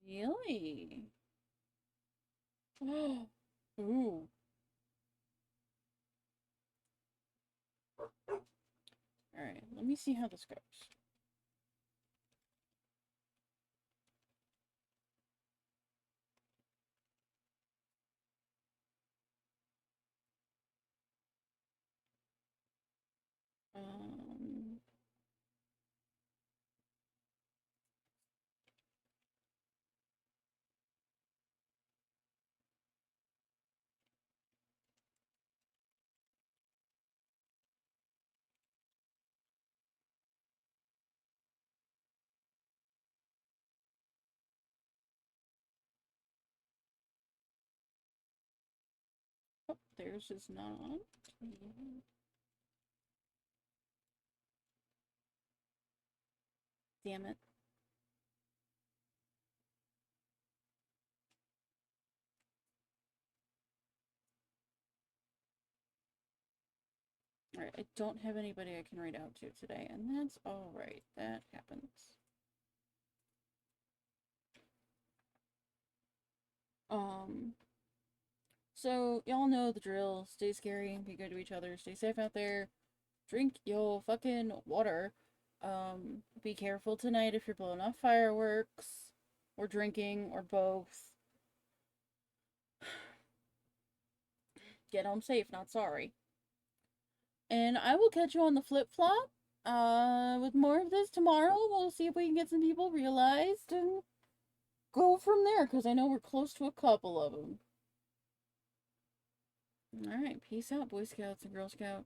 Really? Ooh. Alright, let me see how this goes. Um... Oh, theirs is not. Damn it. Alright, I don't have anybody I can read out to today, and that's alright. That happens. So, y'all know the drill. Stay scary, be good to each other, stay safe out there, drink your fucking water. Be careful tonight if you're blowing off fireworks, or drinking, or both. Get home safe, not sorry. And I will catch you on the flip-flop, with more of this tomorrow. We'll see if we can get some people realized, and go from there, because I know we're close to a couple of them. Alright, peace out, Boy Scouts and Girl Scouts.